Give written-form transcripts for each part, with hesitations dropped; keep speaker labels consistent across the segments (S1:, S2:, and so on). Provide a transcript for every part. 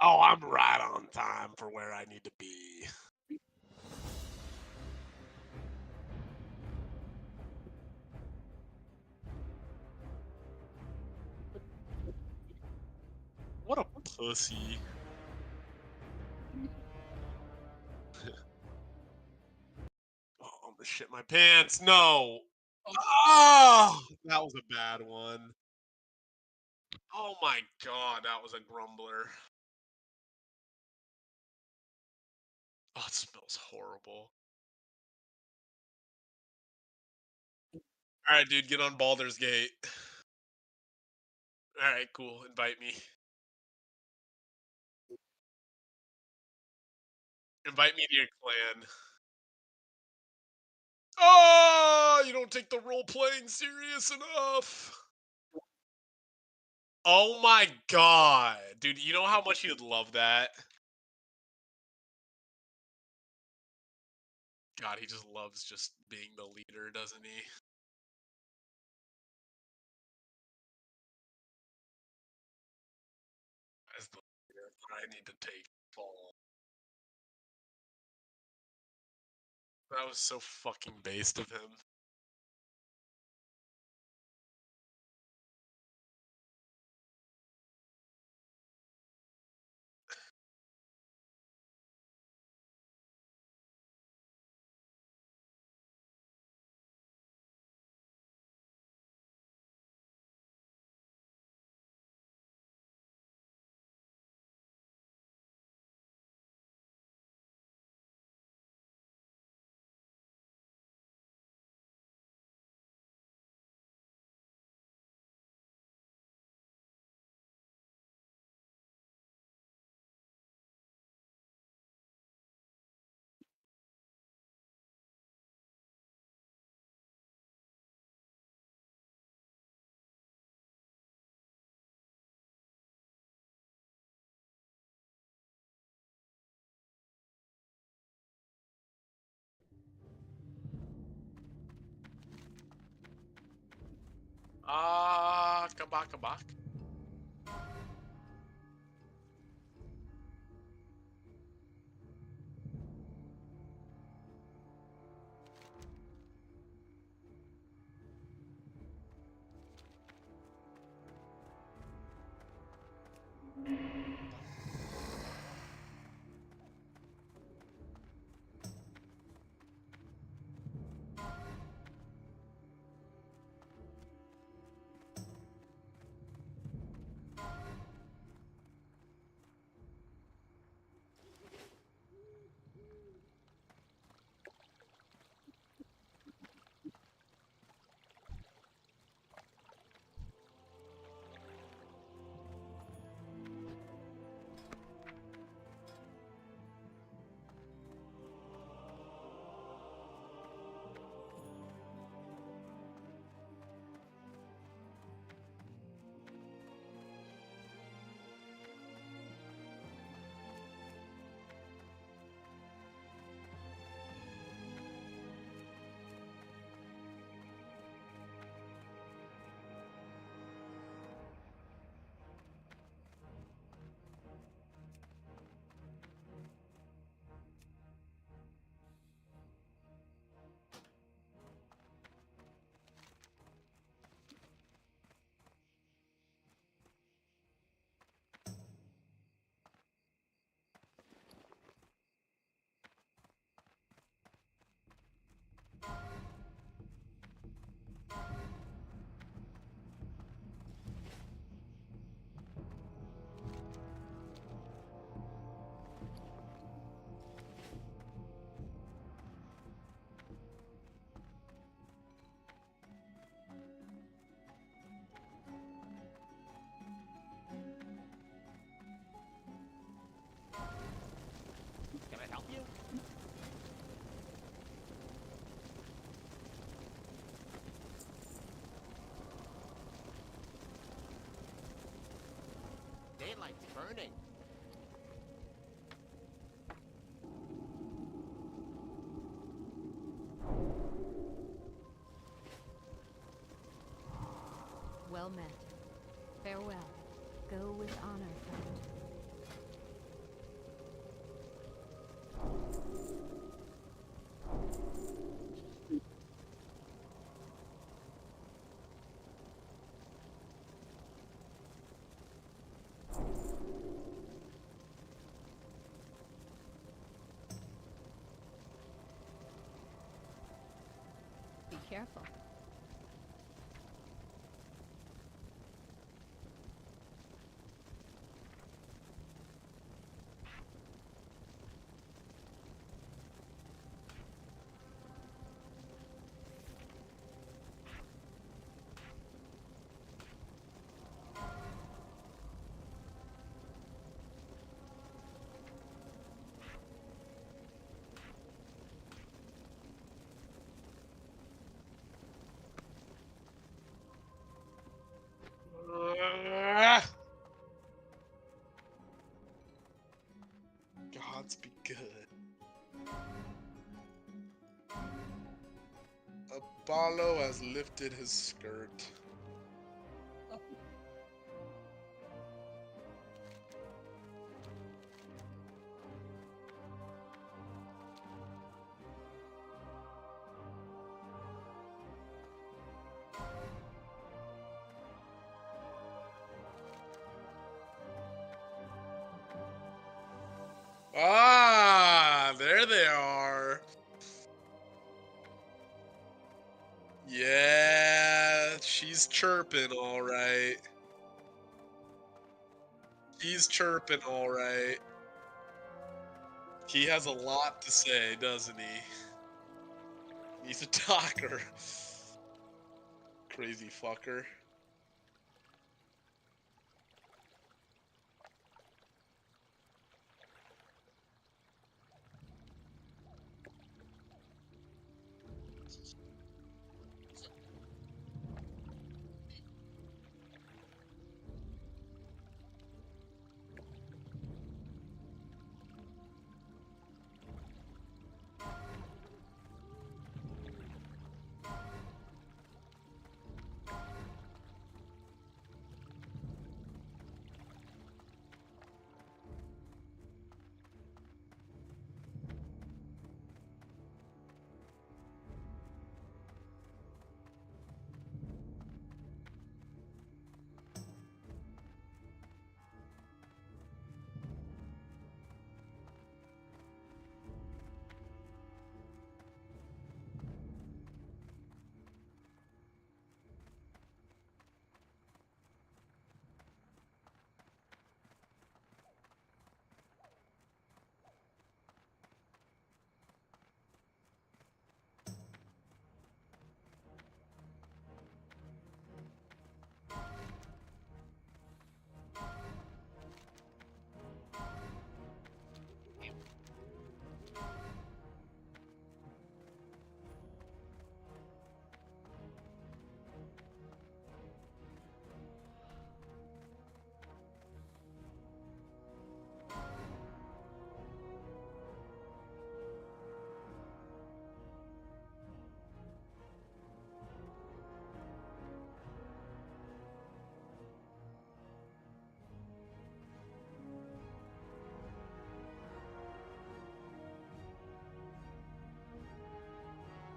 S1: Oh, I'm right on time for where I need to be. What a pussy. Oh, I'm gonna shit my pants. No. Oh, that was a bad one. Oh my god, that was a grumbler. Oh, it smells horrible. All right, dude, get on Baldur's Gate. All right, cool. Invite me. Invite me to your clan. Oh, you don't take the role playing serious enough. Oh my god, dude, you know how much you'd love that? God, he just loves just being the leader, doesn't he? As the leader, I need to take fall. That was so fucking based of him. Ah, kabak kabak.
S2: Can I help you? Daylight's burning.
S3: Well met. Farewell. Go with honor, friend. careful.
S4: Gods be good. Apollo has lifted his skirt. Ah, there they are. Yeah, she's chirping all right. He's chirping all right. He has a lot to say, doesn't he? He's a talker. Crazy fucker.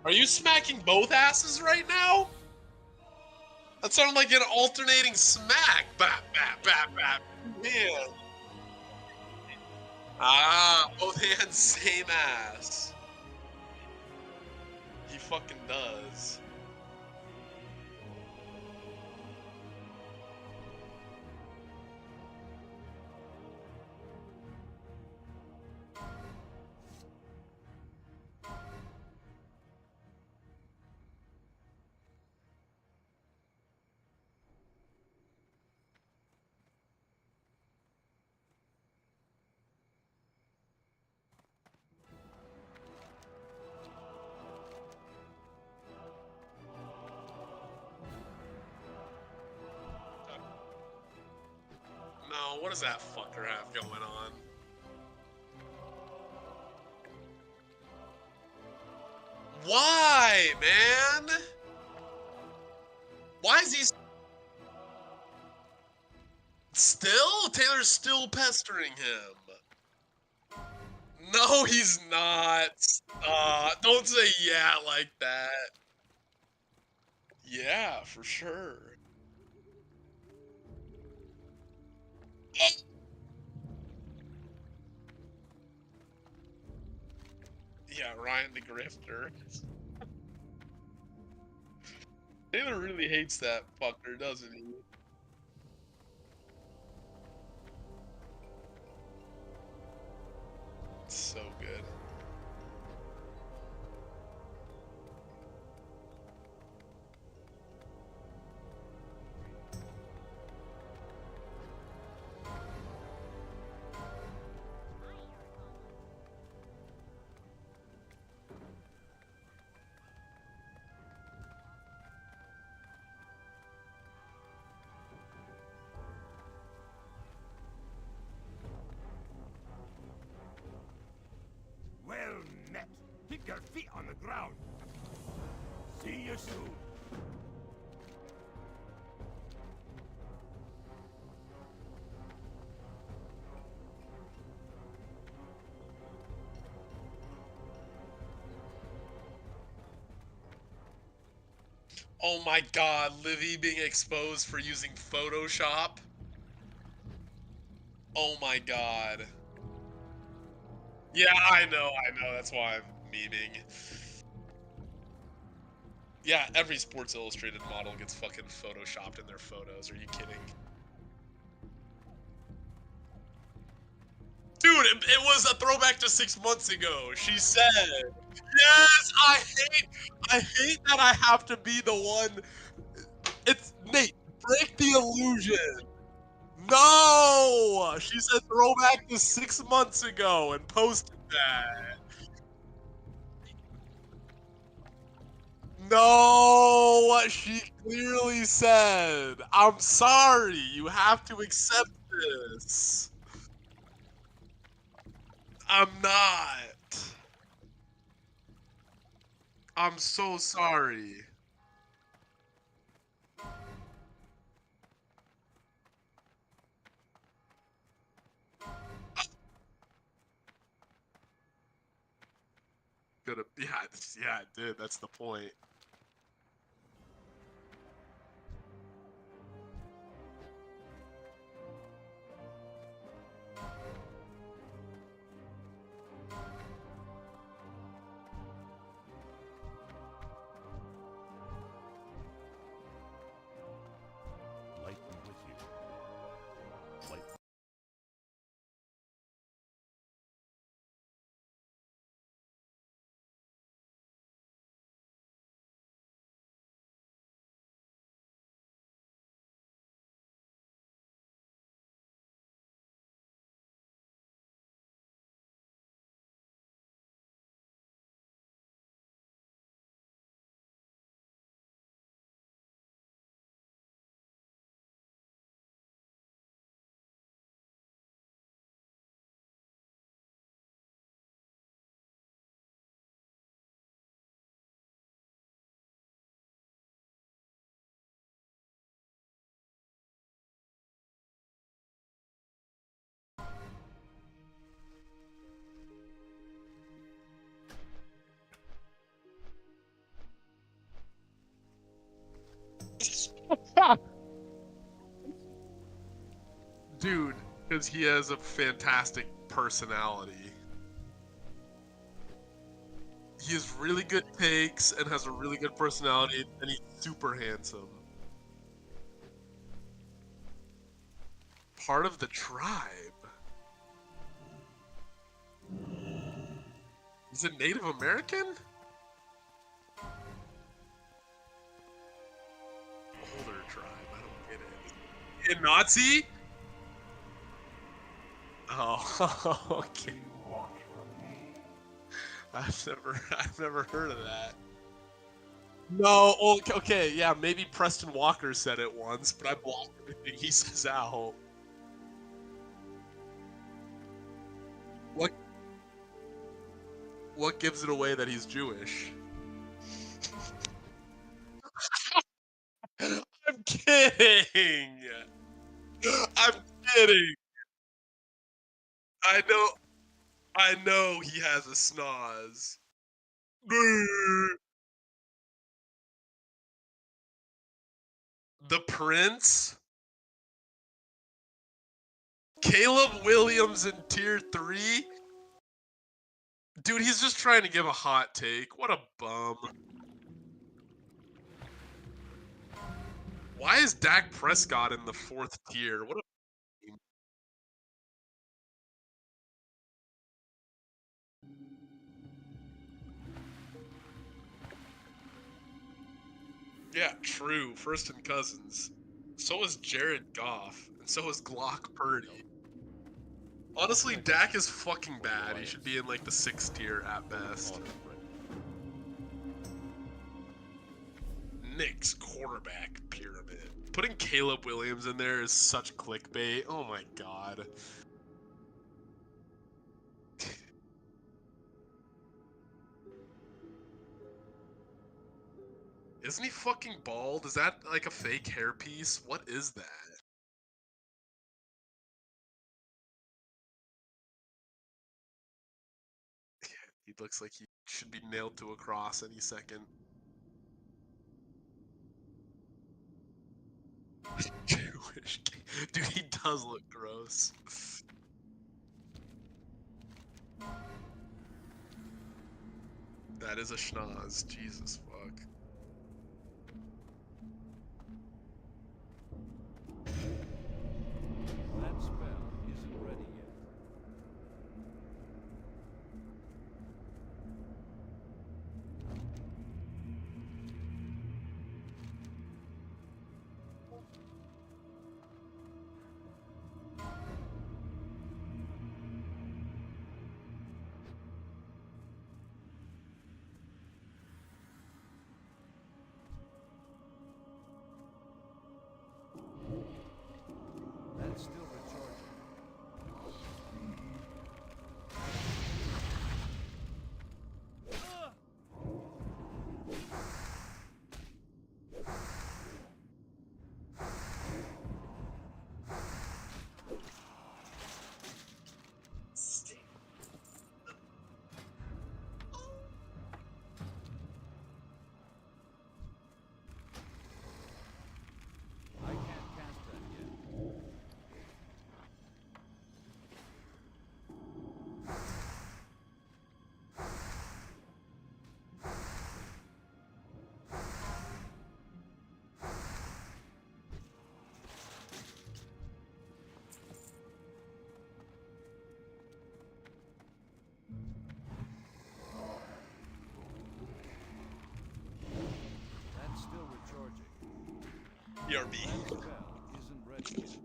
S4: Are you smacking both asses right now? That sounded like an alternating smack. Bap, bap, bap, bap. Man. Ah, both hands, same ass. He fucking does. No, what does that fucker have going on? Why, man? Why is he still? Taylor's still pestering him. No, he's not. Don't say yeah like that. Yeah, for sure. Yeah, Ryan the Grifter. Taylor really hates that fucker, doesn't he? It's so good.
S3: Well met. Keep your feet on the ground. See you soon.
S4: Oh my god, Livy being exposed for using Photoshop. Oh my god. Yeah, I know, that's why I'm memeing. Yeah, every Sports Illustrated model gets fucking photoshopped in their photos. Are you kidding? Dude, it was a throwback to 6 months ago. She said, "Yes, I hate that I have to be the one." It's Nate. Break the illusion. No, she said throwback to 6 months ago and posted that. No, she clearly said, "I'm sorry, you have to accept this." I'm not. I'm so sorry. Yeah, it did. That's the point.
S3: Light be with you. Light.
S1: Dude, because he has a fantastic personality. He has really good takes and has a really good personality, and he's super handsome. Part of the tribe. Is it Native American? Older tribe. I don't get it. A Nazi? Oh, okay. I've never heard of that. No, okay, yeah, maybe Preston Walker said it once, but I blocked everything he says out. What? What gives it away that he's Jewish? I'm kidding. I'm kidding. I know he has a schnoz. The Prince? Caleb Williams in tier 3? Dude, he's just trying to give a hot take. What a bum. Why is Dak Prescott in the 4th tier? What a Yeah, true. First and Cousins. So is Jared Goff, and so is Glock Purdy. Honestly, Dak is fucking bad. He should be in like the 6th tier at best. Nick's quarterback pyramid. Putting Caleb Williams in there is such clickbait. Oh my god. Isn't he fucking bald? Is that like a fake hairpiece? What is that? He looks like he should be nailed to a cross any second. Jewish. Dude, he does look gross. That is a schnoz. Jesus fuck.
S3: That spell isn't ready yet. That's still recharging. I can't cast that yet. That's still recharging.
S1: BRB.
S3: That spell isn't ready yet.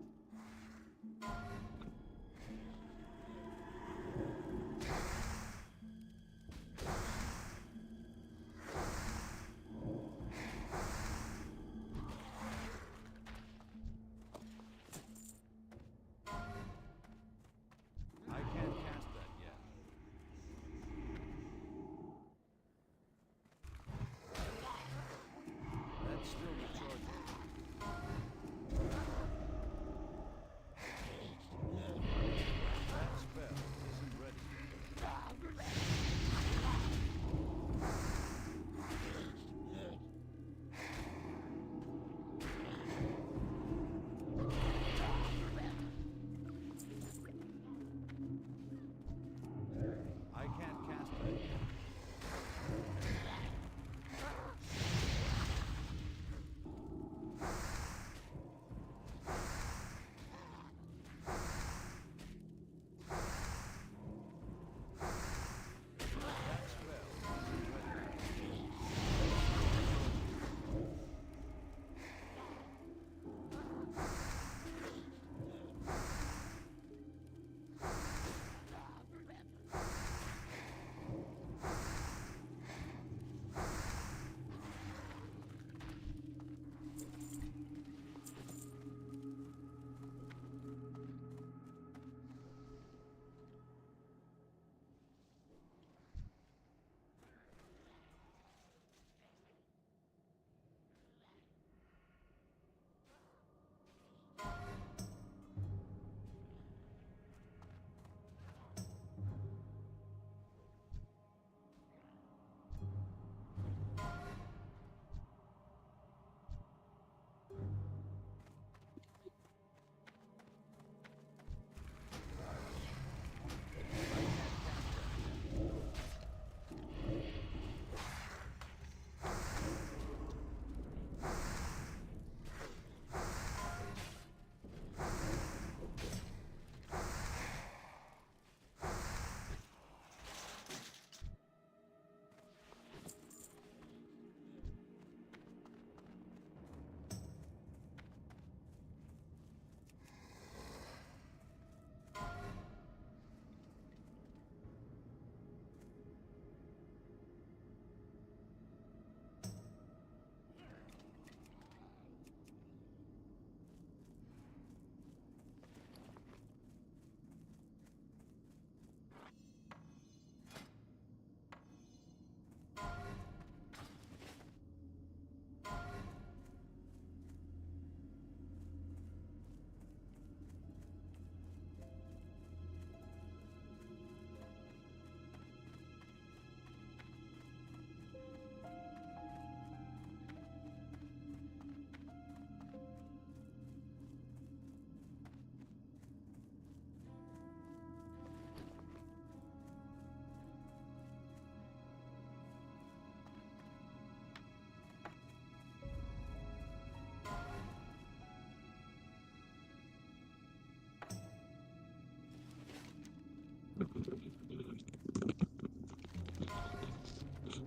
S3: I can't cast that yet. That's still recharging.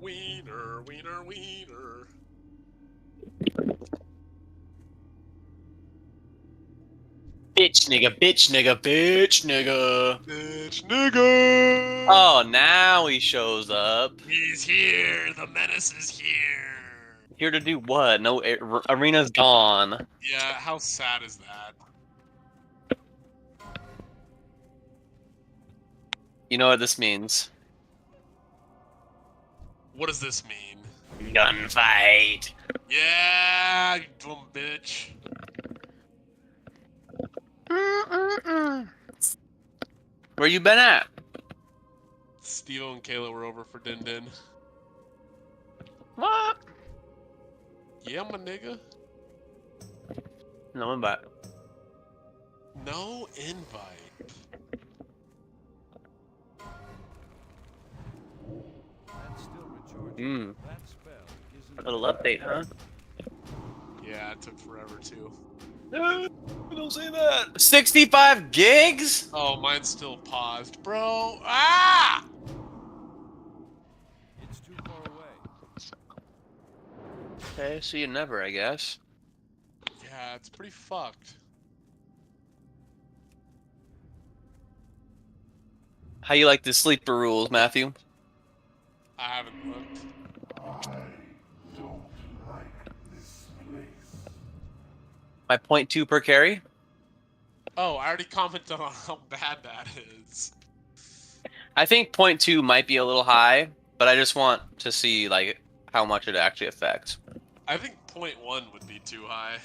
S1: Wiener, wiener, wiener.
S5: Bitch nigga, bitch nigga, bitch nigga.
S1: Bitch nigga!
S5: Oh, now he shows up.
S1: He's here! The menace is here!
S5: Here to do what? No, arena's gone.
S1: Yeah, how sad is that?
S5: You know what this means?
S1: What does this mean?
S5: Gunfight.
S1: Yeah, you dumb bitch.
S5: Where you been at?
S1: Steve and Kayla were over for Din Din.
S5: What?
S1: Yeah, my nigga.
S5: No, I'm back.
S1: No invite.
S3: That's still recharging. That spell isn't
S5: A little update, huh?
S1: Yeah, it took forever too.
S5: Don't say that. 65 gigs?
S1: Oh, mine's still paused, bro. Ah!
S3: It's too far away.
S5: Okay, see you never, I guess.
S1: Yeah, it's pretty fucked.
S5: How you like the sleeper rules, Matthew?
S1: I haven't looked.
S5: My 0.2 per carry?
S1: Oh, I already commented on how bad that is.
S5: I think 0.2 might be a little high, but I just want to see like how much it actually affects.
S1: I think 0.1 would be too high.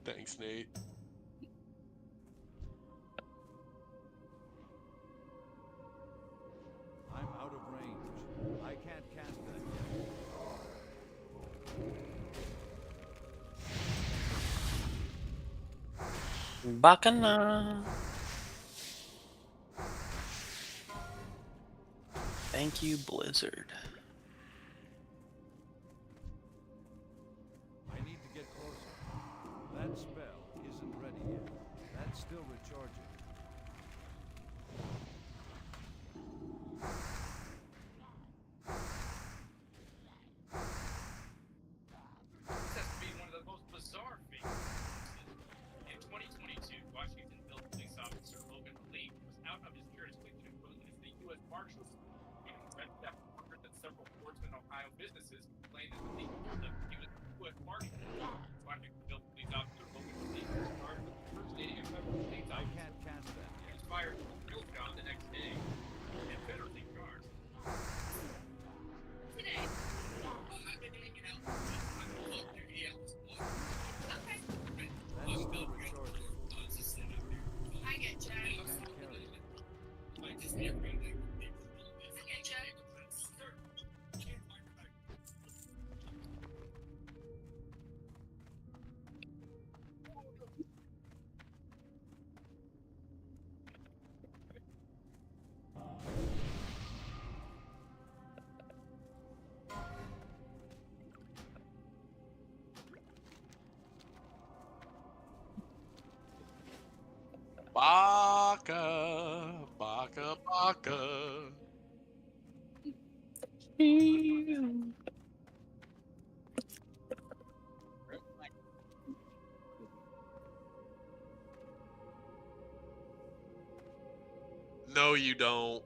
S1: Thanks, Nate.
S3: I'm out of range. I can't cast that yet.
S5: Bacana. Thank you, Blizzard.
S3: I need to get closer. That spell isn't ready yet. That's still recharging.
S6: This has to be one of the most bizarre things. In 2022, Washington-Built police officer Logan Lee was out of his jurisdiction posing as the U.S. Marshals in red theft ordered that several Portsmouth, Ohio businesses complained that the league told them he was the U.S. Marshal. Washington-Built police officer Logan Lee was charged with impersonating a federal police
S3: I
S6: officer.
S3: can't cast that
S6: He
S3: yet.
S6: was fired from his real job the next day and federally charged. Today, I've been hanging out with
S3: That's still recharging.
S6: I get Jack.
S3: Can't carry it.
S1: Baka, baka, baka. No, you don't.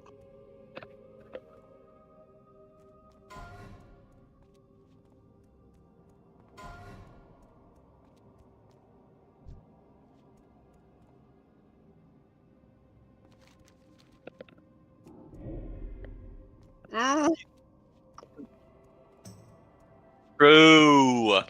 S5: True.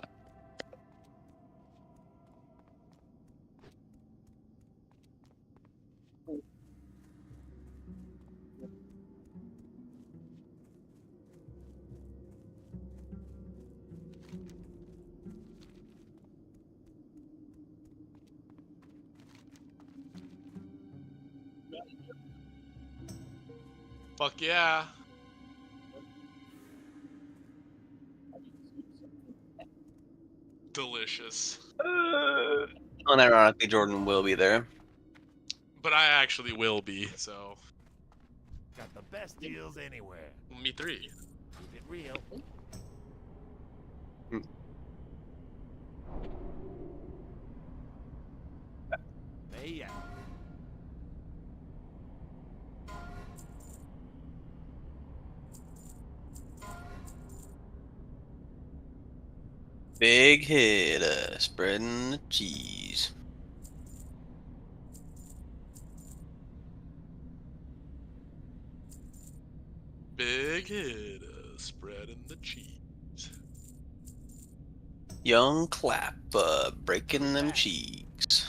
S1: Fuck yeah. Delicious. delicious.
S5: Unironically, Jordan will be there.
S1: But I actually will be, so.
S3: Got the best deals anywhere.
S1: Me three.
S2: Keep it real.
S3: Hey, yeah.
S5: Big hitter, spreading the cheese.
S1: Big hit, spreading the cheese.
S5: Young Clapper, breaking them cheeks.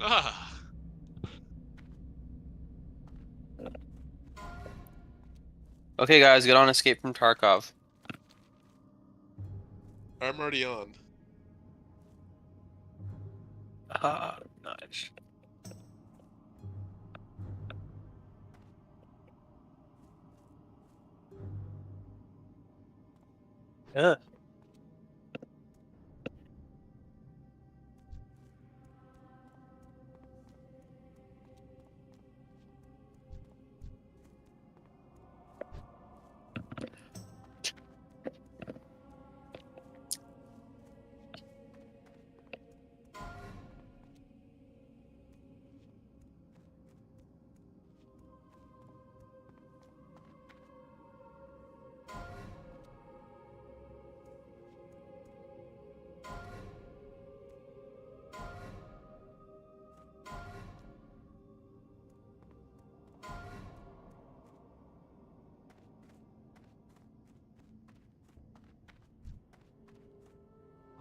S1: Ah,
S5: Okay, guys, get on Escape from Tarkov.
S1: I'm already on.
S5: Ah, nice. Yeah.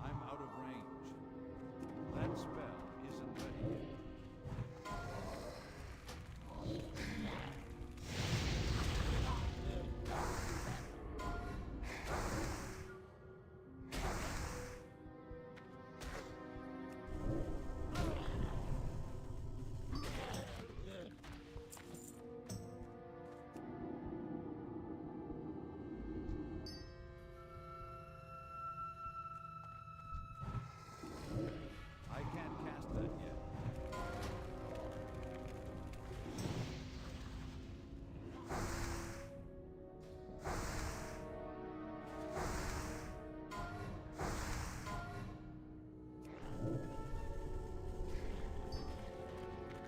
S3: I'm out of range. That spell isn't ready yet. I can't cast that yet.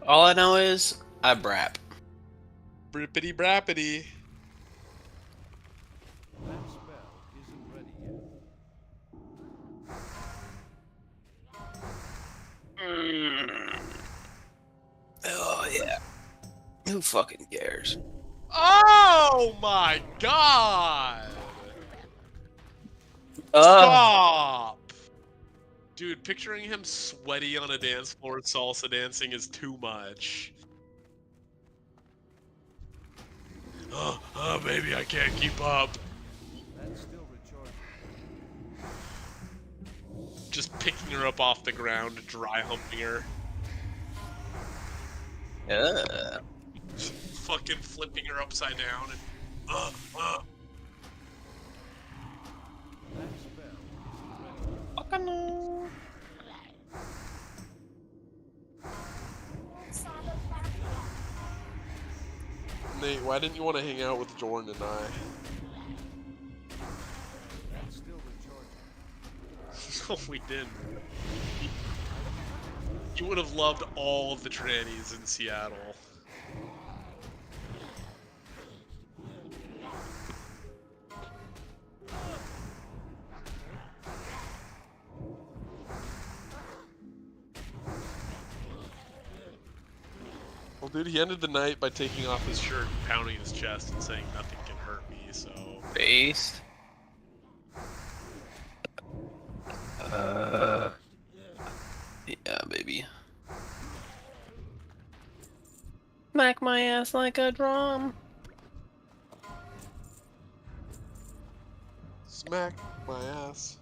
S5: All I know is I brap.
S1: Brippity brappity.
S3: That spell isn't ready yet.
S5: Oh yeah. Who fucking cares?
S1: Oh my god!
S5: Uh,
S1: Stop! Dude, picturing him sweaty on a dance floor salsa dancing is too much. Oh, baby, I can't keep up.
S3: That's still recharging.
S1: Just picking her up off the ground, dry humping her.
S5: yeah.
S1: Fucking flipping her upside down and
S3: That spell isn't ready yet.
S5: Fucking no.
S1: Nate, why didn't you want to hang out with Jordan and I?
S3: That's still recharging.
S1: We didn't. You would have loved all of the trannies in Seattle. Well, dude, he ended the night by taking off his shirt and pounding his chest and saying nothing can hurt me, so...
S5: Based. Yeah, baby. Smack my ass like a drum.
S1: Smack my ass.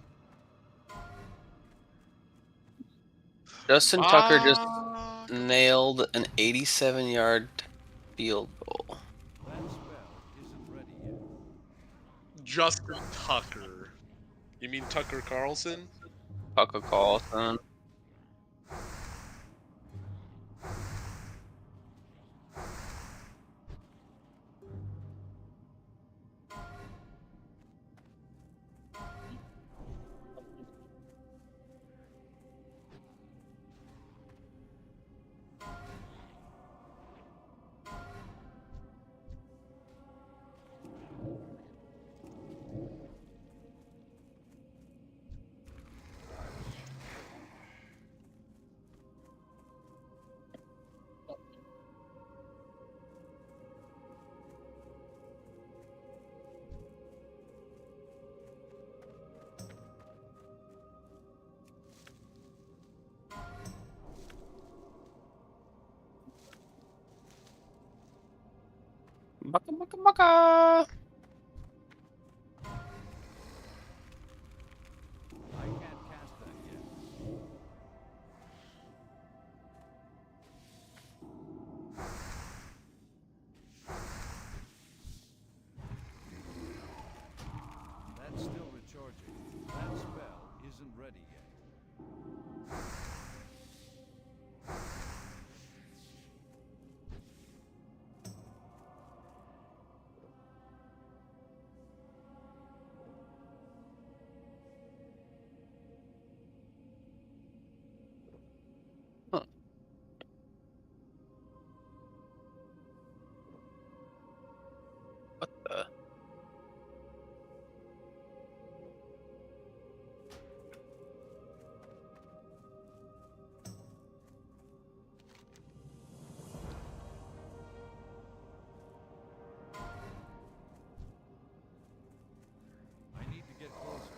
S5: Justin Tucker just
S1: Fuck.
S5: nailed an 87-yard field goal.
S3: That spell isn't ready yet.
S1: Justin Tucker. You mean Tucker Carlson?
S5: Pucker call, son. Baka baka baka.
S3: I can't cast that yet. That's still recharging. That spell isn't ready yet.
S5: Huh. What the?
S3: I need to get closer.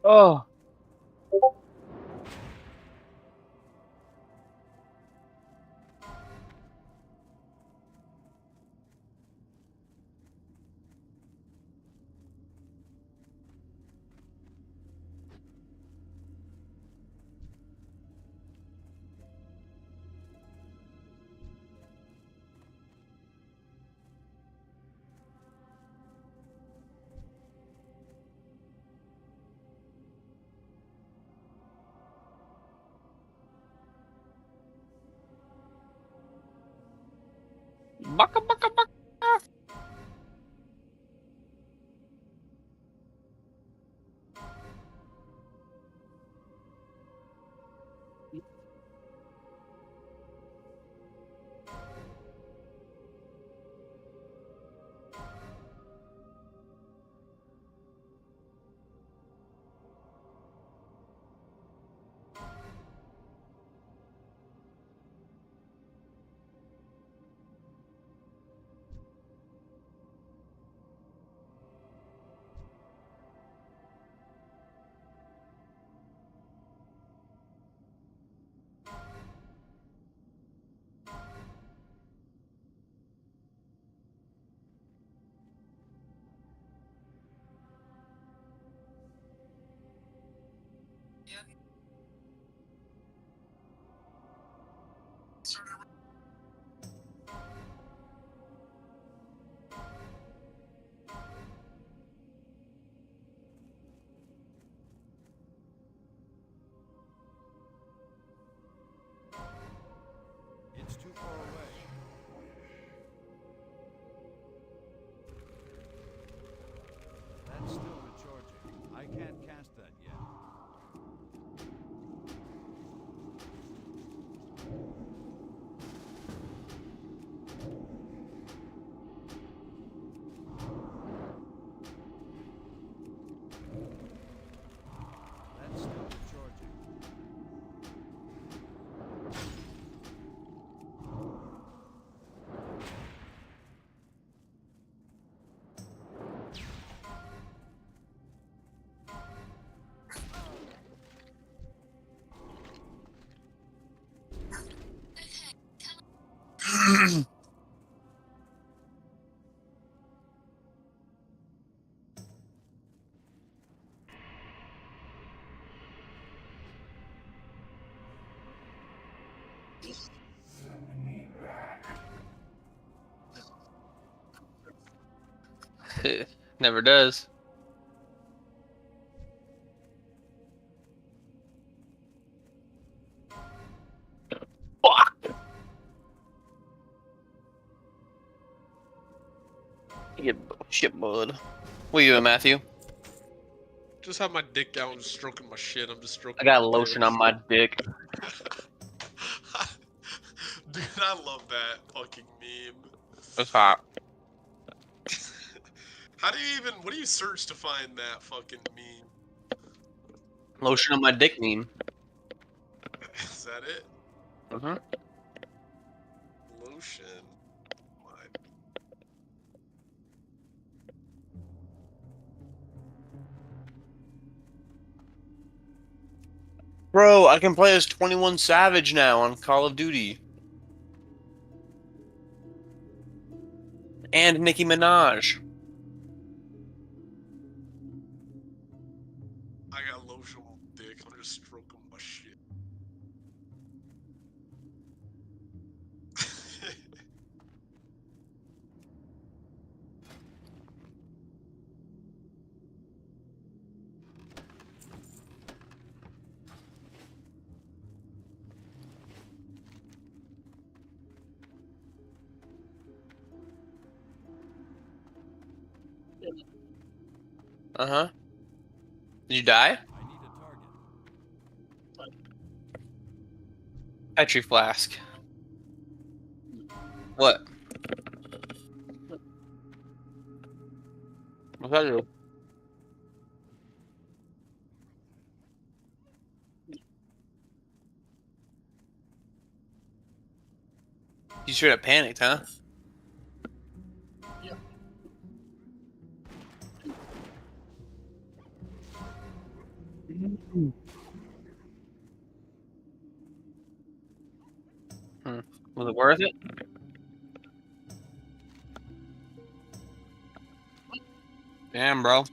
S5: Oh. Baka baka baka.
S3: It's too far away. That's still recharging. I can't cast that yet. That's still recharging.
S5: Never does. Shit, bud. What are you doing, Matthew?
S1: Just have my dick out and stroking my shit. I'm just stroking.
S5: I got
S1: my
S5: lotion
S1: dick.
S5: on my dick.
S1: Dude, I love that fucking meme.
S5: It's hot.
S1: How do you even? What do you search to find that fucking meme?
S5: Lotion on my dick meme.
S1: Is that it?
S5: Mm-hmm.
S1: Lotion. My.
S5: Bro, I can play as 21 Savage now on Call of Duty. And Nicki Minaj.
S1: I got lotion on my dick. I'm just stroking my shit.
S5: Uh-huh. Did you die?
S3: I need a target.
S5: Petri flask. What? What's that do? You straight up panicked, huh? Was it worth it? Damn, bro.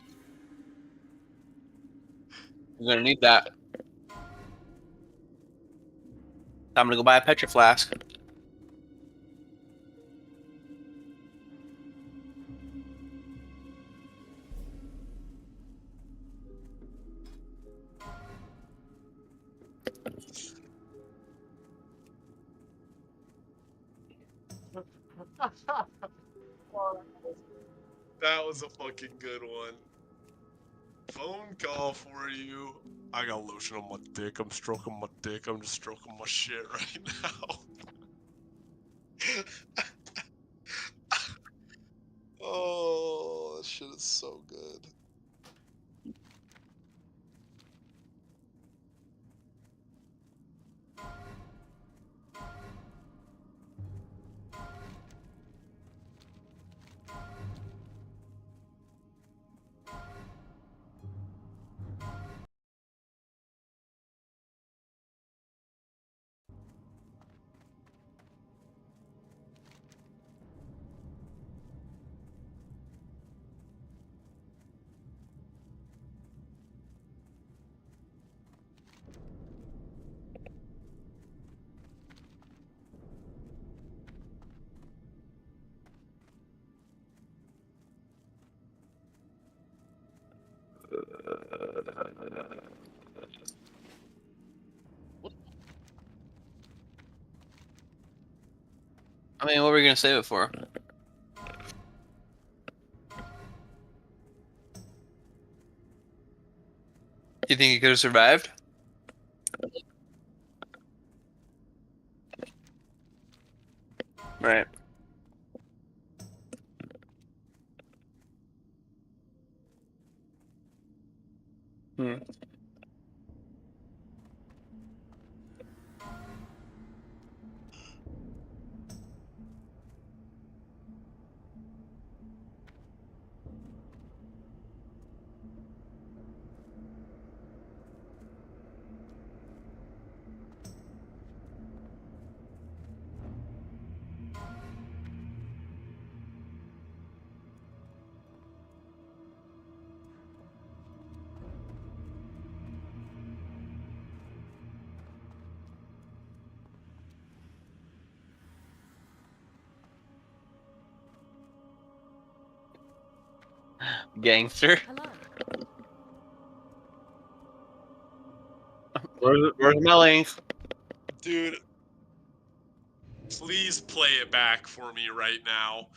S5: You're gonna need that. Time to go buy a Petri flask.
S1: That was a fucking good one. Phone call for you. I got lotion on my dick. I'm stroking my dick. I'm just stroking my shit right now. Oh, that shit is so good.
S5: I mean, what were we gonna save it for? Do you think he could have survived? Right. Hmm. Gangster. Where's my link?
S1: Dude, please play it back for me right now.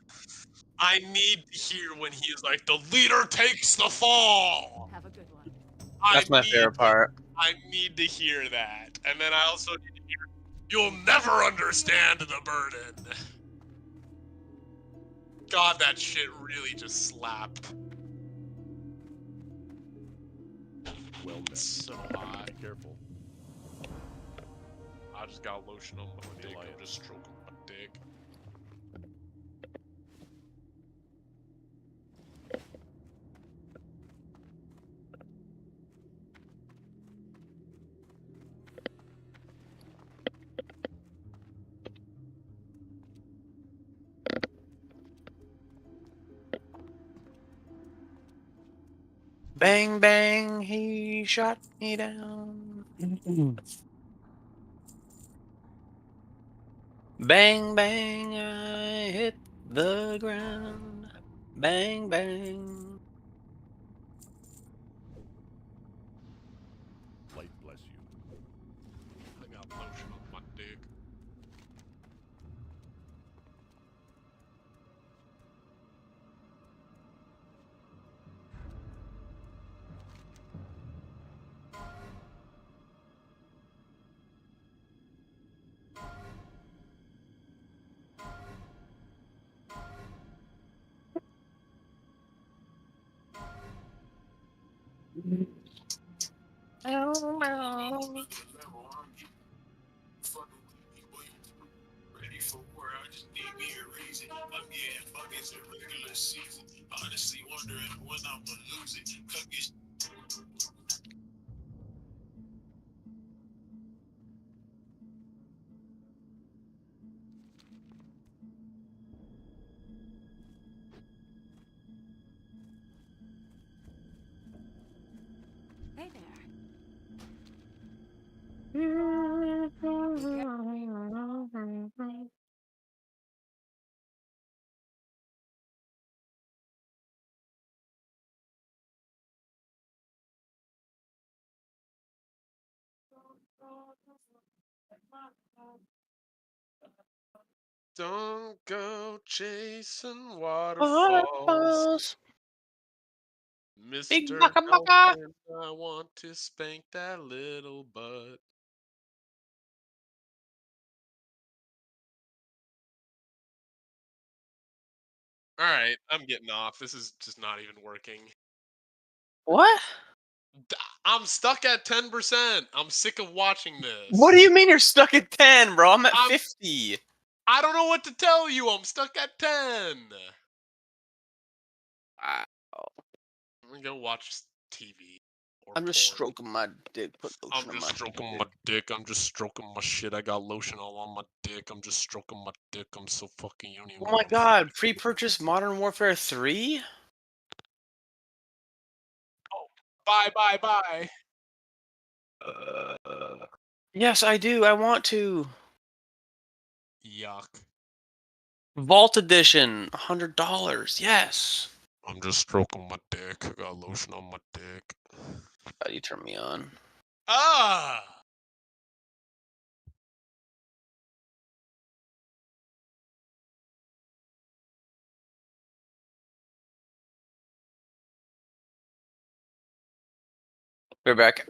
S4: I need to hear when he is like, the leader takes the fall.
S7: Have a good one.
S5: That's my favorite part.
S4: I need to hear that, and then I also need to hear, you'll never understand the burden. God, that shit really just slapped.
S3: Well met.
S4: So hot.
S3: Be careful.
S4: I just got lotion on my
S3: For the
S4: dick. I'm
S3: Alliance.
S4: just stroking my dick.
S5: Bang bang, he shot me down. Bang bang, I hit the ground. Bang bang.
S3: Light bless you.
S4: I got lotion on my dick.
S8: Ready for war, I just need me a reason. I'm getting buckets in regular season. Honestly wondering when I'm gonna lose it. Cook this
S7: Hey there.
S4: Don't go chasing waterfalls,
S5: Waterfalls. Big
S4: Mr.
S5: baka baka.
S4: Dolphin. I want to spank that little butt. Alright, I'm getting off. This is just not even working.
S5: What?
S4: I'm stuck at 10%. I'm sick of watching this.
S5: What do you mean you're stuck at 10, bro? I'm at
S4: I'm-
S5: 50.
S4: I don't know what to tell you. I'm stuck at 10.
S5: Wow.
S4: I'm gonna go watch TV. Or
S5: I'm just
S4: porn.
S5: stroking my dick. Put
S4: I'm
S5: lotion on
S4: just
S5: my
S4: stroking
S5: dick.
S4: my dick. I'm just stroking my shit. I got lotion all on my dick. I'm just stroking my dick. I'm so fucking you don't even
S5: Oh
S4: know
S5: my
S4: I'm
S5: god, pre-purchase Modern Warfare 3?
S4: Bye, bye, bye.
S5: Yes, I do. I want to.
S4: Yuck.
S5: Vault Edition, $100. Yes.
S4: I'm just stroking my dick. I got lotion on my dick.
S5: How do you turn me on?
S4: Ah!
S5: We're back.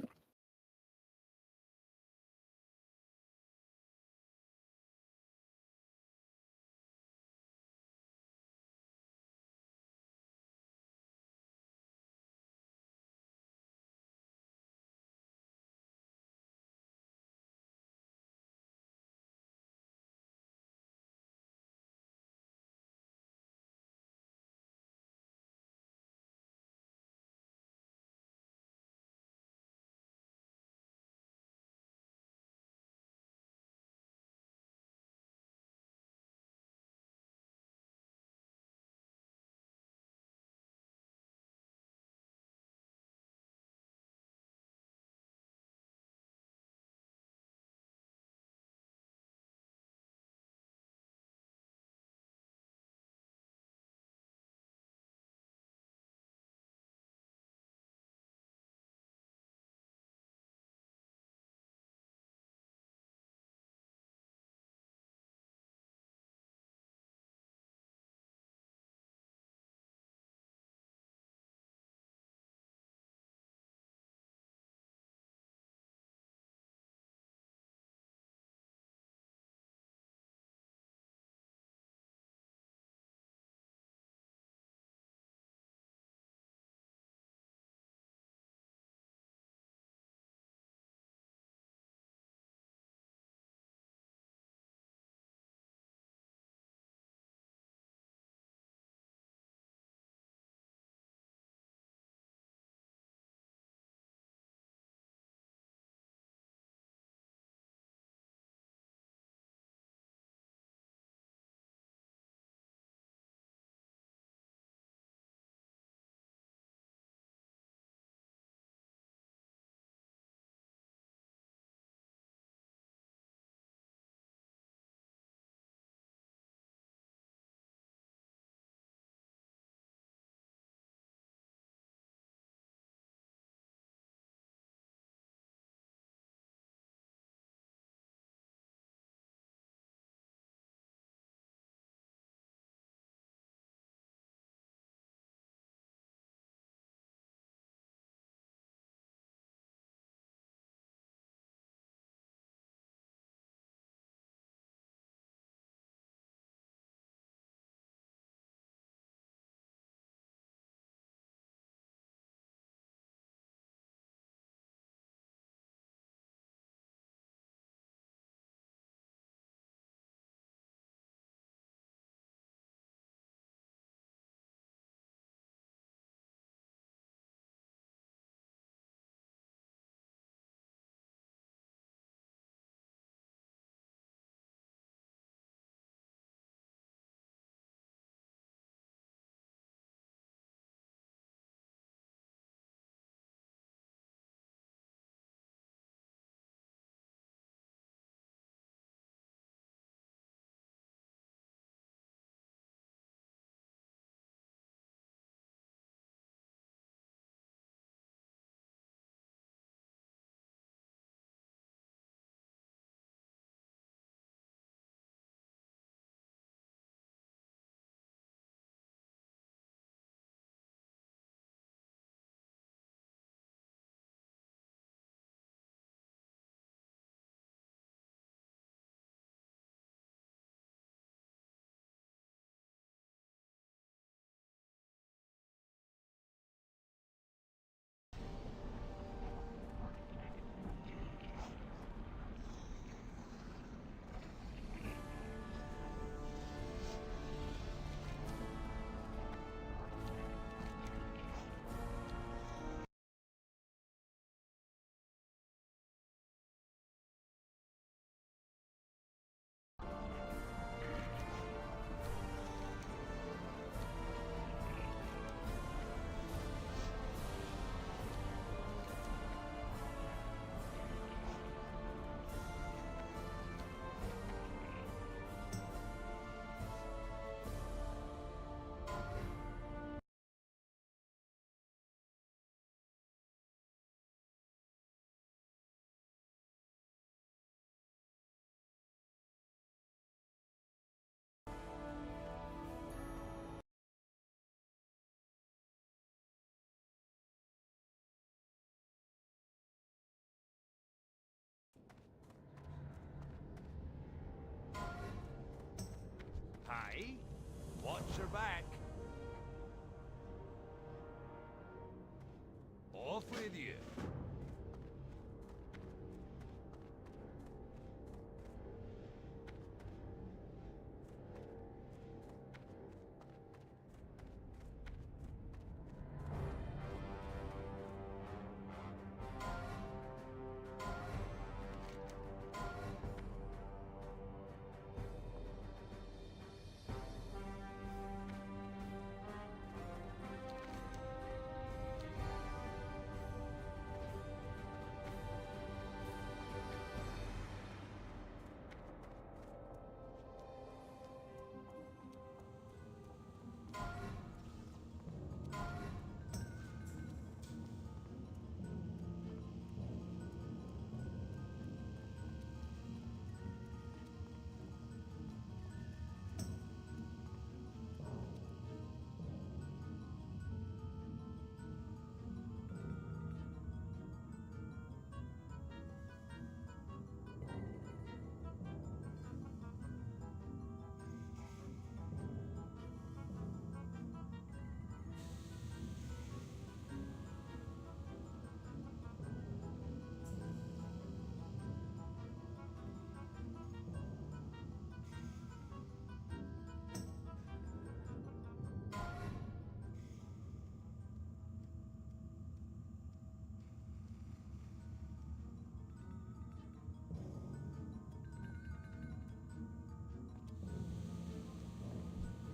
S3: idiot.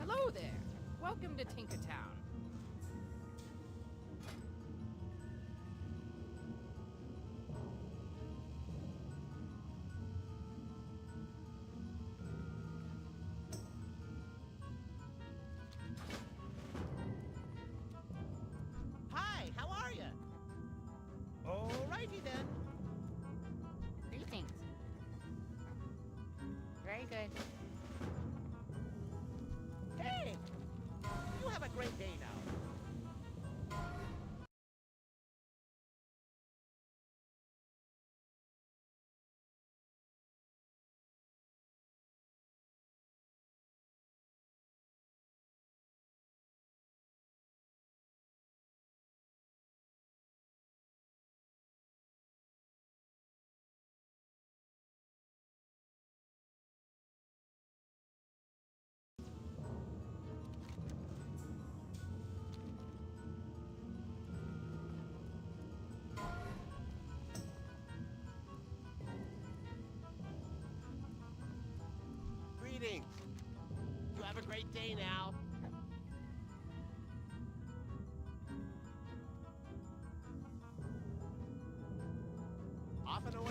S7: Hello there. Welcome to Tinkertown.
S2: Hi, how are you? Alrighty then.
S7: Greetings. Very good.
S2: Hey, you have a great day now. Greetings. You have a great day now. Off and away.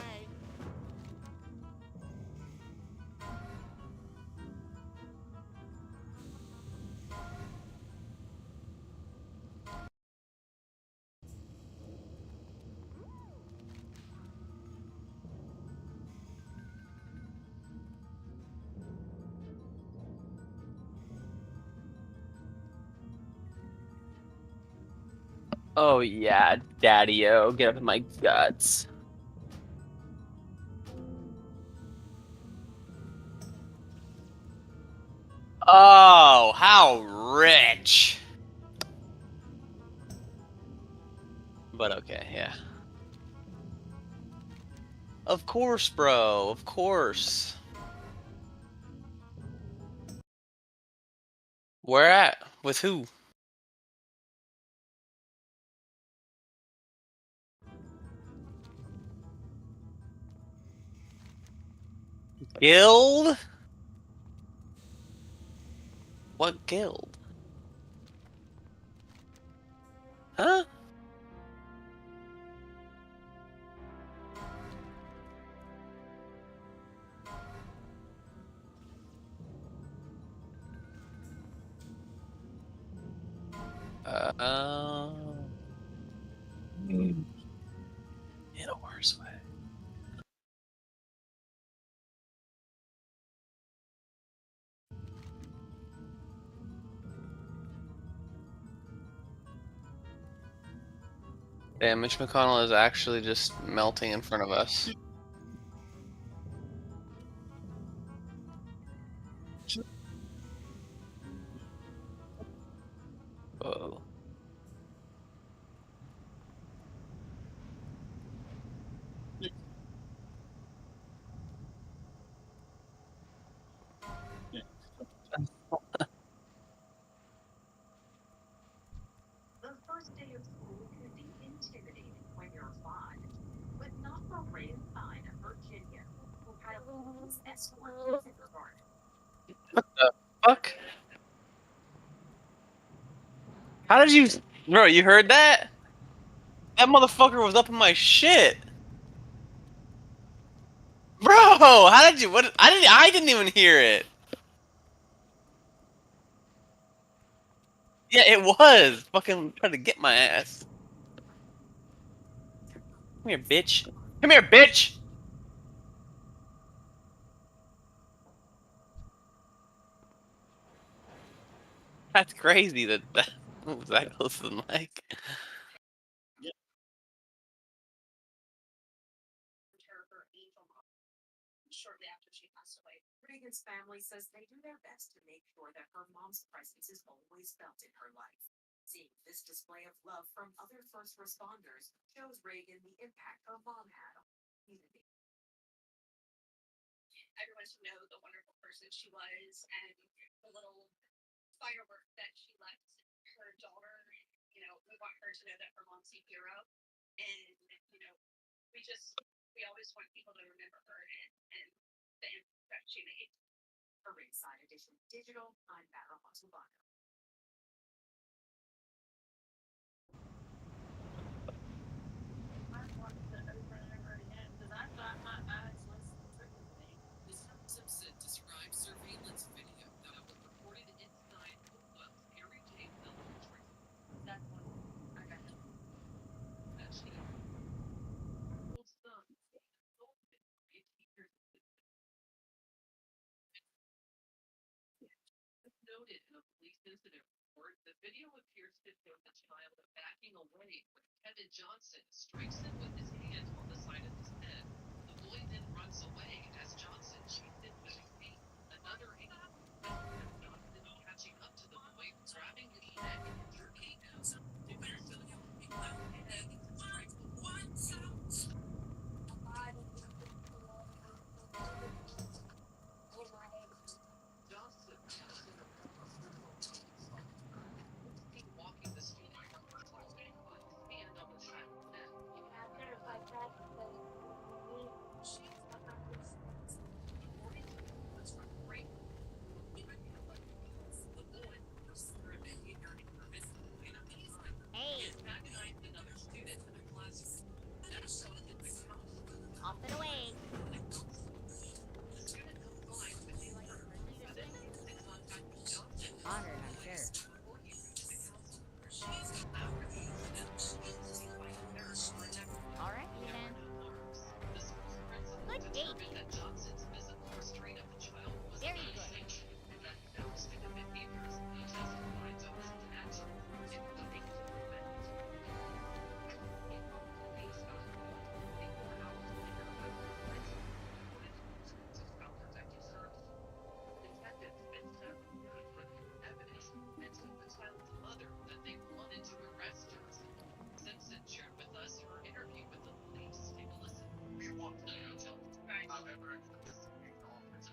S5: Oh yeah, Daddy-o, get up in my guts. Oh, how rich. But okay, yeah. Of course, bro. Of course. Where at? With who? Guild? What guild? Huh? In a worse way. Damn, Mitch McConnell is actually just melting in front of us. Whoa. Fuck. How did you, bro? You heard that? That motherfucker was up in my shit, bro. How did you? What? I didn't even hear it. Yeah, it was fucking trying to get my ass. Come here, bitch. Come here, bitch. That's crazy that was that close to the mic.
S9: Shortly after she passed away, Reagan's family says they do their best to make sure that her mom's presence is always felt in her life. Seeing this display of love from other first responders shows Reagan the impact her mom had on the community. Everyone should know the wonderful person she was and the little firework that she left her daughter. You know, we want her to know that her mom's a hero. And, you know, we always want people to remember her and the impact that she made. For Ringside Edition Digital, I'm Barra Montalbano. I watched it over and over again because I thought my eyes was tricking me. Simpson describes surveillance video that was recorded inside Hopewell's Harry J. Military. That's one I got it. That she holds some 18 years noted in a police incident report, the video appears to show the child backing away when Kevin Johnson strikes him with his hand on the side of his head. The boy then runs away as Johnson shoots him with a cane. Another angle of Johnson catching up to the boy, grabbing his neck and jerking him. Doing so, he left his head to strike the boy. Johnson was in a seen walking the street with his hand on the child's neck. According to reports from Frank, the boy her behavior impermissible and
S7: Hey,
S9: antagonized another student in the classroom. That resulted in the
S7: off and away.
S9: The student complied with the order, but then came into contact with Johnson.
S7: Honored, I'm sure.
S9: Before he reached the counselor. After the incident, she invited parents to protect
S7: Alrighty then.
S9: the school's principal
S7: Good
S9: determined
S7: baby.
S9: that Johnson's physical restraint of the child was
S7: Very good.
S9: unsafe and that no student behaviors justified Johnson's actions, including to prevent. Police got called 24 hours later after the principal reported concerns about protective services. Detectives spent several days reviewing evidence and told the child's mother that they wanted to arrest Johnson. Simpson shared with us her interview with the police. Take a listen. We want to tell however, this officer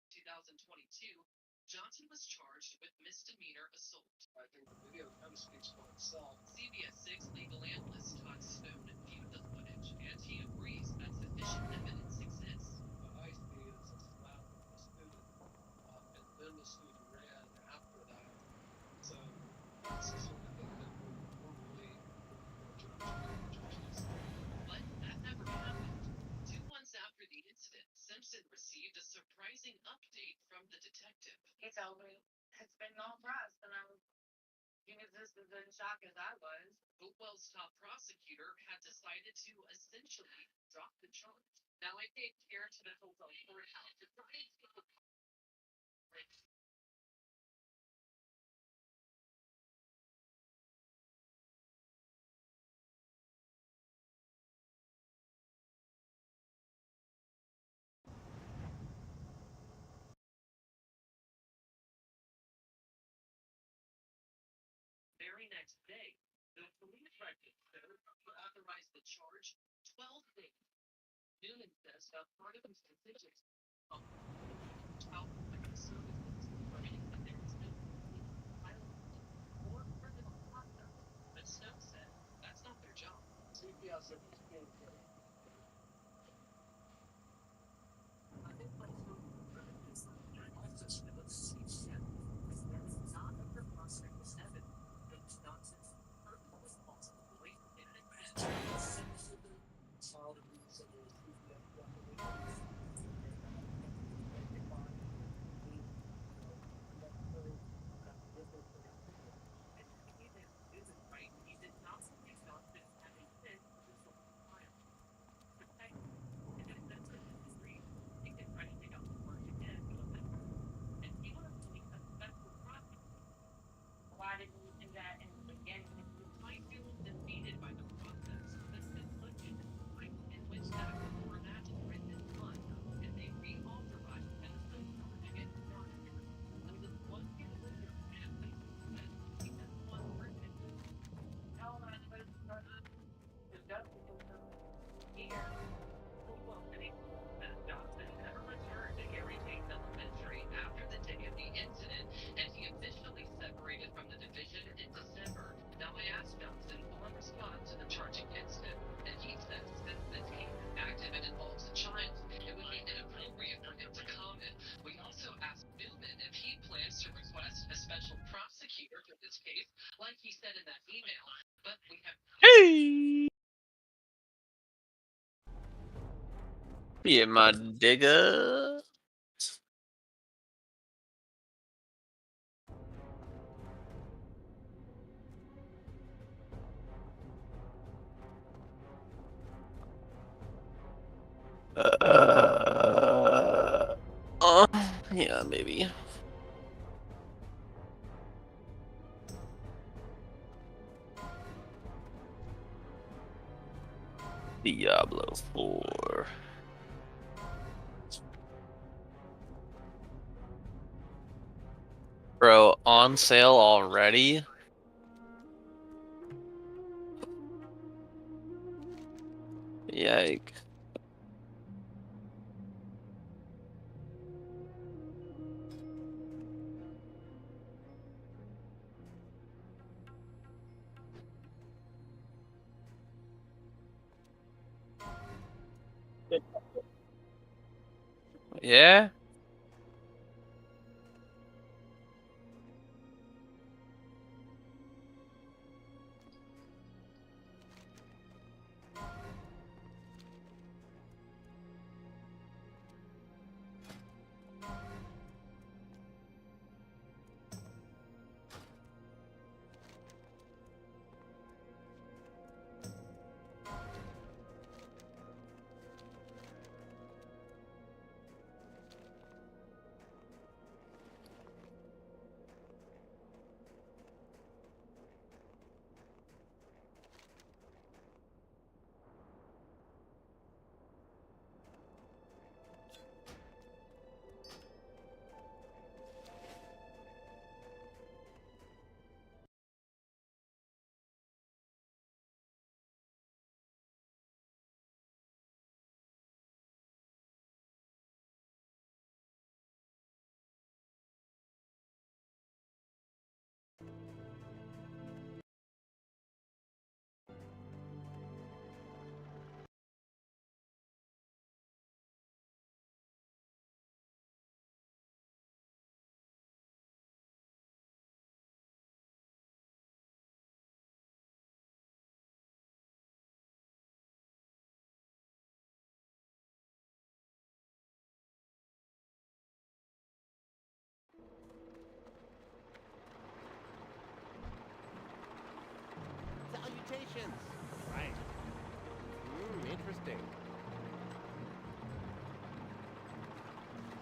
S9: 2022, Johnson was charged with misdemeanor assault. I think the video kind of speaks for itself. CBS 6 legal analyst Todd Stone viewed the footage, and he agrees that sufficient evidence exists. What I see is a slap of the student, and then the student ran after that. So this is sort of thing that would normally go to judges. But that never happened. 2 months after the incident, Simpson received a surprising update from the detective. He told me it's been no press, and I was just as in shock as I was. Hopewell's top prosecutor had decided to essentially drop the charge. Now I paid care to the Hopewell courthouse to try and very next day, the police record authorized the charge 12 days. Newman says that part of his decision child service Why didn't you do that in the beginning? Might feel defeated by the process, but this put you in the point in which that format is written in blood, and they re-authorize it as the starting it started. So the one you with your family, but because one person, no, I was the justice system here. Well, Johnson never returned to Gary Tate's elementary after the day of the incident, and he officially separated from the division in December. Now I asked Johnson for a response to the charge against him, and he says since the case is active and involves a child, it would be inappropriate for him to comment. We also asked Newman if he plans to request a special prosecutor for this case, like he said in that email. But we have
S5: Yeah, my digger. Uh, yeah, maybe. Diablo 4. Bro, on sale already? Yike. Yeah?
S2: Salutations. Right. Interesting.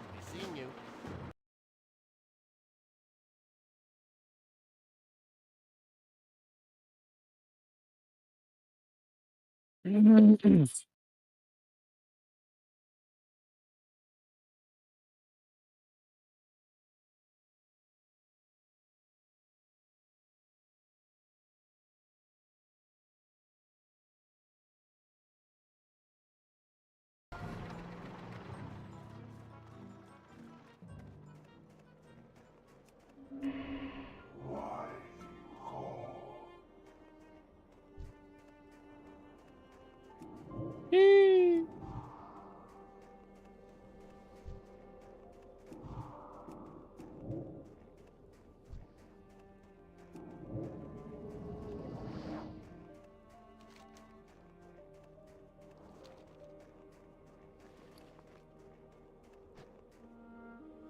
S2: I seen you.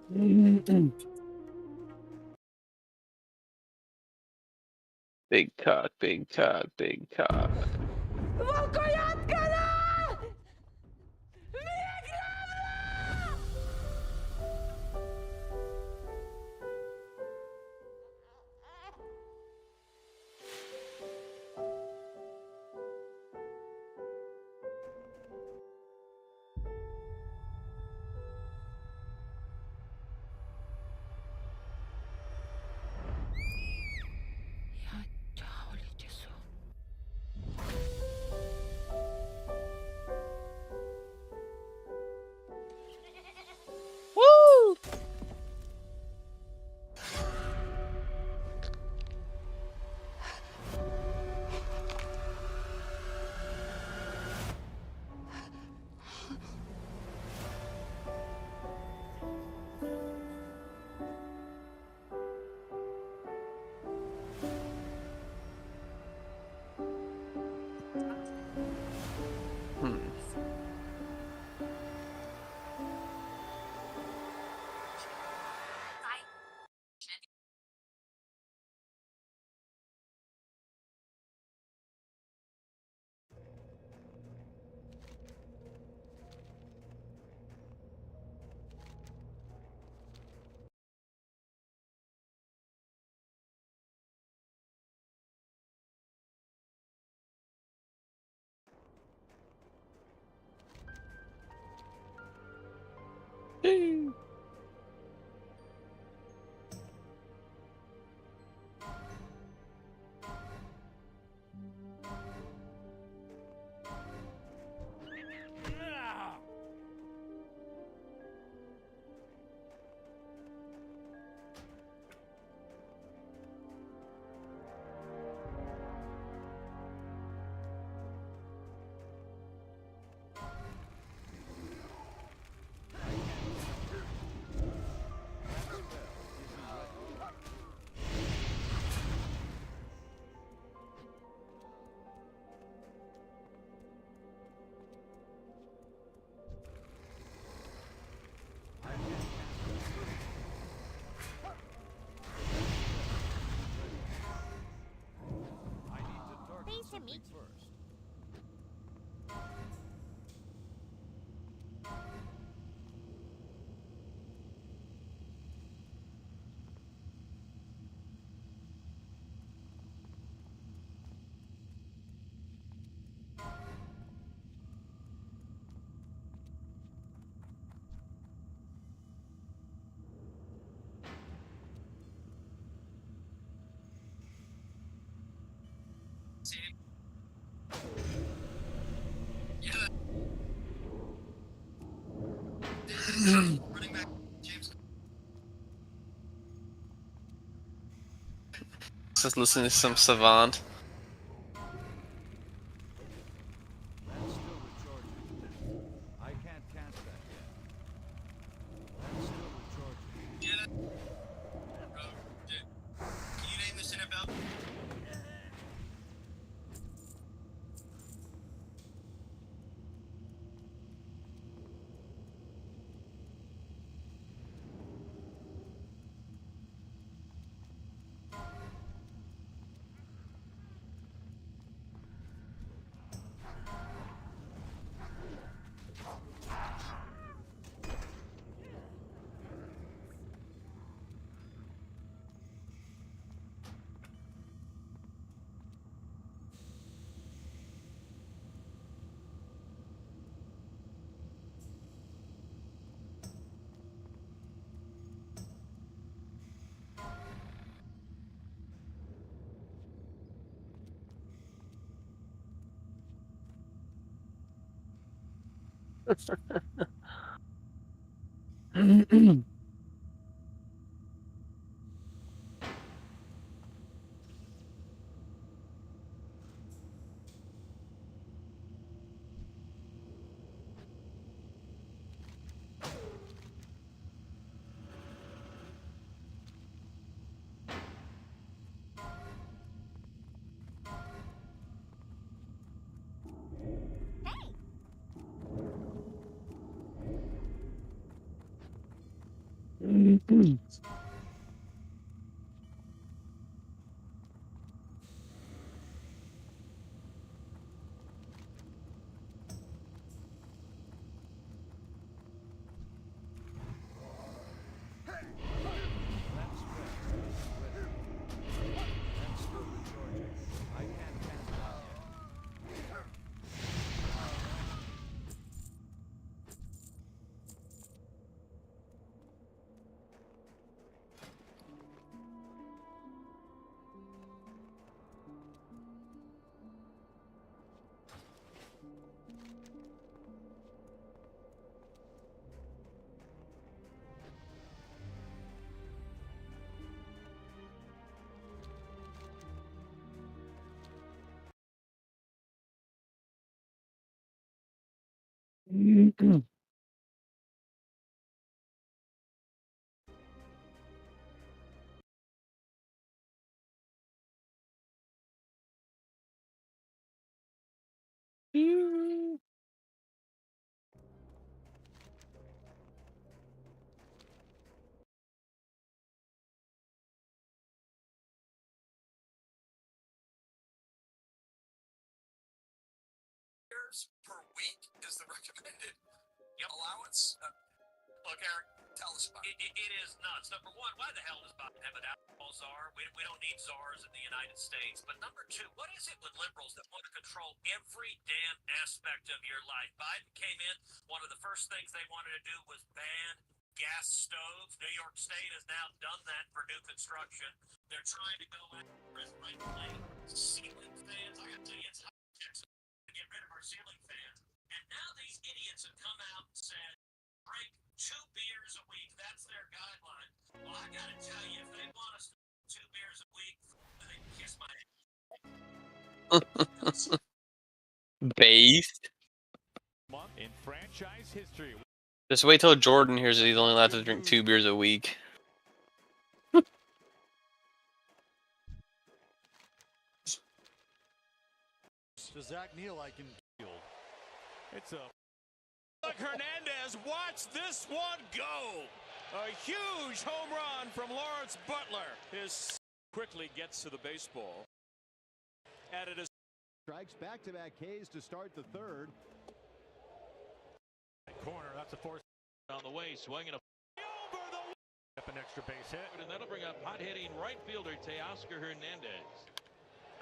S5: Big cock, big cock, big cock. Woo! Hmm.
S3: I need to target
S7: Pleased to
S3: something
S7: meet you.
S3: first.
S5: Just listen to some savant.
S3: That's still recharging. I can't cast that yet. That's still recharging.
S8: Can you name this in about?
S7: Hey,
S3: That spell isn't ready yet. That's still recharging. I can't cast that yet.
S8: Per week is the recommended allowance. Look, Eric, tell us about it. It is nuts. Number one, why the hell does Biden have an alcohol czar? We don't need czars in the United States. But number two, what is it with liberals that want to control every damn aspect of your life? Biden came in, one of the first things they wanted to do was ban gas stoves. New York State has now done that for new construction. They're trying to go after it right away. Ceiling fans, I gotta tell you, it's hot in Texas to get rid of our ceiling fans. And now these idiots have come out and said, drink 2 beers a week. That's their guideline. Well, I gotta tell you, if they want us to drink 2 beers a week, then they can kiss my ass.
S5: Based.
S3: In franchise history.
S5: Just wait till Jordan hears that he's only allowed to drink 2 beers a week.
S3: To Zach Neal, I can field. It's a. Look, Hernandez, watch this one go! A huge home run from Lawrence Butler. His quickly gets to the baseball. Added a
S10: strikes back-to-back Ks to start the third.
S3: Corner, that's a force on the way, swinging a over the up an extra base hit, and that'll bring up hot-hitting right fielder Teoscar Hernandez.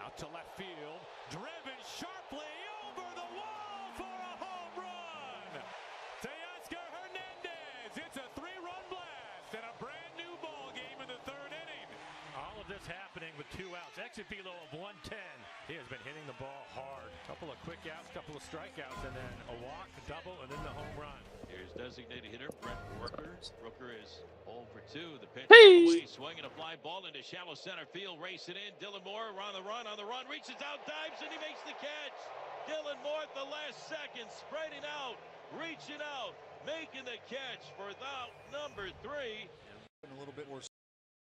S3: Out to left field, driven sharply over the wall for a home run. Teoscar Hernandez, it's a 3-run blast and a brand new ball game in the 3rd inning. All of this happening with 2 outs. Exit velo of 110. He has been hitting the ball hard. Couple of quick outs, couple of strikeouts, and then a walk, a double, and then the home run. Here's designated hitter Brent Rooker. Rooker is 0 for 2. The pitch away, swinging a fly ball into shallow center field, racing in. Dylan Moore on the run, reaches out, dives, and he makes the catch. Dylan Moore at the last second, spreading out, reaching out, making the catch for out number 3.
S10: And a little bit more.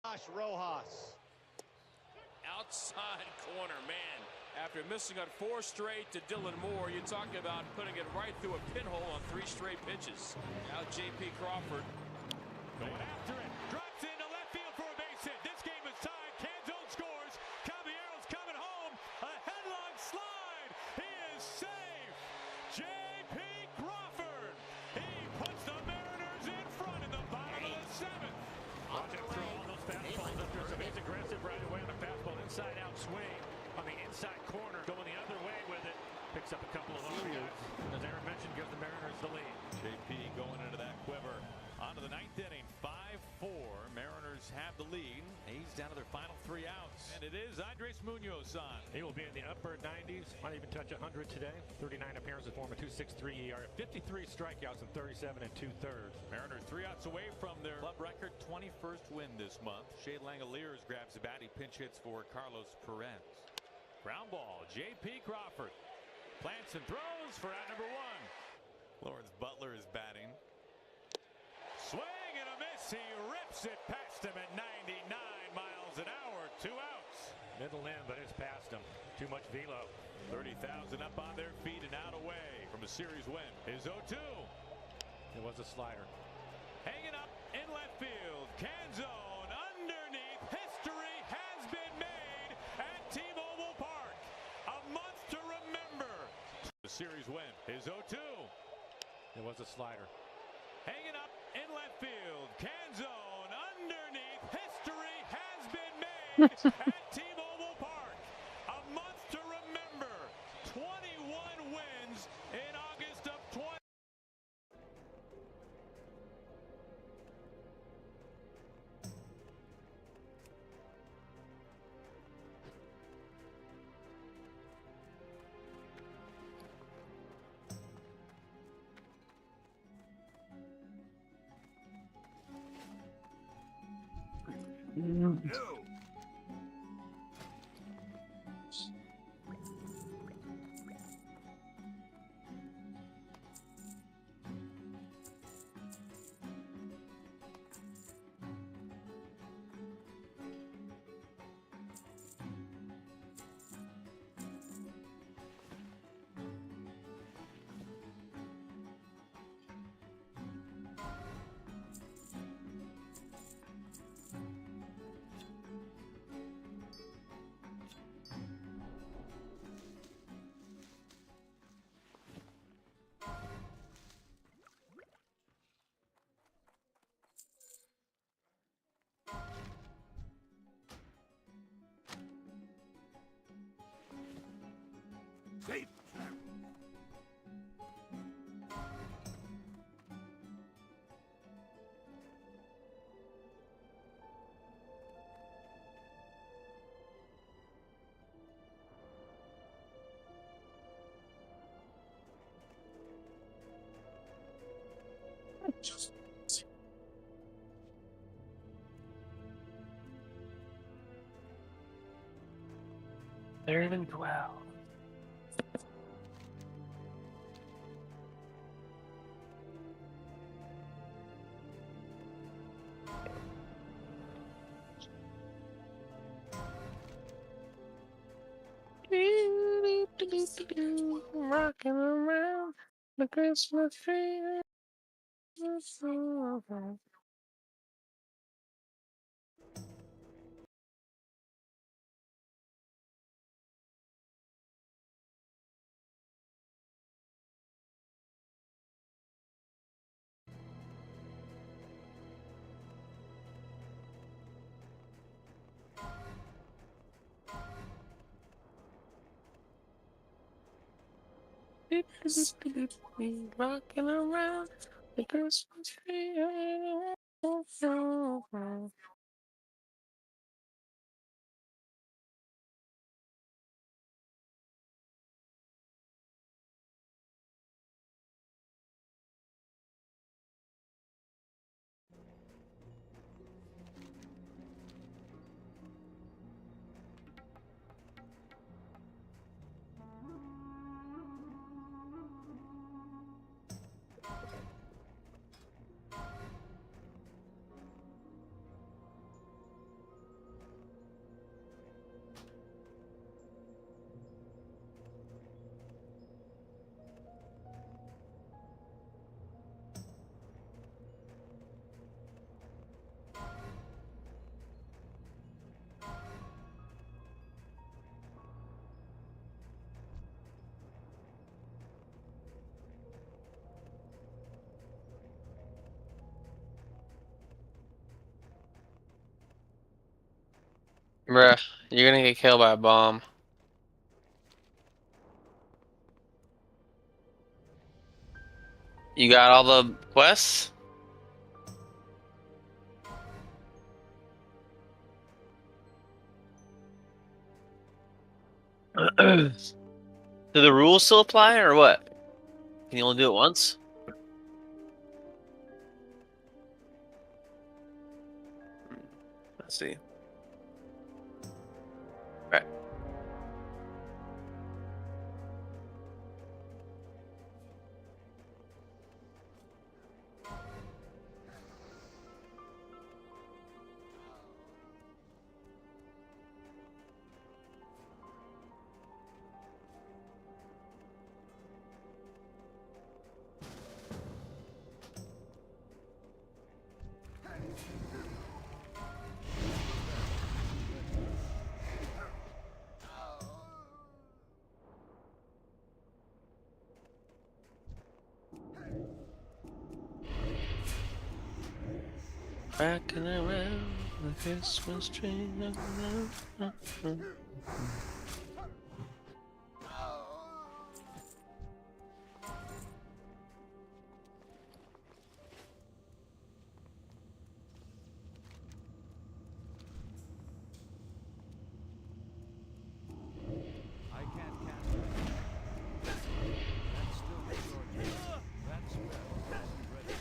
S10: Josh Rojas.
S11: Outside corner, man. After missing on 4 straight to Dylan Moore, you're talking about putting it right through a pinhole on 3 straight pitches. Now J.P. Crawford
S3: going after it, drops into left field for a base hit. This game is tied. Canzone scores. Caballero's coming home. A headlong slide. He is safe. J.P. Crawford. He puts the Mariners in front in the bottom of the 7th. Watch him throw all those fastballs up there. So he's aggressive right away on the fastball. Inside out swing. On the inside corner, going the other way with it. Picks up a couple of other guys. As Aaron mentioned, gives the Mariners the lead. JP going into that quiver. On to the 9th inning, 5-4. Mariners have the lead. He's down to their final 3 outs. And it is Andres Munoz on. He will be in the upper 90s. Might even touch 100 today. 39 appearances for him, a 2.63 ERA. 53 strikeouts and 37 2/3. Mariners 3 outs away from their club record 21st win this month. Shea Langoliers grabs the bat. He pinch hits for Carlos Perez. Ground ball, J.P. Crawford plants and throws for out number 1. Lawrence Butler is batting. Swing and a miss. He rips it past him at 99 miles an hour. 2 outs. Middle in, but it's past him. Too much velo. 30,000 up on their feet and out away from a series win. His 0-2. It was a slider. Hanging up in left field. series win. His 0-2. It was a slider. Hanging up in left field. Canzone underneath. History has been made at T-Mobile Park. A month to remember. 21 wins in August of 20.
S5: Third and 12. Rocking around the Christmas tree. Rocking around the Christmas tree. Bruh, you're gonna get killed by a bomb. You got all the quests? Do the rules still apply or what? Can you only do it once? Let's see. Right. Rocking around the Christmas tree.
S10: I can't cast that. That's still the short. That spell isn't ready.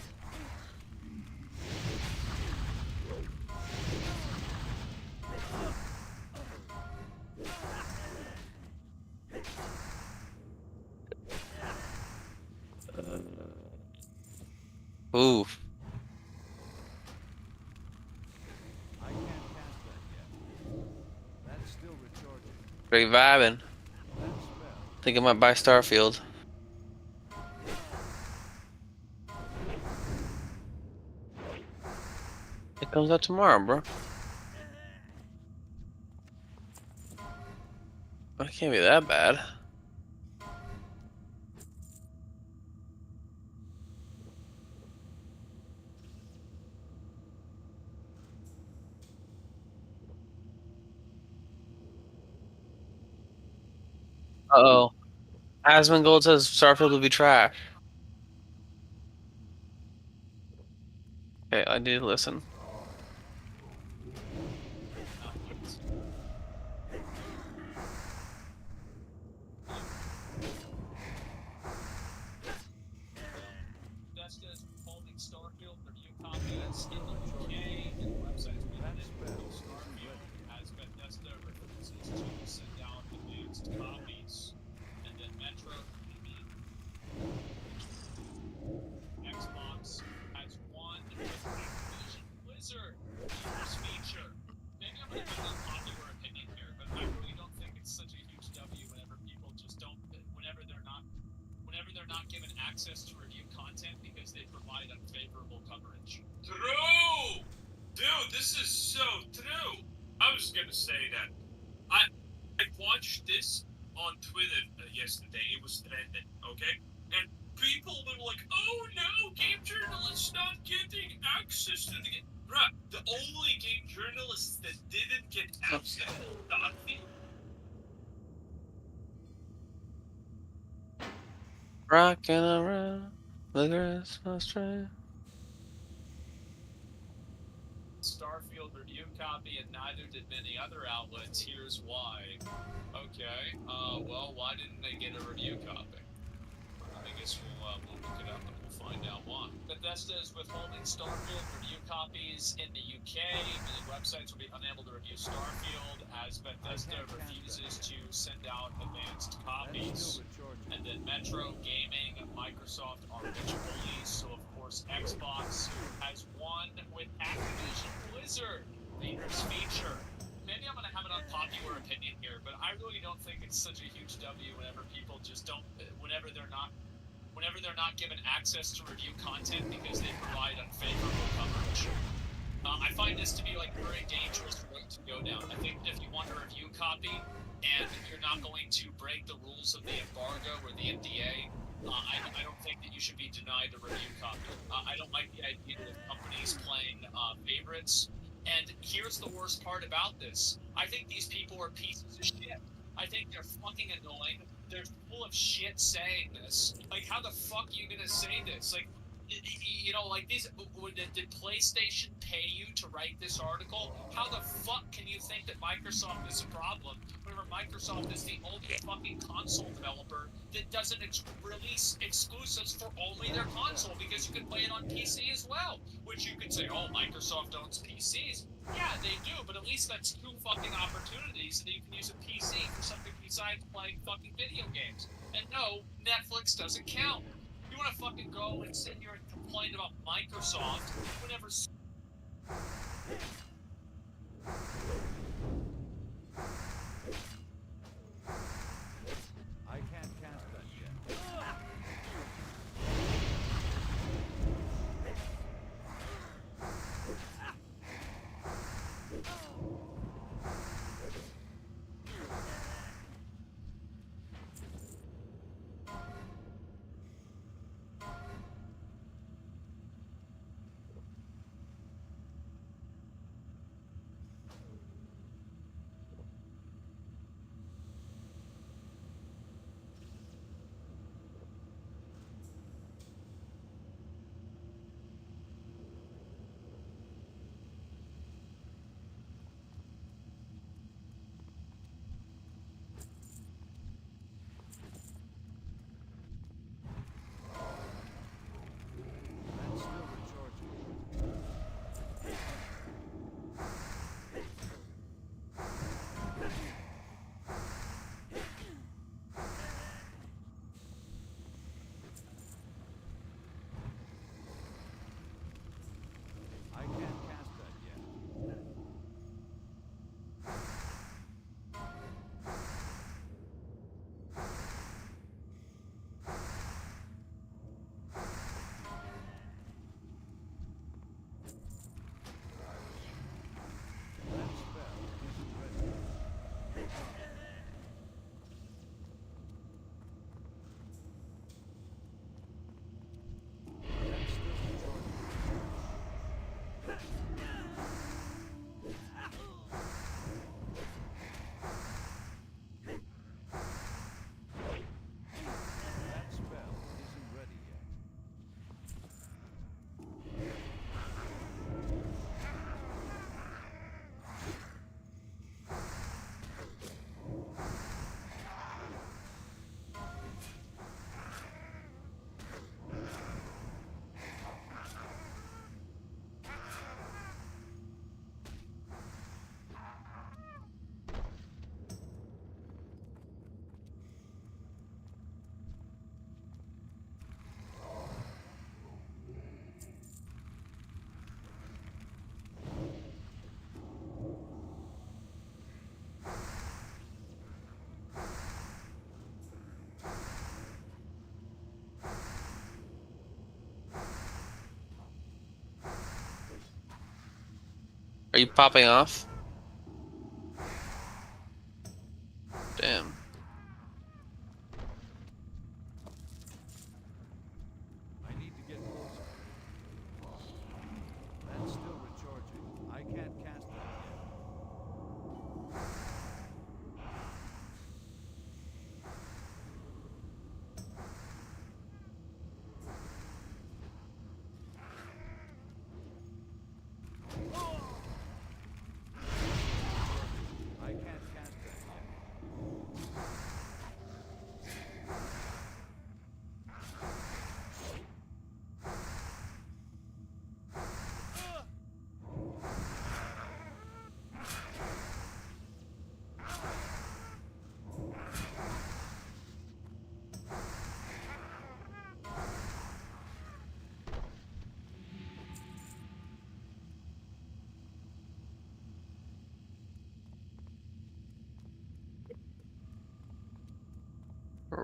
S5: Oof.
S10: I can't cast that yet. That's still recharging.
S5: Great vibing.
S10: That spell.
S5: Think I might buy Starfield. It comes out tomorrow, bro. It can't be that bad. Uh-oh. Asmongold says Starfield will be trash. Okay, I did listen.
S6: That's just holding Starfield review copies in the UK and websites within Starfield as Bethesda refuses to send out advanced copies. And then Metro TV, Xbox has one with Activision Blizzard use feature. Maybe I'm gonna give an unpopular opinion here, but I really don't think it's such a huge W whenever people just don't whenever they're not given access to review content because they provide unfavorable coverage.
S8: True! Dude, this is so true. I was gonna say that. I watched this on Twitter yesterday. It was trending, okay? And people were like, oh no, game journalists not getting access to the game. Bruh, the only game journalists that didn't get access to Starfield.
S5: Rocking around the Christmas tree.
S6: Starfield review copy, and neither did many other outlets. Here's why. Okay, well, why didn't they get a review copy? I guess we'll look it up and we'll find out why. Bethesda is withholding Starfield review copies in the UK. Many websites will be unable to review Starfield as Bethesda refuses to send out advanced copies. And then Metro, Gaming, Microsoft are rich bullies, so of course Xbox has one with Activision Blizzard Leaders feature. Maybe I'm gonna have an unpopular opinion here, but I really don't think it's such a huge W whenever people just don't, whenever they're not given access to review content because they provide unfavorable coverage. I find this to be like a very dangerous road to go down. I think if you want a review copy and you're not going to break the rules of the embargo or the NDA, I don't think that you should be denied a review copy. I don't like the idea of companies playing favorites. And here's the worst part about this. I think these people are pieces of shit. I think they're fucking annoying. They're full of shit saying this. Like, how the fuck are you gonna say this? Like, you know, like these. Did PlayStation pay you to write this article? How the fuck can you think that Microsoft is a problem whenever Microsoft is the only fucking console developer that doesn't release exclusives for only their console because you can play it on PC as well? Which you could say, oh, Microsoft owns PCs. Yeah, they do, but at least that's two fucking opportunities that you can use a PC for something besides playing fucking video games. And no, Netflix doesn't count. You want to fucking go and sit here and complain about Microsoft whenever.
S10: I can't cast that yet.
S5: Are you popping off? Damn.
S10: I need to get closer. That's still recharging. I can't cast that yet. I can't cast that yet.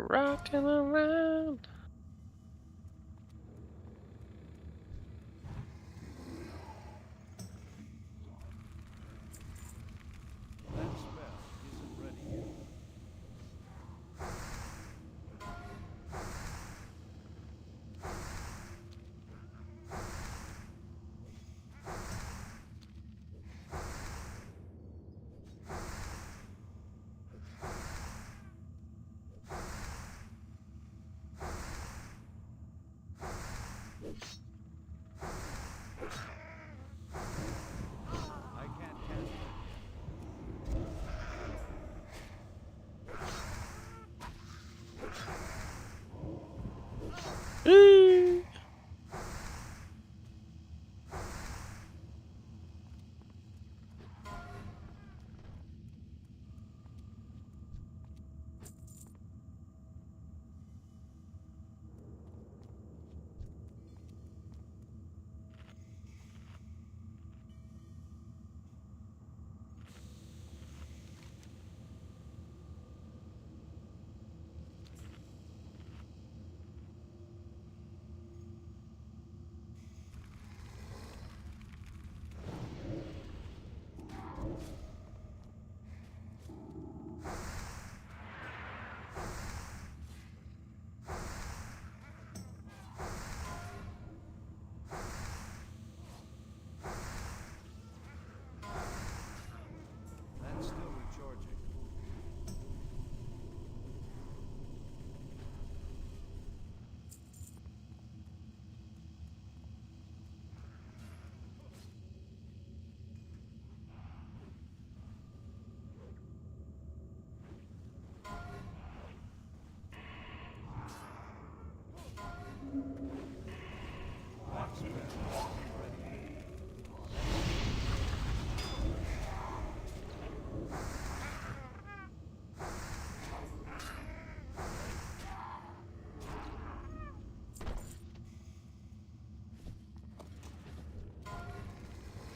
S5: Rocking around.
S10: That spell isn't ready yet. I can't cast that yet.
S5: Ooh.
S10: That's still recharging. That spell isn't ready yet.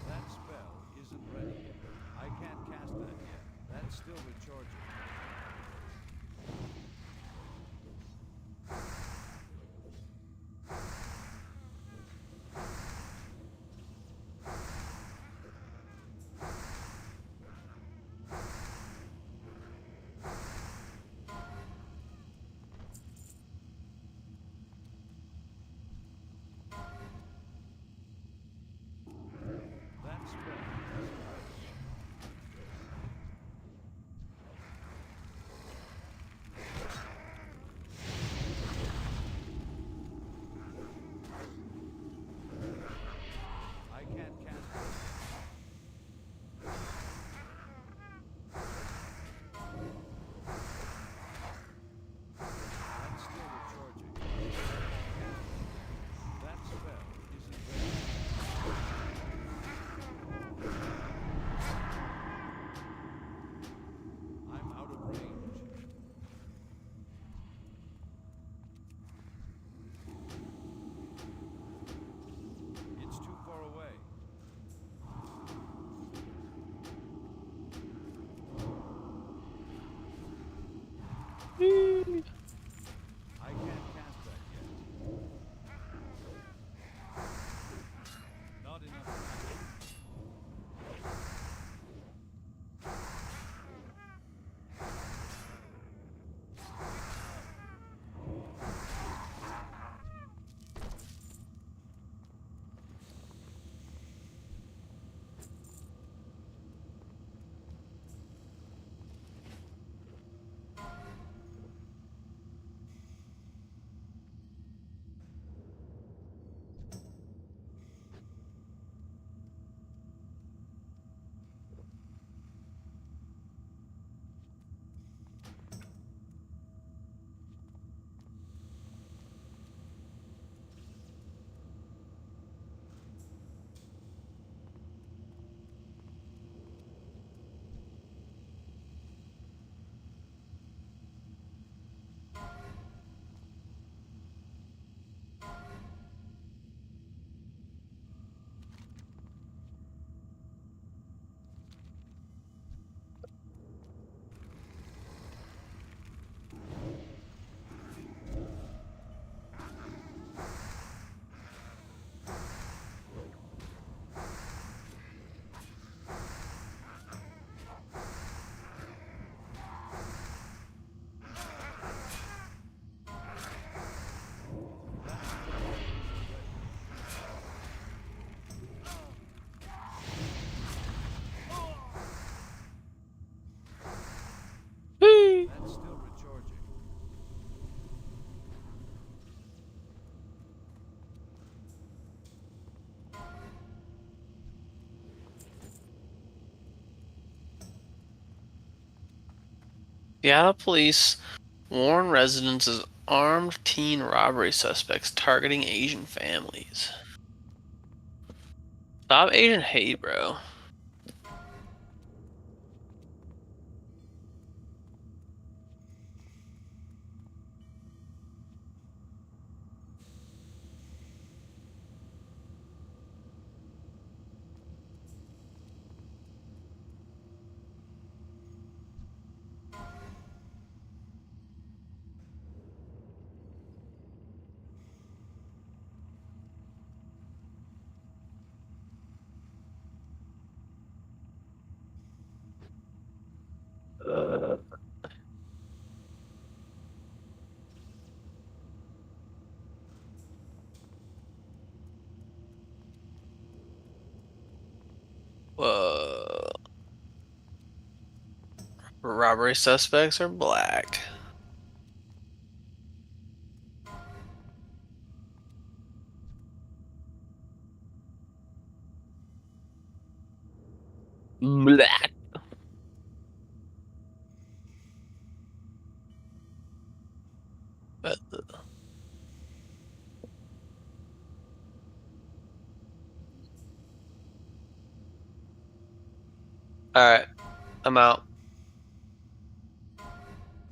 S10: That spell isn't ready yet. I can't cast that yet. That's still recharging. That spell isn't ready yet.
S5: Seattle police warn residents of armed teen robbery suspects targeting Asian families. Stop Asian hate, bro. Whoa. Robbery suspects are black. Black. Alright, I'm out.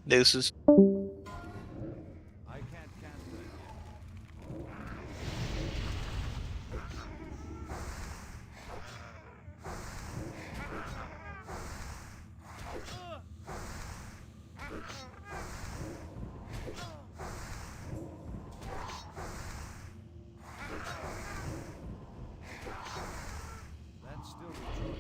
S5: Deuces.
S10: I can't cancel it yet. That's still recharging.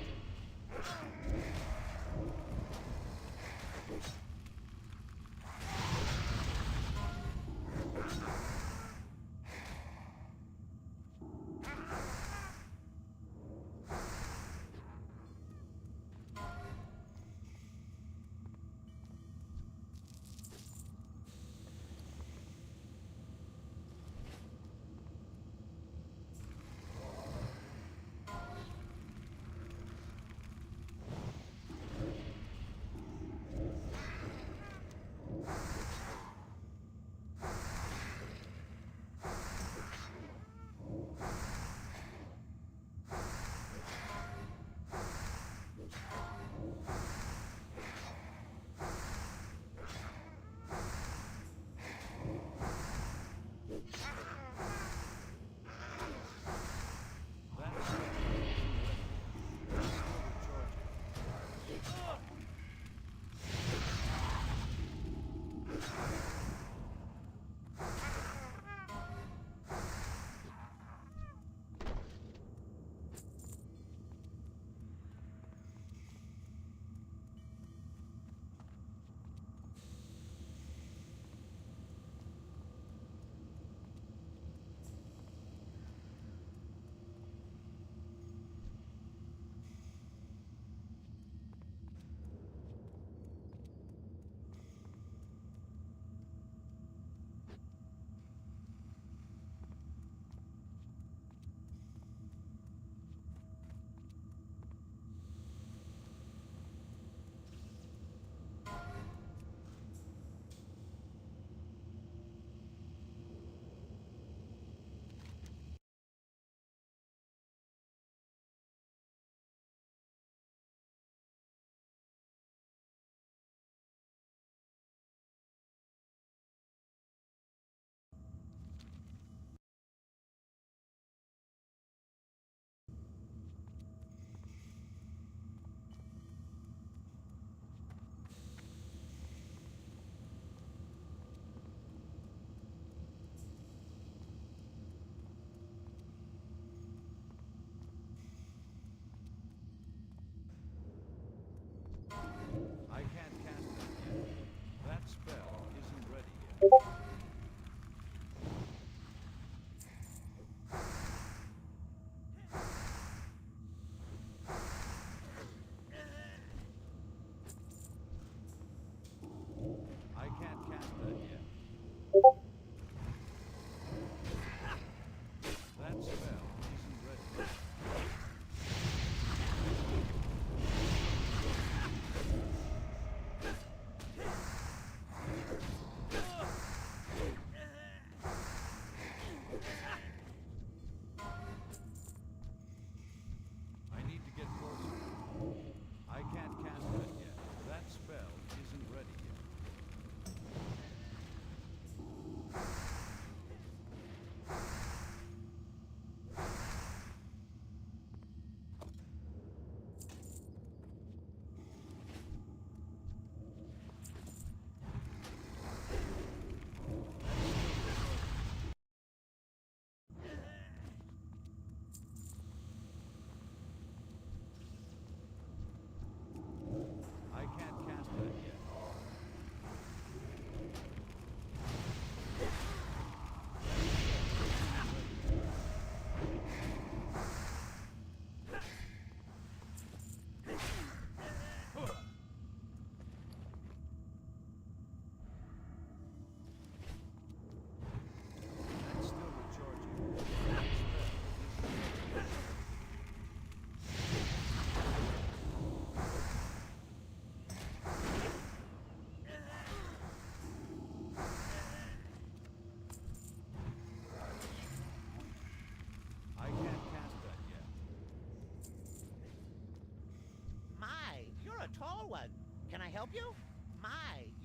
S2: you're a tall one. Can I help you? My,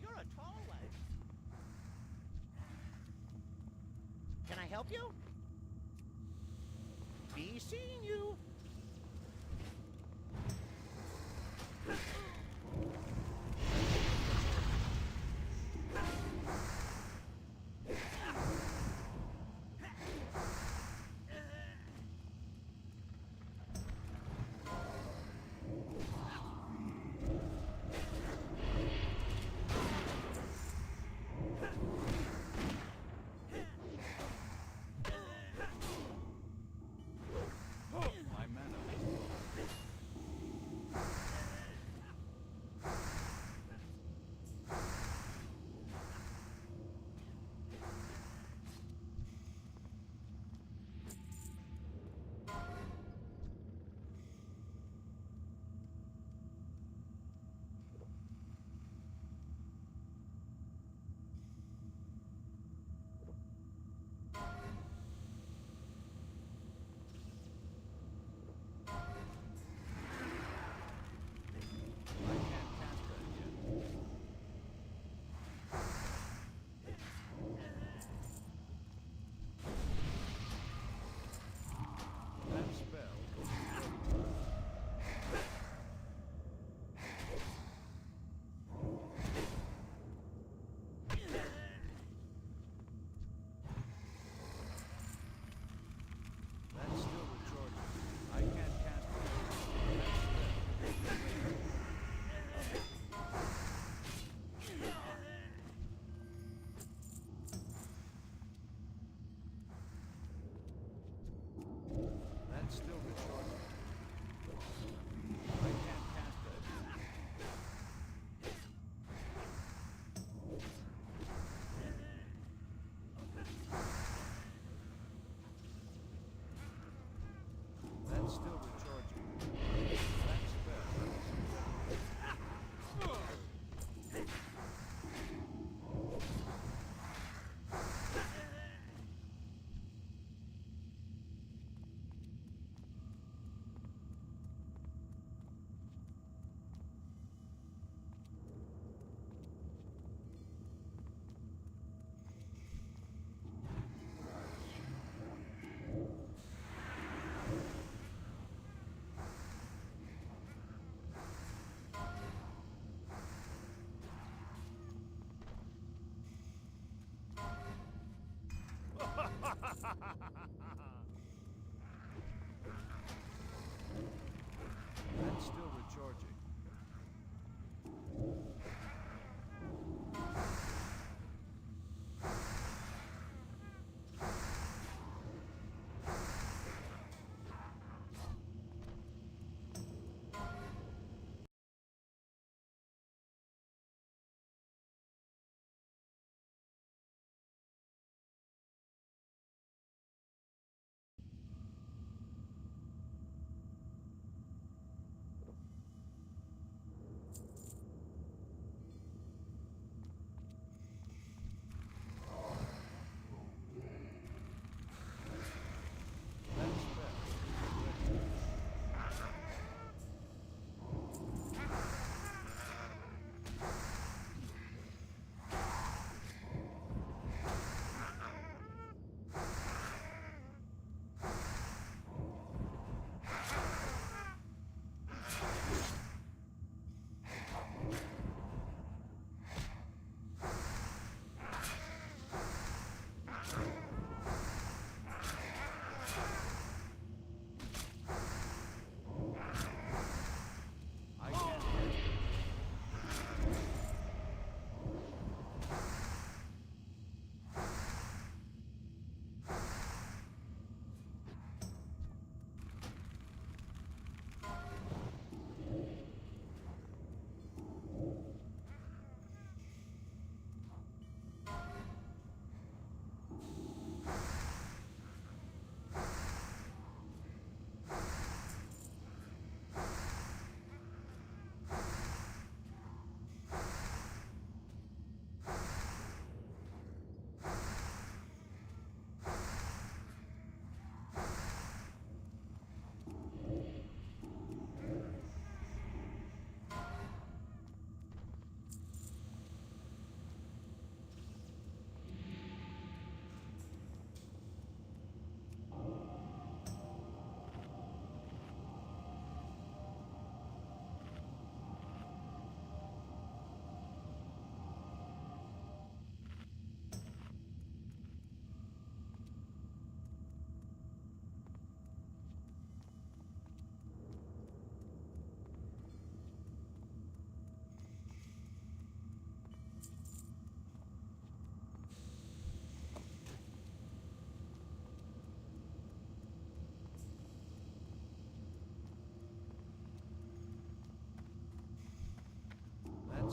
S2: you're a tall one. Can I help you? Be seeing you.
S10: My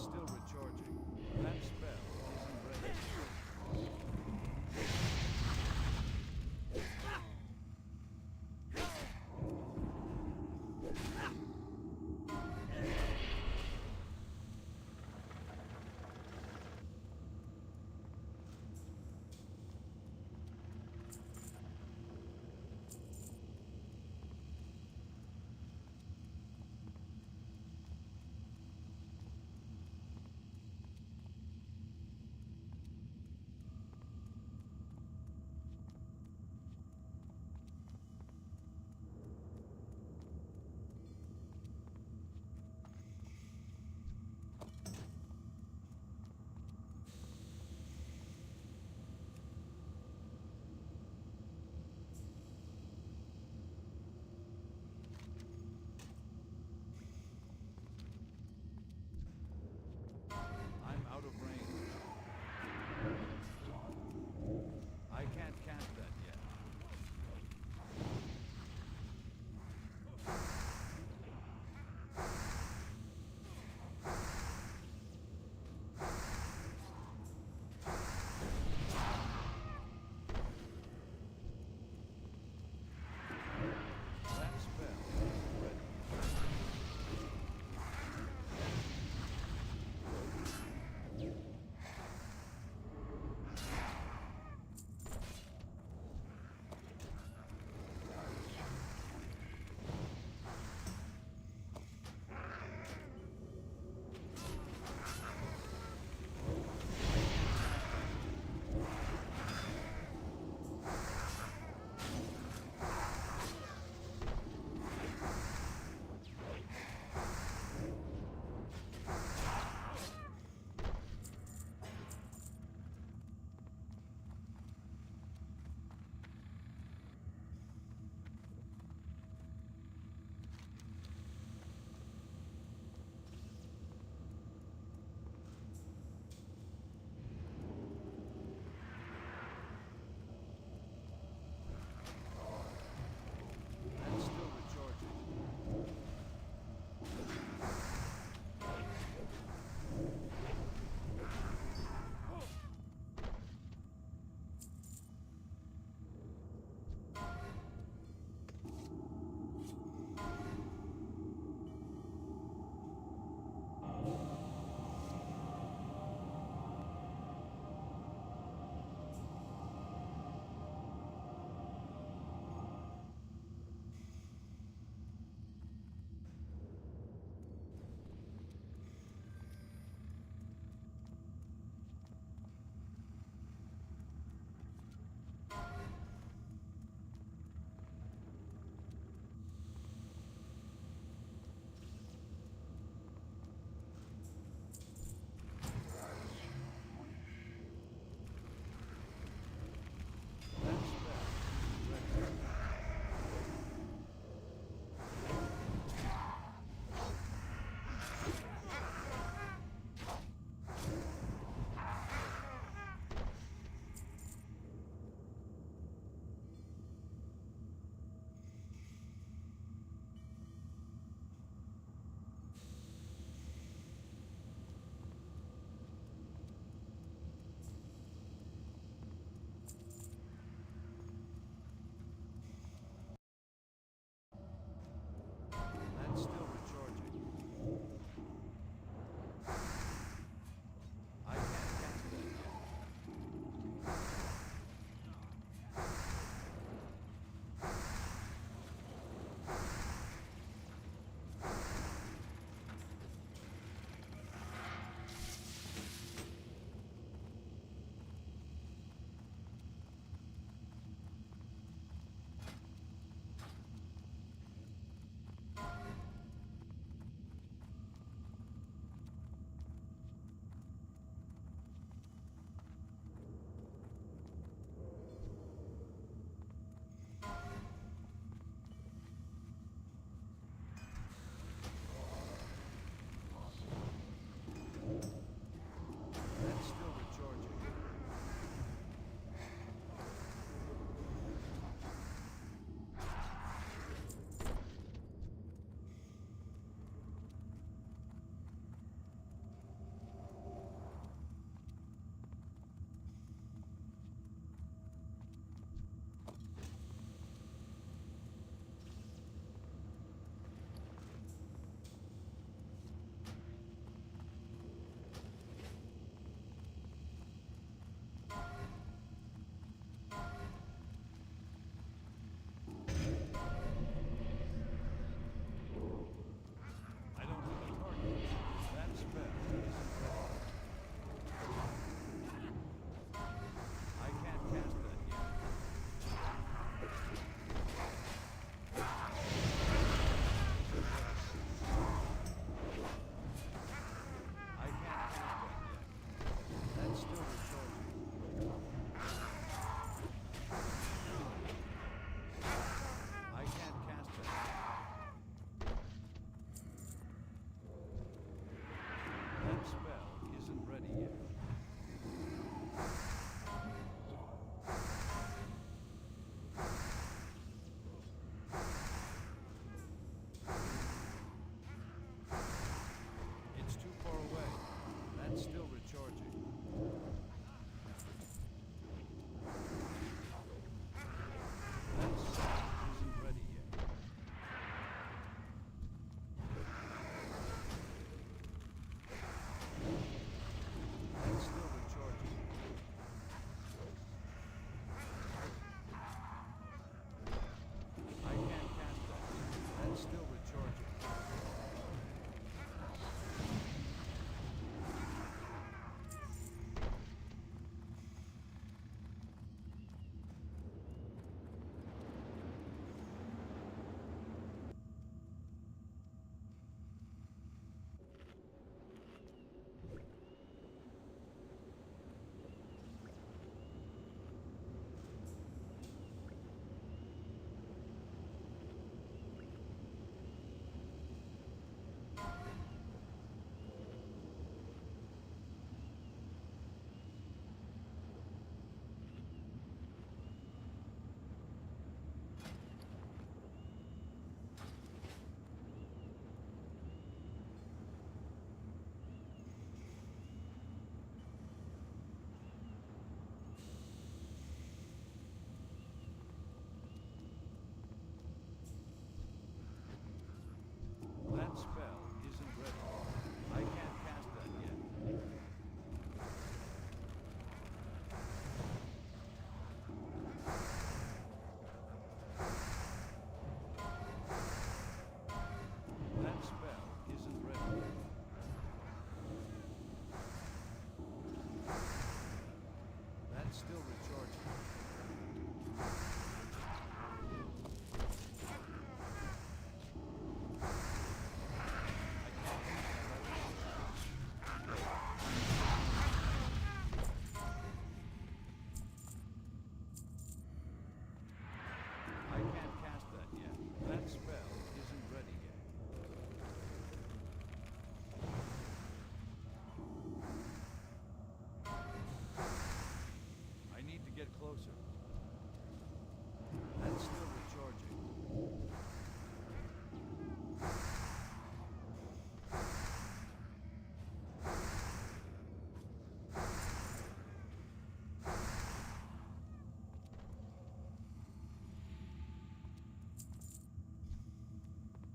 S10: still recharging. That spell isn't ready.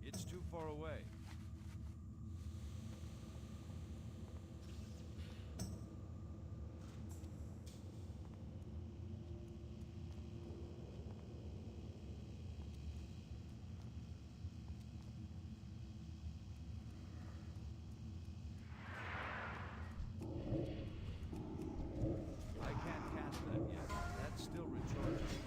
S10: It's too far away. I can't cast that yet. That's still recharging.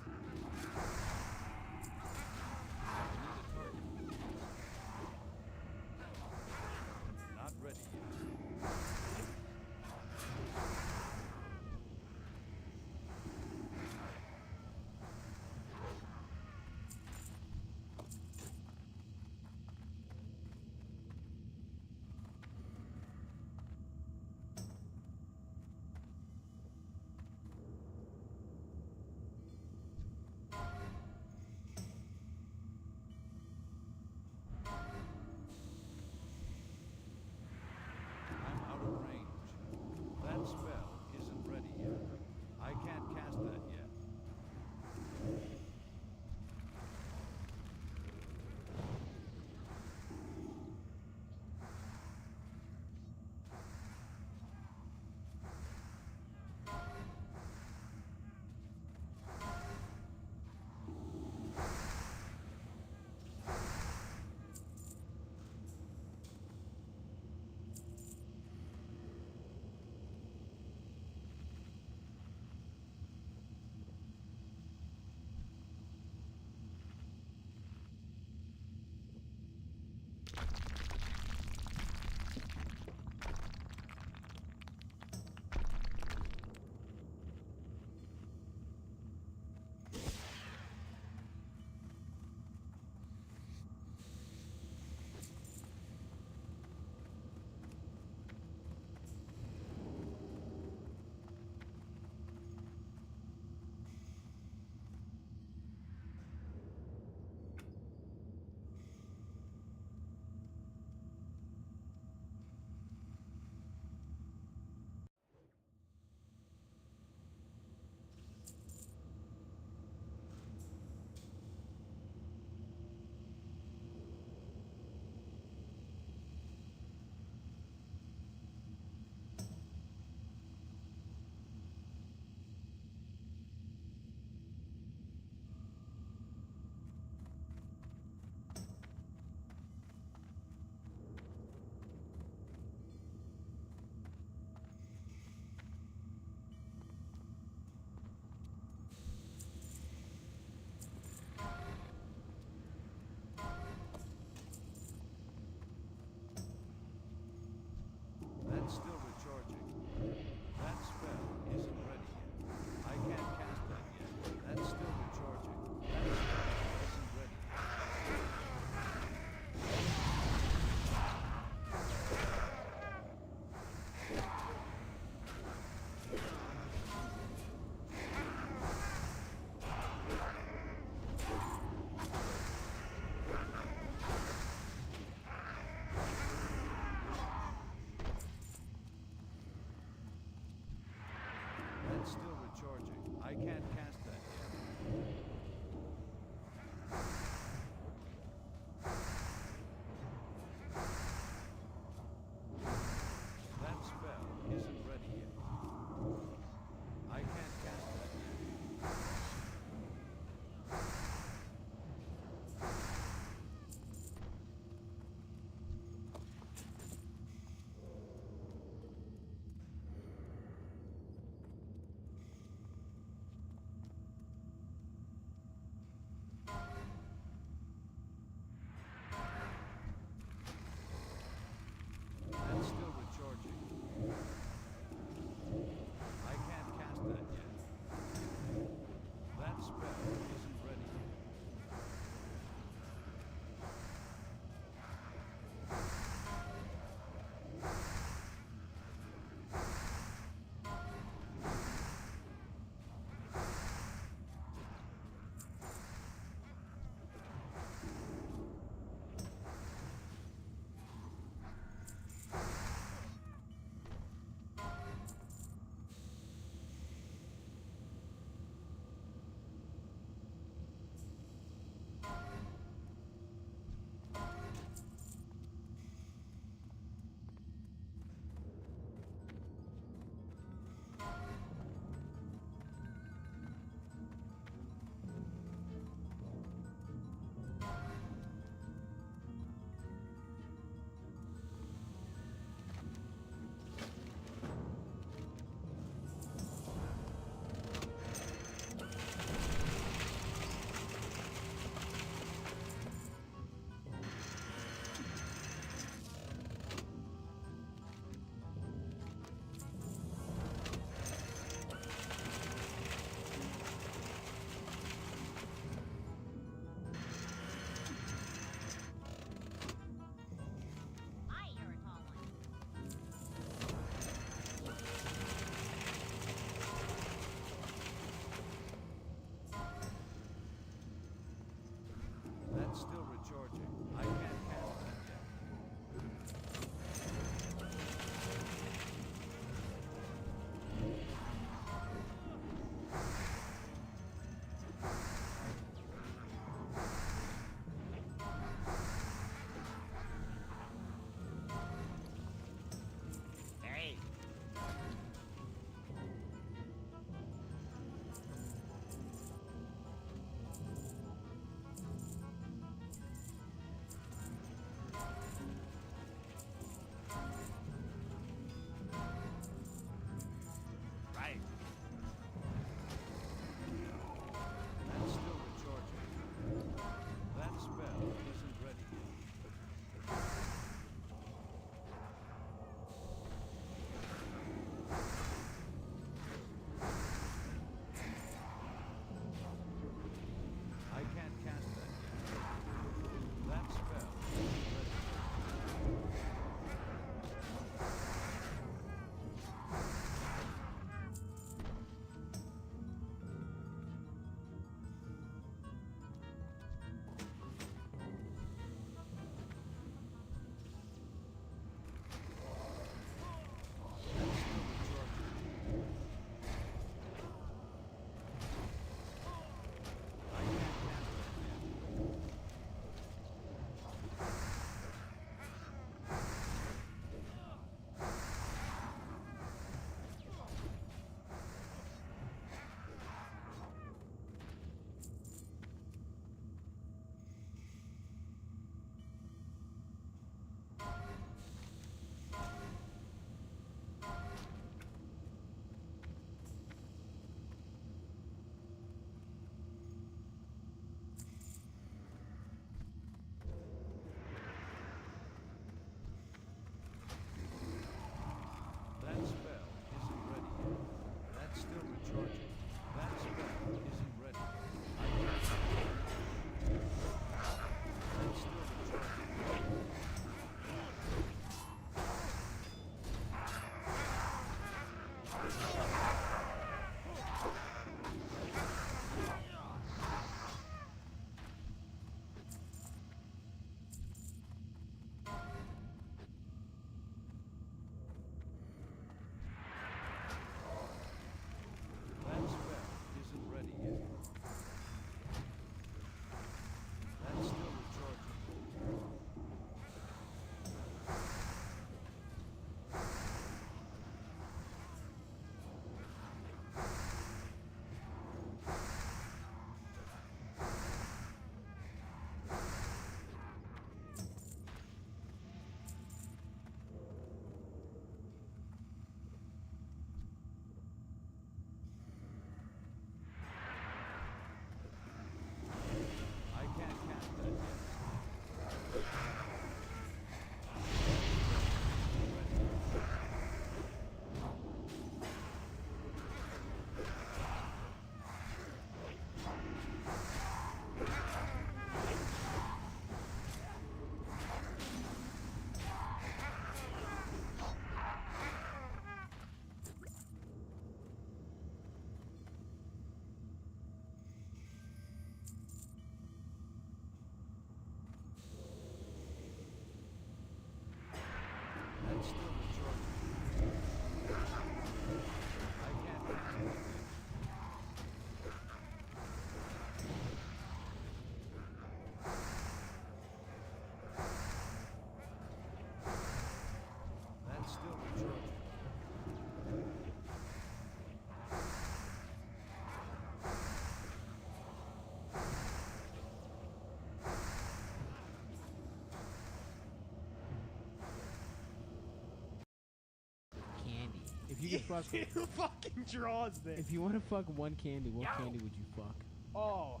S12: you could fuck,
S13: Who fucking draws this?
S12: if you want to fuck one candy, what candy would you fuck?
S13: Oh,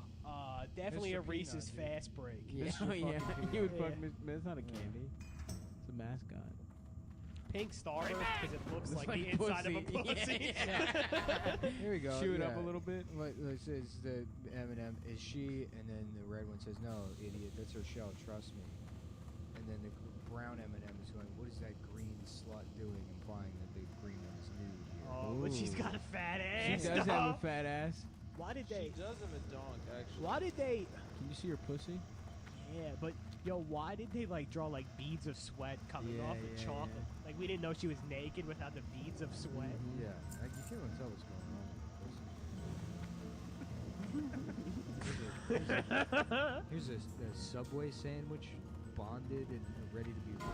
S13: definitely
S10: Mr.
S13: a Reese's
S10: Peanut, dude.
S13: Fast Break.
S12: Yeah,
S10: Mr.
S12: yeah.
S10: fucking
S12: You would
S13: Peanut.
S12: fuck. It's not a candy. It's a mascot.
S13: Pink Starburst because it looks
S12: Looks
S13: like,
S12: like
S13: the inside of a
S12: pussy.
S13: pussy.
S14: Here we go.
S12: Chew it
S14: yeah.
S12: up a little bit.
S14: It says the M&M is she, and then the red one says no, idiot. That's her shell. Trust me. And then the brown M&M is going. What is that green slut doing? Implying that the green one is nude here.
S13: Oh, but she's got a fat
S12: She
S13: ass.
S12: does have a
S13: dog.
S12: fat ass.
S13: Why did they?
S11: She does have a donk, actually.
S13: Why did they?
S12: Can you see her pussy?
S13: Yeah, but yo, why did they like draw like beads of sweat coming
S12: Yeah,
S13: off the
S12: yeah,
S13: chocolate? Like we didn't know she was naked without the beads of sweat.
S14: Yeah, you can't really tell what's going on. Here's a Subway sandwich, bonded and ready to be raped.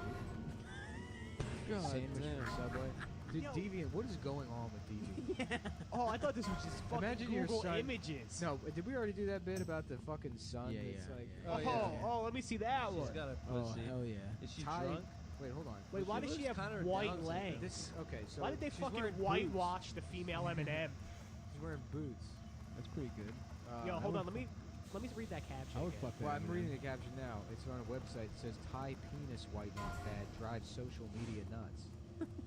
S14: Sandwich from Subway. Dude,
S13: Yo.
S14: Deviant, what is going on with Deviant?
S13: Oh, I thought this was just fucking
S14: Imagine your
S13: Google
S14: son-
S13: images.
S14: No, did we already do that bit about the fucking sun?
S12: Yeah,
S14: It's
S12: yeah,
S14: like,
S12: yeah.
S13: Oh, let me see that one.
S10: She's got a
S12: Oh
S10: pussy.
S12: hell yeah.
S10: Is she
S14: Ty-
S10: drunk?
S14: Wait, hold on.
S13: Wait, why does she have white legs?
S14: This okay. So
S13: Why did they
S14: she's
S13: fucking
S14: wearing
S13: whitewash the female M&M?
S14: She's wearing boots.
S12: That's pretty good.
S13: Yo,
S14: I
S13: hold
S14: would-
S13: on, let me read that caption.
S12: I would
S13: again.
S12: fuck that.
S14: Well, I'm
S12: M&M.
S14: reading the caption now. It's on a website. It says Thai penis whitening fad drives social media nuts.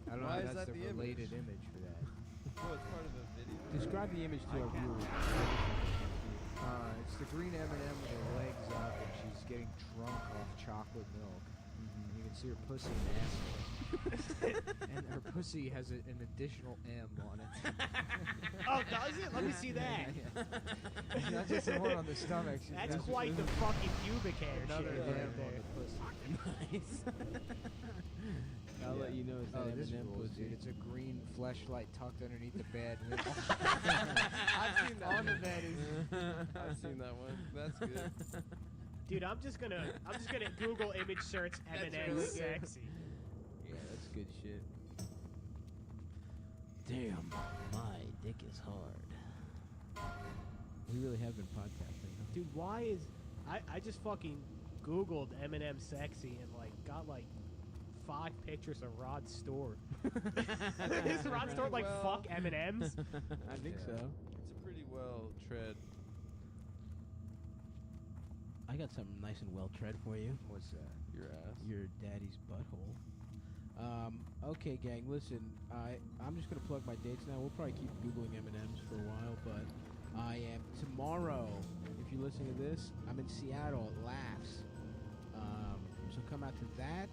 S14: I don't
S10: Why
S14: know
S10: is
S14: if that's
S10: that
S14: the
S10: the
S14: related image for that.
S10: Oh, it's part of a video.
S12: Describe the image to our viewers.
S14: It's the green M&M with her legs up, and she's getting drunk off chocolate milk. You can see her pussy and asshole. And her pussy has an additional M on it.
S13: Oh, does it? Let me see that.
S14: It's not just the one on the stomach. She's
S13: That's
S14: got
S13: quite the fucking pubic hair
S14: another
S13: shit
S14: M
S13: right
S14: on
S13: there.
S14: the pussy.
S12: Nice. I'll let you know it's
S14: Oh,
S12: that
S14: this
S12: M&M
S14: rules,
S12: pussy.
S14: dude. It's a green fleshlight tucked underneath the bed. And then
S10: I've seen that.
S14: on the
S10: one.
S14: bed is
S10: I've seen that one. That's good.
S13: Dude, I'm just gonna Google image search
S10: That's
S13: M&M
S10: really good.
S13: sexy.
S12: Yeah, that's good shit.
S13: Damn, my dick is hard.
S12: We really have been podcasting. Huh?
S13: Dude, why is I just fucking Googled M&M sexy and like got like 5 pictures of Rod's store. Is Rod's store like
S10: Well-
S13: fuck M&Ms?
S12: I think so.
S10: It's a pretty well tread.
S12: I got something nice and well tread for you.
S14: what's that?
S10: Your ass.
S12: Your daddy's butthole. Okay, gang. Listen, I'm just gonna plug my dates now. We'll probably keep googling M&Ms for a while, but I am tomorrow. If you listen to this, I'm in Seattle at Laughs. So come out to that.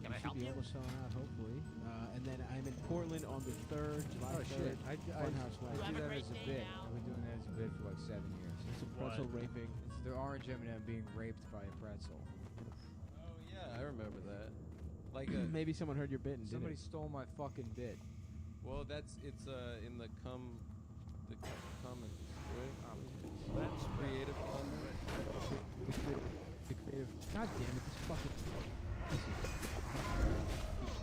S2: Can I
S12: should
S2: help
S12: be
S2: you?
S12: almost selling out, hopefully. And then I'm in Portland on the 3rd, July
S14: Oh
S12: 3rd.
S14: shit! I
S12: Funhouse
S14: do
S12: Live.
S14: that as a bit. I've been doing that as a bit for like 7 years.
S12: It's a pretzel raping.
S14: It's the orange M&M being raped by a pretzel.
S10: Oh yeah, I remember that. Like a
S12: Maybe someone heard your bit and
S14: Somebody
S12: did it.
S14: stole my fucking bit.
S10: well, it's in the comments, right?
S14: That's
S10: Creative Commons.
S12: The creative. God damn it! This fucking. This is.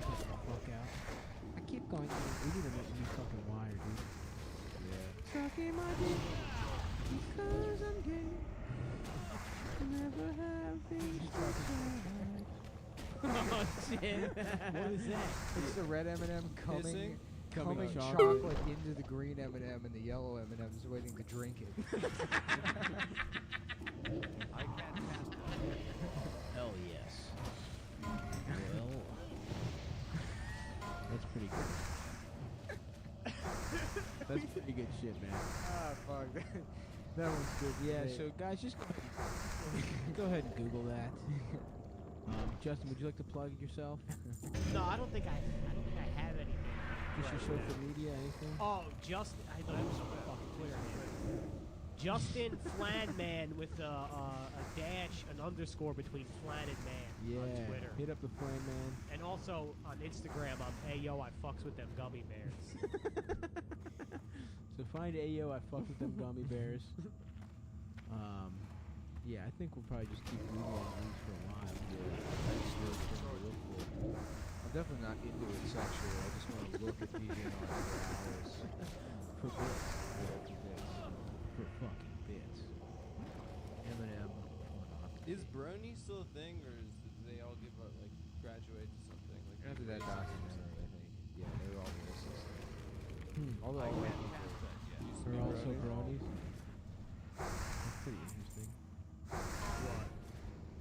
S12: Get the fuck out. I keep going. We need to make a new fucking wire, dude.
S14: Yeah.
S12: Sucking my dick because I'm gay. Never have things to say. Oh shit! What is that?
S14: It's the red M&M coming
S10: Hissing?
S14: coming
S12: chocolate.
S14: chocolate into the green M&M, and the yellow M&M's waiting to drink it.
S10: I can't pass that.
S12: Hell yes. Well, that's pretty good. That's pretty good shit, man.
S14: Ah, fuck. That one's good.
S12: Yeah,
S14: Hey.
S12: so guys, just go ahead and Google that. Justin, would you like to plug yourself?
S13: No, I don't think I have anything.
S12: Just your social media, anything?
S13: Oh, Justin. I don't have some fucking Twitter handle. Justin Flanman with a dash, an underscore between Flan and Man on Twitter.
S12: Hit up the Flan Man.
S13: And also on Instagram, I'm Ayo, I fucks with them gummy bears.
S12: So find Ayo, I fuck with them gummy bears. Yeah, I think we'll probably just keep moving on these for a while.
S14: I'm definitely not into it sexually. I just want to look at DJing art for hours.
S12: For bits. For fucking bits.
S14: M&M.
S10: Is Brony still a thing, or did they all give up, like graduate to something? Like
S14: After that documentary, I think. Yeah, they were all racist. All the
S10: I
S14: alt-right
S10: can't
S14: people
S10: pass that yet.
S14: used to
S12: They're
S14: be
S12: also
S14: bronies.
S12: bronies. That's pretty interesting.
S10: What?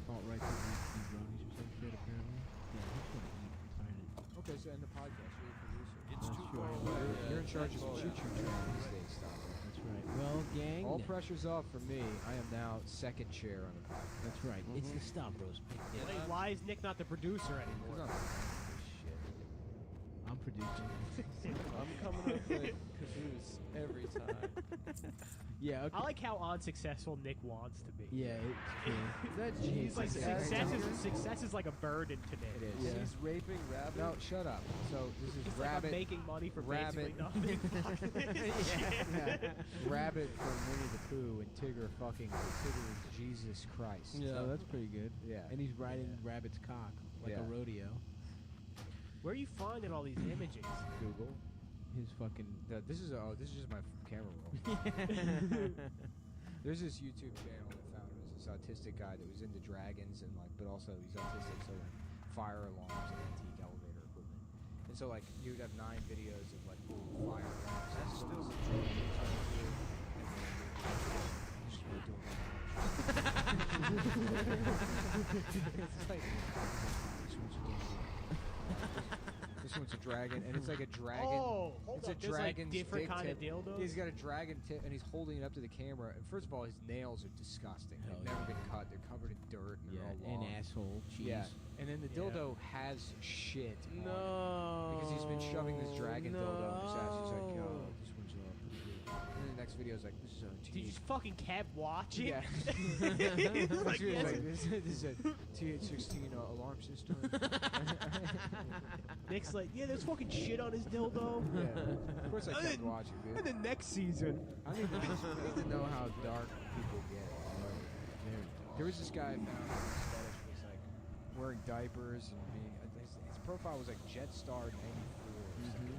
S12: Alt-right people used to be bronies or some shit, apparently. Yeah, he's gonna eat. I'm tired of
S14: Okay, so end the podcast. You're the producer.
S10: It's
S12: That's
S10: too
S12: true.
S10: far
S12: You're-
S10: away.
S14: You're in charge of
S10: That's
S14: the
S10: all.
S14: choo-choo train these days, Stopper.
S12: That's right. Well, gang.
S14: All pressure's off for me. I am now second chair on the podcast.
S12: That's right. It's the Stavros picnic.
S13: Wait, why is Nick not the producer
S14: He's
S13: anymore?
S14: not this shit.
S12: I'm producing.
S10: I'm coming up with caboose every time.
S12: Yeah, okay.
S13: I like how unsuccessful Nick wants to be.
S12: Yeah, it's true.
S14: That's
S13: He's like
S14: Jesus.
S13: success is like a burden to Nick.
S14: It is.
S12: Yeah.
S10: He's raping rabbits.
S14: No, shut up. So this is
S13: It's like I'm
S14: Rabbit.
S13: making money for
S14: Rabbit.
S13: basically nothing. Fuck this shit.
S14: Rabbit from Winnie the Pooh and Tigger fucking Tigger is Jesus Christ.
S12: So that's pretty good.
S14: Yeah.
S12: And he's riding Rabbit's cock like a
S14: Yeah.
S12: rodeo.
S13: Where are you finding all these images?
S14: Google.
S12: His fucking.
S14: This is just my camera roll. There's this YouTube channel I found. It was this autistic guy that was into dragons and like, but also he's autistic, so like fire alarms and antique elevator equipment. And so like you would have 9 videos of like fire alarm
S10: That's
S14: systems.
S10: still
S14: It's like, this one's a dragon, and it's like a dragon.
S13: Oh, hold
S14: it's
S13: up.
S14: a
S13: There's like
S14: dragon's
S13: different
S14: dick
S13: kind of
S14: tip.
S13: dildos.
S14: He's got a dragon tip, and he's holding it up to the camera. And first of all, his nails are disgusting. They've never been cut. They're covered in dirt, and they're all long.
S12: an asshole. Cheese.
S14: Yeah, and then the dildo has shit. on it.
S12: No.
S14: Because he's been shoving this dragon dildo in his ass. He's like,
S12: No.
S14: this one's pretty good. And then the next video is like, this is a
S13: Did you
S14: TH.
S13: just fucking kept watching?
S14: Yeah.
S13: He's like,
S14: This
S13: yes.
S14: is a TH16 alarm system.
S13: Nick's like, yeah, there's fucking shit on his dildo.
S14: Yeah. Of course I kept watching, dude.
S13: And then next season.
S14: I need to know how dark people get. There was this guy I found whose fetish was like wearing diapers and being. His profile was like Jetstar 94 or something.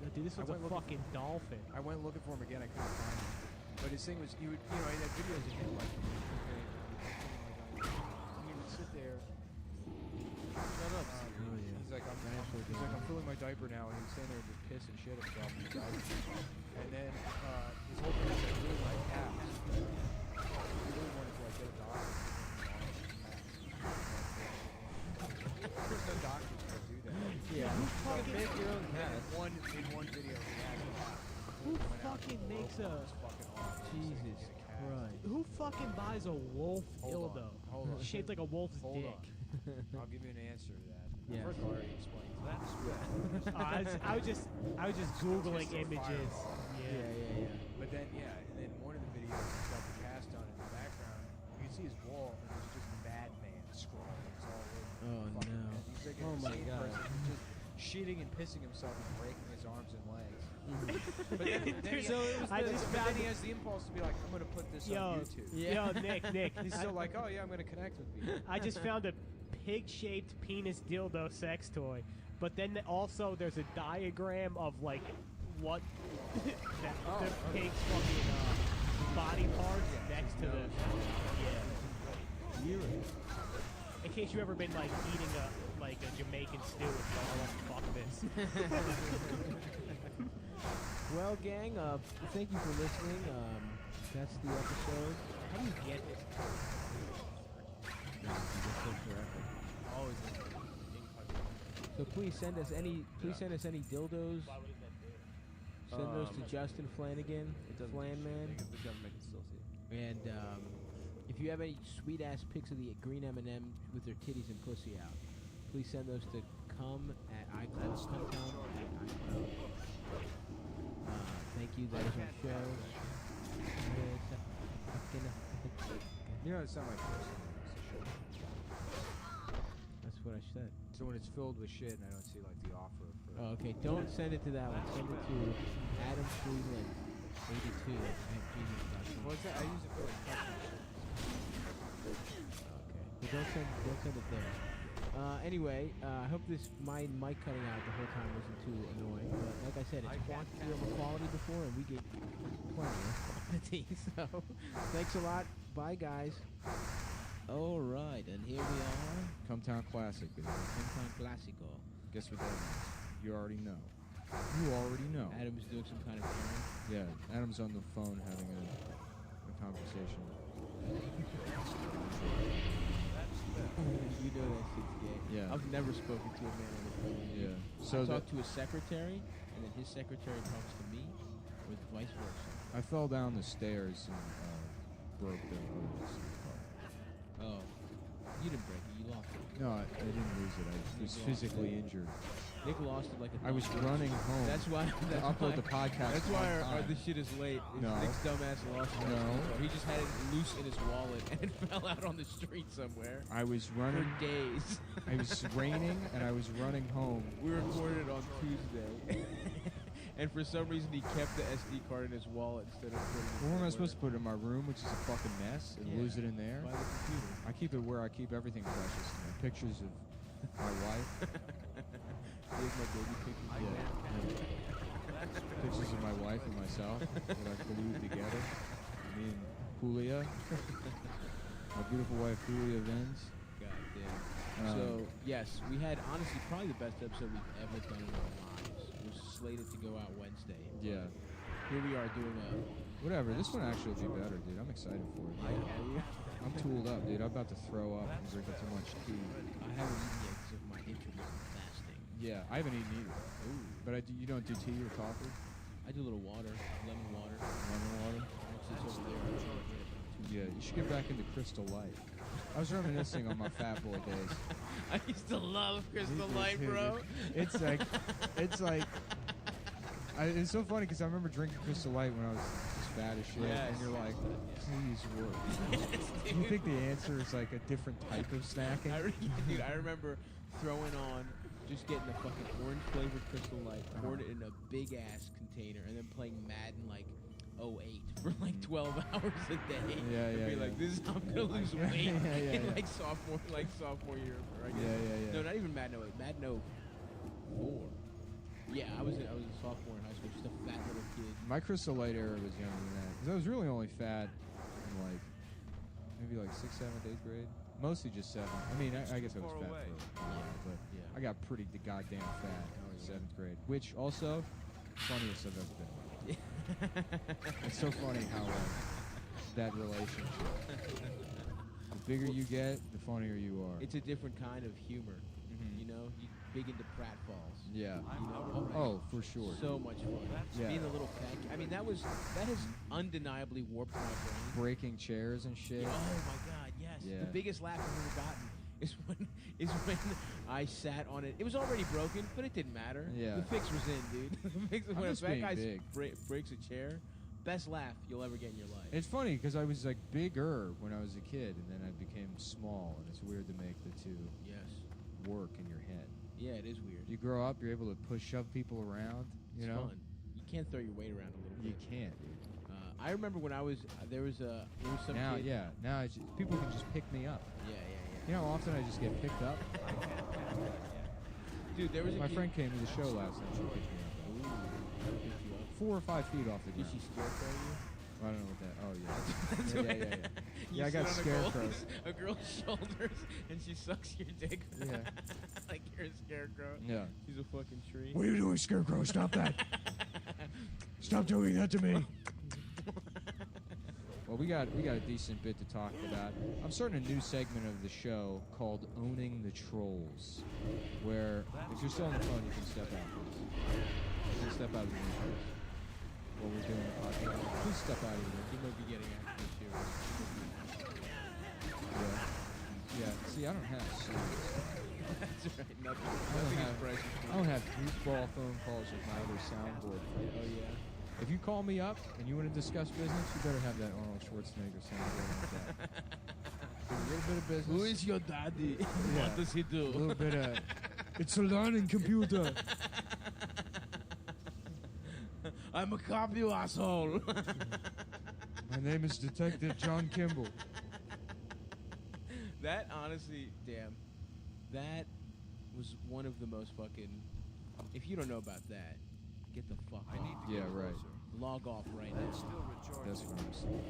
S14: But
S13: Dude, this
S14: I
S13: one's a
S14: went looking-
S13: fucking dolphin.
S14: I went looking for him again. I couldn't find him. But his thing was, he would, he had videos of him like, he would sit there.
S10: Shut up.
S14: He's like, I'm filling my diaper now, and he'd stand there and just piss and shit himself in his diaper. And then his whole thing was like, really like cats. He really wanted to like get a doctor. Of course, no doctors can do that.
S12: Yeah.
S10: Who fucking make your own
S14: Yeah,
S10: cats?
S14: in one video, he had a cat.
S13: Who fucking makes a...
S12: Jesus Christ.
S13: Who fucking buys a wolf
S14: Hold
S13: dildo?
S14: on, hold on.
S13: Shaped like a wolf's
S14: Hold
S13: dick.
S14: on. I'll give you an answer to that.
S12: Yeah.
S14: First of all, I already explained.
S10: That's bad.
S13: I was just googling images. Yeah.
S14: But then, and then one of the videos has got the cast on in the background. You can see his wall, and there's just Madman scrolling. It's all over.
S12: Oh,
S14: fucking
S12: no.
S14: mad. He's like
S12: Oh,
S14: an
S12: my
S14: insane
S12: God.
S14: person. He's just shitting and pissing himself and breaking his arms and legs.
S12: Mm-hmm.
S14: But then he,
S13: So it was
S14: but
S13: the-
S14: then he has the impulse to be like, I'm going to put this on YouTube.
S13: Yo, Nick.
S14: He's still like, oh yeah, I'm going to connect with people.
S13: I just found a pig-shaped penis dildo sex toy, but then also there's a diagram of like what the pig's fucking body parts next to the In case you've ever been like eating a Jamaican stew and like, oh, fuck this.
S12: Well, gang, thank you for listening. That's the episode.
S13: How do you get this?
S10: Always.
S12: So please send us any. Send us any dildos. Send those to Justin Flanagan, Flanman.
S10: The government can still see.
S12: And if you have any sweet ass pics of the green M&M with their titties and pussy out, please send those to come at iCloud. Thank you. That is our show.
S14: You know, it's not my person.
S12: That's what I said.
S14: So when it's filled with shit and I don't see like the offer for
S12: Oh, okay, don't send it to that one. Send it to Adam Freeland 82 at gmail.com.
S14: What's that? I use it for like custom shit.
S12: Okay. But don't send it there. Anyway, I hope my mic cutting out the whole time wasn't too annoying. But like I said, it's quantity over quality before, and we get plenty of quantity. So, thanks a lot. Bye, guys. All right, and here we are.
S14: Come Town Classic, baby.
S12: Sometime Classico.
S14: Guess what that means? You already know. You already know.
S12: Adam's doing some kind of errand.
S14: Yeah, Adam's on the phone having a conversation.
S12: You know that shit's gay.
S14: Yeah.
S12: I've never spoken to a man on the phone.
S14: Yeah.
S12: So I
S14: So
S12: talk to his secretary, and then his secretary talks to me, or vice versa.
S14: I fell down the stairs and broke the wheels in the car.
S12: Oh, you didn't break it. You lost it.
S14: No, I didn't lose it. I was physically injured.
S12: Nick lost it like a.
S14: I was running home.
S12: That's why.
S14: to upload the podcast.
S12: That's why
S14: on time.
S12: this shit is late.
S14: No.
S12: Nick's dumbass lost it.
S14: No.
S12: He just had it loose in his wallet and it fell out on the street somewhere.
S14: I was running.
S12: For days.
S14: It was raining and I was running home.
S12: We recorded it on Tuesday. And for some reason, he kept the SD card in his wallet instead of putting it.
S14: Where am I supposed to put it in my room, which is a fucking mess, and lose it in there?
S12: By the computer.
S14: I keep it where I keep everything precious to me. Pictures of my wife.
S12: Here's my baby pictures.
S14: Pictures of my wife and myself that I glued together. Me and Julia. My beautiful wife, Julia Vins.
S12: God damn. So, yes, we had, honestly, probably the best episode we've ever done in our lives. It was slated to go out Wednesday.
S14: Yeah.
S12: Here we are doing a...
S14: Whatever, this one actually will be better, dude. I'm excited for it. I'm tooled up, dude. I'm about to throw up and drink too much tea.
S12: I haven't eaten yet because of my intermittent fasting.
S14: Yeah, I haven't eaten either. Ooh. But you don't do tea or coffee?
S12: I do a little water, lemon water.
S14: Lemon water?
S12: Actually, it's over there.
S14: Yeah, you should get back into Crystal Light. I was reminiscing on my Fat Boy days.
S12: I used to love Crystal Light,
S14: Dude,
S12: bro.
S14: It's like, it's so funny because I remember drinking Crystal Light when I was just fat as shit,
S12: Yes.
S14: and you're like, please work. Do you think the answer is like a different type of snacking?
S12: Dude, I remember throwing on, just getting a fucking orange flavored Crystal Light, pouring it in a big ass container, and then playing Madden like 08 for like 12 hours a day.
S14: Yeah,
S12: And be like, this is how I'm gonna lose weight in
S14: yeah.
S12: like sophomore year. Right?
S14: Yeah.
S12: No, not even Madden 08. Madden 04. Yeah, I was a sophomore in high school, just a fat little kid.
S14: My Crystal Light era was younger than that. Because I was really only fat in like, maybe like 6th, 7th, 8th grade. Mostly just 7th. I mean, I guess I was fat for a while, but I got pretty goddamn fat in 7th grade. Which also, funniest I've ever been. It's so funny how that relationship. The bigger you get, the funnier you are.
S12: It's a different kind of humor. You know, you big into pratfalls.
S14: Yeah.
S12: You know?
S14: Oh, for sure.
S12: So much fun.
S14: Yeah.
S12: Being a little peck. I mean, that has undeniably warped my brain.
S14: Breaking chairs and shit.
S12: Yeah, oh my god, yes.
S14: Yeah.
S12: The biggest laugh I've ever gotten is when I sat on it. It was already broken, but it didn't matter.
S14: Yeah.
S12: The fix was in, dude. The fix,
S14: I'm
S12: when a
S14: just
S12: fat
S14: being
S12: guy
S14: big.
S12: breaks a chair, best laugh you'll ever get in your life.
S14: It's funny because I was like bigger when I was a kid, and then I became small, and it's weird to make the two work in your head.
S12: Yeah, it is weird.
S14: You grow up, you're able to shove people around. You
S12: It's
S14: know,
S12: fun. You can't throw your weight around a little
S14: you
S12: bit.
S14: can't. Dude.
S12: I remember when I was there was some
S14: Now,
S12: kid.
S14: now people can just pick me up.
S12: Yeah.
S14: You know how often I just get picked up?
S12: Dude, there was
S14: My
S12: a kid.
S14: friend came to the show last night. She picked me up.
S12: Ooh, picked you up.
S14: 4 or 5 feet off the
S12: Did
S14: ground.
S12: she scarecrow you?
S14: I don't know what that. Oh yeah.
S12: That's
S14: yeah,
S12: what-
S14: yeah.
S12: You
S14: Yeah, I got
S12: sit on
S14: scarecrows.
S12: a girl's shoulders and she sucks your dick.
S14: Yeah.
S12: Like you're a scarecrow.
S14: Yeah.
S12: She's a fucking tree.
S14: What are you doing, Scarecrow? Stop that! Stop doing that to me! Well, we got a decent bit to talk about. I'm starting a new segment of the show called Owning the Trolls, where if you're still on the phone, you can step out, please. You can step out of the room, please. While we're doing the podcast. Please step out of the room.
S12: You might be getting actually serious.
S14: Yeah. See, I don't have serious.
S12: That's right. Nothing
S14: I don't have goofball phone calls with my other soundboard friends.
S12: Oh yeah.
S14: If you call me up and you want to discuss business, you better have that Arnold Schwarzenegger soundboard like that. Do a little bit of business.
S12: Who is your daddy? What does he do?
S14: A little bit of. It's a learning computer.
S12: I'm a cop, you asshole.
S14: My name is Detective John Kimball.
S12: That honestly, damn, that was one of the most fucking. If you don't know about that, get the fuck off.
S14: Yeah, right.
S12: Log off right now.
S14: That's what I'm saying.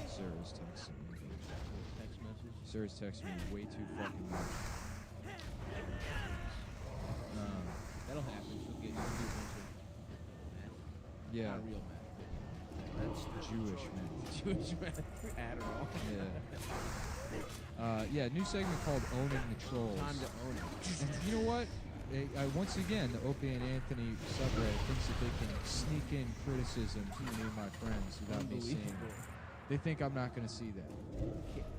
S14: Sarah's texting me.
S12: Text message.
S14: Sarah's texting me way too fucking much.
S12: That'll happen. She'll do a bunch of meth.
S14: Yeah.
S12: Not real meth.
S14: That's Jewish, man.
S12: Jewish meth. Adderall.
S14: Yeah, new segment called Owning the Trolls.
S12: Time to own it.
S14: And you know what? Once again, the Opie and Anthony subreddit thinks that they can sneak in criticism to me and my friends without me seeing it. They think I'm not going to see that.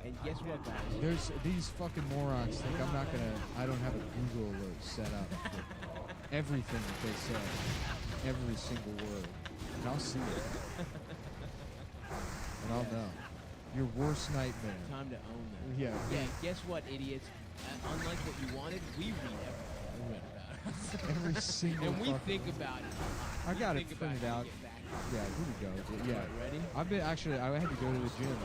S12: And guess what, guys?
S14: There's these fucking morons think I don't have a Google alert set up for everything that they say. Every single word. And I'll see it. And I'll know. Your worst nightmare.
S12: Time to own that.
S14: Yeah.
S12: Yeah, guess what, idiots? Unlike what you wanted, we read everything. We read about it.
S14: Every single
S12: And we
S14: fucking-
S12: think about it.
S14: I got it
S12: Think about
S14: printed
S12: it
S14: out.
S12: when we get back.
S14: Yeah, here we go. Yeah.
S12: Ready?
S14: I've been actually. I had to go to the gym.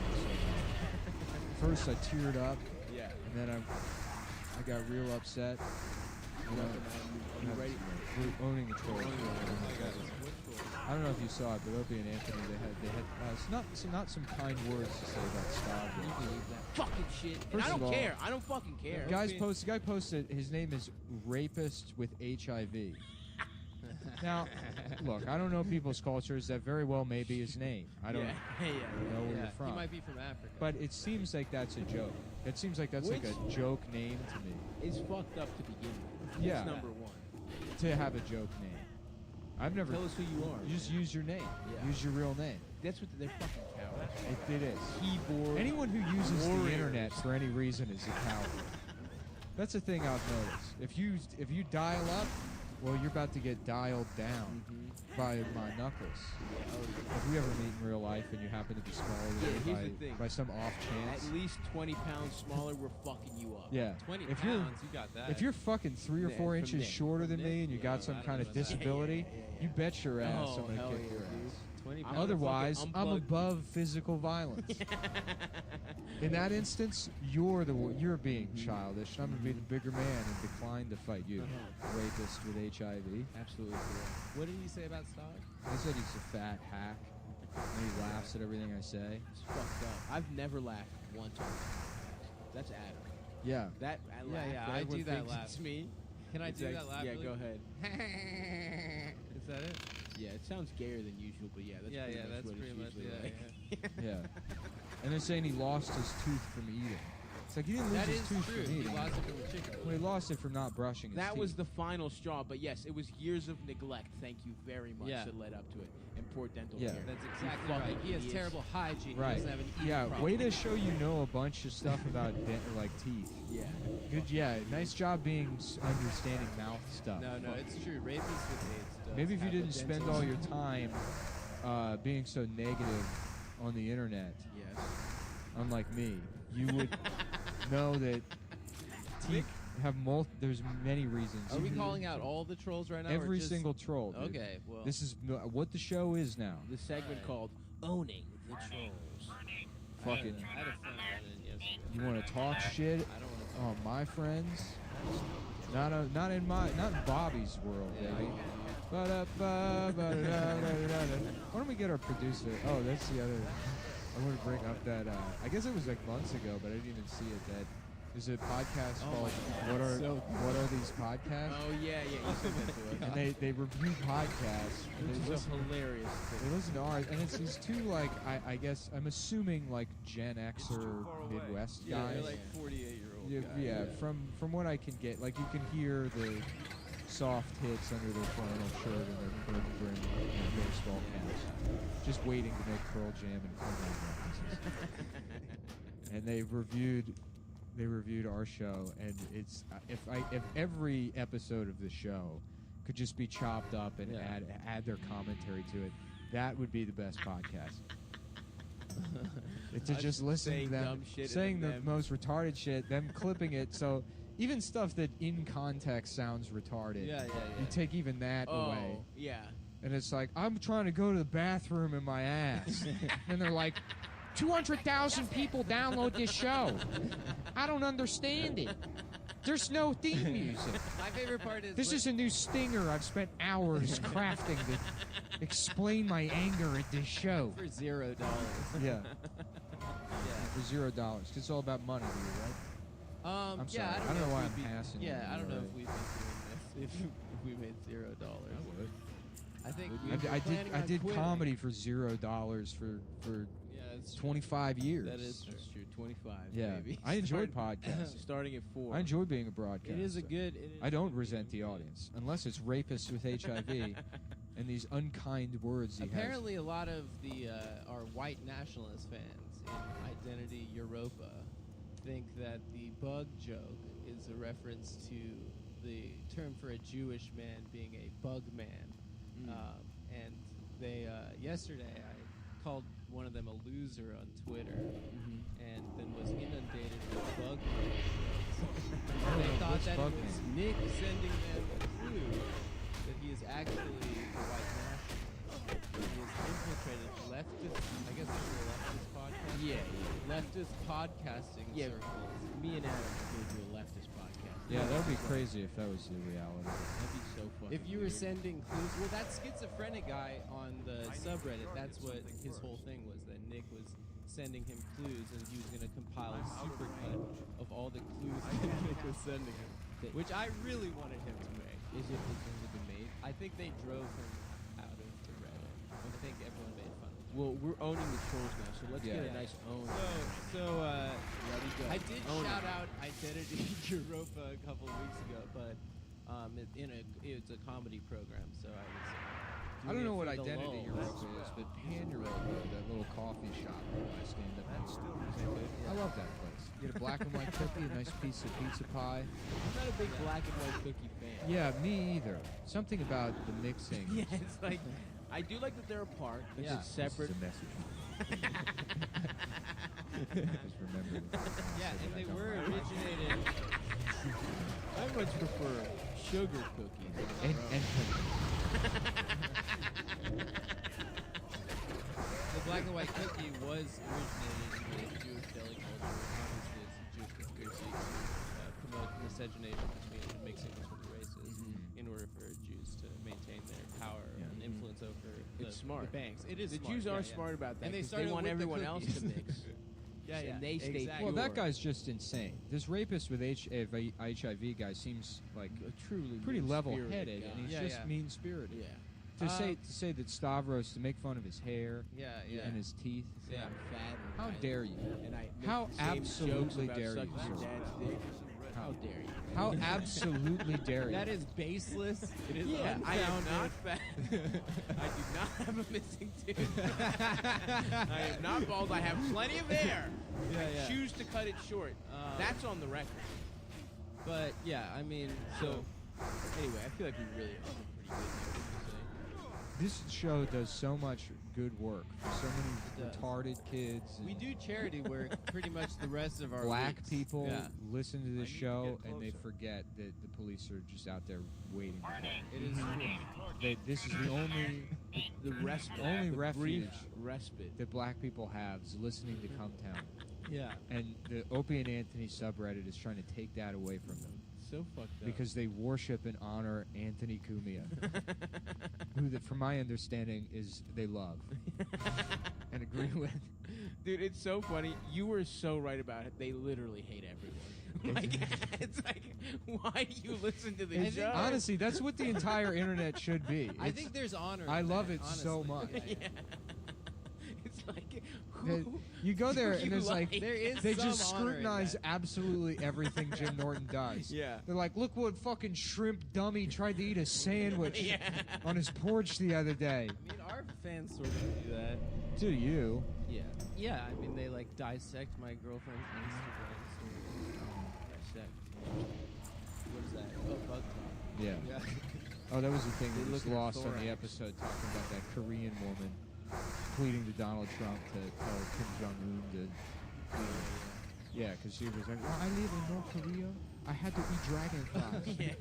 S14: First, I teared up.
S12: Yeah.
S14: And then I got real upset. You know,
S12: You ready?
S14: we're owning the troll. I don't know if you saw it, but Opie and Anthony, they had not some kind words to say about Stavros.
S12: You believe that fucking shit. And
S14: First
S12: I
S14: of
S12: don't
S14: all,
S12: care. I don't fucking care.
S14: The guy posted his name is Rapist with HIV. Now, look, I don't know people's cultures. That very well may be his name. I don't know where you're from.
S15: He might be from Africa.
S14: But it seems like that's a joke. It seems like that's like a joke name to me.
S12: It's fucked up to begin with.
S14: Yeah.
S12: That's number one.
S14: To have a joke name. I've never.
S12: Tell us who you are.
S14: Just use your name.
S12: Yeah.
S14: Use your real name.
S12: That's what they're fucking cowards.
S14: It is.
S12: Keyboard.
S14: Anyone who uses
S12: warriors.
S14: the internet for any reason is a coward. That's the thing I've noticed. If you dial up, well, you're about to get dialed down by my knuckles. If we ever meet in real life and you happen to be smaller than
S12: here's
S14: me
S12: the thing.
S14: by some off chance.
S12: At least 20 pounds smaller, we're fucking you up.
S14: Yeah.
S15: 20
S14: if
S15: pounds, you got that.
S14: If you're fucking 3 or 4 inches shorter than me and you got some kind of disability, you bet your ass I'm gonna kick your ass.
S15: 20 pounds.
S14: Otherwise, I'm
S12: unplugged.
S14: above physical violence. In that instance, you're being childish. I'm gonna be the bigger man and decline to fight you, rapist with HIV.
S12: Absolutely correct.
S15: What did he say about Stog?
S14: I said he's a fat hack, and he laughs at everything I say.
S12: It's fucked up. I've never laughed once on this. That's Adam.
S14: Yeah.
S12: That I laugh.
S15: Yeah,
S12: when
S15: I
S12: everyone
S15: do that
S12: thinks
S15: laugh.
S12: It's me.
S15: Can I
S12: It's
S15: do
S12: like-
S15: that laugh?
S12: Yeah,
S15: really?
S12: go ahead.
S15: Is that it?
S12: Yeah, it sounds gayer than usual, but yeah, that's
S15: Yeah,
S12: pretty
S15: yeah,
S12: much
S15: that's
S12: what
S15: pretty
S12: it's
S15: much
S12: usually like.
S14: Yeah. And they're saying he lost his tooth from eating. It's like he didn't lose
S15: That
S14: his
S15: is
S14: tooth
S15: true.
S14: from
S15: He
S14: eating.
S15: lost it from the chicken.
S14: Well, he lost it from not brushing his
S12: That
S14: teeth.
S12: was the final straw, but yes, it was years of neglect. Thank you very much
S15: Yeah.
S12: that led up to it, and poor dental
S14: Yeah.
S12: care.
S15: That's
S12: You
S15: exactly
S12: fucking
S15: right. He has
S12: idiots.
S15: terrible hygiene.
S14: Right.
S15: He doesn't have an eating
S14: Yeah,
S15: problem.
S14: way to show you know a bunch of stuff about like teeth.
S12: Yeah.
S14: Good, yeah. Nice job being understanding mouth stuff.
S15: No, it's true. Rapists with AIDS does
S14: Maybe if you
S15: have a
S14: didn't spend
S15: dental-
S14: all your time being so negative on the internet,
S12: Yes.
S14: unlike me, you would know that teeth have there's many reasons.
S15: Are we calling out all the trolls right now? or
S14: Every
S15: just-
S14: single troll, dude.
S15: Okay, well.
S14: This is what the show is now.
S12: The segment called Owning the Trolls.
S14: Fucking.
S15: I had a fun run-in yesterday.
S14: You want to talk shit?
S15: I don't want to.
S14: Oh, my friends. Not in Bobby's world, baby. Why don't we get our producer? Oh, that's the other. I want to bring up that. I guess it was like months ago, but I didn't even see it. That there's a podcast called What Are These Podcasts?
S12: Oh yeah, you sent that to us.
S14: And they review podcasts. And
S12: Which
S14: they
S12: is a hilarious
S14: They
S12: thing.
S14: listen to ours, and it's these two like I guess I'm assuming like Gen X or Midwest
S15: Yeah,
S14: guys.
S15: they're like 48-year-old
S14: Yeah,
S15: guys.
S14: yeah, from what I can get, like you can hear the soft hits under their flannel shirt and their curtain brim baseball caps, just waiting to make Pearl Jam and Klingon references. And they reviewed our show, and it's if every episode of the show could just be chopped up and add their commentary to it, that would be the best podcast. To
S12: Us
S14: just listen to
S12: saying
S14: them
S12: dumb shit
S14: saying
S12: and
S14: the
S12: them-
S14: most retarded shit, them clipping it, so even stuff that in context sounds retarded,
S15: Yeah.
S14: you take even that away.
S12: Oh, yeah.
S14: And it's like, I'm trying to go to the bathroom in my ass. And they're like, 200,000 people download this show. I don't understand it. There's no theme music.
S15: My favorite part is
S14: This is a new stinger I've spent hours crafting to explain my anger at this show.
S15: for $0.
S14: Yeah.
S15: Yeah.
S14: For $0. 'Cause it's all about money to you, right? I'm
S15: Yeah,
S14: sorry. I don't know why
S15: if
S14: I'm
S15: we'd be-
S14: passing
S15: Yeah,
S14: you,
S15: I don't know
S14: right?
S15: if we'd be doing this if
S12: we made $0.
S14: I would.
S12: I think
S14: I did comedy for $0 for 25 years.
S12: That is true. 25.
S14: Yeah,
S12: maybe.
S14: I enjoyed podcasting.
S12: Starting at 4.
S14: I enjoy being a broadcaster.
S12: It is a good.
S14: I don't resent the audience unless it's rapists with HIV and these unkind words.
S12: Apparently, a lot of the our white nationalist fans in Identity Europa think that the bug joke is a reference to the term for a Jewish man being a bug man. And they yesterday I called one of them a loser on Twitter, and then was inundated with bug jokes. They thought that it was Nick sending them a clue that he is actually a white nationalist. He has infiltrated leftist, I guess it's a leftist podcast. Leftist podcasting circles. Me and Adam are going to do a leftist podcast.
S14: Yeah, that would be crazy if that was the reality.
S12: That'd be so funny. If you were sending clues, well, that schizophrenic guy on the subreddit, that's what his whole thing was, that Nick was sending him clues and he was going to compile a supercut of all the clues that Nick was sending him, which I really wanted him to make. Has it been made? I think they drove him out of the Reddit. I think everyone made fun of him. Well, we're owning the trolls now, so let's get a nice own. I did shout out Identity Europa a couple of weeks ago, but it's a comedy program, so I was.
S14: I don't know what Identity Europa is, but Pan Europa, that little coffee shop where I stand up and I love that place. You get a black and white cookie, a nice piece of pizza pie.
S12: I'm not a big black and white cookie fan.
S14: Yeah, me either. Something about the mixing.
S12: Yeah, it's like I do like that they're apart. It's separate.
S14: This is a message. Just remember.
S12: And they were originated. I much prefer sugar cookies.
S14: And
S12: the black and white cookie was originated in the Jewish deli culture. Obviously, it's a Jewish conspiracy to promote miscegenation between the mixing between the races in order for Jews to maintain their power and influence over the banks. It is
S13: the
S12: smart.
S13: Jews are smart about that.
S12: And
S13: they want everyone else to mix.
S12: And
S13: they stay
S14: Well, that guy's just insane. This rapist with HIV guy seems like
S12: truly
S14: pretty level-headed, and he's just mean-spirited.
S12: Yeah.
S14: To say that Stavros, to make fun of his hair and his teeth.
S12: Yeah, I'm fat.
S14: How dare you?
S12: And I
S14: How absolutely dare you, sir?
S12: How dare you?
S14: How absolutely dare you?
S12: That is baseless. It is
S13: I am not
S12: fat. I do not have a missing tooth.
S13: I am not bald. I have plenty of hair.
S12: I
S13: choose to cut it short. That's on the record.
S12: But yeah, I mean, so anyway, I feel like we really are pretty good here.
S14: This show does so much good work for so many retarded kids.
S12: We do charity work pretty much the rest of our
S14: black
S12: weeks.
S14: people listen to this show and they forget that the police are just out there waiting for them.
S12: It is true.
S14: This is the only refuge
S12: respite
S14: that black people have is listening to Come Town.
S12: Yeah.
S14: And the Opie and Anthony subreddit is trying to take that away from them.
S12: So fucked up.
S14: Because they worship and honor Anthony Cumia, who, from my understanding, is they love and agree with.
S13: Dude, it's so funny. You were so right about it. They literally hate everyone. Like, it's like, why do you listen to this show?
S14: Honestly, that's what the entire internet should be.
S12: I think there's honor.
S14: I love it
S12: honestly.
S14: so much.
S13: It's like,
S14: you go there and there's like
S12: there is
S14: they
S12: some
S14: just
S12: honor in
S14: scrutinize
S12: that.
S14: absolutely everything Jim Norton does.
S13: Yeah.
S14: They're like, look what fucking shrimp dummy tried to eat a sandwich on his porch the other day.
S12: I mean, our fans sort of do that.
S14: To you.
S12: Yeah. Yeah, I mean, they like dissect my girlfriend's Instagram story. Dissect. What is that? Oh, bug talk.
S14: Yeah.
S12: Yeah.
S14: Oh, that was the thing
S12: They
S14: that was
S12: look at
S14: lost on the
S12: thorax.
S14: episode talking about that Korean woman pleading to Donald Trump to tell Kim Jong-un to... Yeah, because she was like, well, I live in North Korea. I had to eat dragonflies.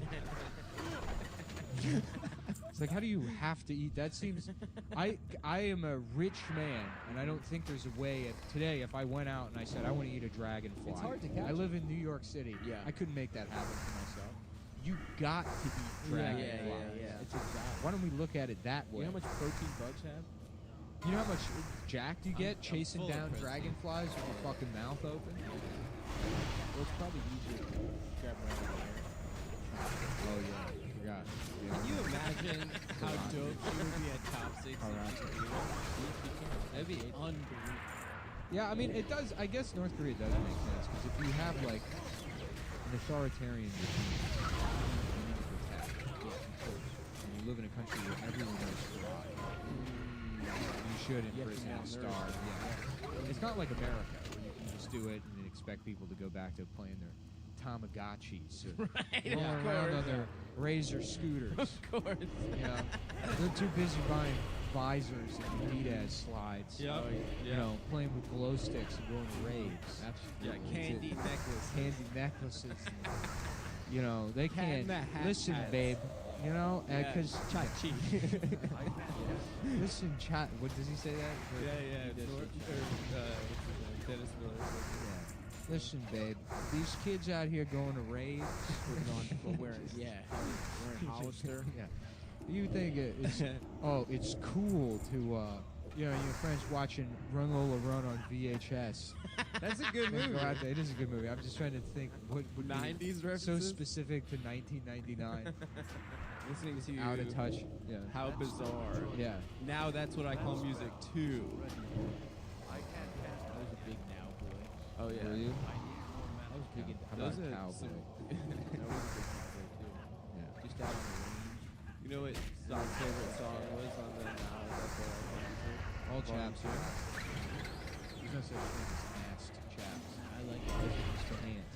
S14: It's like, how do you have to eat? That seems... I am a rich man, and I don't think there's a way... Today, if I went out and I said, I want to eat a dragonfly...
S12: It's hard to catch
S14: I live in New York City.
S12: Yeah.
S14: I couldn't make that happen for myself. You got to eat dragonflies.
S12: Yeah. It's exotic.
S14: Why don't we look at it that way?
S12: You know how much protein bugs have?
S14: You know how much jacked you get chasing
S12: full of
S14: down
S12: protein.
S14: dragonflies with your fucking mouth open?
S12: Well, it's probably easier to grab around the air.
S14: Oh, yeah. forgot.
S15: Can you imagine how dope she would be at top 6? That'd be unbelievable.
S14: Yeah, I mean, it does. I guess North Korea does make sense because if you have like an authoritarian regime, you need to protect. And you live in a country where everyone knows fraud. You should imprison and starve. Yeah. It's not like America where you can just do it and then expect people to go back to playing their Tamagotchis or rolling around on their Razor scooters.
S15: Of course.
S14: You know, they're too busy buying visors and Adidas slides.
S15: Yep.
S14: You know, playing with glow sticks and going to raves.
S15: Yeah, candy necklace.
S14: Candy necklaces. You know, they
S15: Cat in
S14: can't.
S15: the Hat
S14: Listen,
S15: hats.
S14: babe. You know, because
S15: Chachi.
S14: listen, chat. What does he say that?
S15: Dennis Miller.
S14: Yeah. Listen, babe. These kids out here going to raves,
S12: wearing Hollister.
S14: Yeah. You think it's it's cool to your friends watching Run Lola Run on VHS.
S15: That's a good movie.
S14: It is a good movie. I'm just trying to think what would
S15: 90s
S14: be
S15: references?
S14: so specific to 1999.
S15: Listening to
S14: Out of touch. Yeah.
S15: How bizarre.
S14: Yeah.
S15: Now that's what I call music too.
S12: I was a big Now boy.
S15: Oh yeah.
S14: Were you?
S12: I was big into
S14: How about
S15: Those are
S14: Cowboy?
S15: some-
S12: I was a big Cowboy too.
S14: Yeah.
S12: Just out on the range.
S15: You know what Zod's favorite song was on the Now That's What I Call Music?
S14: All
S15: Volume
S14: chaps.
S15: two?
S14: There's no such thing as asked chaps.
S12: I like it. Those are just
S14: Pants.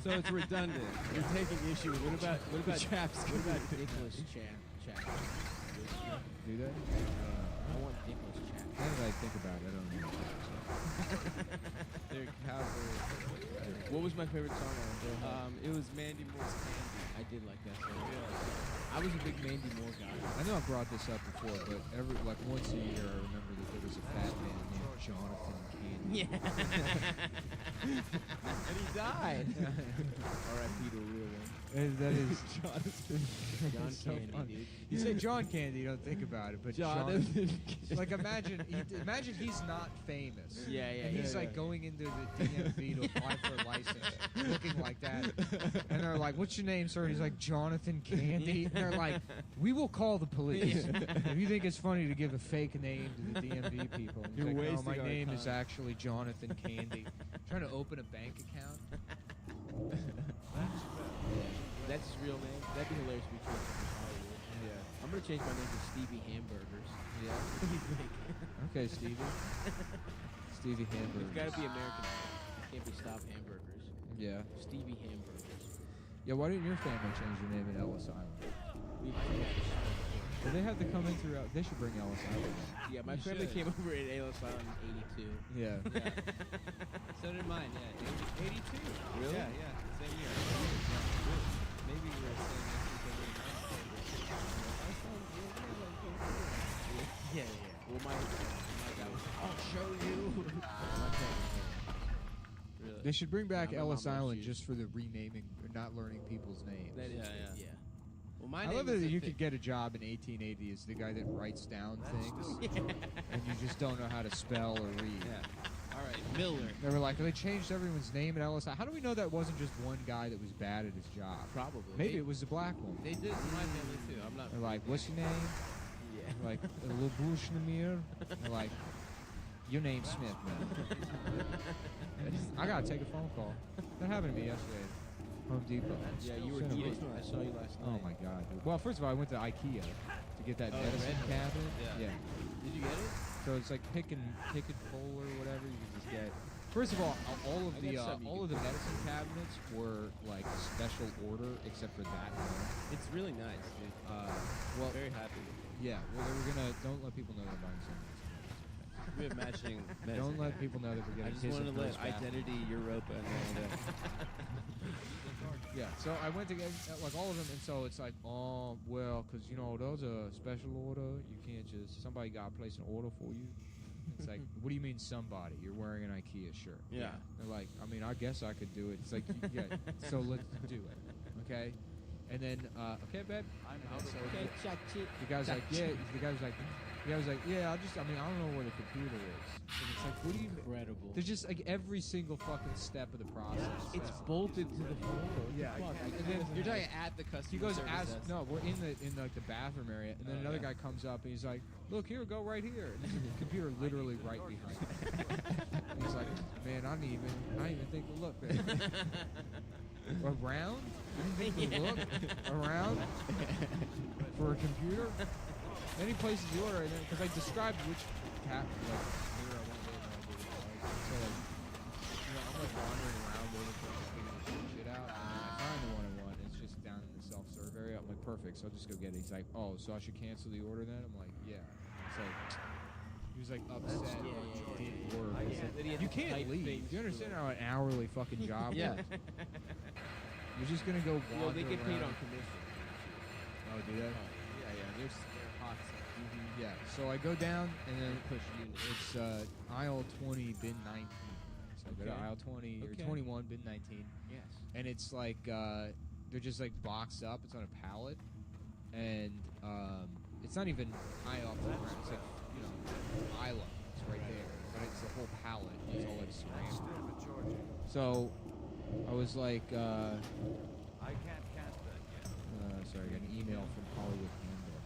S15: So it's redundant. You're taking issue. What about chaps?
S12: What about dickless chap?
S14: Do that?
S12: I want dickless chap.
S14: Now that I think about it, I don't know.
S15: They're cowboys. What was my favorite song on it? It was Mandy Moore's Candy.
S12: I did like that song. I was a big Mandy Moore guy.
S14: I know I brought this up before, but once a year I remember that there was a fat man named Jonathan Candy.
S12: Yeah. And he died. R.I.P. to a real one.
S14: That is
S12: Jonathan. John
S14: so
S12: Candy,
S14: funny.
S12: dude.
S14: You say John Candy, you don't think about it, but
S15: Jonathan.
S14: Like imagine he's not famous.
S12: Yeah,
S14: And he's like going into the DMV to apply for a license, looking like that. And they're like, "What's your name, sir?" And he's like, "Jonathan Candy." And they're like, "We will call the police if you think it's funny to give a fake name to the DMV people." And he's
S15: You're
S14: like, "No,
S15: wasting
S14: my
S15: our
S14: name is
S15: time."
S14: actually Jonathan Candy." Trying to open a bank account.
S12: That's his real name. That'd be hilarious if we changed it to Hollywood.
S14: Yeah.
S12: I'm gonna change my name to Stevie Hamburgers.
S14: Yeah.
S12: What do you think?
S14: Okay, Stevie. Stevie Hamburger.
S12: It's gotta be American. It can't be Stop Hamburgers.
S14: Yeah.
S12: Stevie Hamburgers.
S14: Yeah, why didn't your family change your name in Ellis Island?
S12: We
S14: Well, they had to come in through. They should bring Ellis Island in.
S12: Yeah, my
S15: You
S12: family
S15: should.
S12: came over in Ellis Island in '82.
S14: Yeah.
S15: So did mine, yeah.
S12: 82.
S15: Really? Yeah, same year. Maybe we were saying
S12: Yeah. Well, my guy was, I'll show you.
S15: Really?
S14: They should bring back
S12: My
S14: Ellis
S12: mom loves
S14: Island
S12: you.
S14: just for the renaming, or not learning people's names.
S12: That is,
S15: Yeah.
S12: Well,
S14: I
S12: my name
S14: love that
S12: is
S14: you could get a job in 1880 as the guy that writes down things, and you just don't know how to spell or read.
S15: Yeah.
S12: All right, Miller.
S14: They were like, they changed everyone's name at Ellis Island. How do we know that wasn't just one guy that was bad at his job?
S12: Probably.
S14: Maybe it was a black woman.
S12: They did in my family too. I'm not.
S14: They're like, what's your name?
S12: Yeah.
S14: Like, a little bush Namir. They're like, your name's Smith, man. I gotta take a phone call. That happened to me yesterday. Home Depot.
S12: Yeah, you were
S14: Son of a-
S12: eating. I saw you last
S14: Oh
S12: night.
S14: my god, dude. Well, first of all, I went to IKEA to get that
S12: Oh,
S14: medicine
S12: red
S14: cabinet.
S15: Yeah.
S12: Did you get it?
S14: So it's like pick and pull or whatever you can just get. First of all
S12: I got some you
S14: all
S12: can
S14: of the medicine cabinets were like special order except for that one.
S15: It's really nice, dude.
S14: Well,
S15: Very happy.
S14: yeah. Well, they were gonna don't let people know they're buying something.
S15: We have matching medicine.
S14: Don't let people know that we're
S15: I
S14: getting
S15: just
S14: Kiss
S15: wanted
S14: of
S15: to let
S14: Girls bathroom.
S15: Identity, Europa, and all that.
S14: Yeah, so I went to get like all of them, and so it's like, oh well, because you know those are special order. You can't just somebody got to place an order for you. It's like, what do you mean somebody? You're wearing an IKEA shirt.
S15: Yeah.
S14: They're like, I mean, I guess I could do it. It's like, yeah. So let's do it, okay? And then, okay, babe.
S12: Okay, check it.
S14: The guy's like, yeah. The guy was like, yeah. I don't know where the computer is. And it's like, what do you?
S12: Red incredible.
S14: There's just like every single fucking step of the process.
S12: It's bolted to the floor. What the
S14: Yeah,
S12: fuck?
S14: and then
S15: You're talking at the customer
S14: he goes
S15: service
S14: as
S15: desk.
S14: no, we're in like the bathroom area, and then another guy comes up and he's like, "Look here, go right here." And there's a computer literally right behind him. And he's like, "Man, I didn't even think to look there." Around? I didn't think to look around for a computer. Then he places the order, and then because I described which mirror I wanted to do it was, so like, I'm like wandering around waiting for him to figure this shit out. And then I find the one I want. It's just down in the self-serve area. I'm like, perfect. So I'll just go get it. He's like, oh, so I should cancel the order then? I'm like, yeah. It's like, he was like upset. It didn't work. You can't leave. Do you understand how an hourly fucking job works? You're just gonna go wander
S12: Well, they get paid
S14: around.
S12: on commission.
S14: Oh, do they?
S12: Yeah. They're hot.
S14: Yeah. So I go down and then push unit. It's aisle 20, bin 19. So I go to
S12: Okay.
S14: aisle 20 or
S12: Okay.
S14: 21, bin 19.
S12: Yes.
S14: And it's like they're just like boxed up. It's on a pallet, and it's not even high off the ground. It's like eye level. It's right there, but it's the whole pallet. It's all like ceramic. So I was like,
S10: I can't cast that yet.
S14: sorry, I got an email from Hollywood Handbook.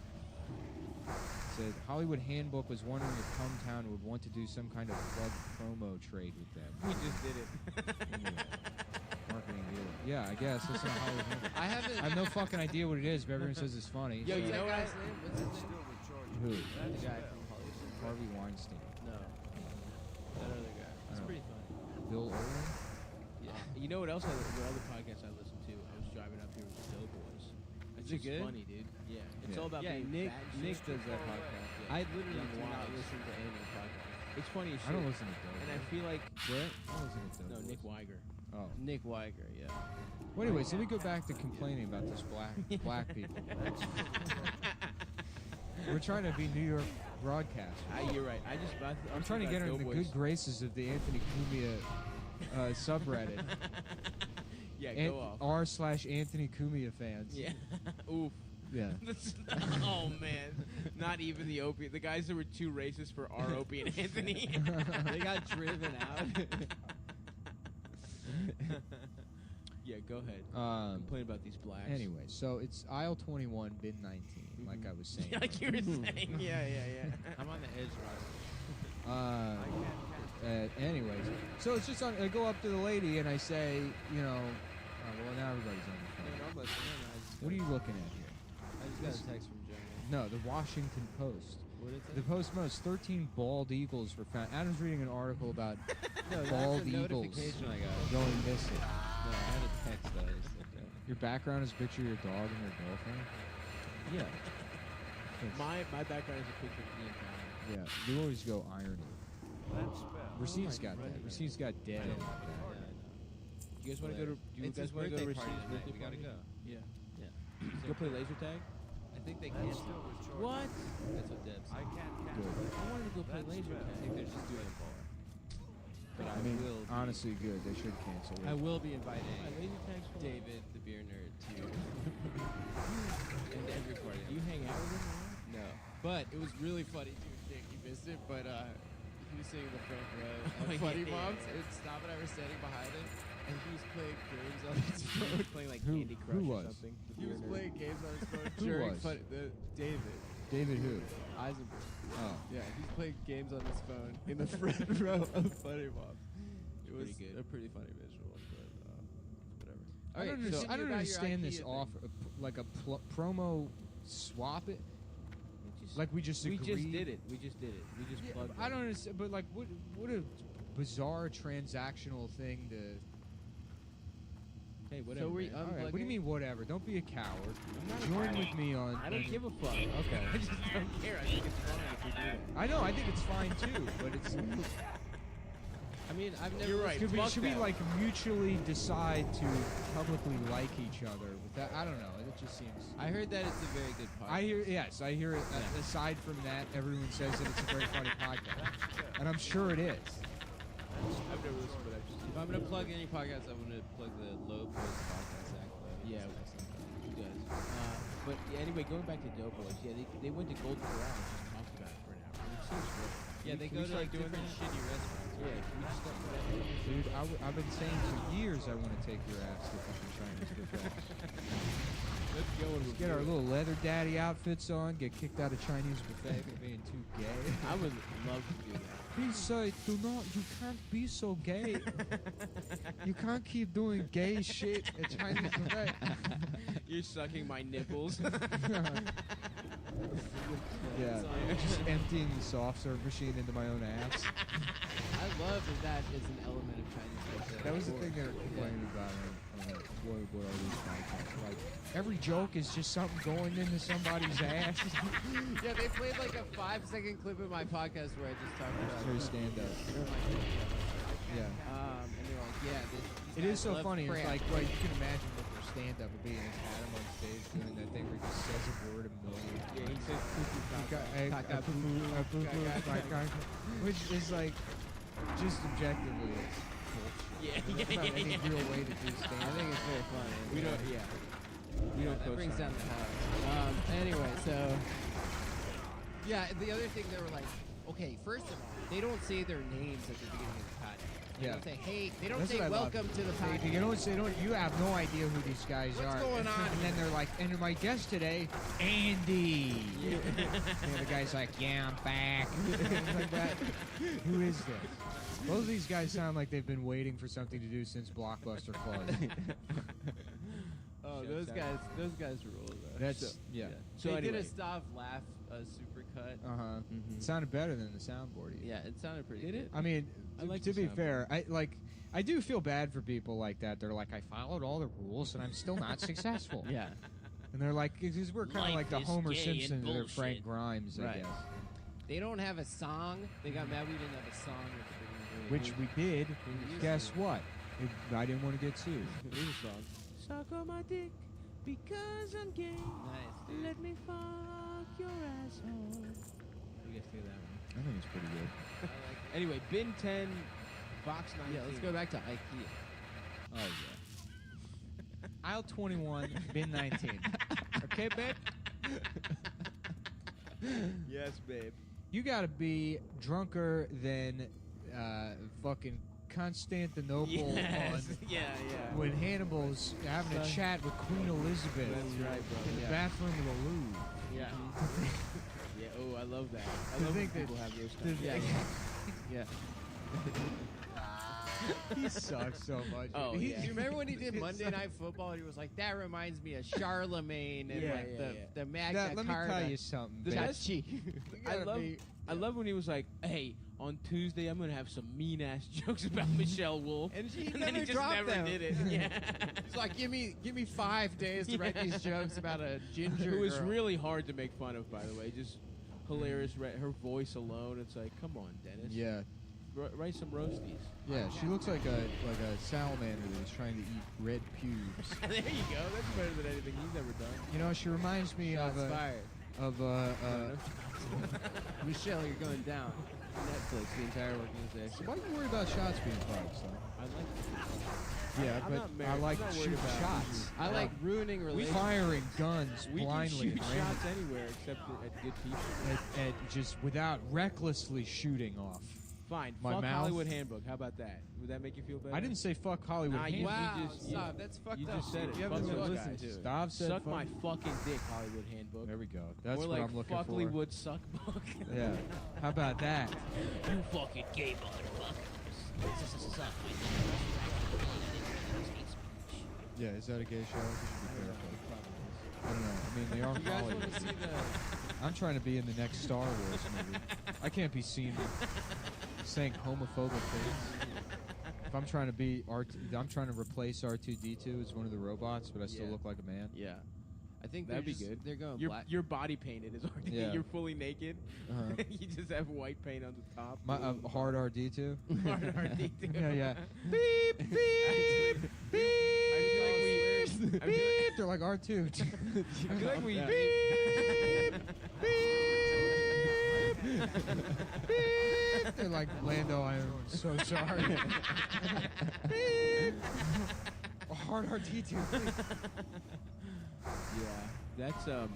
S14: It said Hollywood Handbook was wondering if Cumtown would want to do some kind of plug promo trade with them.
S12: We just did it.
S14: Marketing deal. Yeah, I guess that's not Hollywood Handbook.
S15: I haven't.
S14: I have no fucking idea what it is, but everyone says it's funny.
S12: Yo,
S14: so-
S12: you know what?
S15: What's his name?
S14: Who?
S12: The guy from Hollywood.
S14: Harvey Weinstein.
S12: No. That other guy. It's
S14: don't
S12: pretty funny.
S14: Bill Owen?
S12: Yeah. You know what else? What other podcast I listened to? I was driving up here with Doughboys. It's
S14: Is it
S12: just
S14: good?
S12: funny, dude. Yeah. It's
S14: Yeah.
S12: all about being
S15: Nick
S12: fat and
S15: Nick
S12: shit.
S15: does that podcast.
S12: Yeah. I literally
S15: Young
S12: do not
S15: Wives.
S12: listen to any podcast. It's funny as shit.
S14: I don't listen to Doughboys.
S12: And I feel like
S14: What? I don't listen to
S12: no,
S14: Doughboys.
S12: Nick Weiger.
S14: Oh.
S12: Nick Weiger, yeah.
S14: Well, anyway, so we go back to complaining about this black people. We're trying to be New York broadcasters.
S12: You're right.
S14: I'm trying to get her in the good graces of the Anthony Cumia subreddit.
S12: Yeah, go off.
S14: r/Anthony Cumia fans.
S12: Yeah. Oof.
S14: Yeah.
S12: Oh man, not even the Opie. The guys that were too racist for our Opie and Anthony.
S15: They got driven out.
S12: Yeah, go ahead. Complain about these blacks.
S14: Anyway, so it's aisle 21, bin 19, like I was saying.
S12: Like you were saying. Yeah.
S15: I'm on the edge, right?
S14: Anyways, so it's just I go up to the lady and I say, well, now everybody's on the phone. What are you looking at here?
S15: I just got a text from Johnny.
S14: No, the Washington Post.
S15: What is
S14: The Post Most 13 bald eagles were found. Adam's reading an article about
S15: No, that's
S14: bald
S15: a
S14: eagles
S15: notification I got.
S14: going missing.
S15: No, I had a text that I just looked at.
S14: Your background is a picture of your dog and your girlfriend?
S12: Yeah. My background is a picture of me and Connor.
S14: Yeah, you always go irony.
S10: That spell.
S14: Racine's got that. Racine's got dead.
S15: Yeah, I know.
S12: Do you guys want to go to? Do you
S15: It's
S12: guys
S15: his
S12: want to go to
S15: birthday party
S12: Racine's
S15: tonight.
S12: birthday
S15: We gotta
S12: party?
S15: go.
S12: Yeah. Go play laser tag.
S15: I think they
S10: That's
S15: canceled.
S10: still with George.
S12: What?
S15: That's what Deb
S10: I
S15: said.
S10: can't cast
S14: Good.
S10: that.
S12: I wanted to go play
S10: That
S12: laser
S10: spell.
S15: I
S12: tag.
S15: think they're just doing a bar. But
S14: I mean,
S15: will be,
S14: honestly, good. They should cancel it.
S15: I will be inviting
S12: My laser tag's fun.
S15: David, the beer nerd, to and every party.
S12: Do you hang out with him?
S15: No, but it was really funny too. Nick, you missed it, but he was sitting in the front row
S12: Oh,
S15: at Funny
S12: yeah.
S15: Moms, and Stop and I were standing behind him, and he was playing games on his phone.
S12: Playing like
S14: Who-
S12: Candy
S14: who
S12: Crush or
S14: was?
S12: something.
S15: He was playing games on his phone
S14: Who
S15: during
S14: was?
S15: David
S14: David who?
S15: Eisenberg.
S14: Oh.
S15: Yeah, he's playing games on his phone in the front row of Funny Moms. It was
S12: Pretty good.
S15: a pretty funny visual, but whatever.
S14: I don't,
S15: Alright, so
S14: I don't
S15: about your
S14: understand this
S15: IKEA thing.
S14: offer. Like a promo swap it? Like we just
S12: We
S14: agreed?
S12: just did it. We just did it. We just
S14: Yeah,
S12: plugged
S14: I
S12: it.
S14: don't understand, but like, what a bizarre transactional thing to.
S12: Hey, whatever.
S15: So we
S12: man.
S14: All right, what do you
S15: unplugging?
S14: mean, whatever? Don't be a coward.
S12: I'm not a
S14: Join
S12: coward.
S14: with me on.
S12: I don't give a fuck.
S14: Okay.
S12: I just don't care. I think it's fun if we do it.
S14: I know. I think it's fine too, but it's.
S15: I mean, I've never.
S12: You're right.
S14: Should we,
S12: Fuck
S14: should we
S12: that.
S14: like mutually decide to publicly like each other? With that, I don't know. It just seems.
S15: I heard that it's a very good podcast.
S14: I hear. Yes, I hear it. Aside from that, everyone says that it's a very funny podcast, and I'm sure it is.
S12: I've never listened, but I've just.
S15: If I'm gonna plug any podcast, I'm gonna plug the Low Post Podcast Act.
S12: Yeah, he does. But yeah, anyway, going back to Doughboys, yeah, they went to Golden Corral and just talked about it for an hour. It seems real.
S15: Yeah, they
S12: Can
S15: go
S12: we
S15: to
S12: start
S15: like
S12: doing
S15: different
S12: that?
S15: shitty restaurants.
S12: Yeah, can we just start putting that in?
S14: Dude, I've been saying for years I want to take your ass to fucking Chinese buffet.
S15: Let's go and
S14: Just get our little leather daddy outfits on, get kicked out of Chinese buffet for being too gay.
S12: I would love to do that.
S14: He said, you can't be so gay. You can't keep doing gay shit at Chinese buffet.
S15: You're sucking my nipples.
S14: Yeah, just emptying the soft serve machine into my own ass.
S12: I love that is an element of Chinese culture.
S14: That was the thing they were complaining about on what are these podcasts. Like, every joke is just something going into somebody's ass.
S12: Yeah, they played like a 5-second clip of my podcast where I just talked about
S14: Very stand-up. Yeah.
S12: And they were like, yeah,
S14: It is so
S12: love
S14: funny. It's
S12: crap.
S14: like you can imagine what their stand-up would be, and it's Adam on stage doing that thing where he just says a word a million times.
S12: Yeah, he says poo-poo, caca,
S14: which is like, just objectively, it's bullshit. There's not any real way to do stand-up.
S12: I think it's very funny.
S15: We don't. Yeah. We don't.
S12: That brings down the house. Anyway, so yeah, the other thing they were like, okay, first of all, they don't say their names at the beginning of the podcast. They don't say, hey, they don't
S14: That's
S12: say
S14: what I love.
S12: welcome to the podcast.
S14: They don't. You have no idea who these guys
S12: What's
S14: are.
S12: going on
S14: And then they're like, and my guest today, Andy.
S12: Yeah.
S14: And the guy's like, yeah, I'm back. Like that. Who is this? Both of these guys sound like they've been waiting for something to do since Blockbuster closed.
S12: Oh, those guys rule. Though.
S14: That's yeah.
S12: So they
S15: anyway.
S12: did a stop laugh supercut.
S14: It sounded better than the soundboard. Even.
S12: Yeah, it sounded pretty.
S15: Did
S12: good.
S15: it?
S14: I mean,
S15: I like
S14: to
S15: the
S14: be
S15: soundboard.
S14: fair, I do feel bad for people like that. They're like, I followed all the rules and I'm still not successful.
S12: Yeah.
S14: And they're like, because we're kind of like the
S12: is
S14: Homer
S12: gay and
S14: Simpson or
S12: bullshit.
S14: Frank Grimes, I
S12: Right.
S14: guess.
S12: They don't have a song. They got mad we didn't have a song. at the beginning.
S14: Which we did. Guess what? I didn't want to get sued.
S12: Here's a song. Suck on my dick because I'm gay. Nice. Dude. Let me fuck your asshole. You guys do that one.
S14: I think it's pretty good.
S15: Anyway, bin 10, box 19.
S12: Yeah, let's go back to IKEA.
S14: Oh, yeah. Aisle 21, bin 19. Okay, babe?
S15: Yes, babe.
S14: You gotta be drunker than fucking Constantinople
S12: Yes.
S14: on
S12: Yeah, yeah.
S14: when Hannibal's having a chat with Queen Elizabeth
S15: That's right, bro.
S14: in the
S15: Yeah.
S14: bathroom of the Louvre.
S12: Yeah.
S15: Yeah. Oh, I love that. I
S14: To
S15: love when
S14: think that-
S15: people have those
S14: to
S15: kinds of
S12: Yeah.
S15: yeah.
S14: He sucks so much.
S15: Oh,
S12: Do
S15: yeah.
S12: you remember when he did Monday Night Football and he was like, that reminds me of Charlemagne and
S15: Yeah,
S12: like
S15: yeah,
S12: the
S15: yeah.
S12: Magna
S14: Let me
S12: Carta.
S14: tell you something.
S15: The
S14: bitch.
S15: best-
S12: Chachi.
S15: I love when he was like, "Hey, on Tuesday I'm gonna have some mean ass jokes about Michelle Wolf,"
S12: And he
S15: then
S12: never
S15: he just
S12: dropped
S15: never
S12: them.
S15: did it. Yeah,
S12: It's like, give me 5 days to write these jokes about a ginger
S15: who was
S12: girl.
S15: really hard to make fun of, by the way. Just hilarious. Her voice alone, it's like, come on, Dennis.
S14: Yeah,
S15: Write some roasties.
S14: yeah. She looks like a salamander that is trying to eat red pubes.
S15: There you go. That's better than anything he's ever done.
S14: You know, she reminds me
S12: Shots
S14: of
S12: fired. Michelle, you're going down.
S15: Netflix, the entire organization.
S14: Why do you worry about shots being fired, son?
S15: I like.
S14: Yeah,
S15: I'm
S14: but
S15: not married.
S14: I like
S15: I'm not worried
S14: shooting
S15: about
S14: shots.
S12: I like ruining relationships.
S14: Firing guns
S15: We can
S14: blindly
S15: shoot
S14: at random.
S15: shots anywhere except at good people.
S14: At just without recklessly shooting off.
S15: Fine.
S14: My
S15: Fuck
S14: mouth.
S15: Hollywood Handbook. How about that? Would that make you feel better?
S14: I didn't say fuck Hollywood.
S15: Nah,
S14: Handbook.
S15: you
S12: Wow,
S15: just-
S12: stop. That's fucked
S15: You
S12: up.
S15: just said it.
S12: You
S15: Fuck
S12: haven't
S15: those
S12: listened
S15: guys.
S12: to it.
S14: Stop said
S15: Suck
S14: fuck.
S15: my fucking dick, Hollywood Handbook.
S14: There we go. That's
S15: More
S14: what
S15: like
S14: I'm looking
S15: fuck
S14: for.
S15: Hollywood suck book.
S14: Yeah. How about that?
S2: You fucking gay motherfuckers.
S14: Yeah, is that a gay show? We should be careful. I don't know. I mean, they are
S12: You guys want
S14: Hollywood.
S12: to see the...
S14: I'm trying to be in the next Star Wars movie. I can't be seen saying homophobic things. If I'm trying to be I'm trying to replace R2D2 as one of the robots, but I still
S15: Yeah.
S14: look like a man.
S12: Yeah. I think
S15: That'd
S12: they're
S15: be
S12: just-
S15: good.
S12: They're going
S15: You're,
S12: black.
S15: you're body painted is already.
S14: Yeah.
S15: You're fully naked.
S14: Uh-huh.
S15: You just have white paint on the top.
S14: My hard RD2.
S15: Hard RD2.
S14: Yeah, yeah. Beep beep beep.
S15: I feel like
S14: Beep. They're like R2.
S15: I feel like we.
S14: Beep beep. They're like Lando. I'm so sorry. Beep. A hard RD2. Please.
S15: Yeah, that's a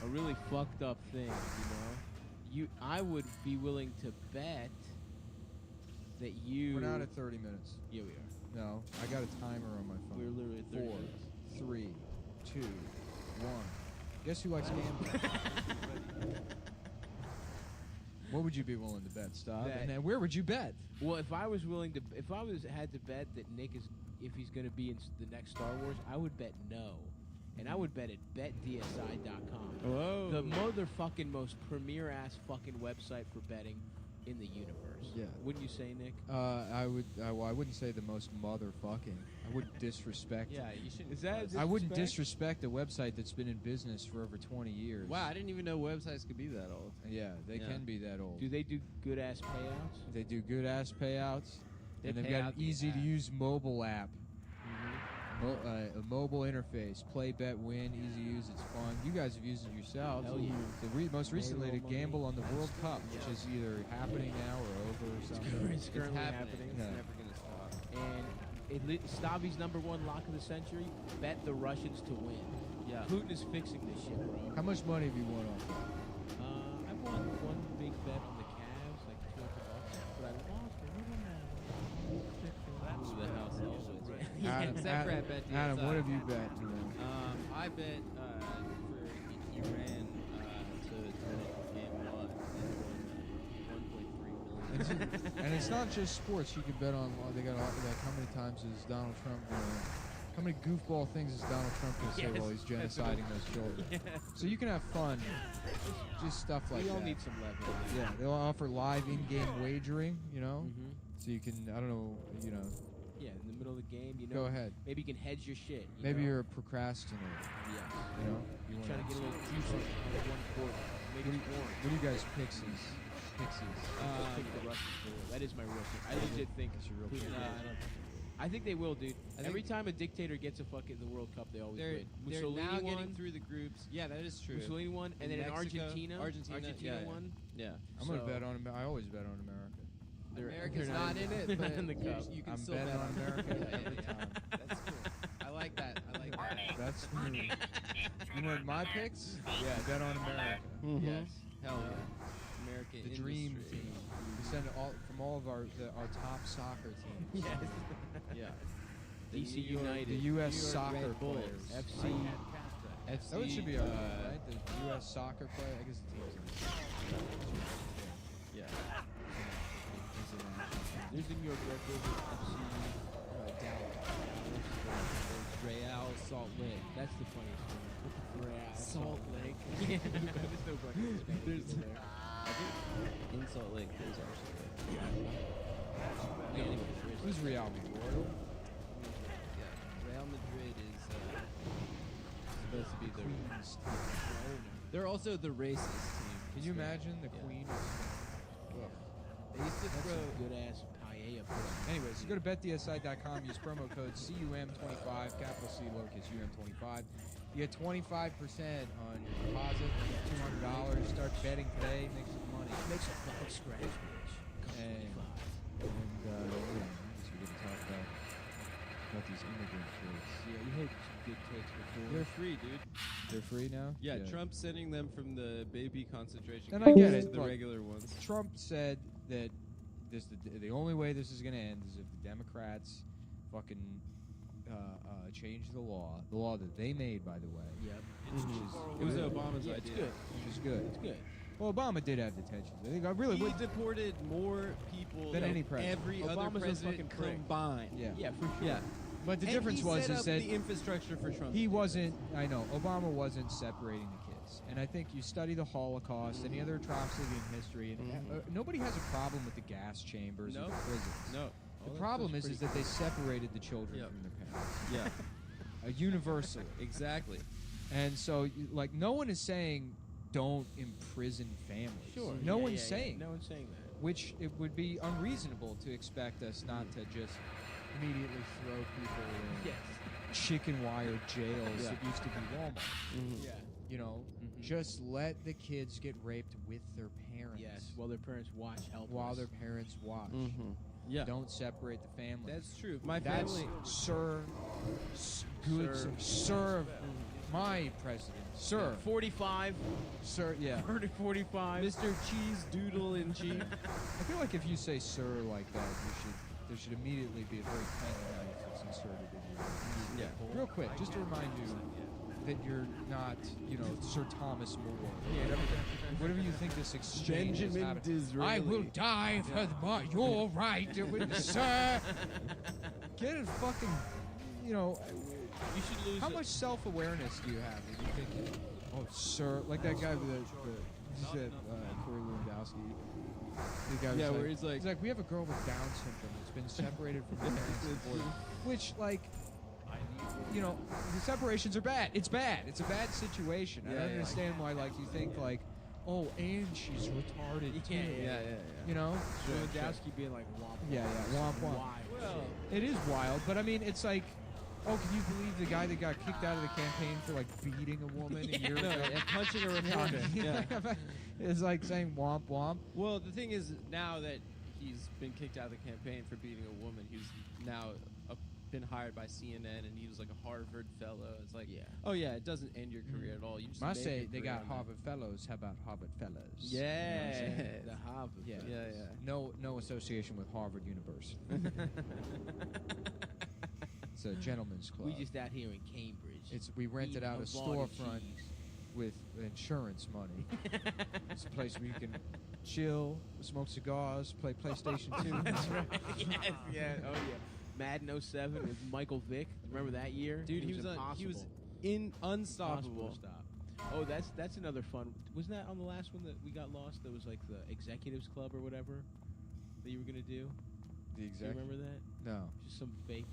S15: really fucked up thing, you know. I would be willing to bet that you.
S14: We're not at 30 minutes.
S15: Yeah, we are.
S14: No, I got a timer on my phone.
S15: We're literally at 30
S14: 4,
S15: minutes.
S14: 3, 2, 1. Guess who likes gambling? What would you be willing to bet, Stav? And then where would you bet?
S15: Well, if I was had to bet that Nick is, if he's going to be in the next Star Wars, I would bet no. And I would bet at betdsi.com.
S16: Whoa.
S15: The motherfucking most premier ass fucking website for betting in the universe.
S14: Yeah.
S15: Wouldn't you say, Nick?
S14: I wouldn't say the most motherfucking. I wouldn't disrespect.
S16: Yeah, you shouldn't.
S15: Is that
S14: I wouldn't disrespect a website that's been in business for over 20 years.
S16: Wow, I didn't even know websites could be that old.
S14: Yeah, they can be that old.
S15: Do they do good ass payouts?
S14: They do good ass payouts,
S16: They
S14: and they've
S16: pay
S14: got an
S16: out the
S14: easy to use mobile app.
S15: Mm-hmm.
S14: A mobile interface, play, bet, win, easy to use. It's fun. You guys have used it yourselves.
S15: Hell yeah.
S14: Most recently, to
S15: Halo money.
S14: gamble on the World Cup, which is either happening now or over or something.
S15: It's currently happening.
S16: It's
S14: Yeah.
S16: never gonna stop.
S15: And Stavi's #1 lock of the century: bet the Russians to win.
S16: Yeah.
S15: Putin is fixing this shit, bro.
S14: How much money have you won on?
S15: I won one big bet on the Cavs, like $200, but I lost a little now.
S16: That's the house always.
S14: Adam,
S16: Except for at bet
S14: Adam,
S16: DSI.
S14: what have you bet?
S16: I bet for Iran to win game 1 and won $1.3 million.
S14: And it's not just sports. You can bet on. They got like how many times is Donald Trump? How many goofball things is Donald Trump going to say while he's genociding those children?
S15: Yeah.
S14: So you can have fun. Just stuff like
S15: We
S14: that.
S15: all need some leverage.
S14: Yeah, they'll offer live in-game wagering. You know,
S15: Mm-hmm.
S14: so you can. I don't know. You know.
S15: Yeah, in the middle of the game, you know.
S14: Go ahead.
S15: Maybe you can hedge your shit.
S14: Maybe
S15: know?
S14: you're a procrastinator.
S15: Yes.
S14: You know.
S15: You're trying to get a little juice on one quarter. Maybe it's more.
S14: What do you guys pixies? Pixies.
S15: I think the Russians do it. That is my real pick. I legit think
S14: That's your real
S15: Putin
S14: pick.
S15: will win.
S16: I don't think
S15: I think they will, dude.
S16: I
S15: Every
S16: think-
S15: time a dictator gets a fucking the World Cup, they always
S16: they're
S15: win.
S16: they're
S15: Mussolini
S16: now
S15: won.
S16: getting through the groups. Yeah, that is true.
S15: Mussolini won, and then in
S16: Mexico,
S15: Argentina,
S16: yeah,
S15: won.
S16: Yeah.
S14: I'm gonna
S15: So-
S14: bet on. I always bet on America.
S16: America's
S15: they're
S16: not in it, but
S15: in the cup.
S16: you can
S14: I'm
S16: still
S14: betting
S16: bet
S14: on America every time.
S16: That's cool. I like that. I like that.
S14: That's me. You want my picks? Yeah, bet on America.
S16: Yes. Hell yeah. American
S14: The dream
S16: industry.
S14: team. We send all from all of our top soccer teams.
S15: Yes.
S16: Yeah.
S15: DC
S16: New York-
S15: United.
S14: The U.S.
S16: New York
S14: soccer
S16: Red Bulls.
S14: players.
S15: FC.
S16: FC.
S14: That should be right. The U.S. soccer player. I guess the teams.
S16: Yeah.
S15: There's the New York Red Bulls, FC, Dallas, Real, Salt Lake. That's the funniest one. Real,
S16: Salt Lake.
S15: Yeah, there's no fucking Spanish
S16: There's-
S15: people there.
S16: I think in Salt Lake there's actually
S15: Yeah, anyways, there's-
S14: Who's Real Madrid?
S16: yeah. Real Madrid is supposed to be the
S14: Queen's team.
S16: They're also the racist team.
S14: Can you imagine the
S16: Yeah.
S14: Queen? Ugh.
S16: They used to
S15: That's
S16: throw.
S15: some good ass paella pudding.
S14: Anyways, go to betdsi.com, use promo code CUM25, capital C, lowercase UM25. You get 25% on your deposit, $200. Start betting today, make some money.
S15: Make some fucking scratch, bitch.
S14: And yeah, I guess we're going to talk about these immigrant kids.
S15: Yeah, you heard some good takes before.
S16: They're free, dude.
S14: They're free now?
S16: Yeah, Trump's sending them from the baby concentration
S14: And
S16: camps
S14: I get
S16: to
S14: it.
S16: the
S14: Look,
S16: regular ones.
S14: Trump said that the only way this is going to end is if the Democrats fucking change the law that they made, by the way.
S15: Yep.
S16: It was Obama's
S15: Yeah,
S16: idea.
S15: it's good.
S14: Which is good.
S15: It's good.
S14: Well, Obama did have detentions. I think I really
S16: He
S14: would.
S16: deported more people
S14: Than any president.
S16: every
S15: Obama's
S16: other
S15: a
S16: president
S15: fucking prick.
S16: combined.
S14: Yeah.
S15: Yeah, for sure.
S16: Yeah.
S14: But the
S16: And
S14: difference
S16: he
S14: was
S16: set
S14: is
S16: up
S14: that
S16: the infrastructure for Trump.
S14: he wasn't. I know Obama wasn't separating the kids, and I think you study the Holocaust, any other atrocity in history, and nobody has a problem with the gas chambers or
S16: No.
S14: the prisons.
S16: No.
S14: The problem is that they separated the children
S16: Yep.
S14: from their parents.
S16: Yeah.
S14: Universally.
S16: Exactly.
S14: And so, like, no one is saying don't imprison families.
S15: Sure.
S14: No
S15: Yeah,
S14: one's
S15: yeah,
S14: saying.
S15: No one's saying that.
S14: Which it would be unreasonable to expect us not to just immediately throw people in
S15: Yes.
S14: chicken wire jails
S16: Yeah.
S14: that used to be Walmart.
S15: Yeah.
S14: You know,
S15: Mhm.
S14: just let the kids get raped with their parents.
S15: Yes. While their parents watch helpless.
S14: While their parents watch.
S16: Yeah.
S14: Don't separate the family.
S16: That's true. My
S14: That's
S16: family.
S14: serve. Good.
S15: Serve.
S14: Serve. my president, sir.
S15: 45.
S14: Sir, yeah.
S15: 45.
S16: Mr. Cheese Doodle in Chief.
S14: I feel like if you say sir like that, there should immediately be a very tiny knife that's inserted in you.
S16: Yeah.
S14: Real quick, just to remind you that you're not, Sir Thomas More. Whatever you think this exchange is
S16: Benjamin
S14: happening.
S16: Disraeli.
S14: I will die for your right, sir. Get it fucking,
S15: You should lose
S14: how
S15: it.
S14: much self-awareness do you have when you think, oh, sir, like that guy with Corey Lewandowski. The guy was
S16: Yeah, where he's like,
S14: we have a girl with Down syndrome that's been separated from her parents before, which, the separations are bad. It's bad. It's a bad situation. I don't understand why, you think, oh, and she's retarded too.
S15: Yeah.
S14: You know?
S15: Lewandowski being like womp.
S14: Yeah, womp womp.
S15: Wild.
S14: It is wild, but I mean, it's like, oh, can you believe the guy that got kicked out of the campaign for beating a woman a year ago?
S16: and punching a reporter. Yeah.
S14: It's like saying womp womp.
S16: Well, the thing is, now that he's been kicked out of the campaign for beating a woman, he's now been hired by CNN, and he was like a Harvard fellow. It's like, oh yeah, it doesn't end your career at all. You just
S14: I
S16: make
S14: say
S16: a
S14: they
S16: career
S14: got
S16: on that.
S14: Harvard fellows. How about Harvard fellows?
S16: Yeah,
S15: The Harvard.
S14: Yeah.
S16: yeah.
S14: No association with Harvard University. It's a gentleman's club.
S15: We just out here in Cambridge.
S14: We rented out a storefront with insurance money. It's a place where you can chill, smoke cigars, play PlayStation 2.
S15: That's right. Yes, yeah. Oh yeah. Madden 07 with Michael Vick. Remember that year?
S16: Dude,
S15: It
S16: he was
S15: impossible
S16: unstoppable.
S15: to stop. Oh, that's another fun. Wasn't that on the last one that we got lost? That was like the Executives Club or whatever that you were gonna do.
S14: The
S15: Do you
S14: exact.
S15: remember that?
S14: No.
S15: Just some fake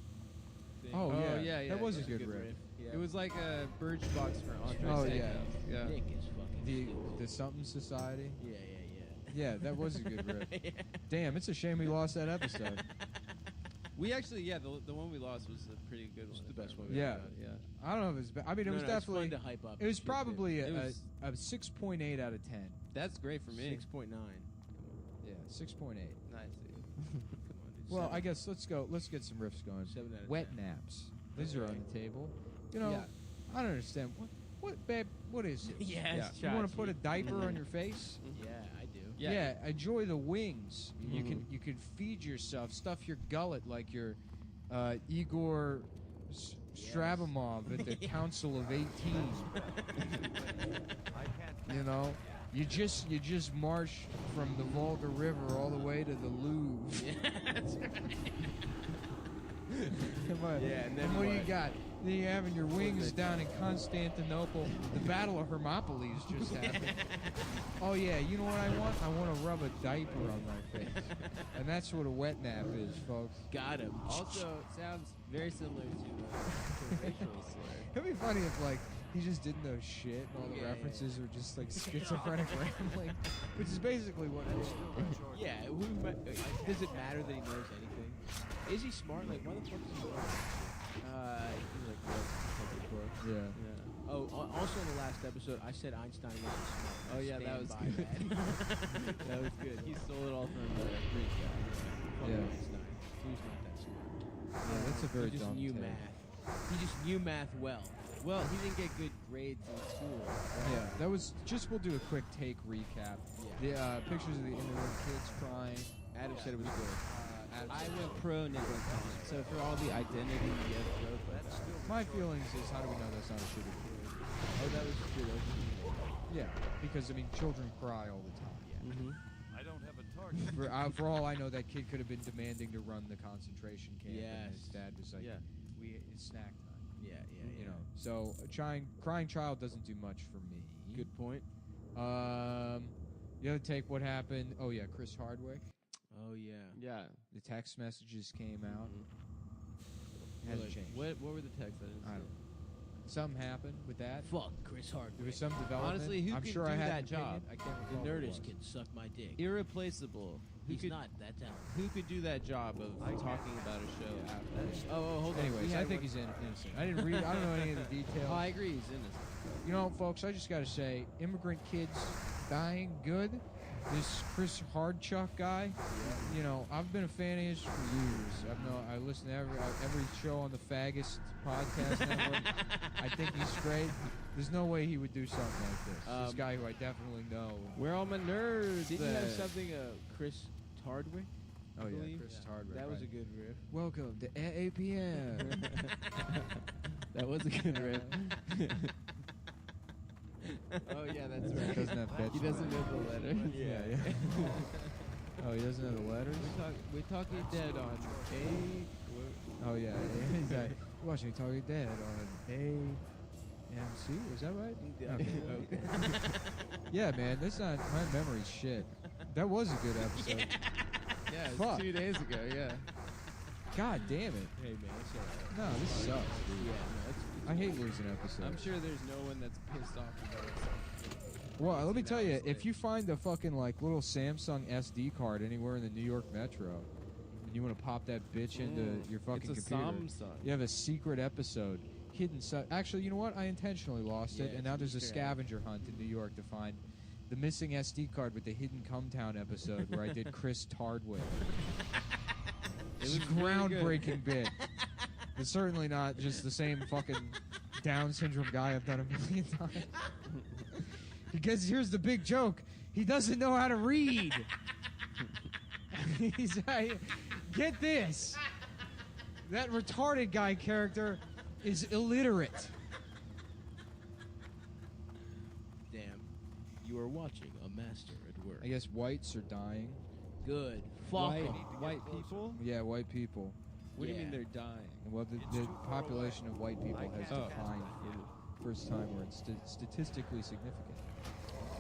S15: thing.
S14: Oh, yeah. That was a
S15: It's
S14: good riff.
S15: Yeah.
S16: It was like a Birchbox for Andre.
S14: Oh,
S16: Steakhouse.
S14: yeah.
S15: Nick is fucking
S14: The Something Society.
S15: Yeah.
S14: Yeah, that was a good riff. Damn, it's a shame we lost that episode.
S16: We actually, the one we lost was a pretty good one.
S15: the best one.
S14: Yeah.
S16: Yeah.
S14: I don't know if it's bad. I mean, it was
S15: It's
S14: definitely.
S15: fun to hype up.
S14: It was
S15: shit,
S14: probably
S16: It was-
S14: a 6.8 out of 10.
S16: That's great for me.
S15: 6.9.
S14: Yeah, 6.8.
S16: Nice.
S14: Well, I guess let's go. Let's get some riffs going.
S15: 7 out of
S14: Wet
S15: 10.
S14: naps. These are on the table. You know,
S16: Yeah.
S14: I don't understand. What, babe? What is it?
S15: Yes,
S14: You want to
S15: Chachi.
S14: put a diaper on your face?
S15: Yeah, I do.
S14: Yeah. Enjoy the wings. You can feed yourself. Stuff your gullet like your Igor Strabimov at the Council of 18. You know, you just march from the Volga River all the way to the Louvre.
S15: Yeah, that's right.
S14: Come on.
S15: Yeah, and then
S14: what do you
S15: what?
S14: got? Then you're having your wings down in Constantinople. The Battle of Hermopolis just happened. Oh yeah, you know what I want? I want to rub a diaper on my face. And that's what a wet nap is, folks.
S15: Got him.
S16: Also, sounds very similar to racial slur.
S14: It'd be funny if he just didn't know shit and all the references are just schizophrenic rambling, which is basically what it is.
S15: Yeah, does it matter that he knows anything? Is he smart? Like, why the fuck is he smart? He's like, public book.
S14: Yeah.
S15: Oh, also in the last episode, I said Einstein wasn't smart.
S16: Oh yeah, that was
S15: Stand by
S16: good.
S15: that.
S16: That was good. He stole it all from the Greek guy.
S15: Fuck
S14: Yeah.
S15: Einstein. He's not that smart.
S14: Yeah, that's a very
S15: He just
S14: dumb
S15: knew
S14: take.
S15: math. He just knew math well.
S16: Well, he didn't get good grades in school.
S14: Yeah, that was just. We'll do a quick take recap. The pictures of the immigrant kids crying.
S15: Adam said it was good.
S16: I went pro Nick went con. So for all the identity, yeah, growth.
S14: My feelings is, how do we know that's not a shooter kid?
S15: Oh, that was good.
S14: Yeah, because I mean, children cry all the time.
S15: Mm-hmm.
S10: I don't have a target.
S14: For all I know, that kid could have been demanding to run the concentration camp, and his
S15: Yes.
S14: dad was like,
S16: Yeah.
S14: It's snack time."
S15: Yeah.
S14: You know, so a crying child doesn't do much for me.
S15: Good point.
S14: The other take, what happened? Oh yeah, Chris Hardwick.
S15: Oh yeah.
S16: Yeah.
S14: The text messages came out. Hasn't changed.
S16: What were the texts? I didn't
S14: I
S16: see.
S14: don't know. Something happened with that.
S15: Fuck Chris Hardwick.
S14: There was some development.
S16: Honestly, who
S14: I'm
S16: could
S14: sure
S16: do
S14: I had
S16: that
S14: an opinion.
S16: job?
S14: I can't
S15: The
S14: recall. what it
S15: Nerdist
S14: was.
S15: can suck my dick.
S16: Irreplaceable.
S15: He's not that talented.
S16: Who could do that job of talking about a show after?
S15: Oh, hold on.
S14: Anyways,
S15: We
S14: I
S15: had
S14: think
S15: one-
S14: he's innocent. I didn't read. I don't know any of the details.
S16: Oh, I agree. He's innocent.
S14: You know, folks, I just got to say, immigrant kids dying good, this Chris Hardchuck guy. You know, I've been a fan of his for years. I listen to every show on the Faggist podcast network. I think he's great. There's no way he would do something like this. This guy who I definitely know.
S16: Where all my nerds?
S15: Didn't you have something, Chris Tardwick?
S14: Oh
S15: I
S14: yeah,
S15: believe?
S14: Chris Hardwick.
S15: That was a good riff.
S14: Welcome to AAPM.
S16: That was a good riff. Oh yeah, that's right.
S14: He doesn't have
S16: He doesn't know the letter.
S14: Yeah. Oh, he doesn't know the letters?
S16: We're talking dead on A.
S14: Oh yeah, he's like, we're watching Talking Dead on AMC. Was that right? Okay. Yeah, man, that's not my memory's shit. That was a good episode.
S16: Yeah, it
S14: Fuck.
S16: was 2 days ago. Yeah.
S14: God damn it.
S15: Hey, man, it's alright.
S14: No, this sucks, dude.
S15: Yeah, no, it's
S14: I hate losing episodes.
S16: I'm sure there's no one that's pissed off about it.
S14: Well, let me tell you, if you find a fucking like little Samsung SD card anywhere in the New York Metro, and you want to pop that bitch into your fucking
S16: it's a
S14: computer,
S16: Samsung.
S14: you have a secret episode hidden. Actually, you know what? I intentionally lost it,
S16: Yeah,
S14: and now
S16: it's
S14: there's a
S16: Easter egg.
S14: scavenger hunt in New York to find the missing SD card with the hidden Cumtown episode where I did Chris Tardwick. It was a groundbreaking bit. It's certainly not just the same fucking Down syndrome guy I've done a million times. Because here's the big joke. He doesn't know how to read. Get this. That retarded guy character is illiterate.
S15: damn. You are watching a master at work.
S14: I guess whites are dying.
S15: Good. Fuck 'em.
S16: White people?
S14: Yeah, white people.
S16: What do you
S15: Yeah.
S16: mean they're dying?
S14: Well, the population of white people has declined for the first time where it's statistically significant.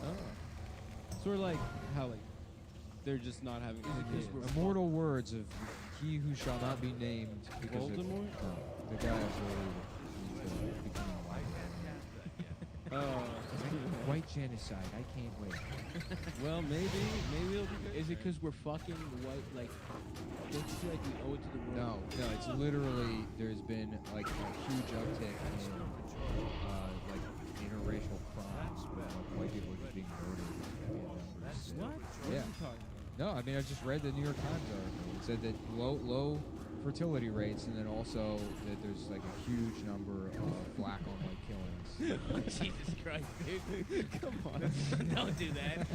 S16: Oh. Sort of like how they're just not having kids.
S14: Immortal words of he who shall not be named because
S16: Voldemort?
S14: The guy he's becoming white.
S16: Oh.
S14: White genocide. I can't wait.
S16: Well, maybe it'll be good.
S15: Is it because we're fucking white? Like, don't you feel like we owe it to the world?
S14: No, it's literally there's been like a huge uptick in like interracial crimes where like, white people are just being murdered.
S15: What?
S14: Yeah. No, I mean I just read the New York Times article. It said that low fertility rates, and then also that there's like a huge number of black on white killings.
S15: Jesus Christ, dude. Come on. Don't do that.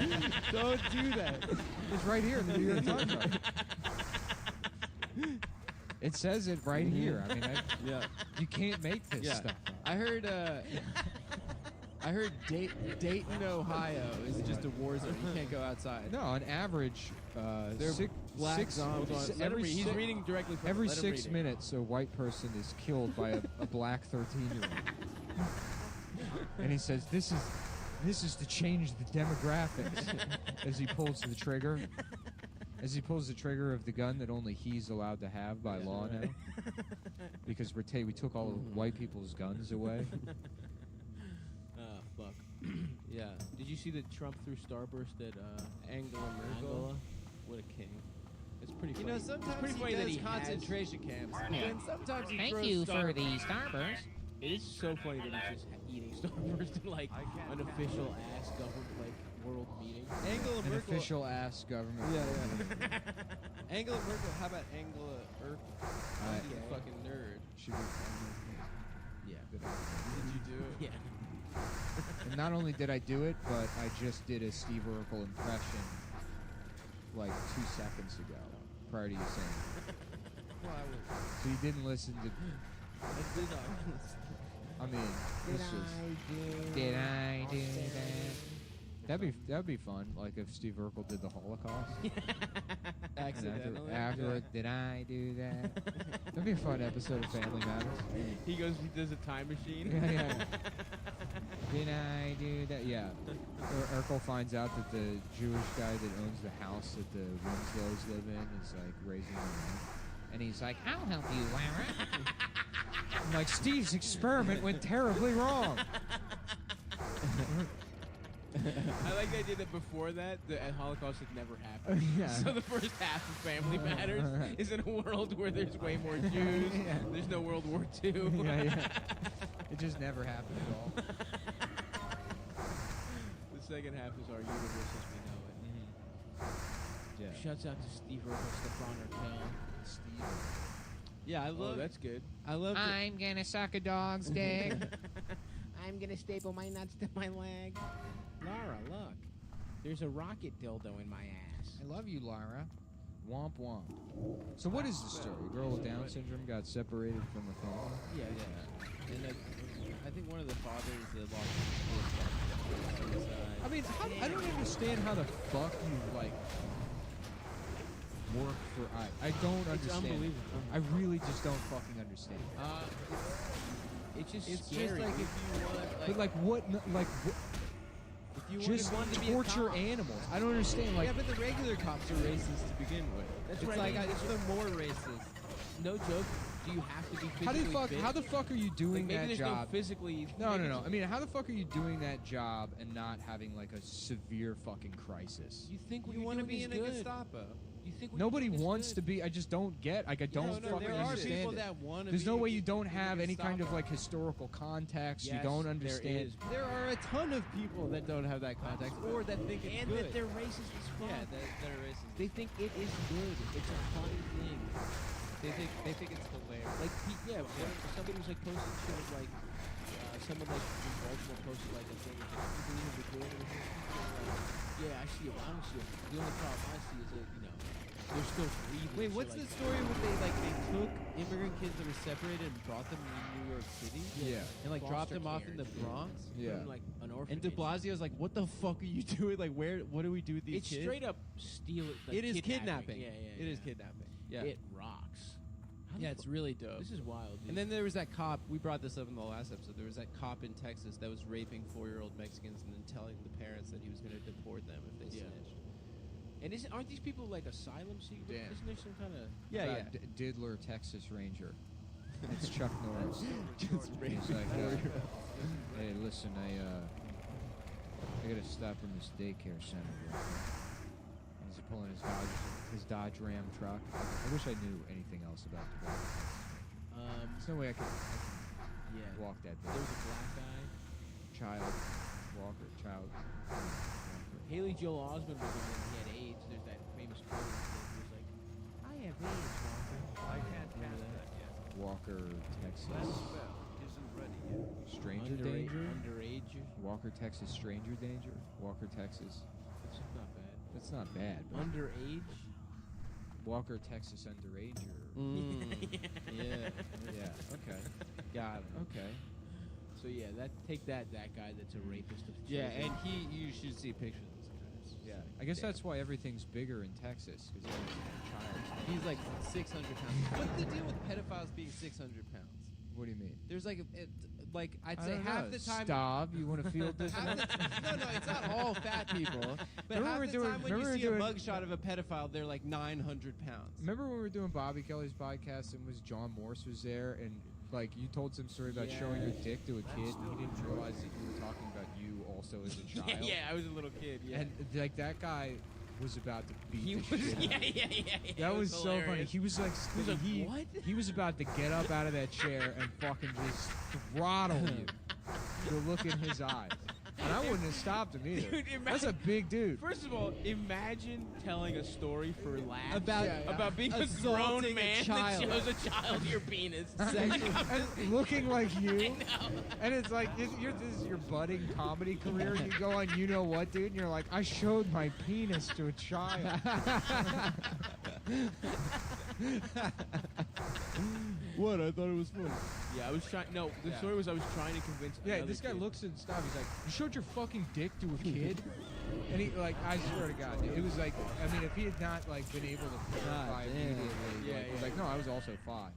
S16: Don't do that.
S14: It's right here in the New York Times article. It says it right here. I mean,
S16: Yeah.
S14: you can't make this
S16: Yeah.
S14: stuff up.
S16: I heard Dayton, Ohio is just a war zone. You can't go outside.
S14: No, on average,
S16: They're black
S14: six,
S16: zombies.
S14: s-
S16: Let him
S14: every
S16: read. He's
S14: si-
S16: reading directly from
S14: every
S16: it. Let him
S14: 6
S16: read it.
S14: minutes, a white person is killed by a black 13-year-old. And he says, "This is to change the demographics." As he pulls the trigger, of the gun that only he's allowed to have by law now, because we took all of white people's guns away.
S15: Fuck.
S16: Yeah.
S15: Did you see that Trump threw Starburst at
S16: Angela Merkel.
S15: Angola? What a king. It's pretty funny.
S16: You know,
S15: It's
S16: sometimes
S15: pretty
S16: he
S15: funny that
S16: does
S15: he
S16: concentration camps. And
S7: Morning.
S16: then sometimes he
S7: Thank
S16: throws
S7: you for
S16: Starburst.
S7: the Starburst.
S15: It is so funny that he's just eating Starburst in like an official ass government like world meeting.
S16: Angela
S14: An
S16: Merkel.
S14: official ass government.
S16: Yeah. Angela Merkel. How about Angela Merkel? She's a fucking nerd.
S14: Should be.
S15: Yeah.
S14: Good.
S16: Did you do it?
S15: Yeah.
S14: And not only did I do it, but I just did a Steve Urkel impression like 2 seconds ago, prior to you saying it.
S16: Well, I was.
S14: So you didn't listen to.
S16: I did not listen.
S14: I mean, this was. Did I do that? That'd be fun. Like if Steve Urkel did the Holocaust.
S16: Accidentally.
S14: Afterward, did I do that? That'd be a fun episode of Family Matters.
S15: He does a time machine.
S14: Yeah. Did I do that? Yeah. Urkel finds out that the Jewish guy that owns the house that the Winslows live in is like raising them up. And he's like, "I'll help you, Lara." I'm like, Steve's experiment went terribly wrong.
S15: I like the idea that before that, the Holocaust had never happened.
S14: Yeah.
S15: So the first half of Family Matters is in a world where there's way more Jews.
S14: Yeah.
S15: There's no World War II.
S14: Yeah. It just never happened at all.
S15: The second half is our universe as we know it.
S14: Yeah.
S15: Shouts out to Steve Urkel, Stefan Urkel.
S14: Steve. Yeah, I love.
S15: Oh, that's good.
S14: I love.
S15: I'm gonna suck a dog's dick. I'm gonna staple my nuts to my leg. Laura, look. There's a rocket dildo in my ass.
S14: I love you, Lara. Womp womp. So what is the story? A girl with Down syndrome got separated from her family?
S15: Yeah.
S16: And I think one of the fathers lost his
S14: I mean, I don't understand how the fuck you, like, work for... I don't understand.
S15: It's unbelievable.
S14: I really just don't fucking understand.
S15: It's just
S16: It's
S15: scary.
S16: just like if you want, like,
S14: But, like, what... Like, what,
S16: if you
S14: just
S16: want to be a
S14: torture
S16: cop.
S14: animals. I don't understand, like...
S16: Yeah, but the regular cops are racist to begin with.
S15: That's
S16: it's
S15: what I
S16: like
S15: mean.
S16: they're more racist.
S15: No joke. Do you have to be physically fit?
S14: How the fuck are you doing
S15: Like, maybe
S14: that
S15: there's
S14: job?
S15: No physically.
S14: No. I mean, how the fuck are you doing that job and not having, like, a severe fucking crisis?
S15: You think what
S16: You
S15: you're
S16: want to
S15: doing
S16: be
S15: is
S16: in a
S15: good.
S16: Gestapo.
S15: You think what
S14: Nobody
S15: you're doing is
S14: wants
S15: good.
S14: to be. I just don't get. Like, I don't fucking
S16: there are
S14: understand
S16: people
S14: it.
S16: that want to
S14: There's
S16: be
S14: no
S16: in
S14: way
S16: a-
S14: you don't
S16: in a
S14: have any kind of
S16: Gestapo.
S14: like historical context.
S15: Yes,
S14: you don't
S15: there
S14: understand.
S15: is.
S16: There are a ton of people that don't have that context or that think it's
S15: And
S16: good.
S15: that they're racist as fuck.
S16: Yeah, that are racist.
S15: They think it is good. It's a funny thing.
S16: They think it's hilarious.
S15: Like, somebody was like posting shit of like, someone like in Baltimore posted like a thing. Like, "Do you believe in the good?" And like, yeah, I see it. I don't see it. The only problem I see is that they're still breathing.
S16: Wait,
S15: and
S16: what's
S15: shit
S16: the
S15: like
S16: story where they took immigrant kids that were separated and brought them to New York City?
S14: Yeah.
S16: And like dropped
S15: Foster
S16: them off
S15: care
S16: in the
S15: and shit.
S16: Bronx?
S15: Put
S14: Yeah.
S15: them, like an
S16: And
S15: orphanage.
S16: de Blasio's like, what the fuck are you doing? Like, what do we do with these
S15: It's
S16: kids?
S15: straight up steal it. Like
S16: It is
S15: kidnapping.
S16: kidnapping.
S15: Yeah.
S16: It is kidnapping. Yeah.
S15: It rocks. How the
S16: Yeah, it's really dope.
S15: This is wild, dude.
S16: And then there was that cop. We brought this up in the last episode. There was that cop in Texas that was raping 4-year-old Mexicans and then telling the parents that he was going to deport them if they
S15: Yeah.
S16: snitched.
S15: And aren't these people like asylum seekers?
S14: Damn.
S15: Isn't there some kind of
S16: Yeah.
S14: Diddler, Texas Ranger. It's Chuck Norris.
S15: Just
S14: He's like, hey, listen, I gotta stop in this daycare center. Real quick." And he's pulling his Dodge Ram truck. I wish I knew anything else about the Dodge. There's no way I could walk that
S15: There
S14: big.
S15: was a black guy.
S14: Child walker.
S15: Haley Joel Osment was on it. He had AIDS. There's that famous quote. He was like, "I have AIDS, Walker."
S10: I can't cast that yet.
S14: Walker, Texas.
S10: That spell isn't ready yet.
S14: Stranger danger.
S15: Underage.
S14: Walker, Texas. Stranger danger. Walker, Texas.
S15: That's not bad.
S14: That's not bad. But
S15: Underage.
S14: Walker, Texas. Underager.
S16: Yeah.
S14: Yeah. Okay.
S16: Got it.
S14: Okay.
S15: So yeah, take that guy that's a rapist of
S16: Yeah,
S15: children.
S16: and you should see pictures of this guy.
S14: Yeah. I guess that's why everything's bigger in Texas because
S16: He's like 600 pounds. What's the deal with pedophiles being 600 pounds?
S14: What do you mean?
S16: There's like, like I'd
S14: I
S16: say
S14: don't
S16: half
S14: know.
S16: the time.
S14: Stav, you want to field this one?
S16: No, it's not all fat people. But
S14: Remember
S16: half
S14: we're
S16: the
S14: doing-
S16: time when
S14: remember
S16: you see
S14: we're
S16: a
S14: doing-
S16: mugshot of a pedophile, they're like 900 pounds.
S14: Remember when we were doing Bobby Kelly's podcast and was John Morse was there and like you told some story about showing your dick to a kid and he didn't realize that you were talking about you also as a child.
S16: Yeah, I was a little kid. Yeah.
S14: And like that guy was about to beat
S16: He
S14: the
S16: was-
S14: shit.
S16: yeah,
S14: out of you.
S16: yeah.
S14: That
S16: It
S14: was
S16: was
S14: so funny.
S16: hilarious.
S14: He was like,
S16: what?
S14: He was about to get up out of that chair and fucking just throttle you. The look in his eyes. And I wouldn't have stopped him either.
S15: Dude,
S14: That's a big dude.
S15: First of all, imagine telling a story for laughs
S16: About
S15: being a grown
S16: assaulting a
S15: man
S16: child.
S15: that shows a child your penis.
S14: And looking like you. And it's like, this is your budding comedy career. You go on, you know what, dude? And you're like, I showed my penis to a child.
S16: What? I thought it was funny.
S15: Yeah, I was trying. No, the story was I was trying to convince.
S14: Yeah,
S15: another
S14: this guy
S15: kid.
S14: looks and stuff. He's like, you showed your fucking dick to a kid? And he, like, I swear to God, dude, it was like, I mean, if he had not, like, been able to clarify
S16: damn.
S14: immediately,
S15: Yeah,
S14: like, was
S15: yeah.
S14: like, no, I was also 5.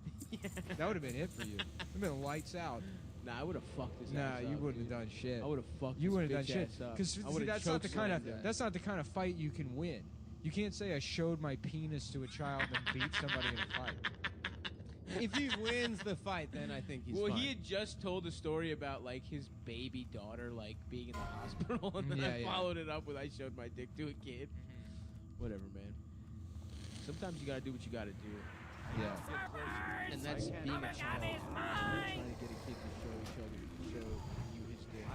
S14: That would have been it for you. It would have been lights out.
S15: Nah, I would have fucked his
S14: Nah,
S15: ass
S14: you
S15: up,
S14: wouldn't
S15: dude.
S14: have done shit.
S15: I would have fucked.
S14: You
S15: his
S14: wouldn't have done
S15: bitch
S14: shit.
S15: ass up.
S14: Because
S15: I would've
S14: that's not the kind of
S15: chokeslammed him.
S14: that's not the kind of fight you can win. You can't say I showed my penis to a child and beat somebody in a fight.
S16: If he wins the fight, then I think he's
S15: Well,
S16: fine.
S15: he had just told a story about like his baby daughter like being in the hospital, and then
S14: Yeah,
S15: I
S14: yeah.
S15: followed it up with I showed my dick to a kid. Whatever, man. Sometimes you gotta do what you gotta do.
S14: Yeah.
S15: And that's being a child. Trying to get a kid to show you his dick.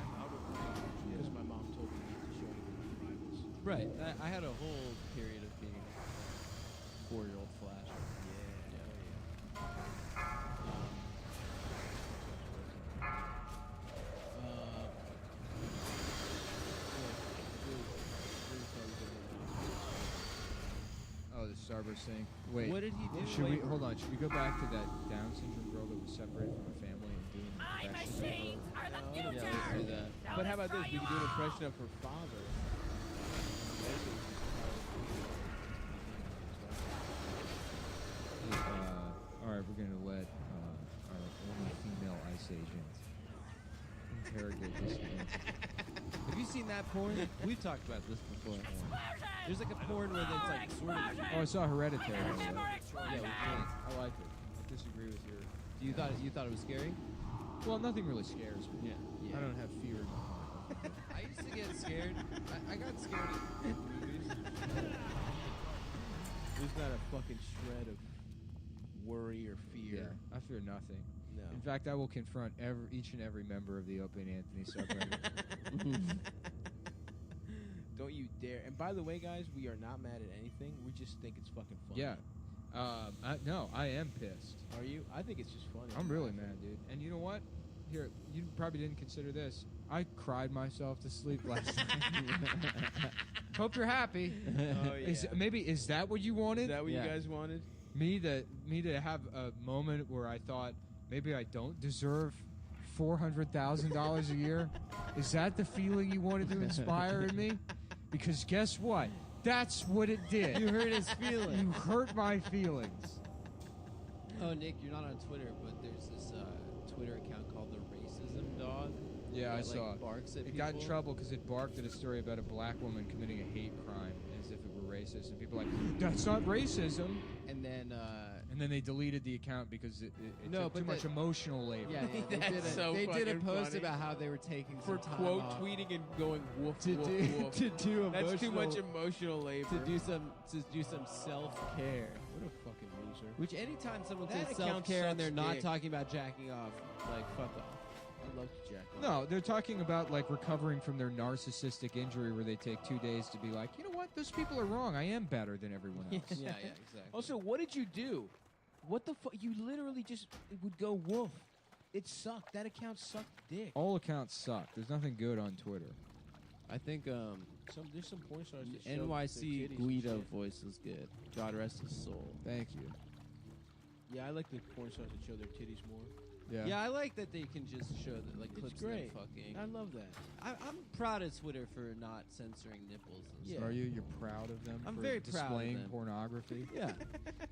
S15: Because my mom told me not to show anyone privates.
S16: Right. I had a whole period of being a 4-year-old Flash.
S14: Oh, the Starburst thing. Wait.
S16: What did he do?
S14: Should we hold on? Should we go back to that Down syndrome girl that was separated from her family and doing an impression of her?
S16: Yeah, let's do that.
S15: But how about this? We could do an impression of her father.
S14: All right, we're gonna let our only female ice agent interrogate this man.
S16: Have you seen that porn? We've talked about this before. There's like a porn where it's like sort of.
S14: Oh, I saw Hereditary.
S16: Yeah, I like it. I disagree with your. You thought it was scary?
S14: Well, nothing really scares me.
S16: Yeah.
S14: I don't have fear in my heart.
S16: I used to get scared. I got scared in movies.
S15: There's not a fucking shred of worry or fear.
S14: Yeah, I fear nothing.
S15: No.
S14: In fact, I will confront each and every member of the Opie and Anthony subreddit.
S15: Don't you dare. And by the way, guys, we are not mad at anything. We just think it's fucking funny.
S14: Yeah. No, I am pissed.
S15: Are you? I think it's just funny.
S14: I'm really mad, dude. And you know what? Here, you probably didn't consider this. I cried myself to sleep last night. Hope you're happy.
S15: Oh, yeah.
S14: Is that what you wanted?
S15: Is that what you guys wanted?
S14: Me to have a moment where I thought maybe I don't deserve $400,000 a year. Is that the feeling you wanted to inspire in me? Because guess what? That's what it did.
S16: You hurt his feelings.
S14: You hurt my feelings.
S16: Oh, Nick, you're not on Twitter, but there's this Twitter account called the Racism Dog.
S14: Yeah, I
S16: that,
S14: saw it.
S16: Barks at
S14: It
S16: people.
S14: got in trouble because it barked at a story about a black woman committing a hate crime as if it were racist, and people were like, that's not racism.
S16: And then
S14: they deleted the account because it
S16: No,
S14: took
S16: but
S14: too much emotional labor.
S16: Yeah, they did a post about how they were taking
S15: For
S16: some time
S15: quote
S16: off
S15: tweeting and going woof
S16: to
S15: woof
S16: do
S15: woof.
S16: to do
S15: That's too much
S16: emotional-
S15: emotional labor.
S16: to do some self-care.
S15: What a fucking loser.
S16: Which anytime someone
S15: That
S16: says
S15: account
S16: self-care and they're
S15: sucks
S16: not
S15: dick.
S16: talking about jacking off, like fuck off.
S15: I love to jack off.
S14: No, they're talking about like recovering from their narcissistic injury where they take 2 days to be like, you know what, those people are wrong. I am better than everyone else.
S16: Yeah, exactly.
S15: Also, what did you do? What the fuck? You literally just would go woof. It sucked. That account sucked dick.
S14: All accounts suck. There's nothing good on Twitter.
S16: I think
S15: There's some porn stars that show their
S16: NYC
S15: titties and
S16: Guido
S15: shit.
S16: voice is good. God rest his soul.
S14: Thank you.
S15: Yeah, I like the porn stars that show their titties more.
S16: Yeah, I like that they can just show that like clips
S15: It's
S16: of them
S15: great.
S16: fucking.
S15: I love that.
S16: I'm proud of Twitter for not censoring nipples. And
S15: Yeah.
S16: stuff.
S14: Are you? You're proud of them
S16: I'm
S14: for
S16: very proud of
S14: displaying
S16: them.
S14: pornography?
S16: Yeah.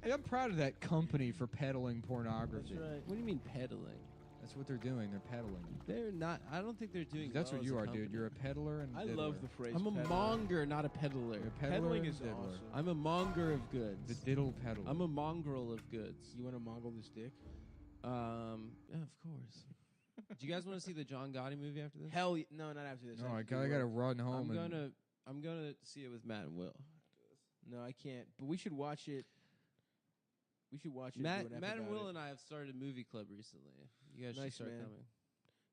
S14: Hey, I'm proud of that company for peddling pornography.
S15: That's right.
S16: What do you mean peddling?
S14: That's what they're doing. They're peddling.
S16: They're not. I don't think they're doing.
S14: That's
S16: well
S14: what
S16: as
S14: you
S16: a
S14: are,
S16: company.
S14: dude. You're a peddler and
S15: I
S14: diddler.
S15: love the phrase.
S16: I'm a
S15: peddler.
S16: monger, not a peddler.
S14: You're a peddler
S15: Peddling
S14: and
S15: is
S14: diddler.
S15: awesome.
S16: I'm a monger of goods.
S14: The diddle peddler.
S16: I'm a mongrel of goods.
S15: You want to mongle this dick?
S16: Yeah, of course. Do you guys want to see the John Gotti movie after this?
S15: Hell, no, not after this.
S14: No,
S15: have
S14: I
S15: to do
S14: gotta
S15: work.
S14: run home.
S16: I'm gonna see it with Matt and Will.
S15: No, I can't. But we should watch it. We should watch it.
S16: Matt and Will and I have started a movie club recently. You guys should
S15: Nice,
S16: start
S15: man.
S16: coming.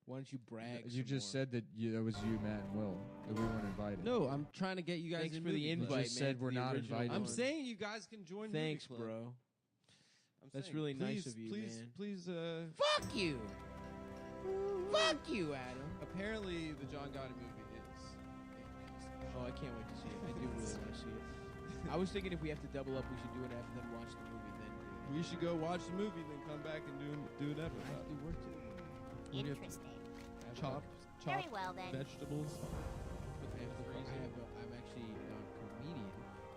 S15: Why don't you brag?
S14: You
S15: some
S14: just
S15: more?
S14: said that that was you, Matt and Will, that we weren't invited.
S16: No, I'm trying to get you guys
S15: Thanks
S16: in
S15: for the
S16: movie club.
S15: invite,
S14: You just
S15: man,
S14: said
S15: to
S14: we're
S15: the
S14: not
S15: original
S14: invited.
S16: I'm
S15: one.
S16: saying you guys can join.
S15: Thanks,
S16: movie club.
S15: bro.
S16: I'm
S15: That's
S16: saying,
S15: really nice
S16: please,
S15: of you,
S16: please,
S15: man.
S16: Please,
S15: Fuck you. Fuck you, Adam.
S16: Apparently, the John Gotti movie is.
S15: Oh, I can't wait to see it. I do really want to see it. I was thinking if we have to double up, we should do it after then watch the movie. Then
S16: We should go watch the movie, then come back and do an
S15: I
S16: episode.
S15: have to do work too.
S7: Interesting.
S16: Chop
S7: Very well then.
S16: vegetables.
S15: I'm actually a comedian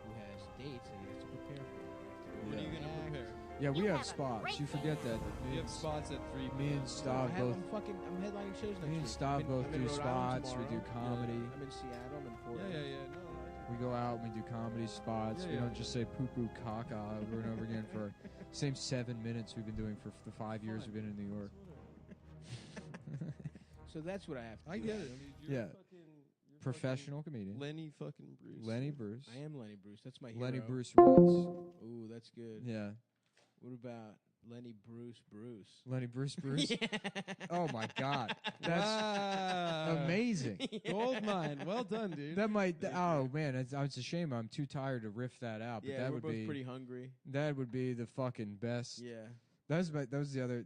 S15: who has dates and he has to prepare for.
S16: What are you gonna prepare?
S14: Yeah, we
S7: You
S14: have
S7: have a
S14: spots.
S7: great
S14: You forget that.
S16: You have spots at 3
S14: Me and Stav both.
S15: I'm headlining shows next
S14: Me and
S15: week.
S14: Stav both
S15: I'm in
S14: do
S15: Rhode Island
S14: spots. We do
S15: tomorrow.
S14: comedy.
S15: I'm in Seattle. I'm in
S16: Yeah,
S15: Portland.
S16: yeah. No.
S14: We go out and we do comedy spots.
S16: Yeah,
S14: we
S16: yeah.
S14: don't just say poo poo caca over and over again for same 7 minutes we've been doing for the 5 years we've been in New York.
S15: So that's what I have to
S16: I
S15: do.
S16: get it.
S14: Yeah. Professional comedian.
S16: Lenny fucking Bruce.
S14: Lenny Bruce.
S15: I am Lenny Bruce. That's my hero.
S14: Lenny Bruce rules.
S15: Ooh, that's good.
S14: Yeah.
S15: What about Lenny Bruce.
S14: Lenny Bruce. Oh my God, that's
S16: Wow.
S14: amazing.
S16: Gold mine. Well done, dude.
S14: That might. Oh man, it's a shame. I'm too tired to riff that out. But
S15: Yeah,
S14: that
S15: we're
S14: would
S15: both
S14: be
S15: pretty hungry.
S14: That would be the fucking best.
S15: Yeah.
S14: That was the other.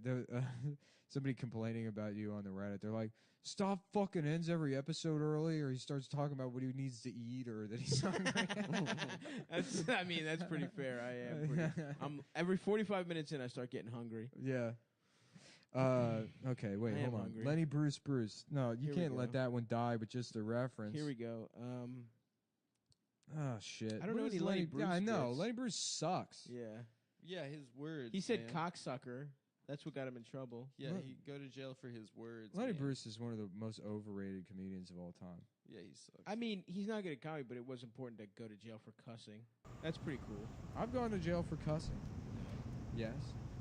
S14: Somebody complaining about you on the Reddit. They're like, "Stop fucking ends every episode early," or he starts talking about what he needs to eat, or that he's hungry.
S15: That's pretty fair. I am. I'm every 45 minutes in, I start getting hungry.
S14: Yeah. Okay, wait,
S15: I am
S14: hold on.
S15: hungry.
S14: Lenny Bruce. No, you
S15: Here we
S14: can't let
S15: go.
S14: that one die with just a reference.
S15: Here we go.
S14: Oh shit.
S15: I don't know
S14: What
S15: any
S14: is
S15: Lenny Bruce
S14: Yeah, I know.
S15: bits.
S14: Lenny Bruce sucks.
S15: Yeah.
S16: Yeah, his words.
S15: He said
S16: man.
S15: cocksucker. That's what got him in trouble.
S16: Yeah, he'd go to jail for his words.
S14: Lenny
S16: man.
S14: Bruce is one of the most overrated comedians of all time.
S16: Yeah, he sucks.
S15: I mean, he's not good at comedy, but it was important to go to jail for cussing. That's pretty cool.
S14: I've gone to jail for cussing. Yes.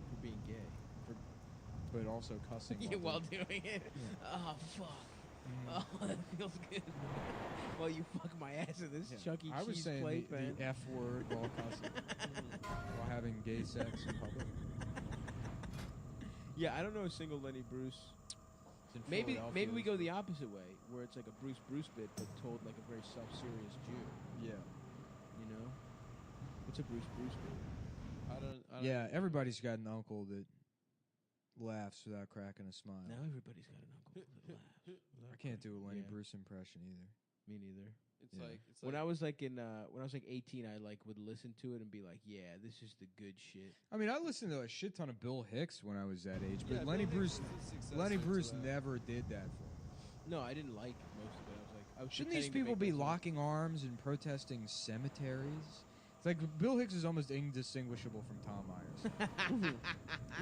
S15: For being gay.
S14: But also cussing.
S15: Yeah, while doing it. Oh, fuck. Oh, that feels good. Well, you fuck my ass in this Chuck E.
S14: I was
S15: Cheese
S14: saying
S15: playpen.
S14: the F word while cussing. While having gay sex in public.
S15: Yeah, I don't know a single Lenny Bruce. Maybe we go the opposite way, where it's like a Bruce bit, but told like a very self-serious Jew.
S14: Yeah.
S15: You know? What's a Bruce bit?
S16: I don't.
S14: Yeah, everybody's got an uncle that laughs without cracking a smile.
S15: Now everybody's got an uncle that laughs.
S14: I can't do a Lenny Bruce impression either.
S15: Me neither.
S16: It's
S14: Yeah.
S16: like it's
S15: When
S16: like,
S15: I was like 18, I like would listen to it and be like, yeah, this is the good shit.
S14: I mean, I listened to a shit ton of Bill Hicks when I was that age, but
S16: Yeah,
S14: Lenny
S16: Bill Hicks
S14: Bruce,
S16: is the successor
S14: Lenny
S16: to
S14: Bruce
S16: that.
S14: never did that for me.
S15: No, I didn't like most of it. I was
S14: Shouldn't these
S15: pretending to
S14: people
S15: make
S14: be
S15: myself-
S14: locking arms and protesting cemeteries? It's like Bill Hicks is almost indistinguishable from Tom Myers.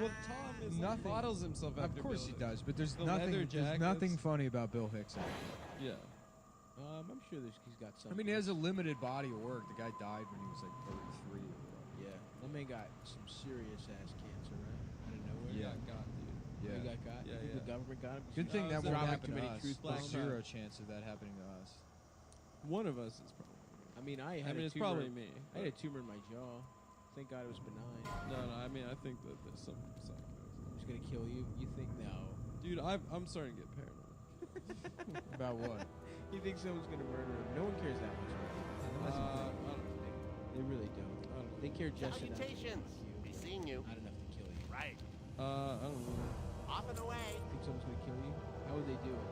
S16: well, Tom is
S14: Nothing.
S16: models himself
S14: Of
S16: after
S14: course
S16: Bill
S14: he
S16: Hicks.
S14: does, but there's
S16: The leather
S14: nothing. There's
S16: jackets.
S14: nothing funny about Bill Hicks.
S16: Yeah.
S15: I'm sure he's got
S14: I
S15: something.
S14: mean, he has a limited body of work. The guy died when he was like 33.
S15: Yeah, that man got some serious ass cancer, right? Out of nowhere.
S14: Yeah.
S16: God, dude.
S14: Yeah.
S15: He got got.
S16: Yeah,
S15: You think
S16: yeah.
S15: the government got him?
S14: Good thing that
S16: was
S14: won't
S15: dropping
S14: happen
S15: too
S14: to
S15: many
S14: us.
S15: truth
S14: There's
S15: bombs.
S14: zero chance of that happening to us.
S16: One of us is probably.
S15: I mean, I had a
S16: it's
S15: tumor.
S16: probably me.
S15: I had a tumor in my jaw. Thank God it was benign.
S16: No, I mean, I think that there's some psychos.
S15: It's gonna kill you. You think no?
S16: Dude, I'm starting to get paranoid.
S14: About what?
S15: You think someone's gonna murder him? No one cares that much about him. That's the thing. They really don't. They care just enough.
S2: Salutations. Be seeing you.
S15: Not enough to kill you.
S2: Right.
S16: I don't know.
S2: Off and away.
S15: Think someone's gonna kill you? How would they do it?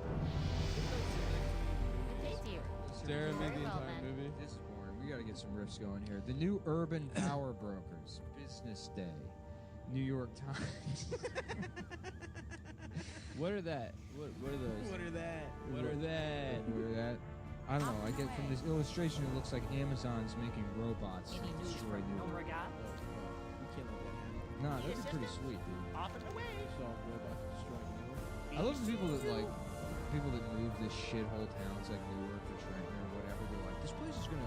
S7: Okay, dear.
S16: Stare at me
S7: Very
S16: the
S7: well,
S16: entire
S7: then.
S16: movie.
S14: This is boring. We got to get some riffs going here. The new Urban Power Brokers, Business Day, New York Times.
S15: What are that? What are those? What are that? What are that?
S14: What are that? I don't know. I get from this illustration, it looks like Amazon's making robots to destroy New York.
S15: You can't let that happen.
S14: Nah, that's pretty sweet, dude.
S2: Off and away.
S15: It's all robots destroying New York.
S14: I love the people that move to shithole towns like Newark or Trenton or whatever. They're like, this place is gonna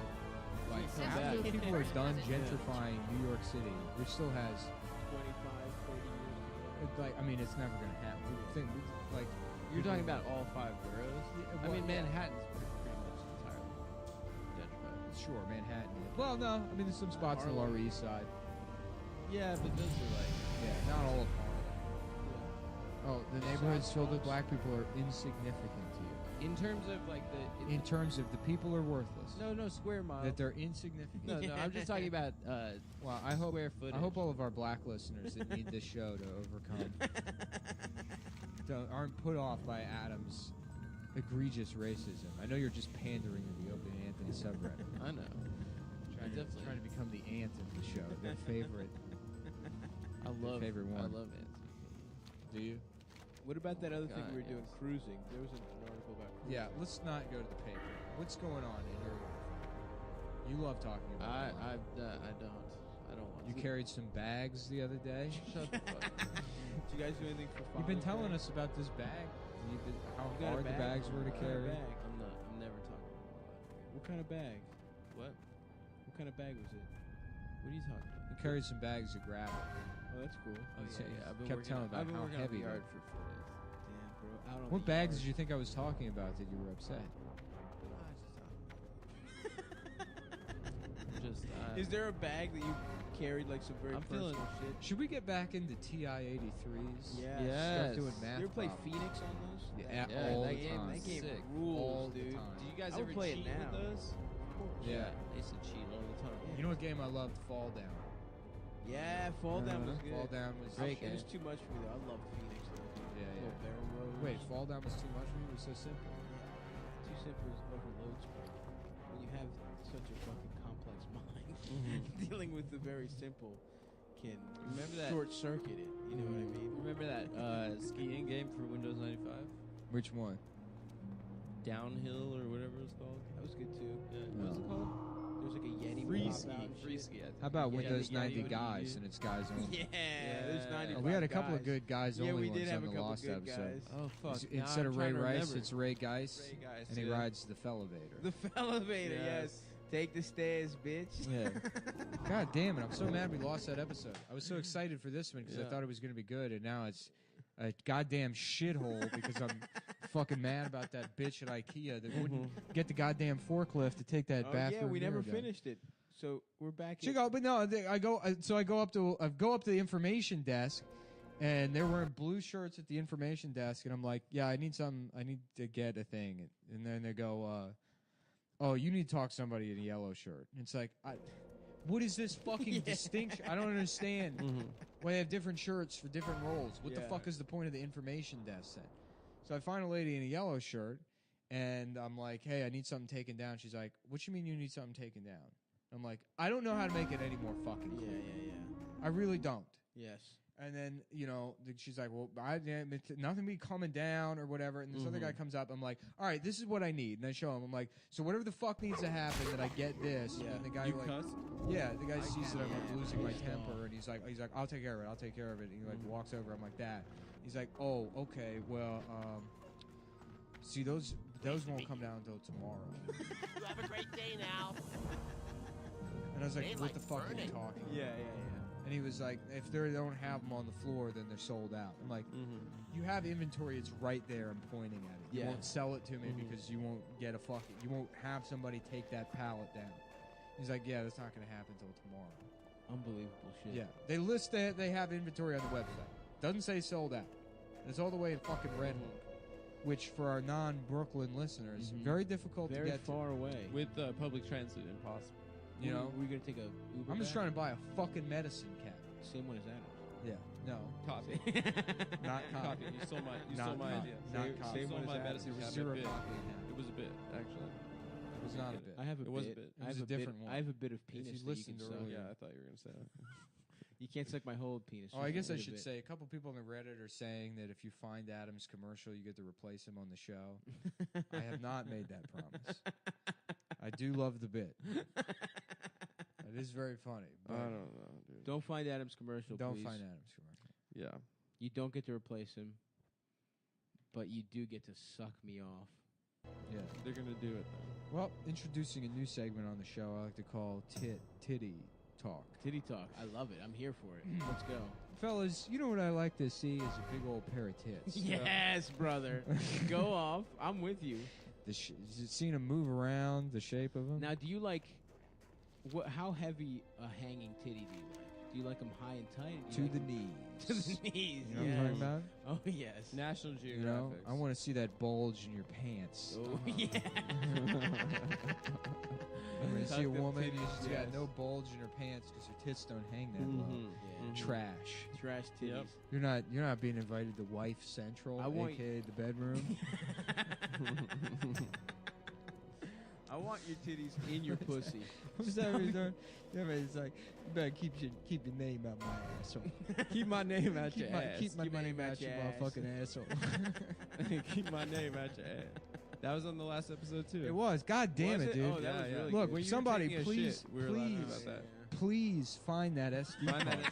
S14: like
S7: Sounds
S14: after
S7: good.
S14: people are done gentrifying New York City, which still has
S15: 25, 30 years
S14: like I mean it's never gonna happen. Like
S15: You're talking about all 5 boroughs?
S14: Yeah,
S15: I
S14: well,
S15: mean,
S14: yeah.
S15: Manhattan's pretty much entirely gentrified.
S14: Sure, Manhattan. Well, no, I mean there's some spots on the Lower East Side.
S15: Yeah, but those are like...
S14: Yeah, not all of Harlem. Oh, the neighborhoods filled with black people are insignificant to you.
S15: In terms of like the...
S14: In terms of the people are worthless.
S15: No, square mile.
S14: That they're insignificant.
S15: No, I'm just talking about
S14: well, I hope
S15: square footage.
S14: I hope all of our black listeners that need this show to overcome aren't put off by Adam's egregious racism. I know you're just pandering to the Open Anthony subreddit.
S15: I know.
S14: Trying to become the ant of the show, their favorite. favorite one.
S15: I love it.
S14: Do you?
S15: What about that other thing
S14: God,
S15: we were doing,
S14: yes.
S15: cruising? There was an article about cruising.
S14: Yeah, let's not go to the paper. What's going on in your life? You love talking about
S15: I don't want
S14: You
S15: to.
S14: carried some bags the other day.
S15: Shut the fuck up. Did you guys do anything for
S14: You've been
S15: Father's
S14: telling
S15: Day?
S14: us about this bag. How
S15: You got a
S14: hard the
S15: bag?
S14: bags were to
S15: What kind of
S14: carry.
S15: bag? I'm never talking about that. What kind of bag? What? What kind of bag was it? What are you talking about?
S14: You carried some bags of gravel.
S15: Oh, that's cool.
S14: I've been kept telling about
S15: I've been
S14: how
S15: working
S14: heavy
S15: on the
S14: they
S15: yard
S14: were.
S15: for 4 days. Damn, bro. Out on
S14: What
S15: the
S14: bags
S15: yard.
S14: did you think I was talking about that you were upset?
S15: Just
S16: just.
S15: Is there a bag that you carried like some very
S16: I'm
S15: personal
S16: feeling-
S15: shit?
S14: Should we get back into TI-83s?
S15: Yeah.
S14: Start doing math.
S15: You ever play
S14: problems.
S15: Phoenix on those?
S14: Yeah, all
S15: that
S14: the
S15: game,
S14: time.
S15: That game
S16: Sick.
S15: rules,
S14: All the
S15: dude.
S14: time.
S16: Do you guys
S15: I would
S16: ever
S15: play
S16: cheat
S15: it now.
S16: with those?
S14: Yeah.
S16: I used to cheat all the time.
S14: You know what game I loved? Fall Down.
S15: Yeah, Fall Down was good.
S14: Fall Down was
S15: It was too much for me though. I love Phoenix though.
S14: Yeah,
S15: Little
S14: yeah.
S15: barrel road.
S14: Wait, Fall Down was too much for you? It was so simple.
S15: Too simple is overloads me. When you have such a fucking complex mind, dealing with the very simple can short circuit it. You know what I mean?
S16: Remember that skiing game for Windows 95?
S14: Which one?
S16: Downhill or whatever it's called.
S15: That was good too.
S16: Yeah. What was it called?
S15: There's like a Yeti
S16: Free
S15: pop
S16: ski.
S15: out and
S16: Free
S15: shit.
S16: ski. I think.
S14: How about
S16: Yeah,
S14: Windows
S16: the
S14: 90
S16: Yeti
S14: guys and it's guys only?
S15: Yeah, there's 95
S14: we had a couple
S15: guys.
S14: of good guys
S15: Yeah,
S14: only
S15: we
S14: ones
S15: did have
S14: on
S15: a
S14: the
S15: couple
S14: Lost
S15: good
S14: episode.
S15: guys.
S16: Oh fuck! Now
S14: Instead
S16: I'm
S14: of
S16: trying
S14: Ray
S16: to
S14: Rice,
S16: remember.
S14: it's Ray Geist,
S16: Ray Geist,
S14: and he
S16: yeah.
S14: rides the Fellevator.
S15: The elevator, yes. Take the stairs, bitch.
S14: Yeah. God damn it! I'm so mad we lost that episode. I was so excited for this one because I
S16: Yeah.
S14: thought it was going to be good, and now it's a goddamn shithole because I'm fucking mad about that bitch at IKEA that wouldn't get the goddamn forklift to take that
S15: Oh
S14: bathroom.
S15: yeah, we never
S14: mirror down.
S15: finished it. So we're back.
S14: She go, but no, I go up to the information desk, and they're wearing blue shirts at the information desk, and I'm like, yeah, I need to get a thing, and then they go, oh, you need to talk to somebody in a yellow shirt. And it's like, what is this fucking distinction? I don't understand why they have different shirts for different roles. What the
S15: Yeah.
S14: fuck is the point of the information desk then? So I find a lady in a yellow shirt, and I'm like, hey, I need something taken down. She's like, what you mean you need something taken down? I'm like, I don't know how to make it any more fucking clear.
S15: Yeah.
S14: I really don't.
S15: Yes.
S14: And then, she's like, well, nothing be coming down or whatever. And this other guy comes up. I'm like, all right, this is what I need. And I show him. I'm like, so whatever the fuck needs to happen that I get this.
S15: Yeah.
S14: And the guy
S16: You cuss?
S14: yeah, the guy sees that I'm like losing my
S15: pissed
S14: temper.
S15: off.
S14: And he's like, I'll take care of it. I'll take care of it. And he like walks over. I'm like that. He's like, oh, okay. Well, see, those won't come down until tomorrow.
S2: You have a great day now.
S14: And I was like,
S2: They
S14: what
S2: like
S14: the fuck are you
S2: burning.
S14: talking about?
S15: Yeah.
S14: And he was like, if they don't have them on the floor, then they're sold out. I'm like, you have inventory. It's right there. I'm pointing at it. You
S15: Yeah.
S14: won't sell it to me because you won't get you won't have somebody take that pallet down. He's like, yeah, that's not going to happen until tomorrow.
S15: Unbelievable shit.
S14: Yeah. They list that they have inventory on the website. Doesn't say sold out. It's all the way in fucking Red Hook, which for our non-Brooklyn listeners, very difficult
S15: Very
S14: to get
S15: far away.
S16: With public transit, impossible.
S14: You know?
S15: we're gonna take a Uber.
S14: I'm just trying to buy a fucking medicine cabinet.
S15: Same one as Adams.
S14: Yeah. No.
S16: Copy.
S14: Not
S16: Copy.
S14: copy.
S16: You stole my. You
S14: Not
S16: stole my
S14: copy.
S16: idea.
S14: Not
S16: You
S14: copy.
S16: stole
S15: Same
S16: my
S15: one as
S16: medicine
S14: There was
S16: cabinet
S14: zero
S16: bit.
S14: copy in that.
S16: It was a bit, actually.
S14: It was not a bit.
S15: I have a
S16: It
S15: bit.
S16: was a bit.
S14: It
S15: I
S14: was
S15: have
S14: a different
S15: bit,
S14: one.
S15: I have a bit of
S14: If
S15: penis
S14: you
S15: that you
S14: listened
S15: can suck.
S14: earlier.
S16: Yeah, I thought you were gonna say that.
S15: You can't suck my whole penis.
S14: Oh, I
S15: just
S14: guess
S15: a
S14: I
S15: little
S14: should
S15: bit.
S14: say a couple people on the Reddit are saying that if you find Adam's commercial, you get to replace him on the show. I have not made that promise. I do love the bit. It is very funny.
S16: I
S14: But
S16: don't know, dude.
S15: Don't find Adam's commercial.
S14: don't
S15: please.
S14: find Adam's commercial.
S16: Yeah.
S15: You don't get to replace him, but you do get to suck me off.
S14: Yeah.
S16: They're gonna do it though.
S14: Well, introducing a new segment on the show I like to call Titty Talk.
S15: Titty talk. I love it. I'm here for it. Let's go.
S14: Fellas, you know what I like to see is a big old pair of tits.
S15: Yes, brother. Go off. I'm with you.
S14: Seeing them move around, the shape of them.
S15: Now, do you like how heavy a hanging titty do you like? Do you like them high and tight?
S14: To the knees.
S15: To the knees.
S14: You know what I'm talking about?
S15: Oh yes.
S16: National
S14: You
S16: Geographic.
S14: know, I want to see that bulge in your pants.
S15: Oh yeah.
S14: When you see a
S15: Tuck them
S14: woman,
S15: titties,
S14: she's
S15: yes.
S14: got no bulge in her pants because her tits don't hang that low.
S15: Yeah.
S14: Trash.
S15: Trash titties.
S14: You're not being invited to Wife Central,
S15: I want-
S14: aka the bedroom.
S15: I want your titties in your pussy.
S14: It's like, you better keep your name out my asshole.
S16: Keep my name out your
S14: Keep my,
S16: ass.
S14: keep my name out your
S15: ass.
S14: motherfucking asshole.
S16: Keep my name out your ass. That was on the last episode too.
S14: It was. God damn
S16: Was
S14: it,
S16: it?
S14: dude.
S16: Oh, that was really
S14: Look,
S16: good. When you were
S14: somebody
S16: taking a
S14: please,
S16: shit, we were laughing
S14: please,
S16: about that.
S14: please find that SD
S16: Find
S14: card.
S16: that.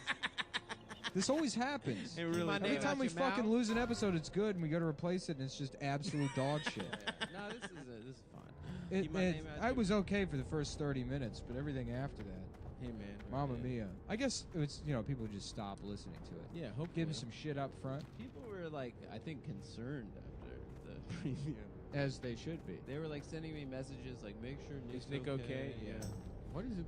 S14: This always happens.
S16: It really
S15: my
S14: Every
S15: name
S14: time
S15: out
S14: we
S15: your
S14: fucking
S15: mouth?
S14: lose an episode, it's good, and we go to replace it, and it's just absolute dog shit.
S16: No, this is fine. Keep my name out
S14: I
S16: your-
S14: was okay for the first 30 minutes, but everything after that,
S15: Hey man.
S14: Mamma Mia. I guess it's people just stop listening to it.
S15: Yeah, hopefully.
S14: Give them some shit up front,
S16: People were like, I think, concerned after the premium.
S14: as they should be.
S16: They were like sending me messages like, make sure Nick's
S15: Is Nick okay?
S16: Yeah.
S14: What is it?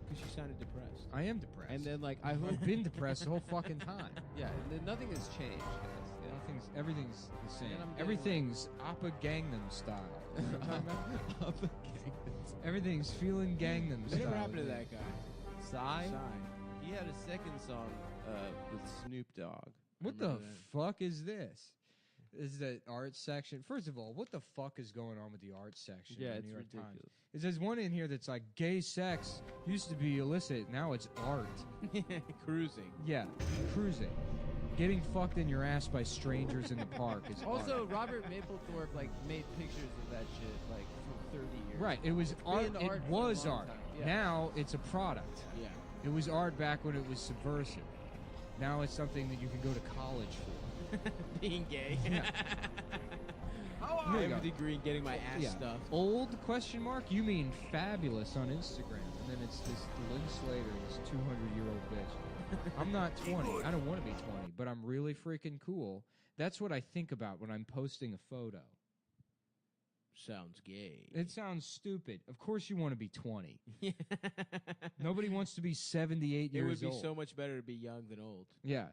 S15: Because she sounded depressed.
S14: I am depressed.
S16: And then like
S14: I've been depressed the whole fucking time.
S16: Yeah, and then nothing has changed, guys. You know?
S14: Everything's the same.
S16: And I'm getting,
S14: Everything's Appa Gangnam style.
S16: Appa Gangnam style.
S14: Everything's feeling Gangnam style.
S15: Whatever happened to that guy?
S16: Psy?
S15: Psy.
S16: He had a second song with Snoop Dogg.
S14: What the fuck is this? Is the art section? First of all, what the fuck is going on with the art section?
S16: Yeah,
S14: of
S16: it's
S14: New York
S16: ridiculous.
S14: Times? There's one in here that's like gay sex used to be illicit, now it's art.
S15: Cruising.
S14: Yeah, cruising. Getting fucked in your ass by strangers in the park is
S16: Also,
S14: art.
S16: Robert Mapplethorpe like made pictures of that shit like for 30 years.
S14: Right, it was
S16: It's
S14: art.
S16: been
S14: It
S16: art for a
S14: was
S16: long
S14: art.
S16: time. Yeah.
S14: Now it's a product.
S15: Yeah.
S14: It was art back when it was subversive. Now it's something that you can go to college for.
S15: Being gay.
S14: Yeah.
S15: I
S14: Here you
S15: have a
S14: go.
S15: degree in getting my ass
S14: Yeah.
S15: stuffed.
S14: Old question mark? You mean fabulous on Instagram. And then it's this Lynn Slater, this 200-year-old bitch. I'm not 20. I don't want to be 20, but I'm really freaking cool. That's what I think about when I'm posting a photo.
S15: Sounds gay.
S14: It sounds stupid. Of course you want to be 20. Nobody wants to be 78
S15: It
S14: years
S15: would be
S14: old.
S15: so much better to be young than old.
S14: Yeah.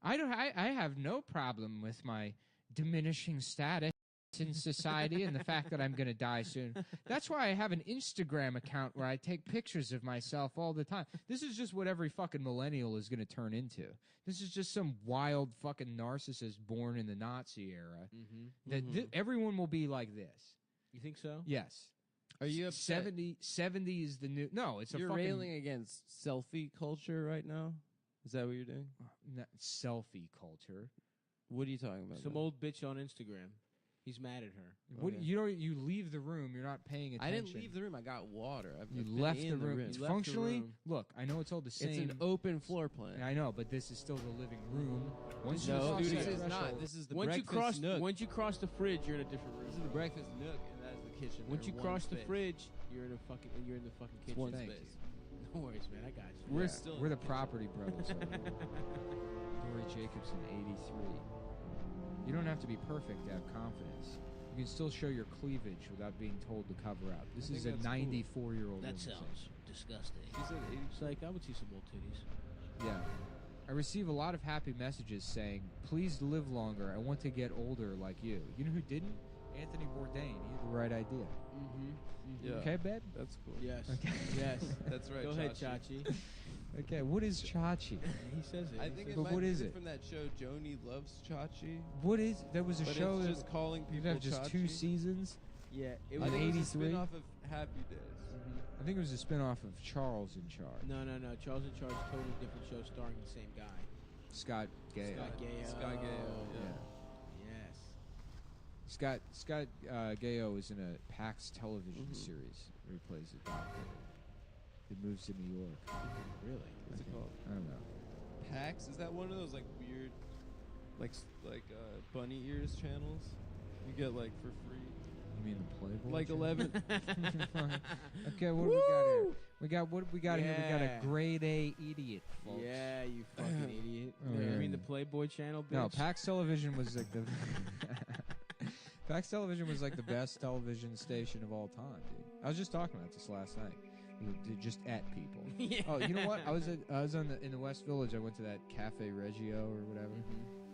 S14: I have no problem with my diminishing status in society and the fact that I'm going to die soon. That's why I have an Instagram account where I take pictures of myself all the time. This is just what every fucking millennial is going to turn into. This is just some wild fucking narcissist born in the Nazi era. That everyone will be like this.
S15: You think so?
S14: Yes.
S16: Are you upset?
S14: 70 is the new... No, it's
S16: You're
S14: a fucking...
S16: railing against selfie culture right now? Is that what you're doing?
S14: Selfie culture.
S16: What are you talking about?
S15: Some old bitch on Instagram. He's mad at her.
S14: What, you leave the room. You're not paying attention.
S16: I didn't leave the room. I got water.
S14: You
S16: I've been
S14: left
S16: in
S14: the room. It's
S16: You left the
S14: functionally,
S16: room.
S14: look, I know it's all the same.
S16: It's an open floor plan.
S14: I know, but this is still the living room. Once you
S16: No,
S14: cross
S16: this
S14: that
S16: is
S14: threshold-
S16: not. This is the
S15: Once you
S16: breakfast
S15: cross,
S16: nook.
S15: once you cross the fridge, you're in a different room.
S16: This is the breakfast nook, and that's the kitchen.
S15: Once
S16: They're
S15: you
S16: one
S15: cross the
S16: space.
S15: fridge, you're in the fucking kitchen.
S16: one
S14: Thank
S16: space.
S14: you.
S15: No worries, man. I got you.
S14: We're,
S16: still in
S14: we're
S16: the
S14: the property brothers. Dory Jacobson, 83. You don't have to be perfect to have confidence. You can still show your cleavage without being told to cover up. This
S16: I
S14: is
S16: think
S14: a
S16: that's cool.
S14: 94-year-old
S15: That
S14: woman saying.
S15: sounds disgusting.
S16: She said 80.
S15: It's like, I would see some old titties.
S14: Yeah. I receive a lot of happy messages saying, please live longer. I want to get older like you. You know who didn't? Anthony Bourdain. He had the right idea.
S16: Yeah.
S14: Okay, babe?
S16: That's cool.
S15: Yes.
S14: Okay.
S15: Yes.
S16: That's right.
S15: Go ahead,
S16: Chachi.
S15: Chachi.
S14: Okay, what is Chachi?
S15: He says it.
S16: I
S15: He
S16: think
S15: says
S16: it
S14: But
S16: might
S14: what
S16: be
S14: is it?
S16: from that show Joni Loves Chachi.
S14: What is... There was a
S16: But
S14: show
S16: it's
S14: that...
S16: just calling
S14: Did it
S16: people
S14: have just
S16: Chachi.
S14: 2 seasons?
S15: Yeah, it
S14: In
S15: was.
S16: I think it was a
S14: 83?
S16: spin-off of Happy Days.
S14: I think it was a spin-off of Charles in Charge.
S15: No. Charles in Charge, totally different show starring the same guy.
S14: Scott Gay.
S15: Scott Gayo.
S16: Scott Gayo, yeah.
S15: Yes.
S14: Scott Gayo is in a PAX television series where he plays a doctor. It moves to New York.
S15: Really?
S16: What's it called?
S14: I don't know.
S16: PAX? Is that one of those like weird, like bunny ears channels? You get like for free.
S14: You mean the Playboy?
S16: Like
S14: channel?
S16: 11.
S14: Okay, what do we got here? We got here. We got
S15: Yeah.
S14: a grade A idiot, folks.
S15: Yeah, you fucking idiot.
S14: Oh,
S15: You
S14: yeah.
S15: mean the Playboy channel, bitch?
S14: No, PAX Television was like the PAX Television was like the best television station of all time, dude. I was just talking about this last night. Just at people.
S15: Yeah.
S14: Oh, you know what? I was in the West Village. I went to that Cafe Reggio or whatever,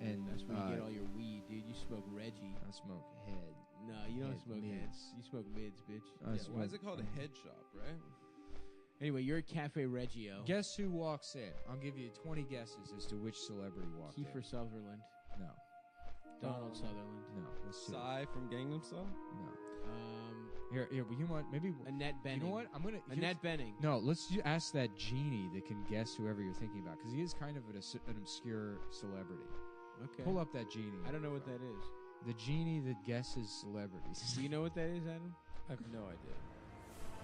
S14: and
S15: That's where you get all your weed, dude. You smoke Reggie.
S14: I smoke head.
S15: No, you don't
S14: Head
S15: smoke
S14: mids.
S15: heads. You smoke mids, bitch.
S14: I
S16: Yeah,
S14: smoke-
S16: why is it called a head shop, right?
S15: Anyway, you're at Cafe Reggio.
S14: Guess who walks in? I'll give you 20 guesses as to which celebrity walked
S15: Kiefer
S14: in.
S15: Sutherland.
S14: No,
S15: Donald Sutherland.
S14: no, that's two.
S16: Psy from Gangnam Style?
S14: No.
S15: Um,
S14: Here, but you know what? Maybe
S15: Annette Bening.
S14: You know what? I'm gonna
S15: Annette Bening.
S14: No, let's ask that genie that can guess whoever you're thinking about, because he is kind of an obscure celebrity.
S15: Okay.
S14: Pull up that genie.
S15: I don't know what that is.
S14: The genie that guesses celebrities.
S15: Do you know what that is, Adam?
S16: I have no idea.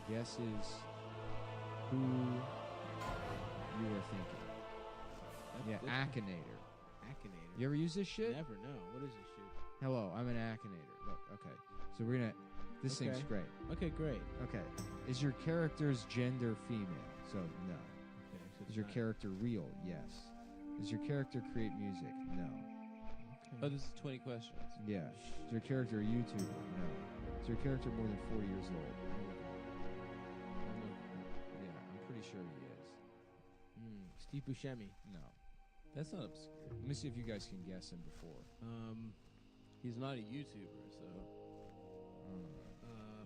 S14: Guesses who you are thinking. Yeah, Akinator.
S15: Akinator.
S14: You ever use this shit?
S15: Never know. What is this shit?
S14: Hello, I'm an Akinator. Look, okay. So we're gonna. This
S15: Okay.
S14: thing's great.
S15: Okay, great.
S14: Okay. Is your character's gender female? So no.
S15: Okay, so
S14: Is
S15: it's
S14: your
S15: not-
S14: character real? Yes. Does your character create music? No.
S16: Oh, this is 20 questions.
S14: Yeah. Is your character a YouTuber? No. Is your character more than 4 years old? Yeah, I'm pretty sure he
S15: Steve Buscemi.
S14: No.
S16: That's not obscure.
S14: Let me see if you guys can guess him before.
S16: He's not a YouTuber, so.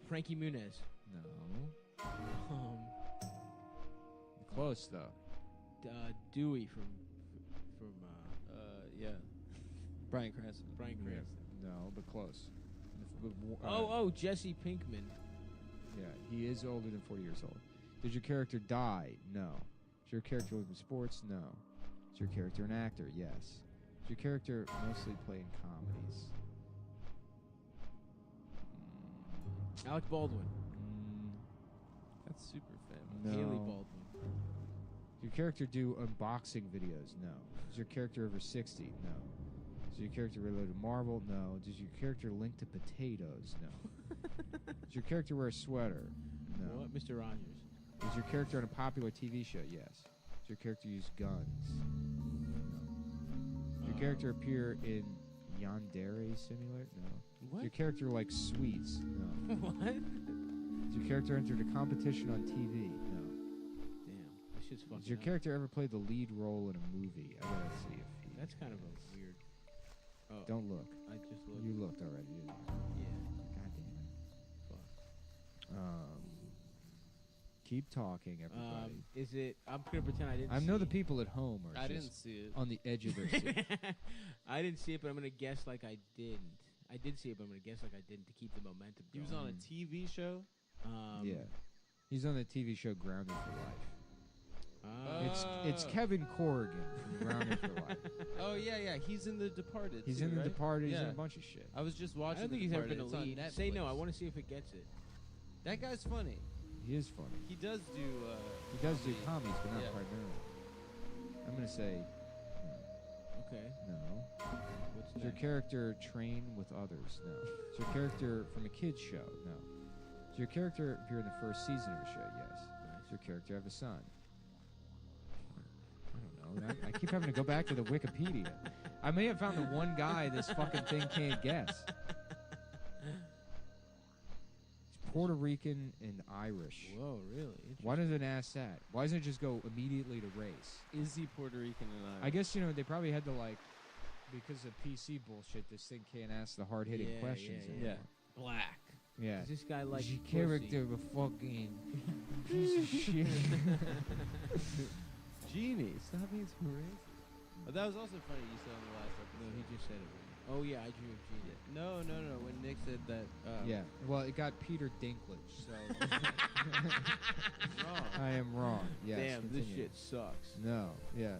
S15: Frankie Muniz.
S14: No. Close though.
S15: Dewey from
S16: yeah. Bryan Cranston.
S15: Bryan Cranston.
S14: No, but close.
S15: Jesse Pinkman.
S14: Yeah, he is older than 40 years old. Did your character die? No. Is your character live in sports? No. Is your character an actor? Yes. Does your character mostly play in comedies?
S15: Alec Baldwin.
S16: That's super famous.
S14: No.
S15: Haley Baldwin.
S14: Does your character do unboxing videos? No. Is your character over 60? No. Is your character related to Marvel? No. Does your character link to potatoes? No. Does your character wear a sweater? No.
S15: What? Mr. Rogers.
S14: Is your character on a popular TV show? Yes. Does your character use guns? No. Does your character appear in Yandere Simulator? No.
S15: What?
S14: Does your character like sweets? No.
S15: What?
S14: Does your character enter a competition on TV? No.
S15: Damn, this shit's fucking.
S14: Does your
S15: up.
S14: character ever play the lead role in a movie? I gotta see if he.
S15: That's kind of a weird. Oh,
S14: Don't look.
S15: I just looked.
S14: You looked already, didn't you?
S15: Yeah.
S14: God damn it.
S15: Fuck.
S14: Keep talking, everybody.
S15: Is it? I'm gonna pretend I didn't.
S14: I
S15: see
S14: know the
S15: it.
S14: people at home are
S16: I
S14: just
S16: didn't see it.
S14: on the edge of their seat.
S15: I didn't see it, but I'm gonna guess like I didn't. I did see it, but I'm gonna guess like I didn't to keep the momentum
S16: He
S15: going.
S16: was on a TV show.
S14: Yeah. He's on the TV show Grounded for Life. It's
S16: Oh.
S14: Kevin Corrigan from Grounded for Life.
S16: Oh yeah. He's in The Departed.
S14: He's
S16: too,
S14: in The
S16: right?
S14: Departed. He's in
S16: Yeah.
S14: a bunch of shit.
S16: I was just
S15: I
S16: watching.
S15: don't think
S16: The
S15: he's ever
S16: Departed.
S15: been a
S16: It's on
S15: lead. Say no.
S16: Netflix.
S15: I want to see if it gets it.
S16: That guy's funny.
S14: He is funny.
S16: He does do.
S14: He does do
S16: comedy.
S14: comedies, but not
S16: Yeah.
S14: primarily. I'm gonna say
S15: Okay.
S14: no.
S15: What's
S14: Does your
S15: next?
S14: character train with others? No. Is your character from a kid's show? No. Does your character appear in the first season of a show? Yes. Does your character have a son? I don't know. I keep having to go back to the Wikipedia. I may have found the one guy this fucking thing can't guess. It's Puerto Rican and Irish.
S15: Whoa, really?
S14: Why does it ask that? Why doesn't it just go immediately to race?
S16: Is he Puerto Rican and Irish?
S14: I guess, they probably had to, because of PC bullshit, this thing can't ask the hard-hitting
S15: Yeah,
S14: questions
S15: yeah,
S14: anymore.
S15: Black.
S14: Yeah.
S15: Does this guy like
S14: Is your
S15: pussy?
S14: character a fucking piece of shit?
S16: Genie, stop being so racist. But that was also funny you said on the last episode.
S15: No, he just said it. Oh yeah, I dream of Genie.
S16: No. When Nick said that.
S14: Yeah. Well, it got Peter Dinklage, so
S16: Wrong.
S14: I am wrong. Yes,
S15: Damn, this
S14: continue.
S15: shit sucks.
S14: No. Yeah.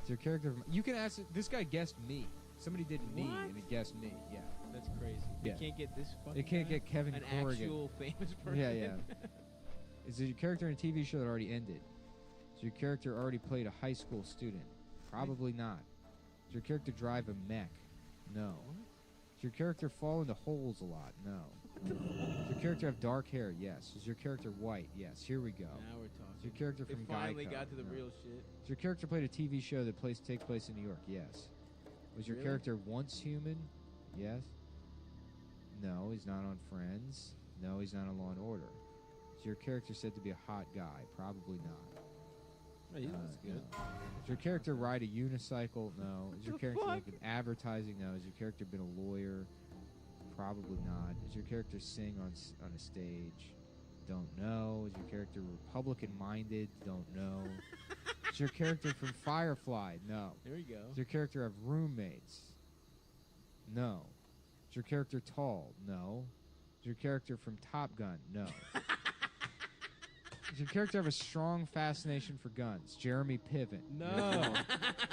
S14: Is your character? You can ask. This guy guessed me. Somebody did me,
S15: What?
S14: and it guessed me. Yeah.
S15: That's crazy.
S14: Yeah.
S15: You can't get this fucking.
S14: It can't
S15: guy?
S14: get Kevin
S15: An
S14: Corrigan.
S15: actual famous person.
S14: Yeah. Is your character in a TV show that already ended? Does your character already played a high school student? Probably not. Does your character drive a mech? No. Does your character fall into holes a lot? No. Does your character have dark hair? Yes. Is your character white? Yes. Here we go.
S15: Now we're talking.
S14: Is your character
S15: We
S14: from
S15: finally
S14: Geico?
S15: got to the
S14: No.
S15: real shit.
S14: Does your character played a TV show that takes place in New York? Yes. Was your
S15: Really?
S14: character once human? Yes. No, he's not on Friends. No, he's not on Law and Order. Is your character said to be a hot guy? Probably not.
S16: He looks good.
S14: No. Does your character ride a unicycle? No. Is your
S15: The
S14: character
S15: fuck?
S14: like in advertising? No. Has your character been a lawyer? Probably not. Does your character sing on a stage? Don't know. Is your character Republican-minded? Don't know. Is your character from Firefly? No.
S15: There we go.
S14: Does your character have roommates? No. Is your character tall? No. Is your character from Top Gun? No. Does your character have a strong fascination for guns? Jeremy Piven?
S16: No.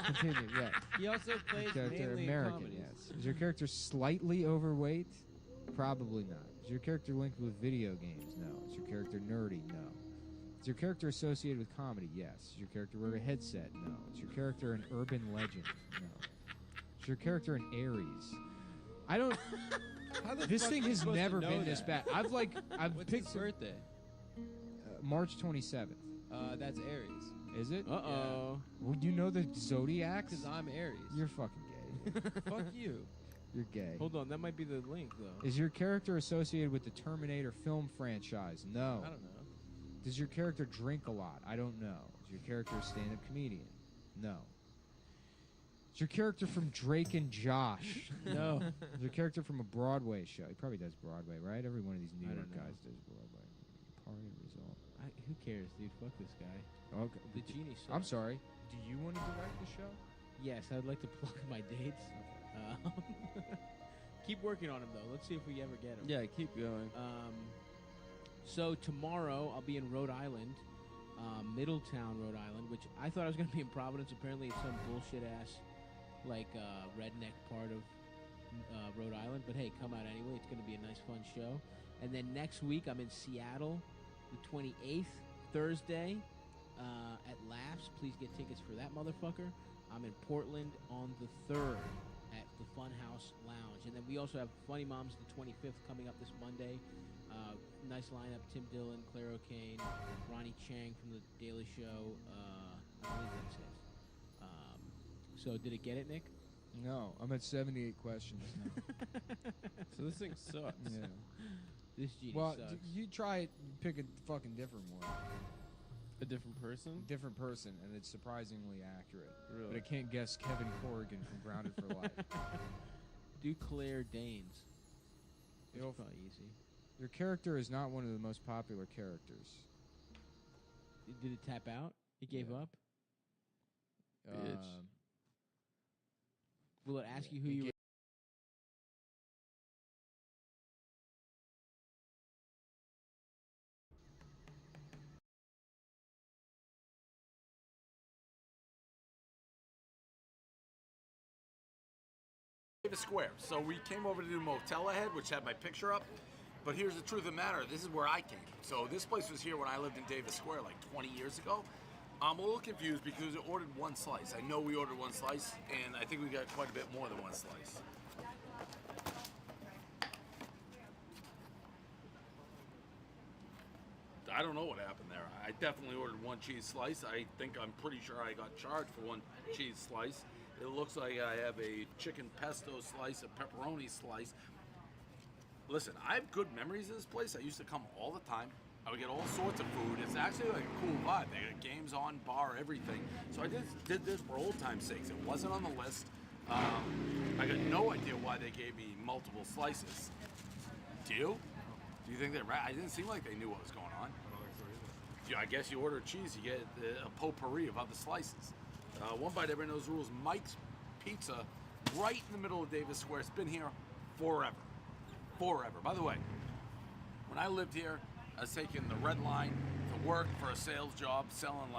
S14: Continue, yeah.
S16: He also plays
S14: Your character
S16: mainly
S14: American,
S16: in comedies.
S14: yes. Is your character slightly overweight? Probably not. Is your character linked with video games? No. Is your character nerdy? No. Is your character associated with comedy? Yes. Is your character wear a headset? No. Is your character an urban legend? No. Is your character an Aries? I don't.
S16: How the
S14: This
S16: fuck
S14: thing
S16: are you
S14: has
S16: supposed to
S14: never
S16: know
S14: been this bad.
S16: that?
S14: I've
S16: What's
S14: picked
S16: his
S14: some-
S16: birthday?
S14: March 27th.
S16: That's Aries.
S14: Is it?
S15: Uh-oh.
S14: Well, you know the zodiacs?
S16: Because I'm Aries.
S14: You're fucking gay.
S16: Fuck you.
S14: You're gay.
S15: Hold on, that might be the link though.
S14: Is your character associated with the Terminator film franchise? No.
S16: I don't know.
S14: Does your character drink a lot? I don't know. Is your character a stand-up comedian? No. Is your character from Drake and Josh?
S12: No.
S14: Is your character from a Broadway show? He probably does Broadway, right? Every one of these New
S12: I
S14: York
S12: don't know.
S14: guys does Broadway. Party result.
S12: Who cares, dude? Fuck this guy.
S14: Okay.
S12: The genie sucks.
S14: I'm sorry. Do you want to direct the show?
S12: Yes, I'd like to plug my dates. Keep working on him, though. Let's see if we ever get him.
S16: Yeah, keep going.
S12: So tomorrow I'll be in Rhode Island, Middletown, Rhode Island, which I thought I was going to be in Providence. Apparently it's some bullshit-ass, redneck part of Rhode Island. But hey, come out anyway. It's going to be a nice, fun show. And then next week I'm in Seattle, the 28th, Thursday, at Laughs. Please get tickets for that motherfucker. I'm in Portland on the 3rd at the Funhouse Lounge. And then we also have Funny Moms the 25th coming up this Monday. Nice lineup: Tim Dillon, Claire O'Kane, Ronnie Chang from The Daily Show. I believe that's it. So did it get it, Nick?
S14: No, I'm at 78 questions now.
S16: So this thing sucks.
S14: Yeah.
S12: This genie
S14: well,
S12: sucks.
S14: you try it, pick a fucking different one.
S16: A different person?
S14: Different person, and it's surprisingly accurate.
S16: Really?
S14: But I can't guess Kevin Corrigan from Grounded for Life.
S12: Do Claire Danes. It's
S14: It'll-
S12: probably easy.
S14: Your character is not one of the most popular characters.
S12: Did it tap out? It gave up? Will it ask you who you were?
S17: Davis Square. So we came over to do Motel Ahead, which had my picture up. But here's the truth of the matter. This is where I came. So this place was here when I lived in Davis Square like 20 years ago. I'm a little confused because we ordered one slice. I know we ordered one slice, and I think we got quite a bit more than one slice. I don't know what happened there. I definitely ordered one cheese slice. I'm pretty sure I got charged for one cheese slice. It looks like I have a chicken pesto slice, a pepperoni slice. Listen, I have good memories of this place. I used to come all the time. I would get all sorts of food. It's actually like a cool vibe. They got games on, bar, everything. So I did this for old time's sakes. It wasn't on the list. I got no idea why they gave me multiple slices. Do you? Do you think they? I didn't seem like they knew what was going on. Yeah, I guess you order cheese, you get a potpourri of other slices. One bite, everybody knows the rules. Mike's Pizza, right in the middle of Davis Square. It's been here forever. Forever. By the way, when I lived here, I was taking the red line to work for a sales job, selling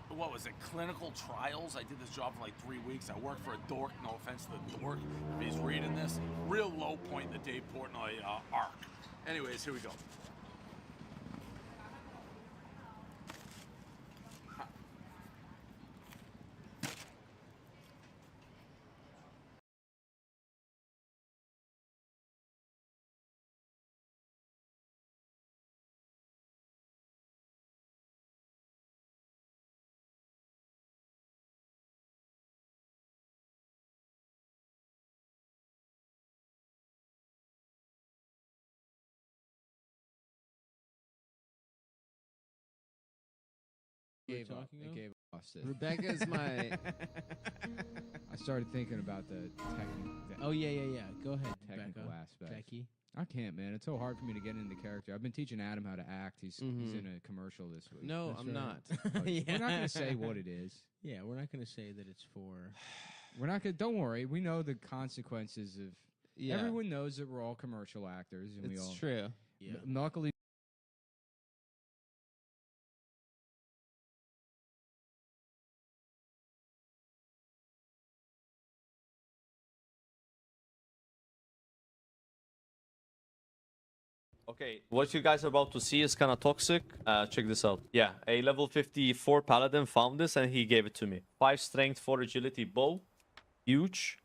S17: what was it, clinical trials. I did this job for like 3 weeks. I worked for a dork, no offense to the dork, if he's reading this. Real low point in the Dave Portnoy arc. Anyways, here we go.
S14: Gave
S12: talking
S14: up.
S12: of?
S14: It gave up.
S16: Rebecca's my.
S14: I started thinking about the technical.
S12: Oh, yeah. Go ahead,
S14: Technical
S12: Becca.
S14: aspect.
S12: Becky.
S14: I can't, man. It's so hard for me to get into character. I've been teaching Adam how to act. He's in a commercial this week.
S16: No,
S12: That's
S16: I'm
S12: right.
S16: not.
S14: We're not going to say what it is.
S12: Yeah, we're not going to say that it's for.
S14: We're not going to. Don't worry. We know the consequences of.
S16: Yeah.
S14: Everyone knows that we're all commercial actors, and we
S16: It's
S14: all.
S16: true.
S12: Yeah.
S14: Luckily.
S18: Okay, what you guys are about to see is kind of toxic. Check this out. Yeah, a level 54 paladin found this and he gave it to me. 5 strength, 4 agility bow. Huge.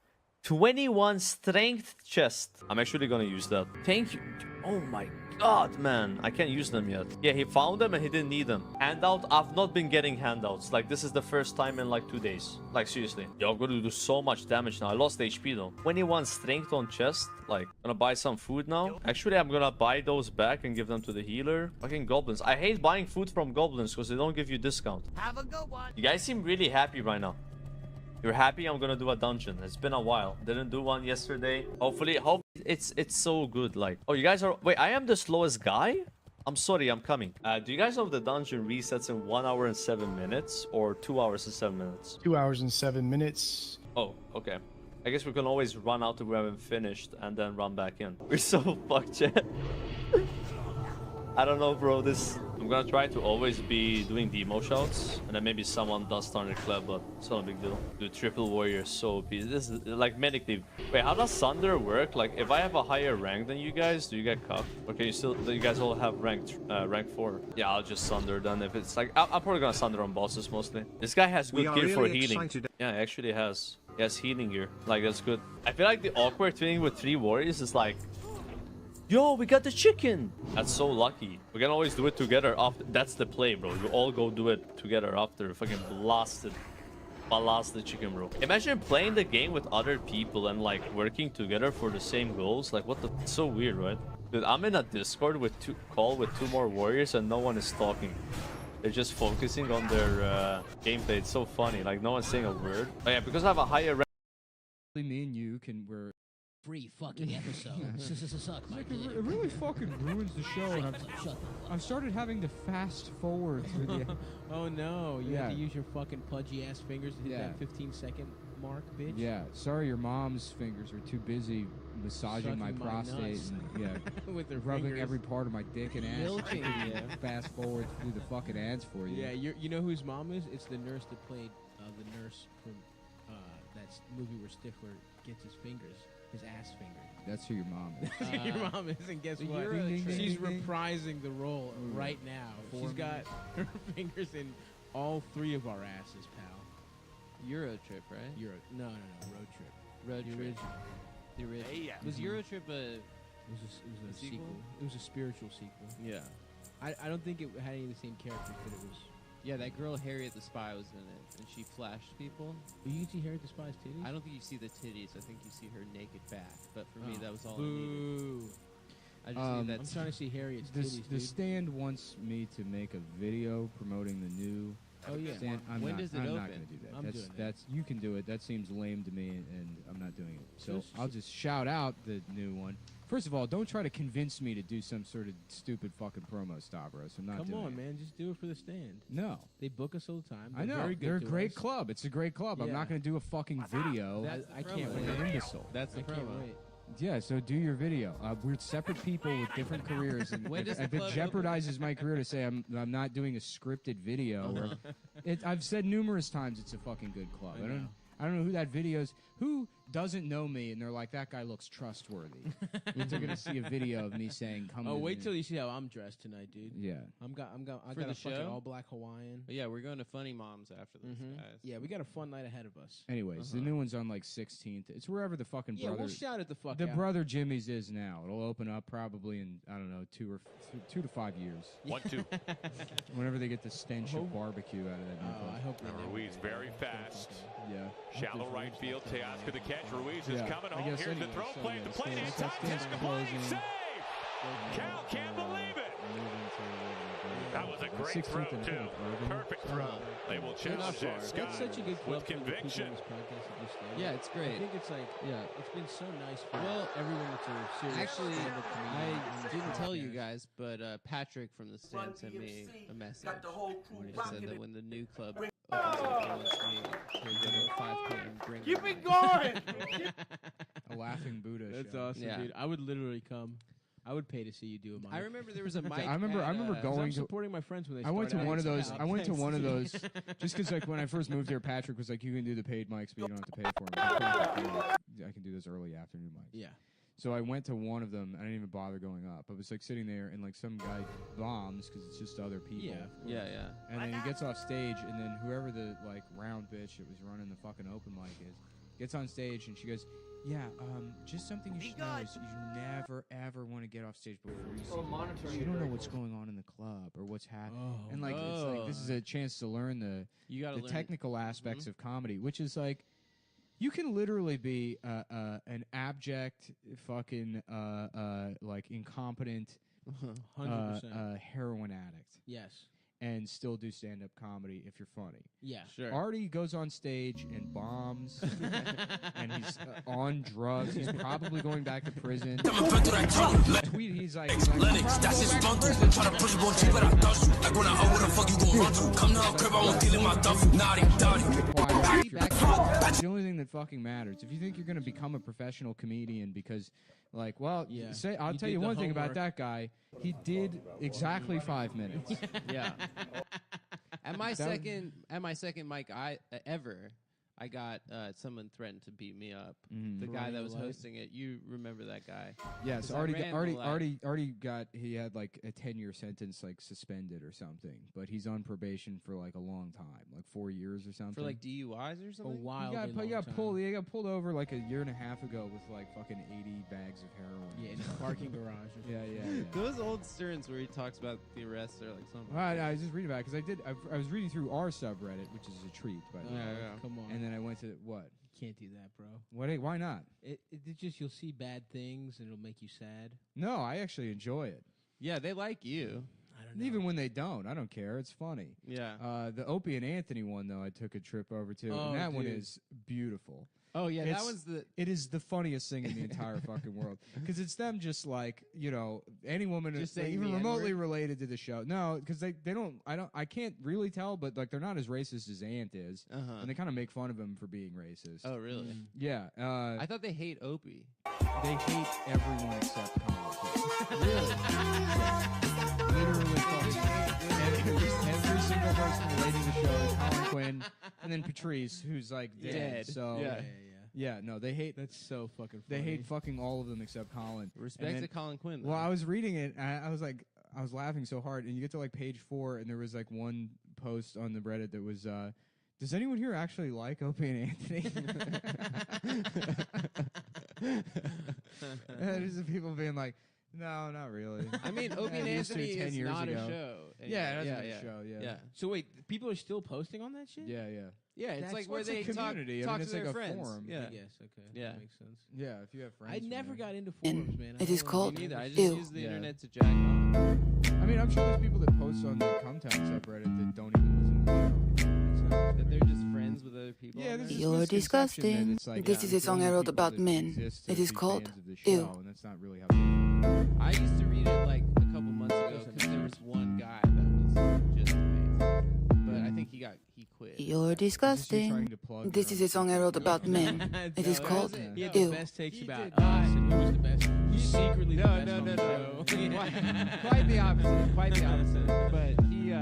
S18: 21 strength chest. I'm actually gonna use that. Thank you. Oh my. God, man, I can't use them yet. Yeah, he found them and he didn't need them. Handout, I've not been getting handouts. Like, this is the first time in like 2 days. Like, seriously. Yo, I'm gonna do so much damage now. I lost HP though. 21 strength on chest. Like, gonna buy some food now. Actually, I'm gonna buy those back and give them to the healer. Fucking goblins. I hate buying food from goblins because they don't give you discount.
S2: Have a good one.
S18: You guys seem really happy right now. You're happy I'm gonna do a dungeon. It's been a while. Didn't do one yesterday. Hopefully, it's so good. Like, oh, you guys are... Wait, I am the slowest guy? I'm sorry, I'm coming. Do you guys know if the dungeon resets in 1 hour and 7 minutes or 2 hours and 7 minutes?
S19: 2 hours and 7 minutes.
S18: Oh, okay. I guess we can always run out if we haven't finished and then run back in. We're so fucked, chat. I don't know, bro. I'm gonna try to always be doing demo shouts, and then maybe someone does Thunder Clap, but it's not a big deal. Dude, triple warrior so OP. This is like medic team. Wait, how does Thunder work? Like, if I have a higher rank than you guys, do you get cuffed? Or can you still? Do you guys all have rank 4? Yeah, I'll just Thunder then. If it's like, I'm probably gonna Thunder on bosses mostly. This guy has good gear for healing. Yeah, he actually has. He has healing gear. Like, that's good. I feel like the awkward thing with 3 warriors is like, yo, we got the chicken. That's so lucky. We can always do it together after. That's the play, bro. You all go do it together after fucking blasted chicken, bro. Imagine playing the game with other people and like working together for the same goals. Like, what the? It's so weird, right? Dude, I'm in a Discord with 2 more warriors and no one is talking. They're just focusing on their gameplay. It's so funny. Like, no one's saying a word. But yeah, because I have a higher rank.
S14: Me and you we're
S15: free fucking episode. Suck my dick.
S14: It really fucking ruins the show. And I've started having to fast forward through the.
S12: Oh no, you
S14: Yeah.
S12: had to use your fucking pudgy ass fingers to hit that 15-second mark, bitch.
S14: Yeah, sorry, your mom's fingers are too busy massaging my
S12: Sucking my
S14: prostate
S12: nuts.
S14: and
S12: With their
S14: rubbing
S12: fingers.
S14: every part of my dick and ass.
S12: Milking you.
S14: Fast forward through the fucking ads for you.
S12: Yeah, you know whose mom is? It's the nurse that played the nurse from that movie where Stifler gets his fingers, his ass fingers.
S14: That's who your mom is.
S12: Your mom is, and guess
S15: so
S12: what?
S15: you're a
S12: She's
S15: trick.
S12: reprising the role right now. She's got her fingers in all 3 of our asses, pal.
S16: Euro Trip, right?
S12: No, Road Trip.
S16: Road
S12: The
S16: Trip.
S12: original.
S16: The original. Was Euro Trip a?
S12: It was a sequel. It was a spiritual sequel.
S16: Yeah.
S12: I don't think it had any of the same characters, but it was.
S16: Yeah, that girl Harriet the Spy was in it, and she flashed people.
S12: You can see Harriet the Spy's titties?
S16: I don't think you see the titties. I think you see her naked back. But for me, that was all I
S12: Boo.
S16: needed. I just need that.
S12: I'm trying to see Harriet's
S14: The
S12: titties,
S14: the
S12: dude.
S14: stand wants me to make a video promoting the new.
S12: Oh, yeah.
S14: Stand.
S16: When does it
S14: I'm not
S16: open?
S14: going to do that.
S12: I'm doing that.
S14: You can do it. That seems lame to me, and I'm not doing it. So
S12: Just-
S14: I'll just shout out the new one. First of all, don't try to convince me to do some sort of stupid fucking promo, Stavros. I'm not
S12: Come
S14: doing
S12: on,
S14: it.
S12: man. Just do it for the stand.
S14: No.
S12: They book us all the time.
S14: I know.
S12: Very good
S14: They're a
S12: to
S14: great
S12: us.
S14: club. It's a great club. I'm
S12: Yeah.
S14: not going to do a fucking video.
S12: I can't
S14: like
S12: wait.
S14: an imbecile.
S16: That's the
S12: I can't
S16: promo.
S12: wait.
S14: Yeah, so do your video. We're separate people with different careers, and
S16: When does
S14: if
S16: the
S14: it
S16: club
S14: jeopardizes my career to say I'm not doing a scripted video, or I've said numerous times it's a fucking good club. I don't know who that video is. Who doesn't know me and they're like, that guy looks trustworthy. They're gonna see a video of me saying, "Come."
S12: Oh,
S14: to
S12: wait
S14: me.
S12: till you see how I'm dressed tonight, dude.
S14: Yeah.
S12: I
S16: For
S12: got
S16: the
S12: a fucking
S16: show?
S12: all black Hawaiian.
S16: But yeah, we're going to Funny Moms after this, guys.
S12: Yeah, we got a fun night ahead of us.
S14: Anyways, the new one's on like 16th. It's wherever the fucking
S12: Yeah,
S14: brother.
S12: we'll shout it the fuck
S14: The
S12: out.
S14: brother Jimmy's is now. It'll open up probably in I don't know 2 to 5 years.
S3: 1-2.
S14: Whenever they get the stench of barbecue out of that. new place.
S12: I hope
S3: Now Ruiz very fast.
S14: Yeah.
S3: Shallow right field. Teoscar the catch. Ruiz is
S14: Yeah,
S3: coming
S14: I
S3: home.
S14: guess
S3: Here's the
S14: anyway,
S3: throw.
S14: so
S3: Play
S14: yeah,
S3: the play.
S14: stands-
S3: It's time.
S14: stands
S3: Tisca play.
S14: closing.
S3: Save. Cal can't believe it. That was a great throw, too. Perfect throw. They will challenge
S12: That's
S3: Tisca
S12: such a good club
S3: with
S12: for the people
S3: conviction.
S12: on this podcast that just stand
S16: Yeah,
S12: up.
S16: it's great.
S12: I think it's like,
S16: Yeah.
S12: it's been so nice for
S16: Well,
S12: everyone that's a serious
S16: Actually,
S12: stand-up comedian on
S16: I
S12: this
S16: didn't tell you
S12: podcast.
S16: guys, but Patrick from the stand sent me a message. He said that when the new club opens up, he wants me to go to a 5 p.m. drink.
S2: Keep it going!
S14: A laughing Buddha.
S12: That's
S14: show.
S12: awesome,
S16: Yeah.
S12: dude. I would literally come. I would pay to see you do a mic.
S16: I remember there was a mic.
S14: I remember
S16: at,
S14: going
S12: I'm
S14: to.
S12: supporting my friends when they
S14: I went to
S12: start
S14: one of
S12: out.
S14: those. I went to
S12: Thanks.
S14: one of those just because, like, when I first moved here, Patrick was like, "You can do the paid mics, but you don't have to pay for them." I can do those early afternoon mics.
S12: Yeah.
S14: So I went to one of them. I didn't even bother going up. I was like sitting there, and like some guy bombs because it's just other people.
S12: Yeah.
S16: Yeah.
S14: And then he gets off stage, and then whoever the like round bitch that was running the fucking open mic is, gets on stage and she goes, "Yeah, just something you should know is you never ever want to get off stage before you see people. You don't know what's going on in the club or what's happening." And like it's like this is a chance to learn the technical aspects of comedy, which is like you can literally be an abject fucking like incompetent
S15: 100%.
S14: Heroin addict.
S15: Yes.
S14: And still do stand-up comedy if you're funny.
S15: Yeah.
S16: Sure.
S14: Artie goes on stage and bombs, and he's on drugs. He's probably going back to prison. Tweet, he's like,
S20: Lennox, that's his bundle. Try to push it on cheap, but I touch you. Like when I where the fuck you gon' run to? Come to her crib, I won't deal in my duffel. Naughty, dirty.
S14: That's the only thing that fucking matters. If you think you're going to become a professional comedian because, like, well, say I'll tell you one thing about that guy. He did exactly 5 minutes.
S16: Yeah. At my second mic ever, I got someone threatened to beat me up. The guy that was hosting it, you remember that guy?
S14: Yes, Artie got he had like a 10-year sentence, like suspended or something, but he's on probation for like a long time, like 4 years or something.
S16: For like DUIs or something?
S14: He got pulled over like a year and a half ago with like fucking 80 bags of heroin.
S15: Yeah, in a parking garage.
S14: Yeah.
S16: Those old Stearns where he talks about the arrests are like something.
S14: I was just reading about it because I was reading through our subreddit, which is a treat, but
S15: Come on.
S14: and then I went to what?
S15: You can't do that, bro.
S14: Why not?
S15: It just you'll see bad things and it'll make you sad.
S14: No, I actually enjoy it.
S16: Yeah, they like you.
S15: I don't know.
S14: Even when they don't, I don't care. It's funny.
S16: Yeah.
S14: The Opie and Anthony one though, I took a trip over to, and that one is beautiful.
S16: Oh yeah, that one's the.
S14: It is the funniest thing in the entire fucking world because it's them just like any woman
S16: Just
S14: like,
S16: saying
S14: even
S16: the
S14: remotely
S16: N-word?
S14: related to the show. No, because they don't. I can't really tell, but like they're not as racist as Ant is, and they kind of make fun of him for being racist.
S16: Oh really?
S14: Yeah.
S16: I thought they hate Opie.
S14: They hate everyone except Colin. Really? Literally every single person related to the show is Colin Quinn, and then Patrice, who's like dead. So no, they hate.
S15: That's so fucking funny.
S14: They hate fucking all of them except Colin.
S16: Respect to Colin Quinn.
S14: Well, I was reading it, and I was like, I was laughing so hard, and you get to like page 4, and there was like one post on the Reddit that was, does anyone here actually like Opie and Anthony? And there's the people being like, no, not really.
S16: I mean, Opie and Anthony is not a show.
S14: Yeah, that's a show. Yeah.
S15: So wait, people are still posting on that shit?
S14: Yeah.
S16: Yeah, it's
S15: That's
S16: like where
S14: what's a
S16: they talk
S14: community. I
S16: to
S14: mean, it's
S16: their
S14: like a
S16: friends.
S14: forum.
S16: Yeah.
S15: Yes, okay.
S16: Yeah.
S15: That makes sense.
S14: Yeah, if you have friends.
S15: I
S14: from
S15: never
S14: there.
S15: got into forums, man.
S21: It is called
S16: Me neither. I just
S21: Ew.
S16: use the
S14: Yeah.
S16: internet to jack off.
S14: I mean, I'm sure there's people that post on the Comtown subreddit that don't even listen to the show.
S16: That they're just friends with other people.
S14: Yeah,
S16: on
S14: there's
S16: there.
S14: this
S21: You're
S14: misconception that
S21: disgusting.
S14: it's like,
S21: This is a
S14: it's
S21: song
S14: only
S21: I wrote
S14: people
S21: about
S14: that
S21: men.
S14: exist to
S21: It is
S14: be
S21: called
S14: fans of the
S21: Ew.
S14: show, and that's not really how people work.
S16: I used to read it like a couple months ago because there was one guy that was just amazing, but I think he quit.
S21: You're disgusting. This is a song I wrote about men. It is called
S15: He had the
S21: Ew.
S15: best takes
S16: He
S15: about
S16: did
S15: us,
S16: not.
S15: and who was the best. Who's secretly the best on the
S16: No.
S15: show.
S16: Quite the opposite. Quite the opposite. But he.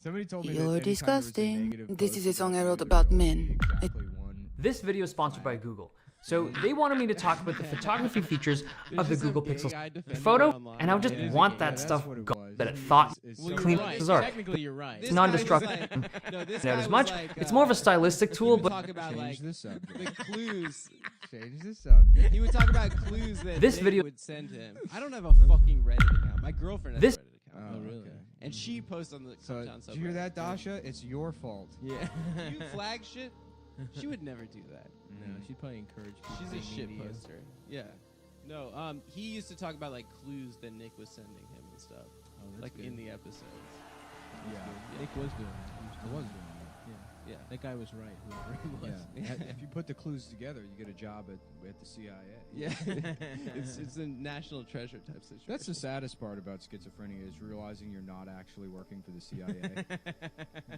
S14: Somebody told me that
S21: You're
S14: anytime there was a
S21: disgusting.
S14: negative
S21: This
S14: post
S21: is a song I
S14: about
S21: wrote
S14: you,
S21: about
S14: it would
S21: men.
S14: be
S21: It-
S14: exactly one.
S22: This video is sponsored by Google. So they wanted me to talk about the photography features of the Google Pixel photo, and I would just want that stuff gone that it thought clean as art.
S15: Technically, you're right.
S22: It's non-destructive.
S16: Not
S22: Not as much. It's more of a stylistic tool, but
S16: talk about
S14: Change
S16: like
S14: the subject.
S16: the clues.
S14: Change the subject.
S16: He would talk about clues that
S22: This
S16: Nick
S22: video-
S16: would send him. I don't have a fucking Reddit account. My girlfriend has
S22: This-
S16: a Reddit account.
S14: Oh, really?
S16: And she posts on the
S14: So,
S16: Comtown
S14: did you hear
S16: subreddit.
S14: that, Dasha? It's your fault.
S16: Yeah. You flag shit? She would never do that.
S15: No, she'd probably encourage people.
S16: She's
S15: to
S16: a
S15: be
S16: shit
S15: mean to you.
S16: poster. Yeah. No, he used to talk about like clues that Nick was sending him and stuff.
S15: Oh, that's
S16: like
S15: good.
S16: in the episodes.
S14: Yeah.
S15: Nick was doing that.
S14: I was doing that.
S15: Yeah. That guy was right, whoever he was.
S14: Yeah. If you put the clues together, you get a job at the CIA.
S16: Yeah. it's a national treasure type situation.
S14: That's the saddest part about schizophrenia is realizing you're not actually working for the CIA.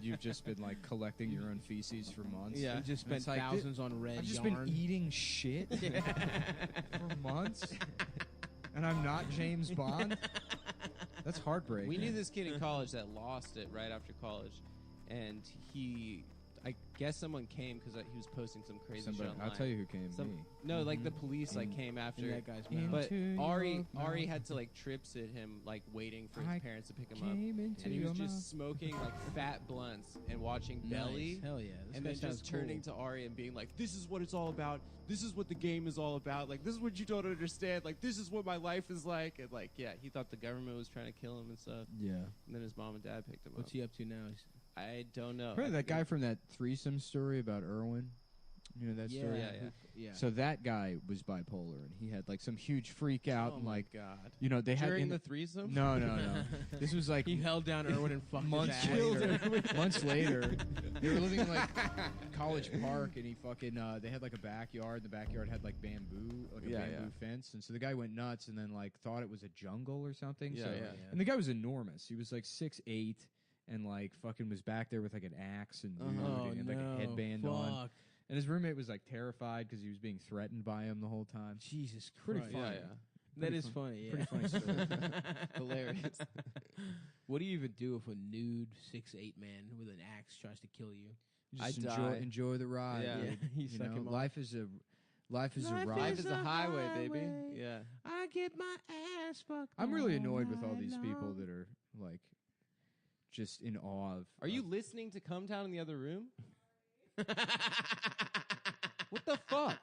S14: You've just been like collecting your own feces for months.
S16: Yeah.
S15: You just
S14: And it's
S15: spent
S14: like,
S15: thousands on red
S14: I've just
S15: yarn.
S14: been eating shit for months, and I'm not James Bond. That's heartbreaking.
S16: We knew this kid in college that lost it right after college, and I guess someone came because he was posting some crazy shit online.
S14: I'll tell you who came. Me.
S16: No, like the police like came after
S12: that guy's mouth.
S16: But
S14: Into
S16: Ari
S14: your
S16: had to like trip sit him like waiting for
S14: I
S16: his parents to pick him up,
S14: came into
S16: and he was
S14: your
S16: just
S14: mouth.
S16: smoking like fat blunts and watching Belly.
S12: Nice. Hell yeah. This
S16: And
S12: guy
S16: then just
S12: sounds
S16: turning
S12: cool.
S16: to Ari and being like, "This is what it's all about. This is what the game is all about. Like, this is what you don't understand. Like, this is what my life is like." And like, yeah, he thought the government was trying to kill him and stuff.
S14: Yeah.
S16: And then his mom and dad picked him
S12: What's
S16: up.
S12: he up to now?
S16: I don't know.
S14: Remember
S16: I
S14: that guy from that threesome story about Irwin? You know that story?
S16: Yeah.
S14: So that guy was bipolar, and he had like some huge freak out,
S16: Oh
S14: and
S16: my
S14: like,
S16: God.
S14: you know, they had
S16: During
S14: in
S16: the threesome?
S14: No. This was like
S12: He held down Irwin and fucked
S14: months
S12: his ass.
S14: later. Months later, they were living in like College Park, and he fucking they had like a backyard. And the backyard had like bamboo, like a bamboo fence, and so the guy went nuts, and then like thought it was a jungle or something.
S16: Yeah,
S14: so,
S16: yeah.
S14: And the guy was enormous. He was like 6'8", and like fucking was back there with like an axe and nude, and had, like a headband on. And his roommate was like terrified because he was being threatened by him the whole time.
S12: Jesus Christ.
S14: Pretty funny.
S12: That is funny. Yeah.
S14: Pretty funny story.
S12: Hilarious. What do you even do if a nude 6'8" man with an axe tries to kill you?
S14: You just enjoy the ride.
S16: Yeah.
S14: dude.
S12: You
S14: You
S12: suck
S14: know,
S12: him off.
S14: life is a ride.
S16: Life is a highway, baby. Yeah.
S12: I get my ass fucked.
S14: I'm really annoyed with all
S12: night
S14: these people
S12: long.
S14: that are like just in awe of.
S16: Are you listening to Come Town in the other room? What the fuck?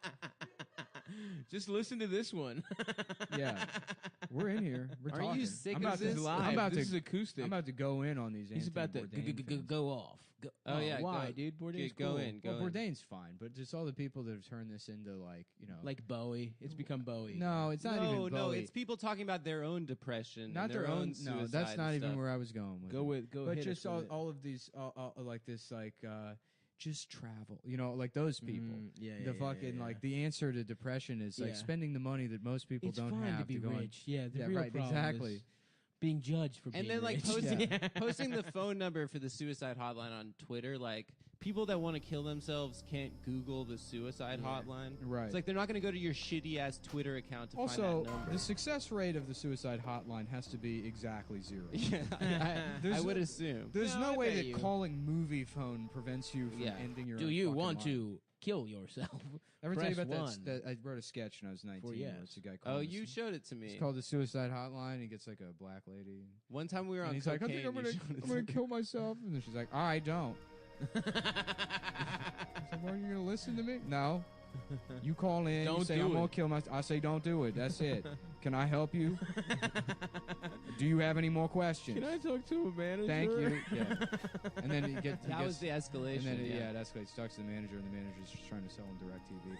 S12: Just listen to this one.
S14: Yeah, we're in here. We're
S16: Are
S14: talking.
S16: you sick
S14: I'm
S16: of
S14: about
S16: this?
S14: To,
S12: Live.
S14: I'm about
S12: This
S14: to,
S12: is acoustic.
S14: I'm about to go in on these.
S12: He's about to
S14: anti-Bourdain
S12: go off. Go,
S16: Oh, yeah,
S12: why,
S16: go-
S12: dude? Bourdain's
S16: go
S12: cool.
S16: in.
S14: Well, Bourdain's fine, but just all the people that have turned this into like, you know,
S12: Like Bowie. It's become Bowie.
S14: no, it's not even Bowie.
S16: No, it's people talking about their own depression,
S14: Not
S16: and
S14: their own.
S16: suicide.
S14: No, that's not
S16: and
S14: even
S16: stuff.
S14: where I was going with.
S12: Go
S14: it.
S12: with go.
S14: But
S12: hit
S14: just
S12: us with it.
S14: all of these, like this, like just travel. You know, like those people.
S12: Yeah,
S14: The fucking like the answer to depression is like
S12: Yeah.
S14: spending the money that most people
S12: It's
S14: don't
S12: fine
S14: have
S12: to be
S14: go and-
S12: rich. Yeah, the
S14: yeah,
S12: real
S14: right,
S12: problem
S14: exactly.
S12: is being judged for being
S16: And then like
S12: rich.
S16: posting the phone number for the suicide hotline on Twitter, like people that want to kill themselves can't Google the suicide hotline.
S14: Right.
S16: It's like they're not going to go to your shitty ass Twitter account to find
S14: Also,
S16: that number.
S14: the success rate of the suicide hotline has to be exactly 0.
S16: Yeah, I
S14: There's
S16: would
S14: no-
S16: assume.
S14: There's
S12: No,
S14: no
S12: I
S14: way
S12: bet
S14: that
S12: you.
S14: calling movie phone prevents you from
S16: Yeah.
S14: ending your
S12: Do
S14: own
S12: you
S14: fucking
S12: want
S14: life.
S12: to kill yourself?
S14: Ever tell you
S12: Press
S14: about
S12: one.
S14: that? I wrote a sketch when I was 19.
S12: For
S14: where
S12: yes.
S14: it's a guy
S16: Oh,
S14: calling
S16: you
S14: this-
S16: showed it to me.
S14: It's called the suicide hotline. He gets like a black lady.
S16: One time we were on
S14: And he's like, I think
S16: cocaine,
S14: I'm
S16: you
S14: gonna,
S16: showed it
S14: I'm
S16: to
S14: gonna
S16: me.
S14: kill myself. And then she's like, I don't. I was like, well, are you gonna listen to me? No. You call in.
S12: Don't
S14: you say
S12: do
S14: I'm
S12: it.
S14: gonna kill myself. I say don't do it. That's it. Can I help you? Do you have any more questions?
S12: Can I talk to a manager?
S14: Thank you. Yeah. And then he gets.
S16: That was the escalation.
S14: And then
S16: yeah.
S14: it escalates. Talks to the manager, and the manager's just trying to sell him DirecTV.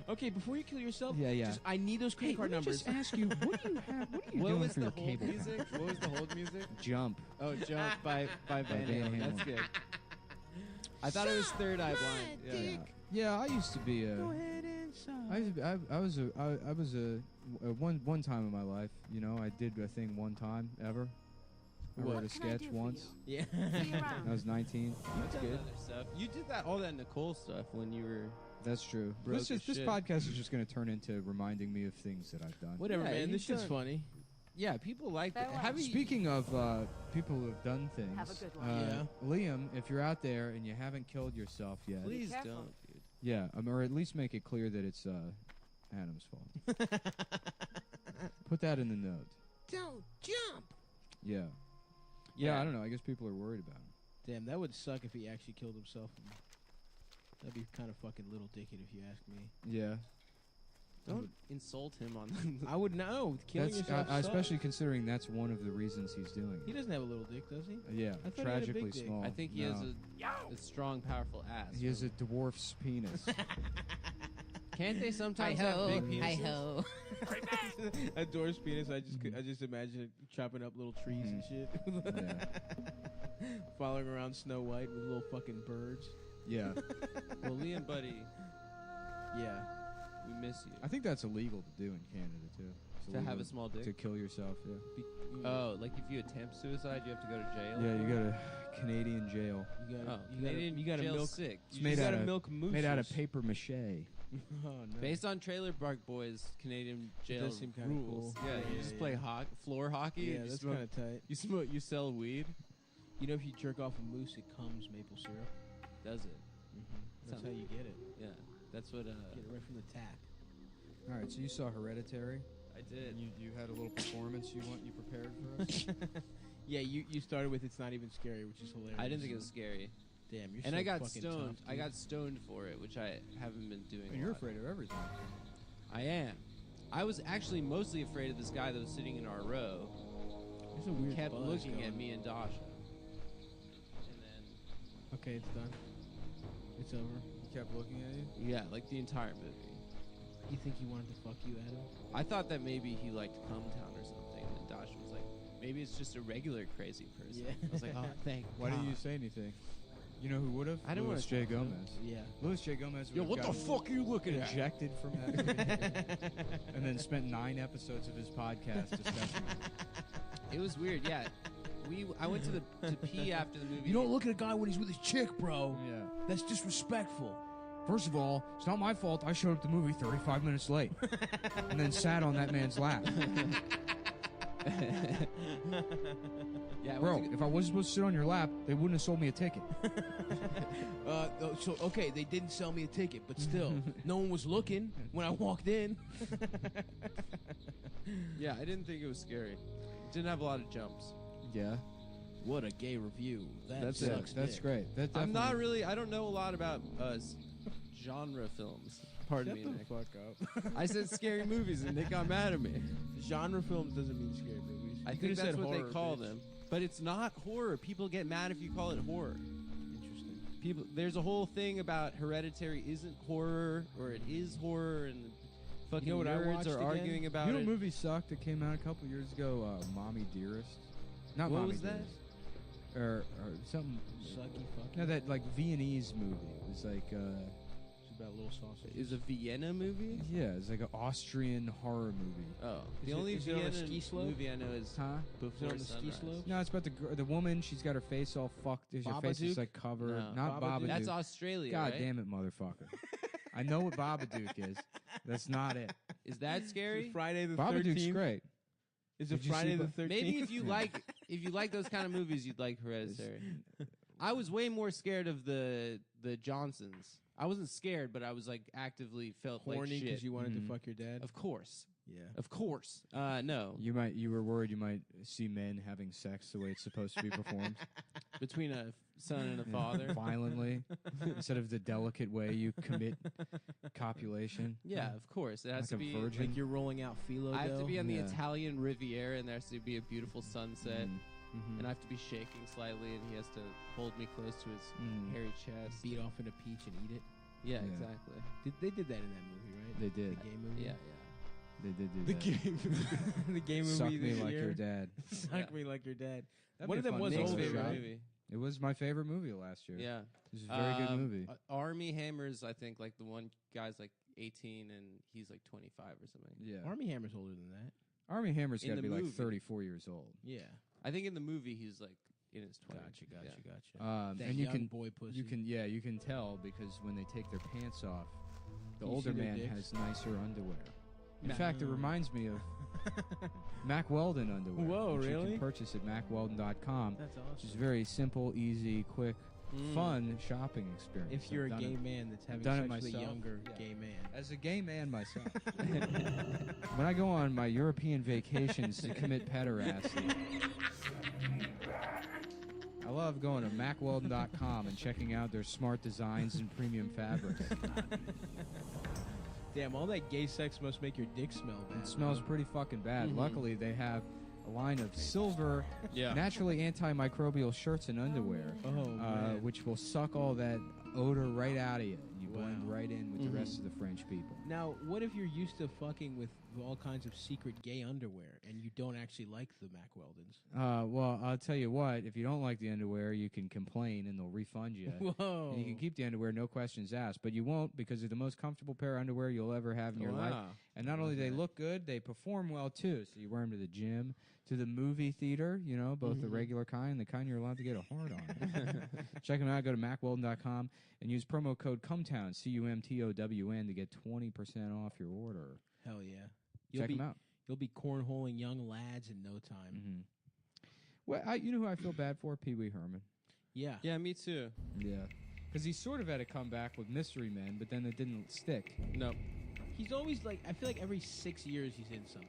S12: Okay, before you kill yourself,
S14: Yeah, yeah.
S12: Just, I need those credit card
S14: let me
S12: numbers.
S14: just ask you, what do you have? What are you
S16: What
S14: doing
S16: was
S14: for
S16: the
S14: your
S16: hold
S14: cable?
S16: music? What was the hold music?
S14: Jump.
S16: Oh, Jump by Van
S14: Van
S16: Halen. That's
S14: Halen.
S16: good. I thought it was Third Eye Blind. Yeah.
S14: Yeah, I used to be a.
S12: Go ahead inside.
S14: I was a one time in my life. You know, I did a thing one time ever. I
S12: What?
S14: wrote a
S7: What can I
S14: sketch
S7: do for
S14: once.
S12: Yeah.
S7: See you around.
S14: I was 19.
S16: That's good. Other stuff. You did that all that Nicole stuff when you were.
S14: That's true.
S16: Broke
S14: This
S16: as shit.
S14: podcast is just going to turn into reminding me of things that I've done.
S12: Whatever,
S16: Yeah,
S12: man.
S16: you
S12: This shit's
S16: done-
S12: funny.
S16: Yeah, people like that.
S7: Farewell.
S16: Have you?
S14: Speaking of people who have done things,
S7: Have a good one.
S14: Liam, if you're out there and you haven't killed yourself yet,
S16: Please
S7: careful.
S16: don't, dude.
S14: yeah, or at least make it clear that it's Adam's fault. Put that in the note.
S12: Don't jump.
S14: Yeah. Yeah, I don't know. I guess people are worried about him.
S12: Damn, that would suck if he actually killed himself. That'd be kind of fucking little dickhead if you ask me.
S14: Yeah.
S16: Don't insult him on.
S12: I would know. Killing
S14: That's
S12: yourself sucks.
S14: especially considering that's one of the reasons he's doing
S12: He
S14: it.
S12: doesn't have a little dick, does he?
S14: Yeah,
S12: I thought he had a
S14: tragically
S12: big dick.
S14: small.
S16: I think he
S14: No.
S16: has a strong, powerful ass.
S14: He has a dwarf's penis.
S16: Can't they sometimes have big penises?
S7: Hi-ho.
S12: A dwarf's penis. I just imagine it chopping up little trees and shit. Following around Snow White with little fucking birds.
S14: Yeah.
S16: Well, Liam, buddy,
S12: Yeah.
S16: we miss you.
S14: I think that's illegal to do in Canada too. It's
S16: To have
S14: illegal
S16: a small dick?
S14: to kill yourself. Yeah.
S16: Oh, like if you attempt suicide, you have to go to jail.
S14: Yeah, you go to Canadian jail.
S12: You
S16: Oh,
S12: gotta,
S16: Canadian
S12: you gotta
S16: jail's
S12: milk.
S16: sick.
S14: It's
S16: You
S14: made
S16: just
S14: out
S16: gotta
S14: of
S16: milk mooses.
S14: made out of paper mache.
S12: Oh no.
S16: Based on Trailer Park Boys, Canadian jail
S12: does seem kinda
S16: rules.
S12: cool.
S16: Yeah,
S12: Yeah,
S16: you
S12: yeah,
S16: just
S12: yeah.
S16: play floor hockey.
S12: Yeah,
S16: and you
S12: that's
S16: smoke-
S12: kind of tight.
S16: You sell weed.
S15: You know, if you jerk off a moose, it comes maple syrup.
S16: Does it?
S15: That's how you get it.
S16: Yeah, that's what.
S15: Get it right from the tap.
S14: All right, so you saw Hereditary.
S16: I did.
S14: You had a little performance you prepared for us.
S15: Yeah, you started with "It's not even scary," which is hilarious.
S16: I didn't think it was scary.
S15: Damn, you're
S16: and
S15: so
S16: I got
S15: fucking
S16: stoned.
S15: tough,
S16: I
S15: dude.
S16: got stoned for it, which I haven't been doing.
S14: And you're afraid of everything.
S16: I am. I was actually mostly afraid of this guy that was sitting in our row.
S15: There's a weird
S16: kept
S15: buzz
S16: looking at
S15: going.
S16: me and Dasha. And then
S15: Okay, it's done. It's over.
S14: He kept looking at you.
S16: yeah, like the entire movie.
S15: You think he wanted to fuck you, Adam?
S16: I thought that maybe he liked Cumtown or something, and then Dasha was like, maybe it's just a regular crazy person.
S15: Yeah.
S16: I was like, oh, thank
S14: Why
S16: God.
S14: didn't you say anything? You know who would have?
S16: I didn't
S14: Louis
S16: wanna
S14: J.
S16: talk to him.
S14: Gomez.
S15: Yeah.
S14: Louis J. Gomez.
S16: Yo,
S14: would've
S16: what the
S14: got
S16: fuck are you looking at?
S14: Ejected from that, and then spent 9 episodes of his podcast discussing it.
S16: It was weird, yeah. I went to pee after the movie.
S15: You don't look at a guy when he's with his chick, bro.
S14: Yeah.
S15: That's disrespectful.
S14: First of all, it's not my fault. I showed up at the movie 35 minutes late, and then sat on that man's lap.
S16: Yeah,
S14: Bro, if I wasn't supposed to sit on your lap, they wouldn't have sold me a ticket.
S15: So okay, they didn't sell me a ticket, but still, no one was looking when I walked in.
S16: Yeah, I didn't think it was scary. It didn't have a lot of jumps.
S14: Yeah.
S15: What a gay review.
S16: That's
S15: sucks.
S14: That's
S15: dick.
S14: great. That
S16: I'm not
S14: definitely-
S16: really. I don't know a lot about genre films. Pardon me,
S15: Shut the
S16: Nick.
S15: fuck up.
S16: I said scary movies, and Nick got mad at me.
S15: Genre films doesn't mean scary movies.
S16: I
S15: You
S16: think
S15: could've
S16: that's
S15: said
S16: what they
S15: horror,
S16: call
S15: bitch.
S16: them, but it's not horror. People get mad if you call it horror.
S15: Interesting.
S16: There's a whole thing about Hereditary isn't horror or it is horror, and fucking
S15: You know what I
S16: nerds
S15: watched
S16: are
S15: again?
S16: arguing about
S14: You know,
S16: it.
S14: a movie sucked that came out a couple years ago. Mommy Dearest. Not
S16: What
S14: Mommy
S16: was that?
S14: Dearest. Or something.
S15: Sucky fucking.
S14: No, that like Viennese movie. It was like.
S15: It's about little sausage.
S16: Is a Vienna movie?
S14: Yeah, it's like an Austrian horror movie.
S16: Oh,
S15: Is
S16: the
S15: it-
S16: only
S15: is it on a
S16: Vienna
S15: ski slope?
S16: movie I know is
S14: Huh?
S16: Before
S15: on the ski
S16: Sunrise.
S15: slope?
S14: No, it's about the woman. She's got her face all fucked. Her face is
S15: Babadook?
S14: like covered.
S16: No.
S14: Not
S15: Babadook?
S14: Babadook.
S16: That's Australia,
S14: God
S16: right?
S14: damn it, motherfucker! I know what Babadook is. That's not it.
S16: Is that scary?
S15: Friday the
S14: Babadook's
S15: 13th?
S14: great.
S15: Is it
S14: Did you see
S15: Friday the
S14: Ba-
S15: 13th?
S16: Maybe if you like those kind of movies, you'd like Hereditary. I was way more scared of the Johnsons. I wasn't scared, but I was like actively felt
S15: horny
S16: like shit.
S15: because you wanted
S14: Mhm.
S15: to fuck your dad.
S16: Of course,
S15: Yeah.
S16: of course. No,
S14: You were worried you might see men having sex the way it's supposed to be performed.
S16: between a son and a
S14: Yeah.
S16: father.
S14: Violently, instead of the delicate way you commit copulation.
S16: Yeah, of course. It has
S14: Like
S16: to
S14: a
S16: be.
S14: virgin.
S15: Like you're rolling out phyllo
S16: I have to
S15: dough?
S16: be on the
S14: Yeah.
S16: Italian Riviera, and there has to be a beautiful sunset,
S14: Mhm.
S16: and I have to be shaking slightly, and he has to hold me close to his
S14: Mm.
S16: hairy chest.
S15: beat off in a peach and eat it.
S16: Yeah,
S14: Yeah.
S16: exactly.
S15: They did that in that movie, right?
S14: They did.
S15: The gay movie.
S16: Yeah,
S14: They did do
S15: The
S14: that.
S15: game. The gay movie.
S14: Suck me
S15: this
S14: like
S15: year.
S14: your dad.
S15: Suck
S16: Yeah.
S15: me like your dad.
S14: That'd
S15: One
S14: be
S15: of
S14: a
S15: them
S14: fun
S15: was
S14: movie.
S16: Nick's
S15: older,
S16: favorite
S15: right?
S16: movie.
S14: It was my favorite movie last year.
S16: Yeah.
S14: It was a very good movie.
S16: Army Hammer's, I think, like the one guy's like 18 and he's like 25 or something.
S14: Yeah.
S15: Army Hammer's older than that.
S14: Army Hammer's
S16: In
S14: got to
S16: the
S14: be like
S16: movie.
S14: 34 years old.
S15: Yeah.
S16: I think in the movie he's like in his 20s.
S15: Gotcha. That
S14: And you
S15: young
S14: can
S15: boy pussy.
S14: you can tell because when they take their pants off, the
S15: You
S14: older
S15: see their
S14: man
S15: dicks?
S14: has nicer underwear. In
S15: Nah.
S14: fact, it reminds me of Mack Weldon underwear.
S15: Whoa,
S14: which you
S15: really?
S14: can purchase at MackWeldon.com.
S15: That's
S14: Which is
S15: awesome.
S14: very simple, easy, quick,
S15: Mm.
S14: fun shopping experience.
S15: If you're
S14: I've
S15: a
S14: done
S15: gay
S14: it-
S15: man that's having
S14: done it
S15: sex with a
S14: myself.
S15: younger
S14: Yeah.
S15: gay man.
S14: As a gay man myself, when I go on my European vacations to commit pederasty, I love going to MackWeldon.com and checking out their smart designs and premium fabrics.
S15: Damn, all that gay sex must make your dick smell bad.
S14: It smells pretty fucking bad.
S15: Mhm.
S14: Luckily, they have a line of silver,
S15: Yeah.
S14: naturally antimicrobial shirts and underwear,
S15: man.
S14: which will suck all that odor right out of you. You
S15: Wow.
S14: blend right in with
S15: Mhm.
S14: the rest of the French people.
S15: Now, what if you're used to fucking with all kinds of secret gay underwear and you don't actually like the Mack Weldons?
S14: Well, I'll tell you what. If you don't like the underwear, you can complain and they'll refund you.
S15: Whoa.
S14: And you can keep the underwear, no questions asked. But you won't because they're the most comfortable pair of underwear you'll ever have in your life.
S15: Wow.
S14: And not only do they look good, they perform well too. So you wear them to the gym, to the movie theater, both the regular kind and the kind you're allowed to get a hard on. Check them out. Go to MackWeldon.com and use promo code CUMTOWN, CUMTOWN, to get 20% off your order.
S15: Hell yeah.
S14: Check them out.
S15: You'll be cornholing young lads in no time.
S14: Well, you know who I feel bad for? Pee Wee Herman.
S12: Yeah.
S16: Yeah, me too.
S14: Yeah. Because he sort of had to come back with Mystery Men, but then it didn't stick.
S16: No.
S12: He's always like, I feel like every 6 years he's in something.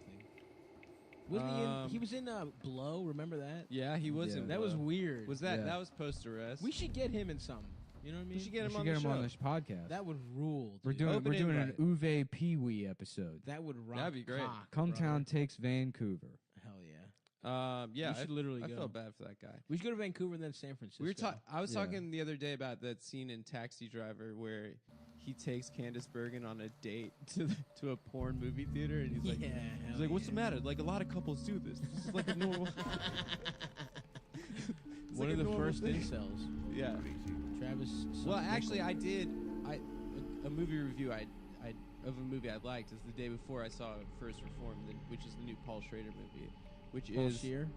S12: Wasn't he in? He was in Blow. Remember that?
S16: Yeah, he was in.
S12: That was weird.
S16: Was that? That was post arrest.
S12: We should get him in something. You know what I mean?
S16: We should get him
S14: We
S16: on
S14: should
S16: the
S14: get him
S16: show.
S14: on this podcast.
S12: That would rule.
S14: We're
S12: dude.
S14: doing an Uwe Pee Wee episode.
S12: That would rock.
S16: That'd be great.
S14: Cumtown takes Vancouver.
S12: Hell yeah.
S16: Yeah,
S12: we should literally
S16: I
S12: go.
S16: felt bad for that guy.
S12: We should go to Vancouver and then San Francisco.
S16: We were I was talking the other day about that scene in Taxi Driver where he takes Candice Bergen on a date to a porn movie theater, and he's like, "What's the matter? Like a lot of couples do this. This is like a normal."
S12: One of the first incels.
S16: Yeah.
S12: Travis.
S16: Well, actually, I did. A movie review of a movie I liked is the day before I saw First Reformed, which is the new Paul Schrader movie, which
S12: Paul
S16: is
S12: Scheer?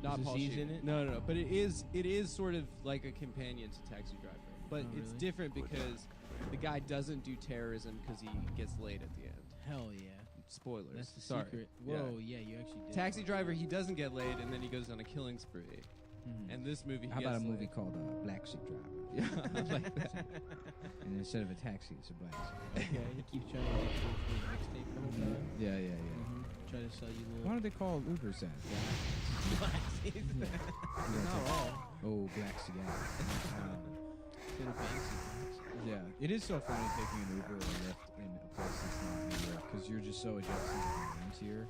S16: not
S12: Is
S16: Paul
S12: Aziz
S16: Scheer.
S12: in it?
S16: No, but it is sort of like a companion to Taxi Driver, but it's
S12: really?
S16: different because the guy doesn't do terrorism because he gets laid at the end.
S12: Hell yeah.
S16: Spoilers.
S12: That's the
S16: Sorry.
S12: secret. Whoa, yeah, you actually did.
S16: Taxi Driver, he doesn't get laid, and then he goes on a killing spree. And this movie, he
S14: How about a
S16: gets
S14: movie
S16: laid.
S14: called Black Sea Driver?
S16: Yeah, I like that.
S14: And instead of a taxi, it's a black sea.
S12: Okay, he keeps trying to get you for his mixtape the whole time.
S14: Yeah.
S12: Try to sell you little.
S14: Why don't they call Uber then?
S12: Not all.
S14: Oh, Black Sea guy.
S12: Little Banksy things.
S14: Yeah, it is so funny taking an Uber or a Lyft in a place that's not New York because you're just so adjusted to the names here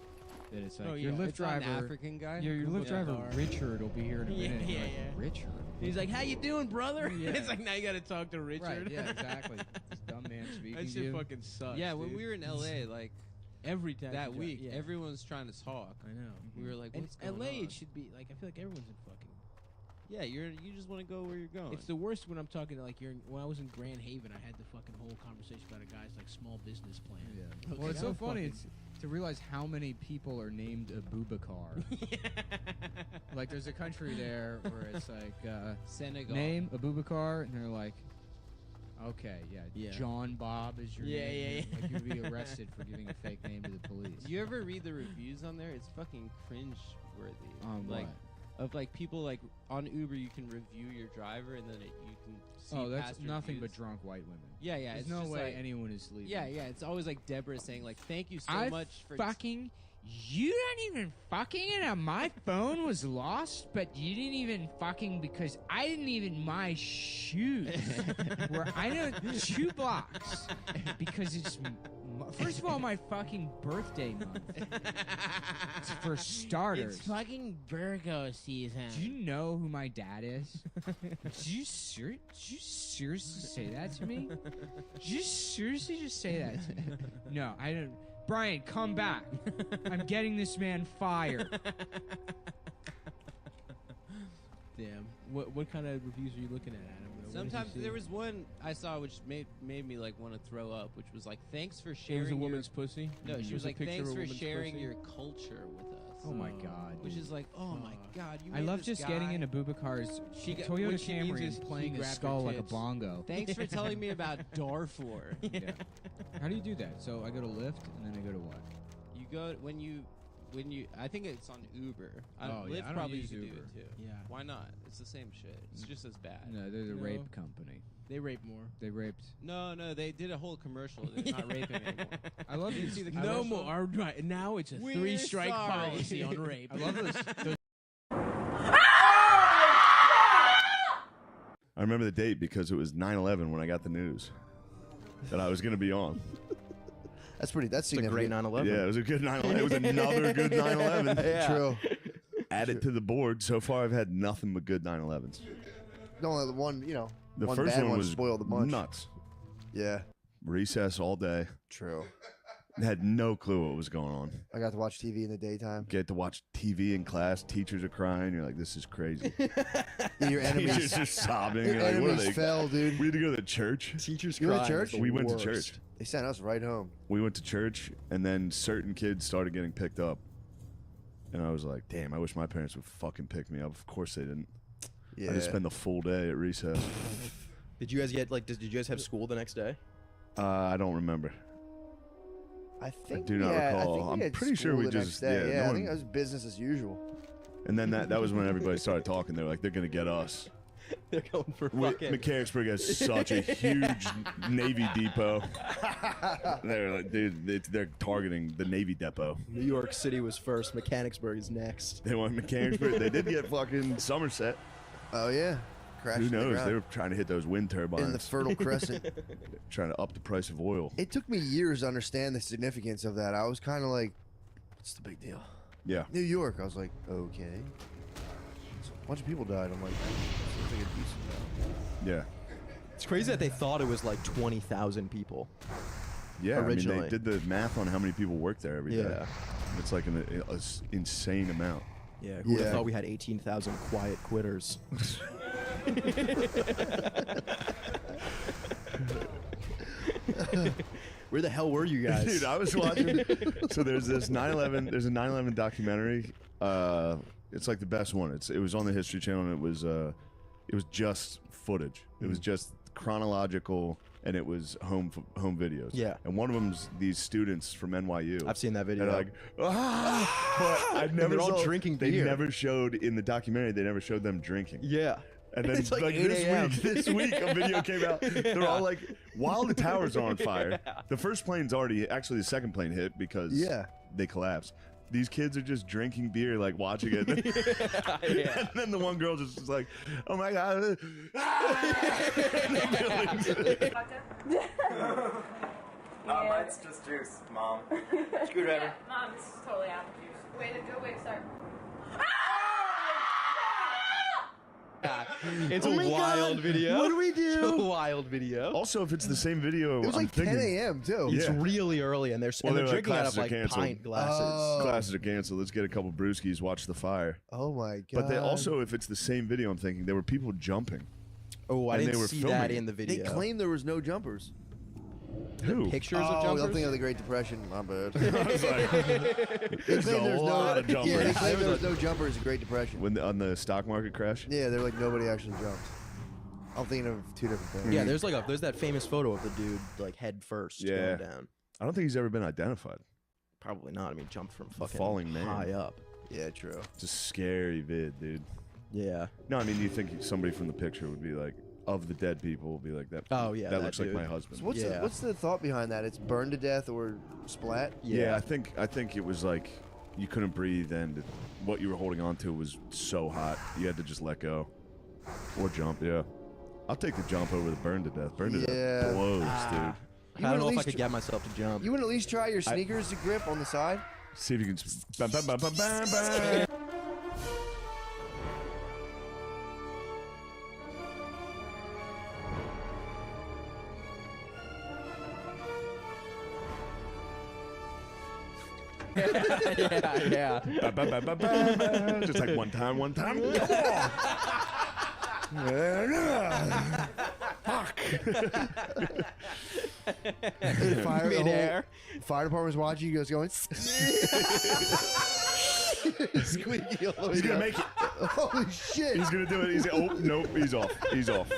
S14: that it's like your Lyft
S16: It's not
S14: driver,
S16: an African guy.
S14: your Lyft driver Richard will be here in a minute.
S12: Yeah,
S14: You're like,
S12: yeah.
S14: Richard.
S12: He's like, "How you doing, brother?"
S14: Yeah.
S12: It's like now you got to talk to Richard.
S14: Right, yeah, exactly. This dumb man speaking
S12: That
S14: to
S12: shit
S14: you.
S12: fucking sucks.
S16: Yeah, when
S12: dude.
S16: we were in LA, like
S12: every time
S16: that week,
S12: yeah.
S16: everyone was trying to talk.
S12: I know.
S16: We were like,
S12: And
S16: "What's going
S12: LA,
S16: on?"
S12: it should be like I feel like everyone's in fucking.
S16: Yeah, you just want to go where you're going.
S12: It's the worst when I'm talking to like when I was in Grand Haven, I had the fucking whole conversation about a guy's like small business plan.
S14: Yeah. Well, it's so funny it's to realize how many people are named Abubakar. Like, there's a country there where it's like
S16: Senegal.
S14: name Abubakar, and they're like, okay,
S12: Yeah.
S14: John Bob is your
S12: Yeah,
S14: name.
S12: yeah.
S14: Like, you'd be arrested for giving a fake name to the police.
S16: Do you ever read the reviews on there? It's fucking cringe-worthy.
S14: On
S16: like,
S14: what?
S16: Of like people like on Uber, you can review your driver, and then you can see.
S14: Oh, that's
S16: past
S14: nothing
S16: reviews.
S14: but drunk white women.
S16: Yeah, yeah.
S14: There's
S16: it's
S14: no
S16: just
S14: way
S16: like,
S14: anyone is leaving.
S16: Yeah, yeah. It's always like Deborah saying like, "Thank you so
S14: I
S16: much for
S14: fucking. You don't even fucking and my phone was lost, but you didn't even fucking because I didn't even my shoes were I know 2 blocks because it's first of all my fucking birthday month. For starters,
S12: It's fucking Virgo season.
S14: do you know who my dad is? Did you seriously say that to me? Did you seriously just say that to me? No, I don't. Brian, come back. I'm getting this man fired.
S12: Damn. What kind of reviews are you looking at, Adam? What did you
S16: Sometimes
S12: see?
S16: there was one I saw which made me like want to throw up, which was like, "Thanks for
S12: It
S16: sharing."
S12: was a
S16: your-"
S12: woman's pussy.
S16: No,
S12: It
S16: she
S12: was
S16: was
S12: a
S16: like,
S12: picture of
S16: "Thanks
S12: a
S16: for
S12: woman's
S16: sharing
S12: pussy?
S16: your culture with us."
S14: Oh my God.
S16: Which
S14: dude.
S16: is like, oh my God, you.
S14: I
S16: made
S14: love
S16: this
S14: just
S16: guy-
S14: getting into Bubakar's
S16: She got-
S14: Toyota
S16: what she means
S14: Camry
S16: is
S14: and
S16: he
S14: playing his
S16: grabbed her
S14: skull like a
S16: tits.
S14: bongo.
S16: Thanks for telling me about Darfur.
S14: Yeah. How do you do that? So I go to Lyft and then I go to what?
S16: You go when you. I think it's on Uber. Lyft
S14: I don't
S16: probably
S14: use
S16: you could
S14: Uber.
S16: do it too.
S12: Yeah.
S16: Why not? It's the same shit. It's just as bad.
S14: No, they're the
S12: No.
S14: rape company.
S12: They rape more.
S14: They raped.
S16: No, they did a whole commercial. They're not raping anymore.
S14: I love
S16: Did you
S14: these.
S16: see the
S12: No
S16: commercial?
S12: more. Right now it's a
S16: We're
S12: 3-strike
S16: sorry.
S12: policy on rape.
S14: I love those.
S1: I remember the date because it was 9/11 when I got the news that I was going to be on.
S4: That's pretty. That's
S1: It's a great
S4: significant.
S1: 9/11. Yeah, it was a good 9/11. It was another good 9/11.
S4: Yeah. True.
S1: Add it to the board. So far, I've had nothing but good 9/11s.
S4: No, the one,
S1: The
S4: one
S1: first
S4: bad
S1: one
S4: one
S1: was
S4: spoiled the bunch.
S1: nuts.
S4: Yeah.
S1: Recess all day.
S4: True.
S1: Had no clue what was going on.
S4: I got to watch TV in the daytime.
S1: Get to watch TV in class. Teachers are crying. You're like, this is crazy.
S4: Your enemies
S1: Teachers are sobbing.
S4: Your
S1: You're like, what are
S4: enemies
S1: they?
S4: fell, dude.
S1: We had to go to church.
S4: Teachers You went to crying is church? the
S1: We went to
S4: worst.
S1: church.
S4: They sent us right home.
S1: We went to church, and then certain kids started getting picked up. And I was like, damn, I wish my parents would fucking pick me up. Of course they didn't. I
S4: Yeah.
S1: just spent the full day at recess.
S23: Did you guys get did you guys have school the next day?
S1: I don't remember.
S4: I think
S1: do
S4: we
S1: not
S4: had,
S1: recall.
S4: I think we
S1: I'm
S4: had
S1: pretty sure
S4: school
S1: we
S4: the
S1: just
S4: next day.
S1: yeah.
S4: Yeah,
S1: no
S4: I think
S1: one-
S4: it was business as usual.
S1: And then that was when everybody started talking. They're like, they're gonna get us.
S23: They're going for fucking.
S1: Mechanicsburg has such a huge Navy depot. They're like, dude, they're targeting the Navy depot.
S23: New York City was first. Mechanicsburg is next.
S1: They want Mechanicsburg. They did get fucking Somerset.
S4: Oh yeah, crashed.
S1: Who knows? They were trying to hit those wind turbines
S4: in the Fertile Crescent.
S1: Trying to up the price of oil.
S4: It took me years to understand the significance of that. I was kind of like, what's the big deal?
S1: Yeah.
S4: New York. I was like, okay. So a bunch of people died. I'm like, seems like a decent amount.
S1: Yeah.
S23: It's crazy that they thought it was like 20,000 people.
S1: Yeah,
S23: originally.
S1: I mean, they did the math on how many people work there every day.
S23: Yeah.
S1: It's like an insane amount.
S23: Yeah, who would have thought we had 18,000 quiet quitters? Where the hell were you guys?
S1: Dude, I was watching. So there's this 9/11. There's a 9/11 documentary. It's like the best one. It was on the History Channel, and it was just footage. It was just chronological, and it was home videos.
S23: Yeah.
S1: And one of them's these students from NYU.
S23: I've seen that video.
S1: They're like, but I've never.
S23: They're all drinking
S1: They
S23: beer.
S1: never showed in the documentary. They never showed them drinking.
S23: Yeah.
S1: And then
S23: It's like 8
S1: this week a video came out. They're all like, while the towers are on fire, the first plane's actually the second plane hit because they collapsed. These kids are just drinking beer, like watching it. And then the one girl just is like, oh my God.
S6: Mine's just juice, Mom. Screwdriver.
S8: Mom, this is totally apple juice. Way to go, wait, sorry.
S23: It's
S1: Oh
S23: a
S1: my
S23: wild
S1: God.
S23: video.
S1: What do we do?
S23: It's a wild video.
S1: Also, if it's the same video,
S4: It was
S1: I'm
S4: like 10
S1: thinking,
S4: a.m. too.
S23: It's
S1: Yeah.
S23: really early, and they're
S1: They're
S23: drinking out of
S1: classes are
S23: like
S1: canceled.
S23: pint glasses.
S1: Classes are canceled. Let's get a couple brewskis, watch the fire.
S4: Oh my God.
S1: But they also, if it's the same video, I'm thinking there were people jumping.
S23: Oh, I
S1: and
S23: didn't
S1: they were
S23: see
S1: filming
S23: that
S1: it.
S23: in the
S4: They
S23: video.
S4: claim there was no jumpers.
S1: Who?
S23: Pictures
S4: Oh,
S23: of
S4: I'm
S23: jumpers?
S4: thinking of the Great Depression. My bad.
S1: I was like,
S4: They
S1: there's
S4: claim
S1: a
S4: there's
S1: lot of jumpers.
S4: Yeah, they claim there was no jumpers in Great Depression.
S1: When on the stock market crash?
S4: Yeah, they're like nobody actually jumped. I'm thinking of two different things.
S23: Yeah, there's that famous photo of the dude like head first
S1: Yeah.
S23: going down.
S1: I don't think he's ever been identified.
S23: Probably not. I mean, jumped from fucking
S1: falling man.
S23: high up.
S4: Yeah, true.
S1: It's a scary vid, dude.
S23: Yeah.
S1: No, I mean, you think somebody from the picture would be like, of the dead people, would be like that.
S23: Oh, yeah,
S1: that
S23: that
S1: looks like
S23: dude.
S1: my husband.
S4: So what's the thought behind that? It's burned to death or splat?
S1: Yeah, I think it was like you couldn't breathe, and what you were holding on to was so hot you had to just let go or jump. Yeah, I'll take the jump over the burn to death. Burn to death blows, dude.
S23: I don't know if I could get myself to jump.
S4: You want to at least try your sneakers to grip on the side?
S1: See if you can. Bam, bam, bam, bam, bam, bam.
S23: yeah.
S1: Ba, ba, ba, ba, ba, ba. Just like one time. Fuck.
S4: Fire department's watching you guys going. Squeaky all the way
S1: He's gonna
S4: down.
S1: make it.
S4: Holy shit.
S1: He's gonna do it. He's oh nope. He's off. He's off.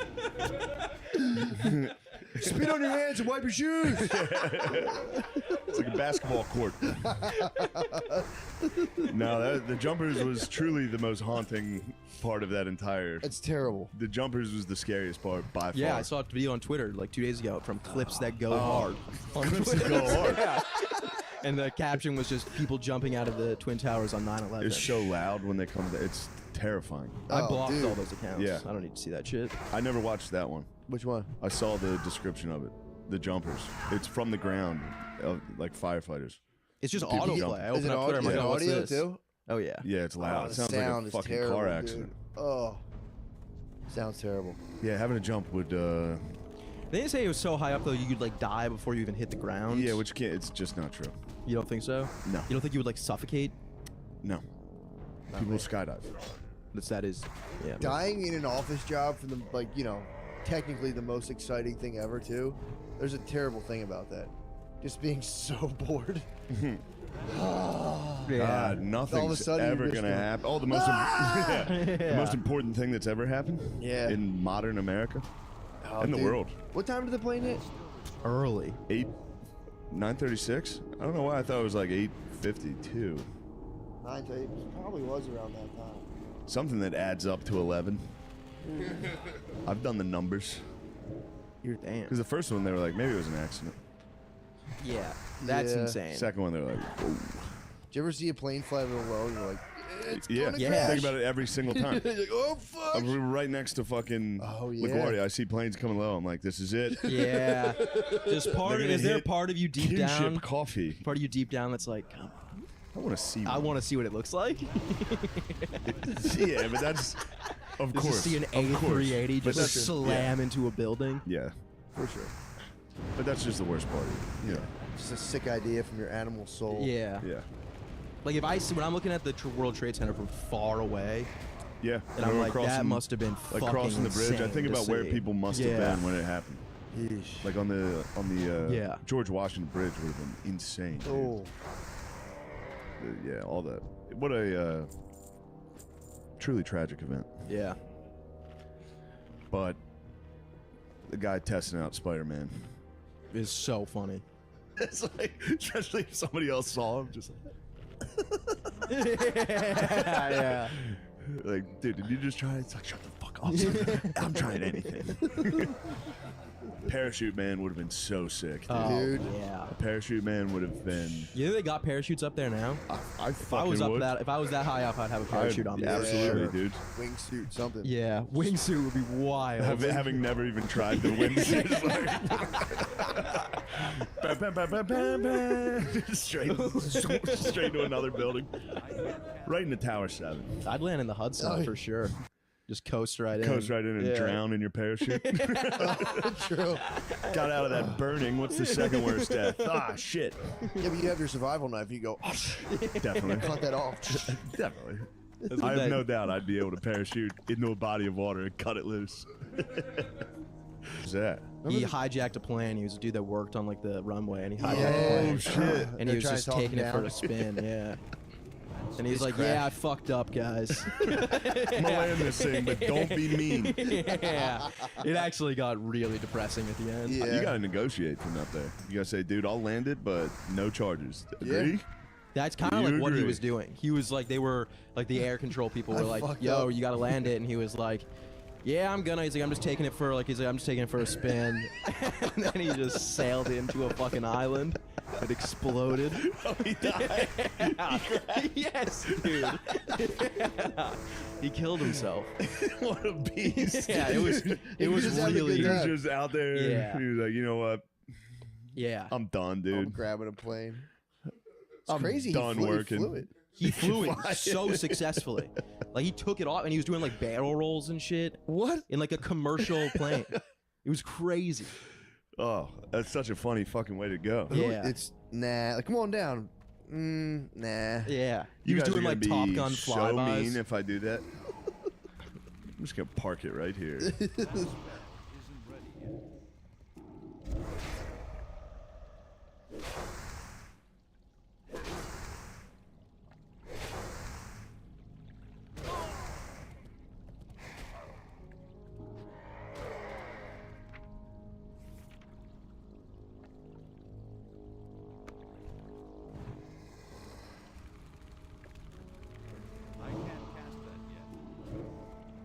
S4: Spit on your hands and wipe your shoes.
S1: It's like a basketball court. No, the jumpers was truly the most haunting part of that entire.
S4: It's terrible.
S1: The jumpers was the scariest part by far.
S23: Yeah, I saw a video on Twitter like 2 days ago from clips that go hard. On
S1: Clips that
S23: Twitter.
S1: go hard.
S23: Yeah. And the caption was just people jumping out of the Twin Towers on 9/11.
S1: It's so loud when they come. It's terrifying.
S23: I blocked all those accounts.
S1: Yeah.
S23: I don't need to see that shit.
S1: I never watched that one.
S4: Which one?
S1: I saw the description of it. The jumpers. It's from the ground, like firefighters.
S23: It's just
S1: People
S23: autoplay.
S1: jumping.
S23: I open up Twitter, I'm like, oh, what's
S4: audio
S23: this?
S4: too?
S23: Oh yeah.
S1: Yeah, it's loud.
S4: Oh,
S1: It
S4: the
S1: sounds like
S4: sound
S1: a
S4: is
S1: fucking
S4: terrible,
S1: car
S4: dude.
S1: accident.
S4: Oh, sounds terrible.
S1: Yeah, having a jump would.
S23: They didn't say it was so high up though you could like die before you even hit the ground.
S1: Yeah, which can't. It's just not true.
S23: You don't think so?
S1: No.
S23: You don't think you would like suffocate?
S1: No. People skydive.
S23: That is. Yeah.
S4: Dying in an office job for the technically the most exciting thing ever too. There's a terrible thing about that. Just being so bored.
S1: God,
S4: All of a
S1: nothing's
S4: sudden you're
S1: ever
S4: just
S1: gonna
S4: going,
S1: happen. Oh, the most, the most important thing that's ever happened.
S4: Yeah.
S1: In modern America,
S4: Oh,
S1: in the
S4: dude.
S1: world.
S4: What time did the plane hit?
S23: Early.
S1: 9:36. I don't know why I thought it was like 8:52.
S4: It probably was around that time.
S1: Something that adds up to 11. I've done the numbers.
S23: You're damn.
S1: Because the first one, they were like, maybe it was an accident.
S23: Yeah, that's
S4: Yeah.
S23: insane.
S1: Second one, they were like, whoa.
S4: Did you ever see a plane fly real low and you're like, it's
S1: Yeah,
S4: gonna crash.
S1: think about it every single time.
S4: You're like, oh, fuck.
S1: We were right next to fucking LaGuardia. I see planes coming low. I'm like, this is it.
S23: Yeah. Is there a part of you deep down?
S1: Kinship coffee.
S23: Part of you deep down that's like, come on.
S1: I want to see.
S23: I want to see what it looks like.
S1: Yeah, but that's of
S23: Just
S1: course.
S23: to see an
S1: of course.
S23: A380
S1: But
S23: just
S1: that's-
S23: slam into a building.
S1: Yeah,
S4: For sure.
S1: but that's just the worst part. Yeah.
S4: Just a sick idea from your animal soul.
S23: Yeah.
S1: Yeah.
S23: Like if I see when I'm looking at the World Trade Center from far away.
S1: Yeah.
S23: And I'm
S1: We're
S23: like, that must have been
S1: like
S23: fucking
S1: crossing the bridge. I
S23: insane
S1: think
S23: to
S1: about where
S23: see.
S1: people must have
S23: Yeah.
S1: been when it happened.
S4: Yeesh.
S1: Like on the
S23: Yeah.
S1: George Washington Bridge would have been insane. Dude.
S4: Oh.
S1: Yeah, all that. What a truly tragic event.
S23: Yeah.
S1: But the guy testing out Spider-Man
S23: is so funny.
S1: It's like, especially if somebody else saw him, just like,
S23: yeah.
S1: Like, dude, did you just try it? It's like, shut the fuck up. I'm trying anything. Parachute Man would have been so sick, dude.
S23: Dude. Yeah.
S1: A Parachute Man would have been.
S23: You think they got parachutes up there now? If I was that high up, I'd have a parachute on me.
S1: Absolutely, dude.
S4: Wingsuit, something.
S23: Yeah, wingsuit would be wild.
S1: Having never even tried the wingsuit. straight to another building. Right in the Tower 7.
S23: I'd land in the Hudson for sure. Just coast right in.
S1: Coast right in and drown in your parachute.
S4: True.
S1: Got out of that burning. What's the second worst death? Ah, shit.
S4: Yeah, but you have your survival knife. You go,
S1: Definitely.
S4: cut that off.
S1: Definitely.
S23: That's
S1: I
S23: what
S1: have
S23: that-
S1: no doubt I'd be able to parachute into a body of water and cut it loose. What's that?
S23: He hijacked a plane. He was a dude that worked on like the runway, and he hijacked
S1: Oh,
S23: a plane.
S1: shit.
S23: And
S4: They're
S23: he was
S4: trying
S23: just
S4: to talk
S23: taking
S4: him
S23: it for
S4: down.
S23: a spin. Yeah. And he's
S4: It's
S23: like,
S4: crashed.
S23: "Yeah, I fucked up, guys.
S1: I'm gonna land this thing, but don't be mean.
S23: Yeah. It actually got really depressing at the end.
S4: Yeah.
S1: You gotta negotiate from up there. You gotta say, dude, I'll land it, but no charges. Agree?
S23: That's kind of
S1: You
S23: like what he
S1: agree.
S23: was doing. He was like, they were like the air control people were
S4: I
S23: like,
S4: fucked
S23: "Yo,
S4: up."
S23: you gotta land it," and he was like, "Yeah, I'm gonna." He's like, "I'm just taking it for like," he's like, "I'm just taking it for a spin," and then he just sailed into a fucking island. It exploded.
S1: Oh, he died.
S23: Yes, dude. He killed himself.
S1: What a beast.
S23: Yeah, it was
S1: He
S23: was
S1: just having a
S23: really
S1: good time. He was just out there.
S23: Yeah.
S1: He was like, you know what?
S23: Yeah.
S1: I'm done,
S4: I'm
S1: dude.
S4: grabbing a plane. It's
S1: I'm
S4: crazy.
S1: done
S4: he flew,
S1: working.
S4: He flew it.
S23: He flew it so successfully. Like he took it off and he was doing like barrel rolls and shit.
S1: What?
S23: In like a commercial plane. It was crazy.
S1: Oh, that's such a funny fucking way to go.
S23: Yeah.
S4: It's nah. Like, come on down. Nah.
S23: Yeah. He
S1: You
S23: was
S1: guys
S23: doing
S1: are
S23: like
S1: gonna
S23: Top
S1: be
S23: Gun
S1: so
S23: flybys.
S1: mean if I do that. I'm just gonna park it right here.
S10: Isn't ready yet. I can't cast that yet.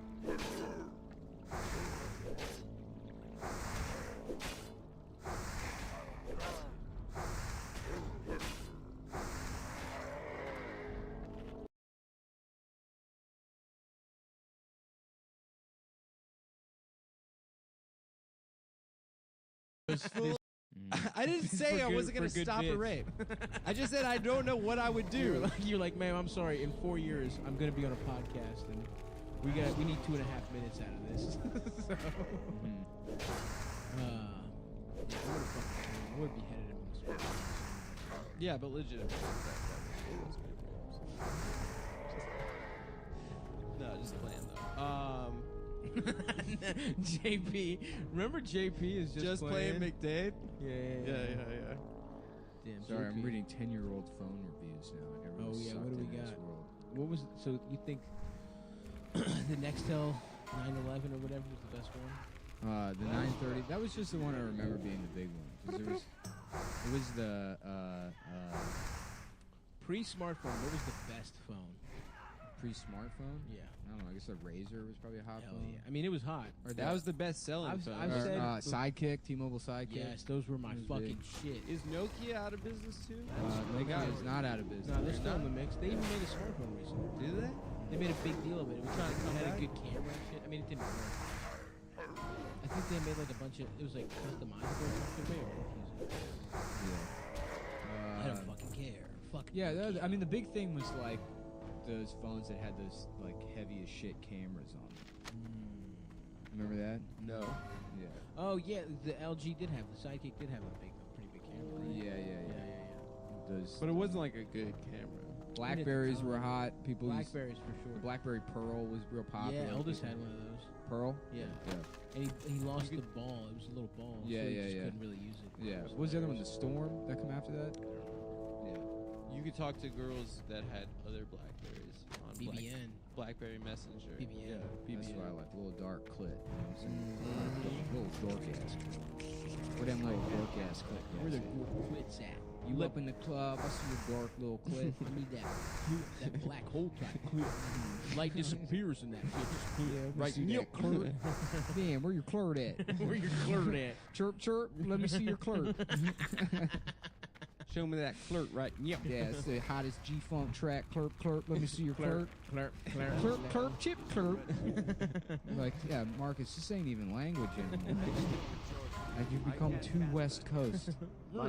S15: I didn't say I wasn't gonna stop a rape. I just said I don't know what I would do. You're like, ma'am, I'm sorry. In 4 years, I'm gonna be on a podcast, and we need 2.5 minutes out of this. So, I would be headed in most places.
S16: Yeah, but legitimately. No, just playing though.
S15: JP, remember JP is just
S16: playing McDade?
S15: Yeah. Damn,
S14: Sorry, I'm
S15: JP.
S14: reading 10-year-old phone reviews now. Like
S15: Oh
S14: everyone's
S15: yeah,
S14: sucked
S15: what do we
S14: in this
S15: got?
S14: world.
S15: What was so you think the Nextel 911 or whatever was the best one?
S14: The 930. That was just the one I remember being the big one. 'Cause it was the
S12: Pre-smartphone, what was the best phone?
S14: Pre-smartphone?
S12: Yeah.
S14: I don't know. I guess a Razor was probably a hot
S12: Hell
S14: phone.
S12: yeah. I mean, it was hot.
S14: Or
S16: That was the best selling phone.
S12: I've said
S14: Sidekick, T-Mobile Sidekick.
S12: yes, those were my
S14: Those
S12: fucking
S14: big.
S12: shit.
S16: Is Nokia out of business too?
S14: Nokia is not out of business.
S12: No, they're still in the mix. They even made a smartphone recently.
S16: Do they?
S12: They made a big deal of it. It was
S16: trying to come
S12: had
S16: back?
S12: a good camera and shit. I mean, it didn't work. I think they made like a bunch of. It was like customizable or something.
S14: Yeah.
S12: I don't fucking care. Fuck.
S14: Yeah, I mean, the big thing was like those phones that had those like heavy as shit cameras on them. Remember that?
S16: No.
S14: Yeah.
S12: Oh yeah, the LG did have the Sidekick did have a pretty big camera. Right?
S14: Yeah. Those.
S16: But it wasn't like a good camera.
S14: Blackberries were hot. People.
S12: Blackberries for sure.
S14: The BlackBerry Pearl was real popular.
S12: Yeah, Eldest had one of those.
S14: Pearl.
S12: Yeah. And he lost the ball. It was a little ball.
S14: Yeah,
S12: so he
S14: yeah,
S12: just
S14: yeah.
S12: couldn't really use it.
S14: Yeah. What was the other one? The Storm that come after that? Yeah.
S16: You could talk to girls that had other Blackberries on
S12: BBN.
S16: Blackberry Messenger.
S12: BBN.
S16: Yeah,
S14: That's
S16: BBN.
S14: what I like. A little dark clit. You know what I'm saying? Little dork ass. Where them little dork ass clit?
S12: Where the clits at?
S14: You up in the club? I see your dark little clit.
S12: I need that black hole type clit. Light disappears in that bitch.
S14: Yeah,
S12: Right,
S14: see that clit. Damn, where your clit at?
S12: Where your clit at?
S14: Chirp, chirp. Let me see your clit.
S16: Show me that clerk right. Yep.
S14: Yeah, it's the hottest G-Funk track. Clerk, clerk. Let me see your clerk.
S12: Clerk.
S14: Clerk, clerk, chip, clerk. Like, yeah, Marcus, this ain't even language anymore. Like, you've become too West Coast.
S12: My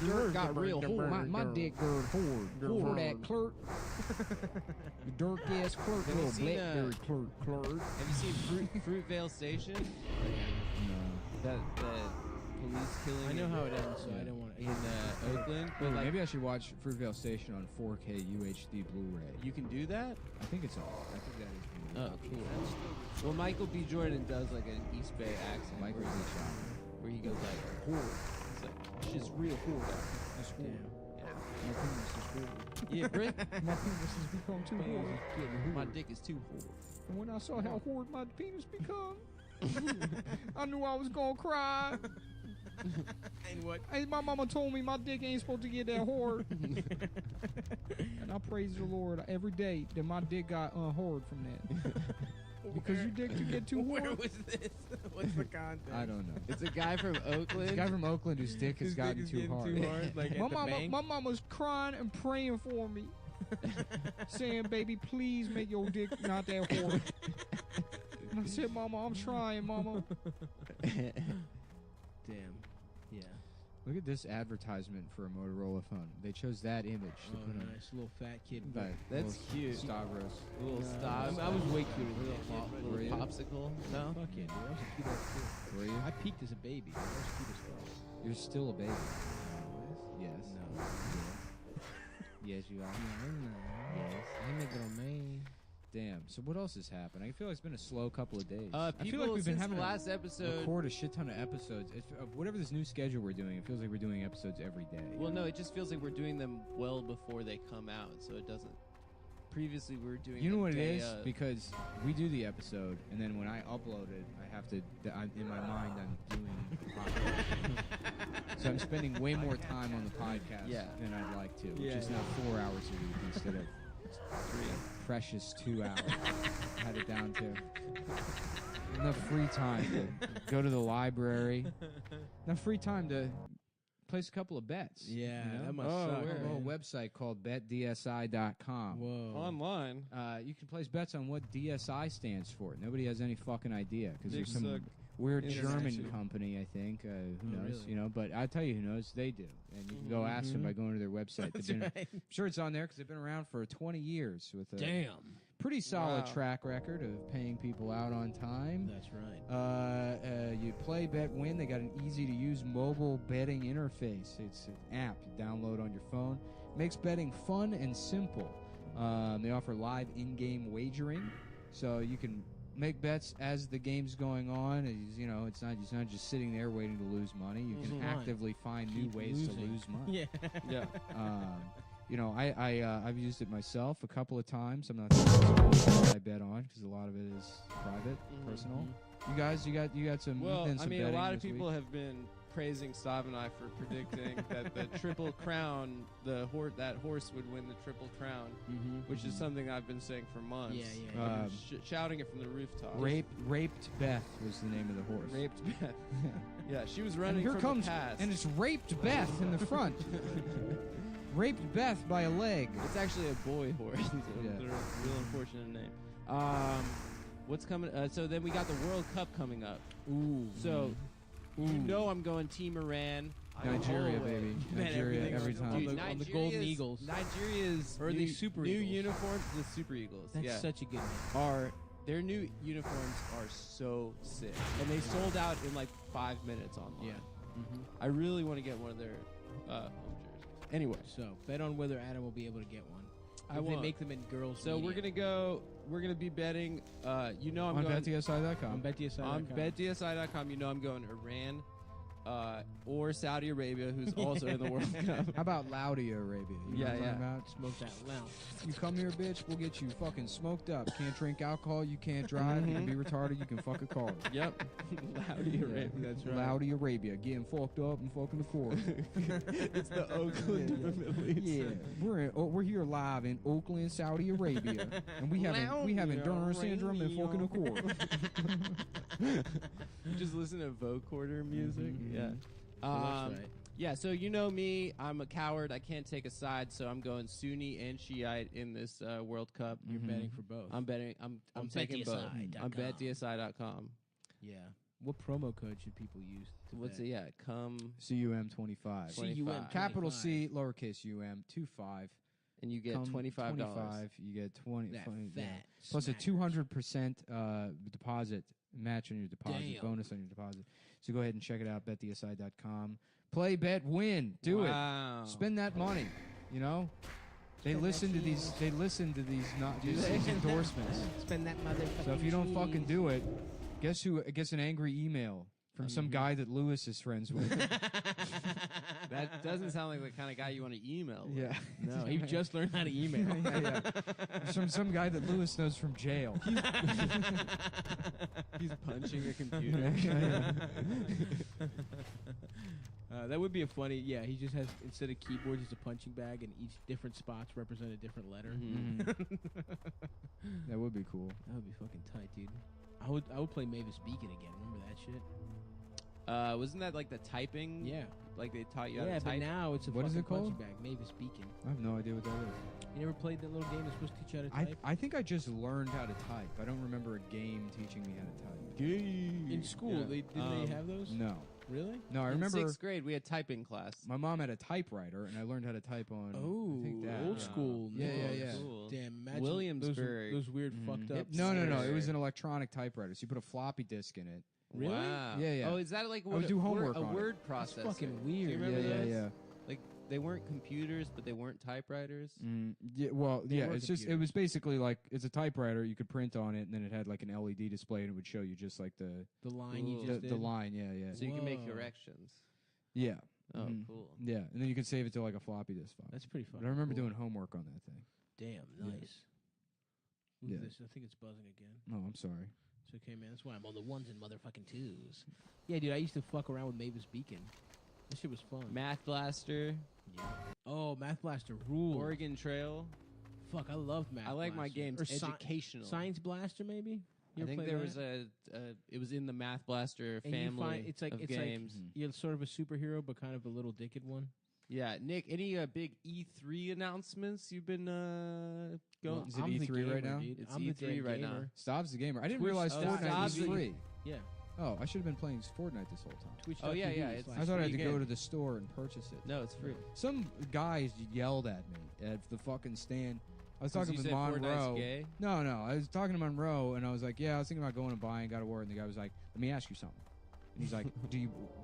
S12: dirt got real hard.
S14: My dick gird hard. For that clerk. The dark ass clerk.
S16: Have you
S14: Little
S16: seen,
S14: blackberry clerk.
S16: Have you seen Fruitvale Station?
S14: No.
S16: That police killing.
S12: I know how it ends, so I don't want to.
S16: In Oakland.
S14: Wait,
S16: But like,
S14: maybe I should watch Fruitvale Station on 4K UHD Blu-ray.
S16: you can do that?
S14: I think it's all. I think that is.
S16: Oh, cool. Well, Michael B. Jordan does like an East Bay accent.
S14: Michael
S16: where
S14: B.
S16: he-
S14: Jordan.
S16: Where he goes like, "Whore." It's like, she's real whore.
S14: It's
S12: Damn.
S14: My penis is hard.
S16: Yeah, Britt.
S14: My penis has become too hard.
S16: My dick is too whore.
S14: And when I saw how hard my penis become, I knew I was gonna cry.
S12: And what?
S14: Hey, my mama told me my dick ain't supposed to get that hard. And I praise the Lord every day that my dick got hard from that. Because your dick could get too
S12: Where
S14: hard.
S12: was this? What's the context?
S14: I don't know.
S16: It's a guy from Oakland.
S14: It's a guy from Oakland whose dick has
S16: His
S14: gotten
S16: dick is
S14: too
S16: getting
S14: hard.
S16: too hard, like at the bank?
S14: My mama's crying and praying for me, saying, "Baby, please make your dick not that hard." And I said, "Mama, I'm trying, Mama."
S12: Damn. Yeah.
S14: Look at this advertisement for a Motorola phone. They chose that image to
S12: Oh,
S14: put on.
S12: nice little fat kid.
S14: But
S16: That's cute.
S14: Stavros.
S16: Little stop.
S12: I was way cuter than that kid.
S14: Were you?
S16: Popsicle. No.
S12: Fuck yeah, dude. I was a cute ass kid.
S14: Were you?
S12: I peaked as a baby. I was cute as fuck.
S14: You're still a baby. Yes.
S12: No.
S14: Yes, you are.
S12: Yes. I'm a girl, man.
S14: Damn. So what else has happened? I feel like it's been a slow couple of days.
S16: People
S14: I feel like we've been
S16: since
S14: having
S16: the
S14: to
S16: last episode.
S14: record a shit ton of episodes. It's, whatever this new schedule we're doing, it feels like we're doing episodes every day.
S16: Well, no, it just feels like we're doing them well before they come out, so it doesn't. Previously, we were doing.
S14: You know
S16: them
S14: what it
S16: day
S14: is?
S16: of.
S14: Because we do the episode, and then when I upload it, I have to. In my mind, I'm doing the podcast. So I'm spending way more time on the podcast than I'd like to, which is now 4 hours a week instead of 3 precious 2 hours. Had it down to enough free time to go to the library. Enough free time to place a couple of bets.
S12: Yeah,
S14: you know?
S12: that must suck.
S14: We have a whole website called betdsi.com.
S12: Whoa.
S16: Online.
S14: You can place bets on what DSI stands for. Nobody has any fucking idea because there's
S16: Big
S14: some
S16: suck.
S14: weird German
S16: International.
S14: company, I think. Who knows?
S12: really?
S14: You know, but I tell you, who knows? They do, and you can go ask them by going to their website.
S12: That's
S14: They've been,
S12: right.
S14: I'm sure it's on there because they've been around for 20 years with a
S12: Damn.
S14: pretty solid
S16: Wow.
S14: track record of paying people out on time.
S12: That's right.
S14: You play, bet, win. They got an easy-to-use mobile betting interface. It's an app you download on your phone. Makes betting fun and simple. They offer live in-game wagering, so you can make bets as the game's going on. You know, it's not just sitting there waiting to lose money. You can actively find new ways to lose money.
S12: Yeah.
S14: You know, I've used it myself a couple of times. I'm not what I bet on because a lot of it is private, personal. You guys, you got some.
S16: Well,
S14: you've done some
S16: I mean, a
S14: betting
S16: lot of
S14: this
S16: people
S14: week.
S16: have been praising Stav and I for predicting that the Triple Crown, that horse would win the Triple Crown, which is something I've been saying for months.
S12: Yeah.
S16: Shouting it from the rooftop.
S14: Raped Beth was the name of the horse.
S16: Raped Beth. Yeah, she was running
S14: And here
S16: from
S14: comes,
S16: the past.
S14: and it's Raped Beth in the front. Raped Beth by a leg.
S16: It's actually a boy horse. It's a real unfortunate name. What's coming? So then we got the World Cup coming up.
S12: Ooh.
S16: So you know I'm going Team Iran.
S14: Nigeria, baby. Nigeria every time.
S16: Dude,
S12: on the Golden Eagles.
S16: Nigeria's
S12: Or the Super
S16: new
S12: Eagles.
S16: uniforms, the Super Eagles.
S12: That's such a good name.
S16: Their new uniforms are so sick, and they sold out in like 5 minutes online.
S12: Yeah.
S16: I really want to get one of their home jerseys. Anyway,
S12: So bet on whether Adam will be able to get one.
S16: I
S12: If they
S16: won't.
S12: make them in girls.
S16: So we're gonna be betting. I'm
S14: on
S16: going
S14: BetDSI.com.
S12: on BetDSI.com.
S16: on BetDSI.com. I'm going Iran, or Saudi Arabia, who's also in the World Cup.
S14: How about Saudi Arabia? You know what I'm talking about?
S12: Smoke that lounge.
S14: You come here, bitch, we'll get you fucking smoked up. Can't drink alcohol, you can't drive, you can be retarded, you can fuck a car.
S16: Yep. Saudi Arabia. That's right.
S14: Saudi Arabia, getting fucked up and fucking the forest.
S16: It's the Oakland of the Middle East.
S14: Yeah, we're here live in Oakland, Saudi Arabia, and we having Turner syndrome and fucking a core.
S16: Just listen to vocoder music. Yeah.
S12: That's right.
S16: Yeah, so you know me, I'm a coward. I can't take a side, so I'm going Sunni and Shiite in this World Cup.
S12: You're betting for both.
S16: I'm betting. I'm
S12: On
S16: taking both.
S12: BetDSI.com.
S16: On BetDSI.com.
S12: Yeah. What promo code should people use?
S16: What's it? Yeah, come
S14: CUM25.
S12: CUM
S14: Capital C, lowercase UM, 25.
S16: and you get $25.
S14: 25. You get 20.
S12: That
S14: 20
S12: fat
S14: plus a
S12: smackers.
S14: 200% deposit match on your deposit,
S12: Damn.
S14: bonus on your deposit. So go ahead and check it out. BetDSI.com. Play, bet, win. Do
S16: Wow.
S14: it. Spend that money. You know. They listen to these. They listen to these these endorsements.
S12: Spend that motherfucking.
S14: So if you don't fucking
S12: cheese.
S14: do it, guess who gets an angry email from some guy that Lewis is friends with?
S16: That doesn't sound like the kind of guy you want to email with.
S14: Yeah.
S12: No, he just learned how to email.
S14: yeah. It's from some guy that Lewis knows from jail.
S16: He's punching a computer.
S12: That would be a funny. Yeah, he just has instead of keyboard, just a punching bag, and each different spots represent a different letter.
S14: That would be cool.
S12: That would be fucking tight, dude. I would play Mavis Beacon again. Remember that shit?
S16: Wasn't that like the typing?
S12: Yeah.
S16: Like they taught you how
S12: Yeah,
S16: to
S12: but
S16: type?
S12: now it's a
S14: What is
S12: fucking
S14: it called?
S12: punching bag. Mavis Beacon.
S14: I have no idea what that is.
S12: You never played that little game that's supposed to teach you how to type?
S14: I think I just learned how to type. I don't remember a game teaching me how to type.
S12: In school,
S16: Yeah.
S12: didn't they have those?
S14: No.
S12: Really?
S14: No, I
S16: In
S14: remember
S16: 6th grade, we had typing class.
S14: my mom had a typewriter, and I learned how to type on. I think that.
S12: old school.
S14: Yeah, yeah, yeah.
S16: Cool.
S12: Damn, imagine
S16: Williamsburg.
S12: Those weird fucked up.
S14: No, it was an electronic typewriter. So you put a floppy disk in it.
S12: Really?
S16: Wow.
S14: Yeah, yeah.
S16: Oh, is that like
S14: I would
S16: what
S14: do homework
S16: a
S14: on it.
S16: word
S12: That's
S16: processor?
S12: fucking
S16: Do you
S12: weird.
S16: remember
S14: Yeah,
S16: those?
S14: yeah.
S16: Like they weren't computers, but they weren't typewriters.
S14: Yeah, well,
S12: They
S14: yeah.
S12: were
S14: It's just it was basically like it's a typewriter. You could print on it, and then it had like an LED display, and it would show you just like the
S12: line you
S16: Cool.
S12: just did.
S14: the line. Yeah, yeah,
S16: So you can make
S12: Whoa.
S16: corrections.
S14: yeah.
S16: Oh,
S14: Mhm.
S16: cool.
S14: Yeah, and then you could save it to like a floppy disk file.
S12: That's pretty
S14: But
S12: fucking
S14: I remember
S12: cool.
S14: doing homework on that thing.
S12: Damn, nice. Look
S14: Yeah.
S12: at this. I think it's buzzing again.
S14: Oh, I'm sorry.
S12: It's okay, man. That's why I'm on the ones and motherfucking twos. Yeah, dude, I used to fuck around with Mavis Beacon. That shit was fun.
S16: Math Blaster,
S12: Yeah. Oh, Math Blaster rule.
S16: Oregon Trail.
S12: Fuck, I loved Math
S16: I like my
S12: Blaster.
S16: games
S12: Or sci-
S16: educational.
S12: Science Blaster, maybe? You
S16: I
S12: ever
S16: think
S12: played
S16: there
S12: that?
S16: was it was in the Math Blaster
S12: And you
S16: family
S12: find it's like
S16: of
S12: it's
S16: games.
S12: like you're sort of a superhero, but kind of a little dickhead one.
S16: Yeah, Nick, any big E3 announcements you've been going?
S14: Is it
S12: I'm the
S14: E3 right
S12: gamer,
S14: now?
S12: dude.
S16: It's
S12: I'm the
S16: E3
S12: damn
S16: right now.
S12: gamer.
S14: Stav's the gamer. I didn't
S12: Twitch-
S14: realize
S12: oh,
S14: Fortnite was
S16: Stav's the-
S14: free.
S12: Yeah.
S14: Oh, I should have been playing Fortnite this whole time.
S16: Oh, yeah, yeah, it's-
S14: I thought I had to
S16: free
S14: go
S16: game.
S14: to the store and purchase it.
S16: No, it's free.
S14: Some guys yelled at me at the fucking stand. I was
S16: 'Cause
S14: talking
S16: you
S14: with
S16: said Fortnite's
S14: Monroe.
S16: gay?
S14: No, I was talking to Monroe, and I was like, "Yeah, I was thinking about going and buying God of War." And the guy was like, "Let me ask you something." And he's like,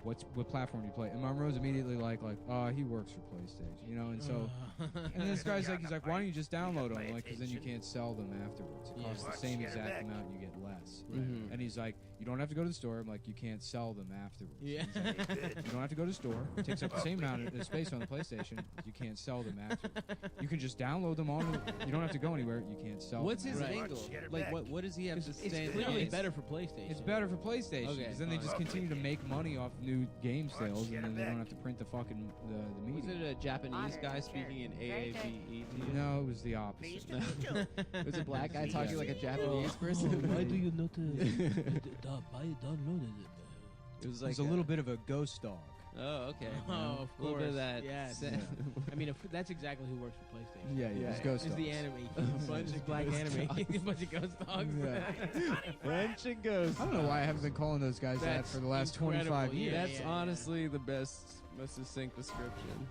S14: what platform do you play? And Monroe's immediately like, he works for PlayStation, you know. And so, and this guy's like, why don't you just download them? Like, because then you can't sell them afterwards. It costs the same exact amount, you get less.
S16: Mhm.
S14: And he's like, you don't have to go to the store. I'm like, you can't sell them afterwards.
S12: Yeah.
S14: He's like, you don't have to go to the store. It takes up the same amount of space on the PlayStation. You can't sell them afterwards. You can just download them on. You don't have to go anywhere. You can't sell
S16: What's
S14: them.
S16: his
S14: afterwards.
S16: angle? Like, what does he have to say?
S12: It's
S16: in the
S12: clearly
S16: game?
S12: better for PlayStation.
S14: It's better for PlayStation
S16: Okay,
S14: because then they just continue
S5: continue to make money off new game sales, and then they don't have to print the fucking the
S16: Was
S5: media.
S16: it a Japanese guy speaking in AAVE to you?
S5: No, it was the opposite.
S16: Was a black guy talking like a Japanese person?
S15: Why do you not download it?
S16: It was like
S5: It's a little bit of a ghost dog.
S16: Oh, okay.
S15: Oh, of
S16: A little bit of
S15: course.
S16: that.
S15: Yes.
S16: sa-
S15: I mean, that's exactly who works for PlayStation.
S5: Yeah, it's ghost
S15: It's the
S5: dogs.
S15: anime.
S16: A bunch
S15: It's
S16: of
S15: black
S16: ghost
S15: anime.
S16: dogs.
S15: A bunch of ghost dogs.
S16: Bunch of ghosts.
S5: I don't know why I haven't been calling those guys that
S16: That's
S5: for the last
S15: incredible.
S5: 25 years.
S16: That's honestly the most succinct description.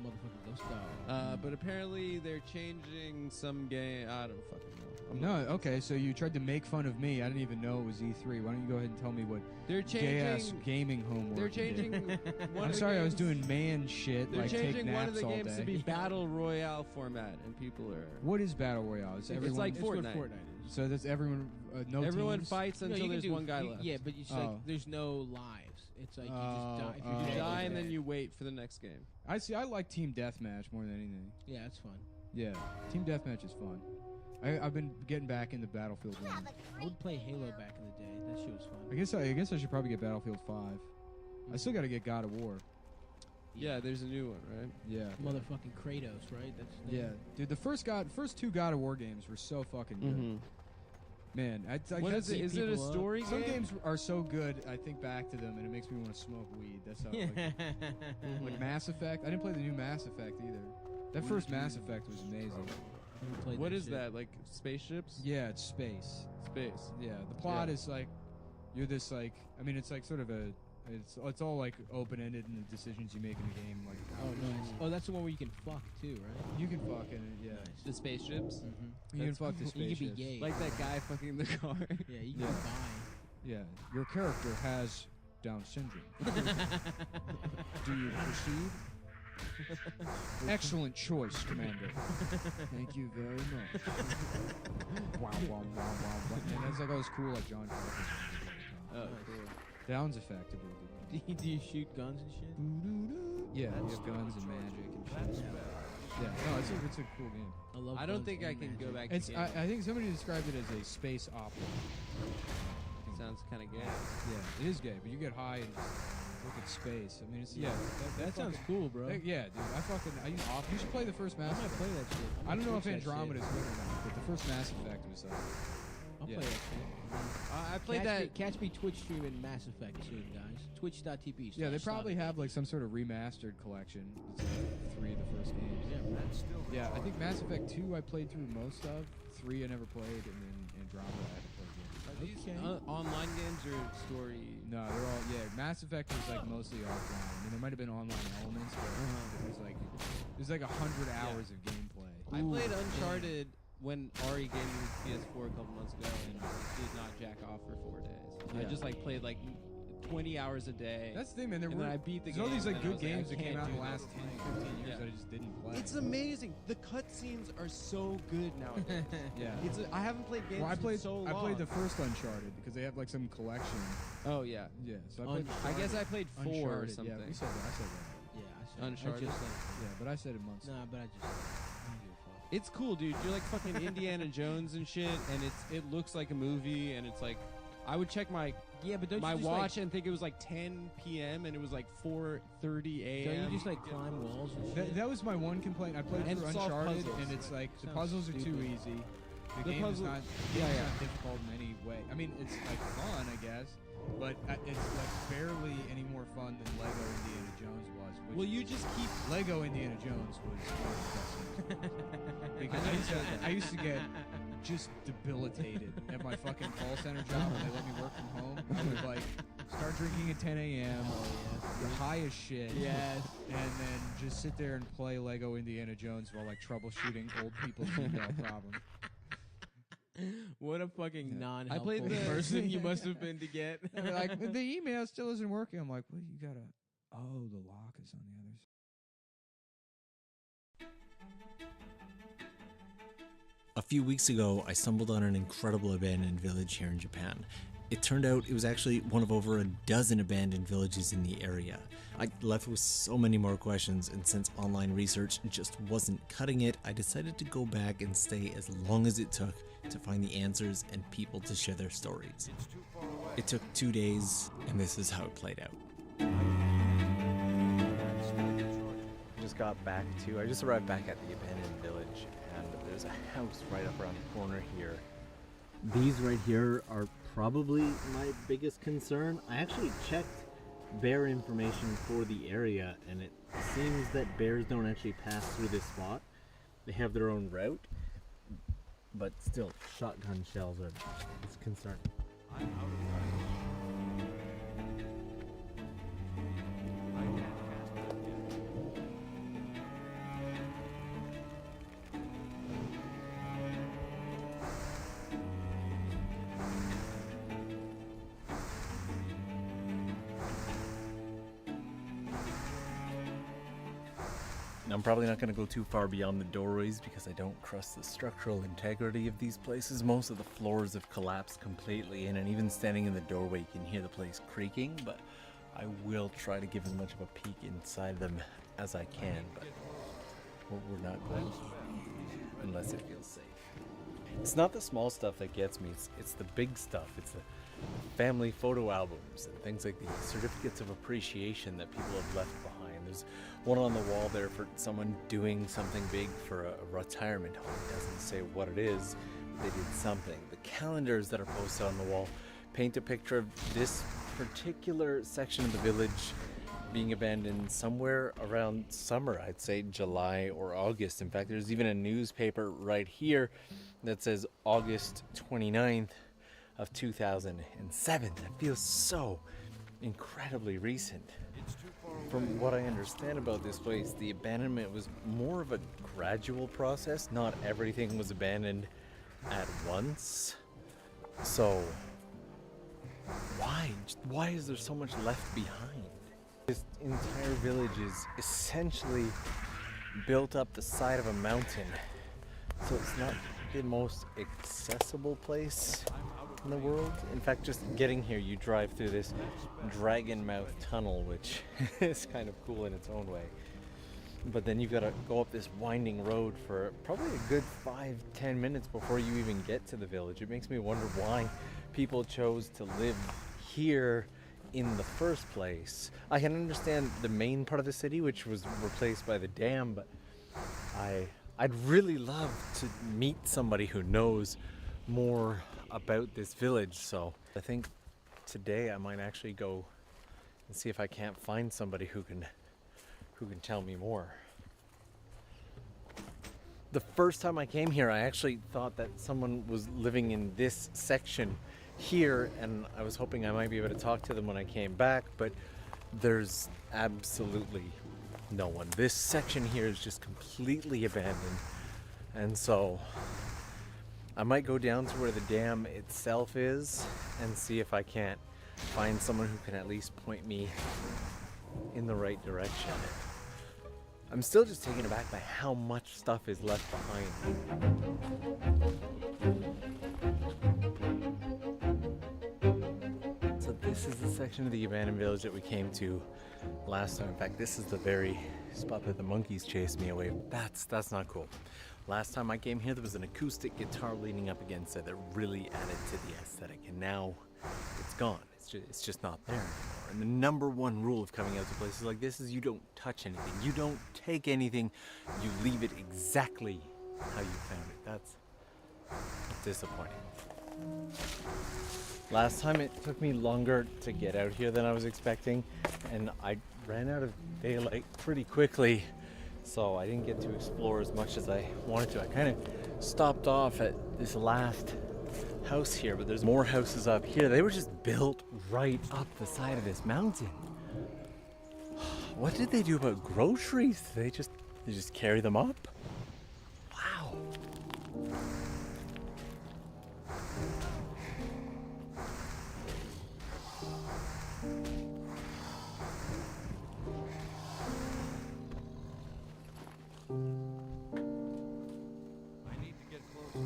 S15: Motherfucking ghost dog.
S16: But apparently they're changing some game. I don't fucking know.
S5: No, okay, so you tried to make fun of me. I didn't even know it was E3. Why don't you go ahead and tell me what
S16: They're
S5: gay-ass
S16: changing-
S5: gaming homework
S16: They're
S5: you did?
S16: changing. one
S5: I'm
S16: of the
S5: sorry, I was
S16: games-
S5: doing man shit,
S16: They're
S5: like take
S16: changing one of
S5: naps
S16: the
S5: all
S16: games
S5: day.
S16: to be battle royale format, and people are.
S5: What is Battle Royale? Is
S16: It's
S5: everyone,
S16: like
S15: It's what
S16: Fortnite.
S15: Fortnite is.
S5: So that's everyone, no
S16: Everyone
S5: teams?
S16: fights
S15: No,
S16: until
S15: you can
S16: there's
S15: do-
S16: one guy
S15: you-
S16: left.
S15: Yeah, but it's like there's no lives. It's like you just die. If
S16: You
S15: dead,
S16: die
S15: you're
S16: and then
S15: dead.
S16: you wait for the next game.
S5: I see. I like Team Deathmatch more than anything.
S15: Yeah, that's fun.
S5: Yeah, Team Deathmatch is fun. I've been getting back into Battlefield 1.
S15: I would play Halo back in the day. That shit was fun.
S5: I guess I should probably get Battlefield 5. I still got to get God of War.
S16: Yeah, there's a new one, right?
S5: Yeah.
S15: Motherfucking Kratos, right? That's his
S5: Yeah,
S15: name.
S5: dude. The first two God of War games were so fucking good.
S16: Mhm.
S5: Man,
S16: What
S5: that's
S16: is it? Is it a story
S5: Some
S16: game?
S5: games are so good. I think back to them and it makes me want to smoke weed. That's how. Like Mass Effect. I didn't play the new Mass Effect either. That first Mass Effect was amazing.
S16: What is that? Like spaceships?
S5: Yeah, it's space.
S16: Space.
S5: Yeah, the plot
S16: Yeah.
S5: is like you're this like it's like sort of a it's all like open ended in the decisions you make in the game. Like
S15: Oh, nice. Oh, that's the one where you can fuck too, right?
S5: you can fuck in it. Yeah,
S16: The spaceships?
S5: you can
S16: That's
S5: fuck the
S16: cool.
S15: You can
S5: spaceships.
S15: be gay.
S16: Like that guy fucking in the car.
S15: Yeah, you can
S5: Yeah.
S15: buy.
S5: Yeah, your character has Down syndrome. Do you proceed? Excellent choice, Commander. Thank you very much. Wow, wow, wow, wow. And that's like always cool, like John Carpenter's.
S16: Oh, cool.
S5: Down's effectively good.
S15: Do you shoot guns and shit?
S5: Yeah, you have guns and magic and shit. Yeah, no, it's a cool game.
S15: I love.
S16: I don't
S15: guns
S16: think
S15: and
S16: I can go
S15: magic.
S16: back
S5: It's
S16: to
S5: I,
S16: games.
S5: I think somebody described it as a space opera.
S16: Sounds kind of gay.
S5: Yeah, it is gay, but you get high and look at space. I mean, it's
S15: That sounds
S5: fucking-
S15: cool, bro.
S5: Yeah, dude, you should play the first Mass
S15: I might
S5: Effect.
S15: play that shit.
S5: I don't know if
S15: Twitch that
S5: Andromeda
S15: shit.
S5: is good or not, but the first Mass Effect was
S15: I'll
S5: yeah.
S15: play that shit.
S16: I played that.
S15: Catch me Twitch streaming Mass Effect soon, guys. Twitch.tv.
S5: Yeah, they probably have like some sort of remastered collection. It's like 3 of the first games. Yeah, I think Mass Effect 2 I played through most of. 3 I never played, and then Andromeda I haven't played yet.
S16: Are these online games or story?
S5: No, they're all Mass Effect was like mostly offline. I mean, there might have been online elements, but it was like 100 hours of gameplay.
S16: I played Uncharted when Ari gave me his PS4 a couple months ago, and I did not jack off for 4 days. I
S5: Yeah.
S16: just like played like 20 hours a day.
S5: That's the thing, man.
S16: and then I beat the
S5: there's
S16: game.
S5: all these like
S16: and I
S5: good
S16: was
S5: games
S16: I
S5: that came
S16: can't
S5: out in
S16: do
S5: the last
S16: this.
S5: 10, 15 years
S16: Yeah.
S5: that I just didn't play.
S16: It's amazing. The cutscenes are so good nowadays.
S5: Yeah.
S16: I haven't played games
S5: Well, I played
S16: in so long.
S5: I played the first Uncharted because they have like some collection.
S16: Oh yeah.
S5: Yeah. So I played.
S16: I guess I played 4 or
S5: Uncharted,
S16: something.
S5: Yeah, we said that. I said that.
S15: Yeah, I said
S16: Uncharted.
S5: Yeah, but I said it months.
S15: Nah, but I just. I don't give a fuck.
S16: It's cool, dude. You're like fucking Indiana Jones and shit, and it looks like a movie, and it's like, I would check my
S15: but don't
S16: my
S15: you just,
S16: watch
S15: like,
S16: and think it was like 10 p.m. and it was like 4:30 a.m.
S15: Don't you just like climb walls and shit?
S5: That was my one complaint. I played
S16: And
S5: through
S16: solve
S5: Uncharted,
S16: puzzles.
S5: and it's like the
S15: Sounds
S5: puzzles are too
S15: stupid.
S5: easy. The
S16: The
S5: game
S16: puzzle-
S5: is not.
S16: yeah,
S5: It's
S16: yeah.
S5: not difficult in any way. I mean, it's like fun, I guess, but it's like barely any more fun than Lego Indiana Jones was. Which
S16: Well, you just keep
S5: Lego Indiana Jones was one of the best games. Because I used to get just debilitated at my fucking call center job when they let me work from home. I would like start drinking at 10 a.m. You're high as shit.
S15: Yes.
S5: And then just sit there and play Lego Indiana Jones while like troubleshooting old people's email problems.
S15: What a fucking non-helpful
S16: I played the
S15: person you must have been to get.
S5: And they're like, the email still isn't working. I'm like, well, you gotta. Oh, the lock is on the other side.
S9: A few weeks ago, I stumbled on an incredible abandoned village here in Japan. It turned out it was actually one of over a dozen abandoned villages in the area. I left with so many more questions, and since online research just wasn't cutting it, I decided to go back and stay as long as it took to find the answers and people to share their stories. It took 2 days, and this is how it played out.
S23: I just arrived back at the abandoned village, and there's a house right up around the corner here.
S11: These right here are probably my biggest concern. I actually checked bear information for the area, and it seems that bears don't actually pass through this spot. They have their own route, but still, shotgun shells are it's concerning.
S10: I'm out of time. I can't cast that yet.
S9: I'm probably not going to go too far beyond the doorways because I don't trust the structural integrity of these places. Most of the floors have collapsed completely in, and even standing in the doorway you can hear the place creaking, but I will try to give as much of a peek inside them as I can, but we're not going to unless it feels safe. It's not the small stuff that gets me, it's the big stuff. It's the family photo albums and things like the certificates of appreciation that people have left behind. There's one on the wall there for someone doing something big for a retirement home. It doesn't say what it is, but they did something. The calendars that are posted on the wall paint a picture of this particular section of the village being abandoned somewhere around summer, I'd say July or August. In fact, there's even a newspaper right here that says August 29th of 2007. That feels so incredibly recent. From what I understand about this place, the abandonment was more of a gradual process. Not everything was abandoned at once. So why is there so much left behind? This entire village is essentially built up the side of a mountain, so it's not the most accessible place in the world. In fact, just getting here, you drive through this dragon mouth tunnel, which is kind of cool in its own way. But then you've got to go up this winding road for probably a good 5-10 minutes before you even get to the village. It makes me wonder why people chose to live here in the first place. I can understand the main part of the city, which was replaced by the dam, but I'd really love to meet somebody who knows more about this village. So I think today I might actually go and see if I can't find somebody who can tell me more. The first time I came here, I actually thought that someone was living in this section here, and I was hoping I might be able to talk to them when I came back, but there's absolutely no one. This section here is just completely abandoned, and so I might go down to where the dam itself is and see if I can't find someone who can at least point me in the right direction. I'm still just taken aback by how much stuff is left behind. So this is the section of the abandoned village that we came to last time. In fact, this is the very spot that the monkeys chased me away. That's not cool. Last time I came here, there was an acoustic guitar leaning up against it that really added to the aesthetic, and now it's gone. It's just not there anymore. And the number one rule of coming out to places like this is you don't touch anything. You don't take anything. You leave it exactly how you found it. That's disappointing. Last time it took me longer to get out here than I was expecting, and I ran out of daylight pretty quickly, so I didn't get to explore as much as I wanted to. I kind of stopped off at this last house here, but there's more houses up here. They were just built right up the side of this mountain. What did they do about groceries? They just carry them up? Wow.
S10: I need to get closer.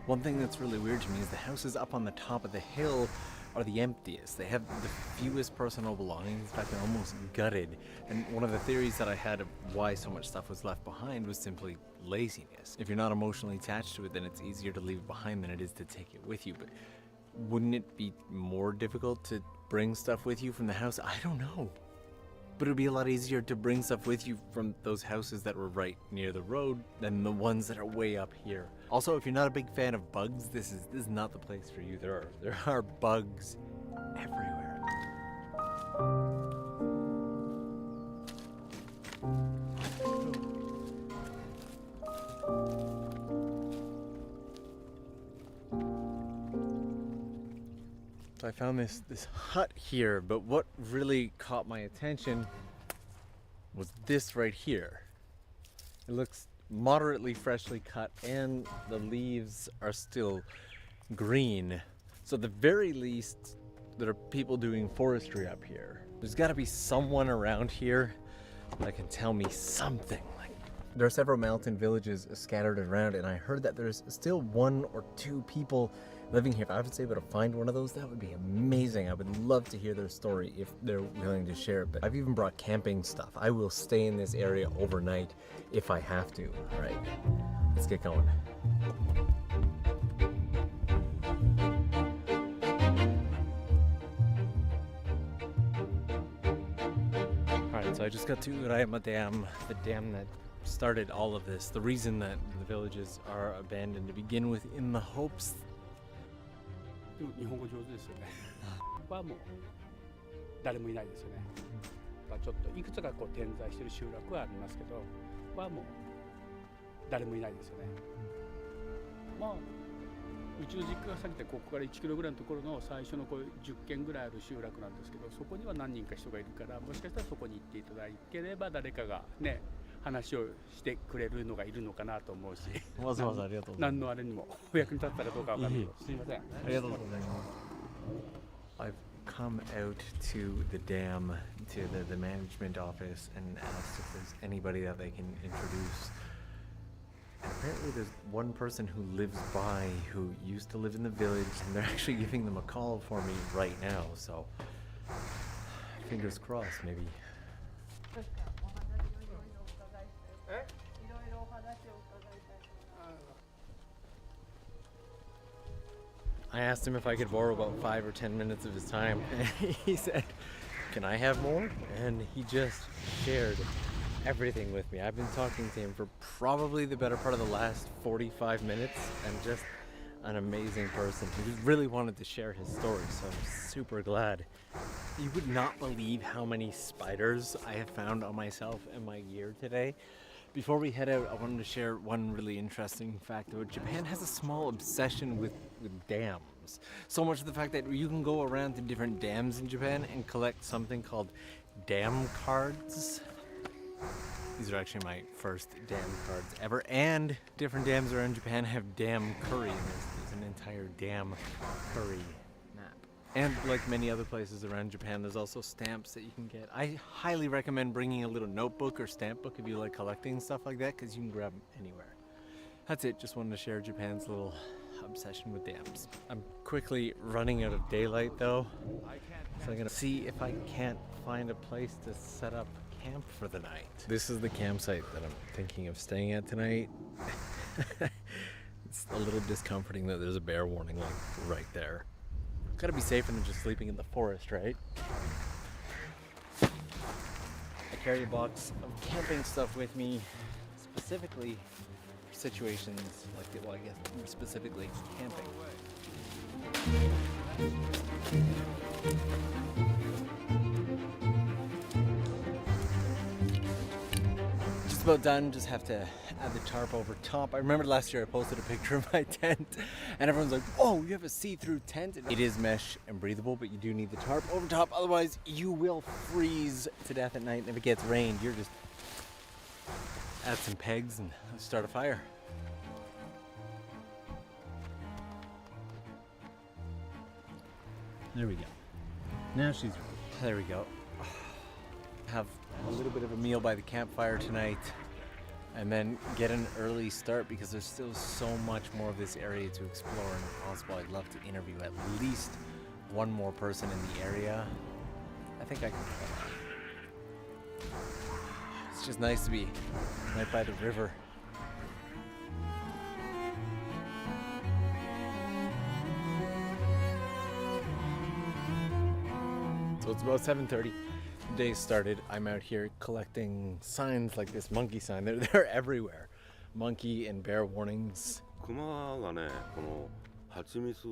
S9: One thing that's really weird to me is the houses up on the top of the hill are the emptiest. They have the fewest personal belongings. In fact, they're almost gutted. And one of the theories that I had of why so much stuff was left behind was simply laziness. If you're not emotionally attached to it, then it's easier to leave it behind than it is to take it with you. But wouldn't it be more difficult to bring stuff with you from the house? I don't know. But it would be a lot easier to bring stuff with you from those houses that were right near the road than the ones that are way up here. Also, if you're not a big fan of bugs, this is not the place for you. There are bugs everywhere. So I found this hut here, but what really caught my attention was this right here. It looks moderately freshly cut and the leaves are still green. So at the very least, there are people doing forestry up here. There's gotta be someone around here that can tell me something. There are several mountain villages scattered around, and I heard that there's still 1 or 2 people living here. If I was able to find one of those, that would be amazing. I would love to hear their story if they're willing to share it. But I've even brought camping stuff. I will stay in this area overnight if I have to. All right, let's get going. All right, so I just got to Uraima Dam, the dam that started all of this. The reason that the villages are abandoned to begin with, in the hopes.
S13: 日本語上手ですよね。はもう誰もいないですよね。ちょっといくつかこう点在している集落はありますけど、はもう誰もいないですよね。まあうちの実家がされてここから1キロぐらいのところの最初のこう10軒ぐらいある集落なんですけど、そこには何人か人がいるから、もしかしたらそこに行っていただければ誰かがね。話をしてくれるのがいるのかなと思うし、
S9: わざわざありがとうございます。
S13: 何のあれにもお役に立ったらどうかわかんないけど、すいません。ありがとうございます。
S9: I've come out to the dam, to the management office, and asked if there's anybody that they can introduce. And apparently there's one person who lives by who used to live in the village, and they're actually giving them a call for me right now, so fingers crossed, maybe. I asked him if I could borrow about 5 or 10 minutes of his time, and he said, "Can I have more?" And he just shared everything with me. I've been talking to him for probably the better part of the last 45 minutes, and just an amazing person. He really wanted to share his story, so I'm super glad. You would not believe how many spiders I have found on myself and my gear today. Before we head out, I wanted to share one really interesting fact about Japan. Has a small obsession with dams. So much of the fact that you can go around to different dams in Japan and collect something called dam cards. These are actually my first dam cards ever. And different dams around Japan have dam curry. There's an entire dam curry map. And like many other places around Japan, there's also stamps that you can get. I highly recommend bringing a little notebook or stamp book if you like collecting stuff like that, because you can grab them anywhere. That's it. Just wanted to share Japan's little obsession with dams. I'm quickly running out of daylight though, so I'm gonna see if I can't find a place to set up camp for the night. This is the campsite that I'm thinking of staying at tonight. It's a little discomforting that there's a bear warning like right there. Gotta be safer than just sleeping in the forest, right? I carry a box of camping stuff with me, specifically for situations like, well, I guess specifically camping. Just about done, just have to add the tarp over top. I remember last year I posted a picture of my tent and everyone's like, "Oh, you have a see-through tent?" It is mesh and breathable, but you do need the tarp over top, otherwise you will freeze to death at night. And if it gets rained, you're just add some pegs and start a fire.
S11: There we go. Now she's ready.
S9: There we go. Have a little bit of a meal by the campfire tonight. and then get an early start because there's still so much more of this area to explore, and if possible I'd love to interview at least one more person in the area. I think I can pull that off. It's just nice to be right by the river. So it's about 7:30. The day started. I'm out here collecting signs like this monkey sign. They're everywhere. Monkey and bear warnings.
S17: クマがね、この蜂蜜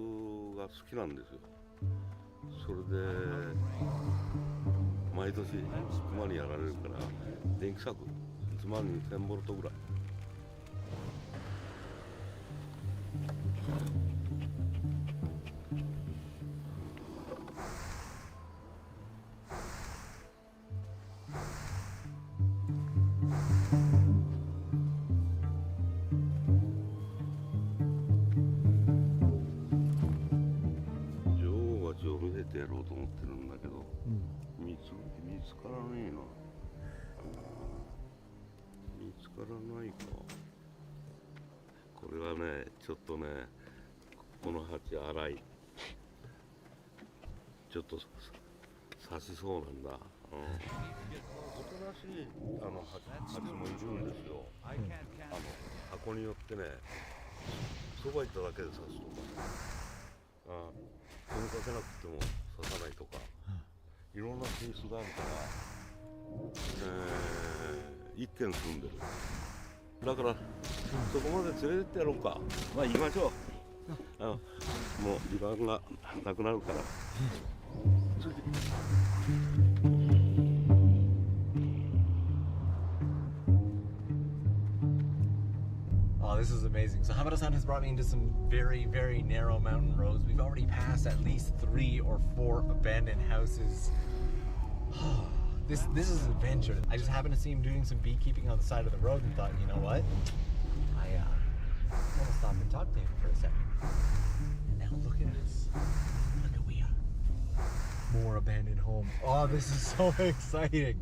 S17: が好きなんですよ。それで毎年クマにやられるから電気柵1万2000ボルトぐらい。やろうと思ってるんだけど、見つからねえな。見つからないか。これはね、ちょっとね、この蜂粗い。ちょっと刺しそうなんだ。おとなしい蜂もいるんですよ。箱によってね、そば行っただけで刺すとか。気にかけなくても刺さないとか、いろんな品種があるから、一軒住んでる。だから、そこまで連れてってやろうか。まあ行きましょう。もう時間がなくなるから。
S9: Oh, this is amazing. So Hamada-san has brought me into some very, very narrow mountain roads. We've already passed at least 3 or 4 abandoned houses. This is an adventure. I just happened to see him doing some beekeeping on the side of the road and thought, you know what? I want to stop and talk to him for a second. And now look at this. Hallelujah. More abandoned homes. Oh, this is so exciting.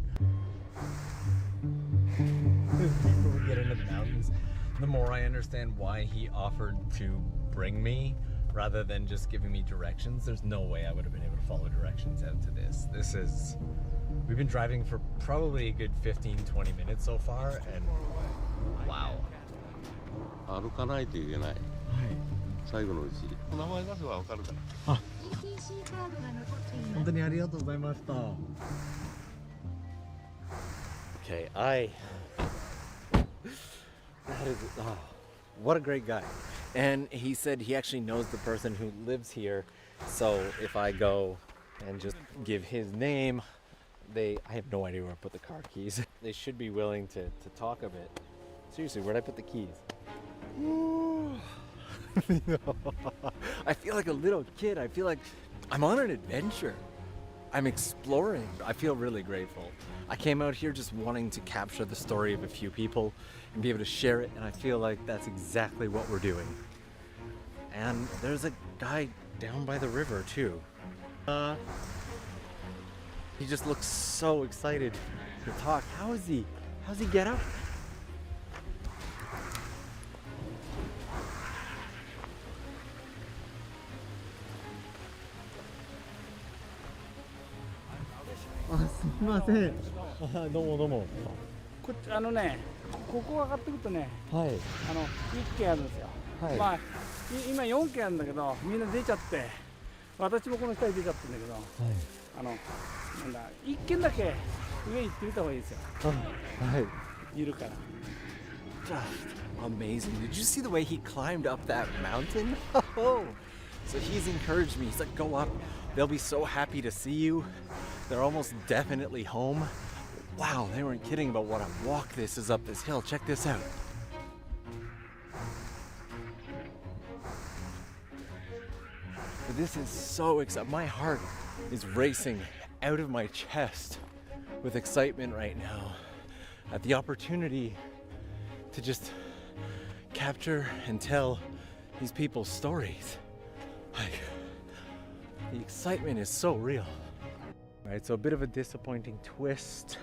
S9: The deeper we get into the mountains, the more I understand why he offered to bring me rather than just giving me directions. There's no way I would have been able to follow directions out to this. We've been driving for probably a good 15-20 minutes so far, and wow.
S17: 歩かないといけない。最後のうち。名前出せばわかるから。
S9: あ、本当にありがとうございました。Okay, what a great guy. And he said he actually knows the person who lives here, so if I go and just give his name, I have no idea where I put the car keys. They should be willing to talk a bit. Seriously, where'd I put the keys? I feel like a little kid. I feel like I'm on an adventure. I'm exploring. I feel really grateful. I came out here just wanting to capture the story of a few people and be able to share it, and I feel like that's exactly what we're doing. And there's a guy down by the river too. He just looks so excited to talk. How's he get up?
S13: ここ上がってくるとね、1軒あるんですよ。まあ今4軒あるんだけど、みんな出ちゃって、私もこの下に出ちゃってるんだけど、なんだ1軒だけ上行ってみた方がいいですよ。いるから。
S9: Just amazing. Did you see the way he climbed up that mountain? So he's encouraged me. He's like, go up. They'll be so happy to see you. They're almost definitely home. Wow, they weren't kidding about what a walk this is up this hill. Check this out. This is so exciting. My heart is racing out of my chest with excitement right now at the opportunity to just capture and tell these people's stories. Like, the excitement is so real. All right, so a bit of a disappointing twist.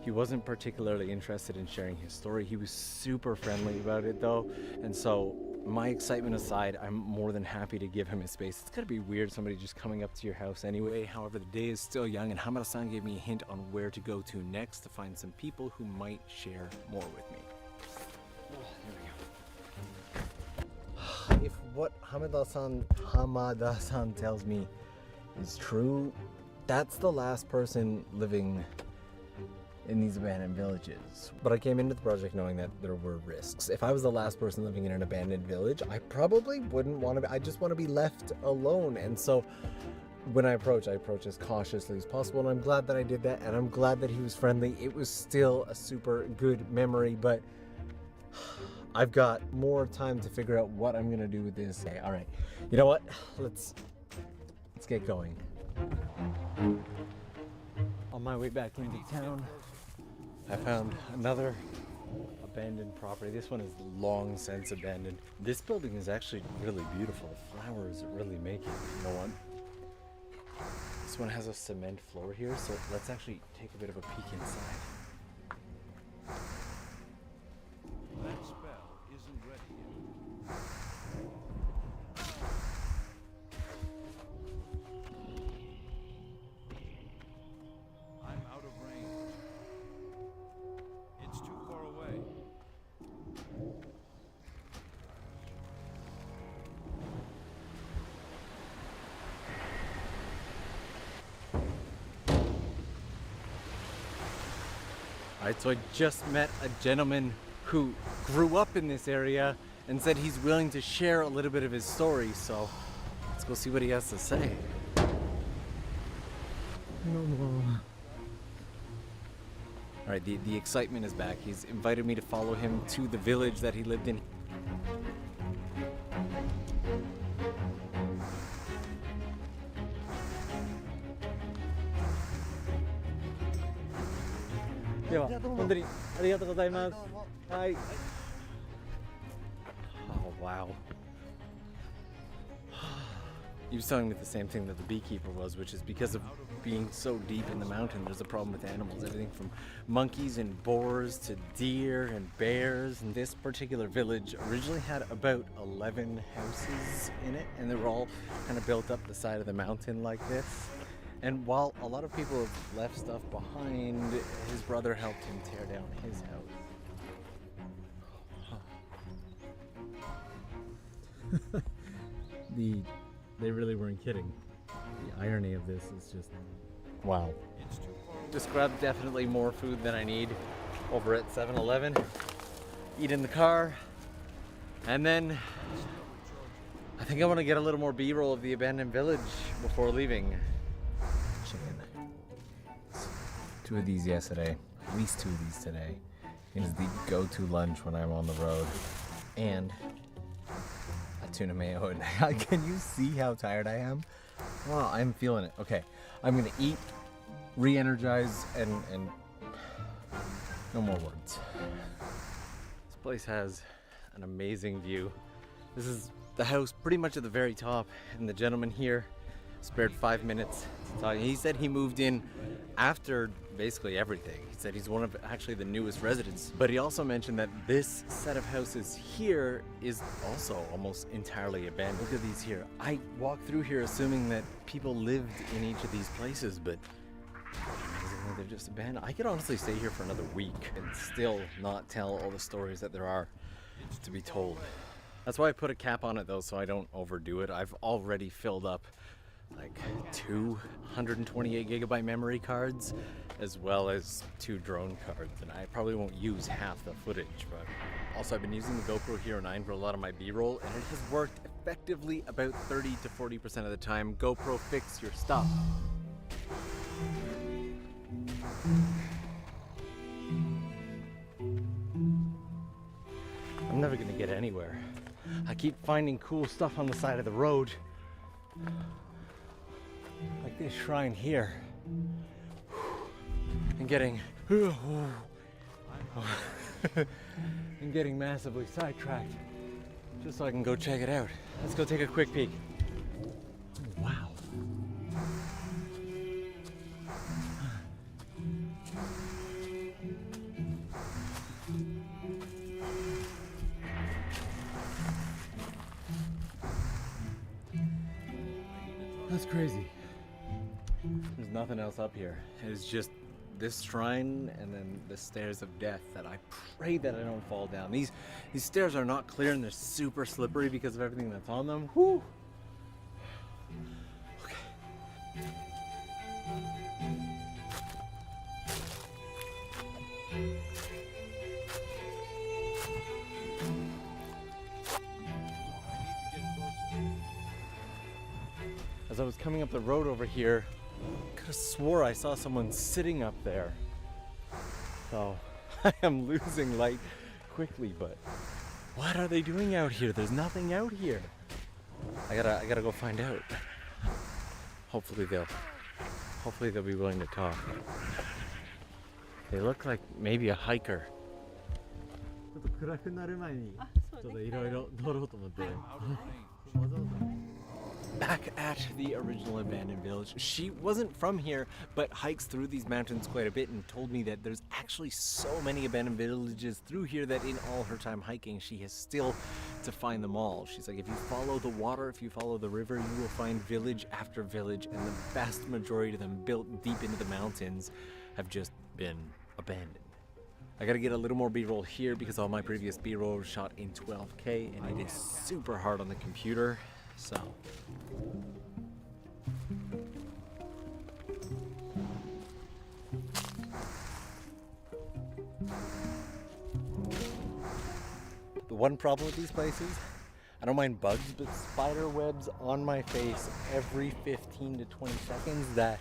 S9: He wasn't particularly interested in sharing his story. He was super friendly about it though. And so my excitement aside, I'm more than happy to give him his space. It's gotta be weird, somebody just coming up to your house anyway. However, the day is still young, and Hamada-san gave me a hint on where to go to next to find some people who might share more with me. Oh, there we go. If what Hamada-san tells me is true, that's the last person living in these abandoned villages. But I came into the project knowing that there were risks. If I was the last person living in an abandoned village, I probably wouldn't want to be, I just want to be left alone. And so when I approach as cautiously as possible, and I'm glad that I did that, and I'm glad that he was friendly. It was still a super good memory, but I've got more time to figure out what I'm gonna do with this. Okay, all right, you know what? Let's get going. On my way back into town, I found another abandoned property. This one is long since abandoned. This building is actually really beautiful. The flowers really make it, you know what? This one has a cement floor here, so let's actually take a bit of a peek inside.
S10: That spell isn't ready yet. I'm out of range. It's too far away.
S9: Alright, so I just met a gentleman who grew up in this area and said he's willing to share a little bit of his story, so let's go see what he has to say. Alright, the excitement is back. He's invited me to follow him to the village that he lived in. Oh, wow. He was telling me the same thing that the beekeeper was, which is because of being so deep in the mountain, there's a problem with animals. Everything from monkeys and boars to deer and bears. And this particular village originally had about 11 houses in it, and they were all kind of built up the side of the mountain like this. And while a lot of people have left stuff behind, his brother helped him tear down his house. They really weren't kidding. The irony of this is just, wow. Just grabbed definitely more food than I need over at 7-Eleven. Eat in the car. And then I think I want to get a little more B-roll of the abandoned village before leaving. Chicken. 2 of these yesterday, at least 2 of these today. It is the go-to lunch when I'm on the road. And a tuna mayo. Can you see how tired I am? Oh, I'm feeling it. Okay, I'm gonna eat, re-energize, and no more words. This place has an amazing view. This is the house pretty much at the very top, and the gentleman here spared 5 minutes to talk. He said he moved in after basically everything. He said he's one of actually the newest residents, but he also mentioned that this set of houses here is also almost entirely abandoned. Look at these here. I walked through here assuming that people lived in each of these places, but amazingly they're just abandoned. I could honestly stay here for another week and still not tell all the stories that there are to be told. That's why I put a cap on it though, so I don't overdo it. I've already filled up like 2 128 gigabyte memory cards, as well as 2 drone cards, and I probably won't use half the footage. But also I've been using the GoPro Hero 9 for a lot of my B-roll, and it has worked effectively about 30 to 40% of the time. GoPro, fix your stuff. I'm never gonna get anywhere. I keep finding cool stuff on the side of the road, like this shrine here, and getting and getting massively sidetracked just so I can go check it out. Let's go take a quick peek. Wow. That's crazy. There's nothing else up here. It's just this shrine and then the stairs of death that I pray that I don't fall down. These stairs are not clear and they're super slippery because of everything that's on them. Whew. As I was coming up the road over here, I could have swore I saw someone sitting up there. So I am losing light quickly, but what are they doing out here? There's nothing out here. I gotta go find out. Hopefully they'll be willing to talk. They look like maybe a hiker. Back at the original abandoned village. She wasn't from here, but hikes through these mountains quite a bit and told me that there's actually so many abandoned villages through here that in all her time hiking, she has still to find them all. She's like, if you follow the water, if you follow the river, you will find village after village, and the vast majority of them built deep into the mountains have just been abandoned. I gotta get a little more B-roll here because all my previous B-roll was shot in 12K and it is super hard on the computer, so. The one problem with these places, I don't mind bugs, but spider webs on my face every 15 to 20 seconds, that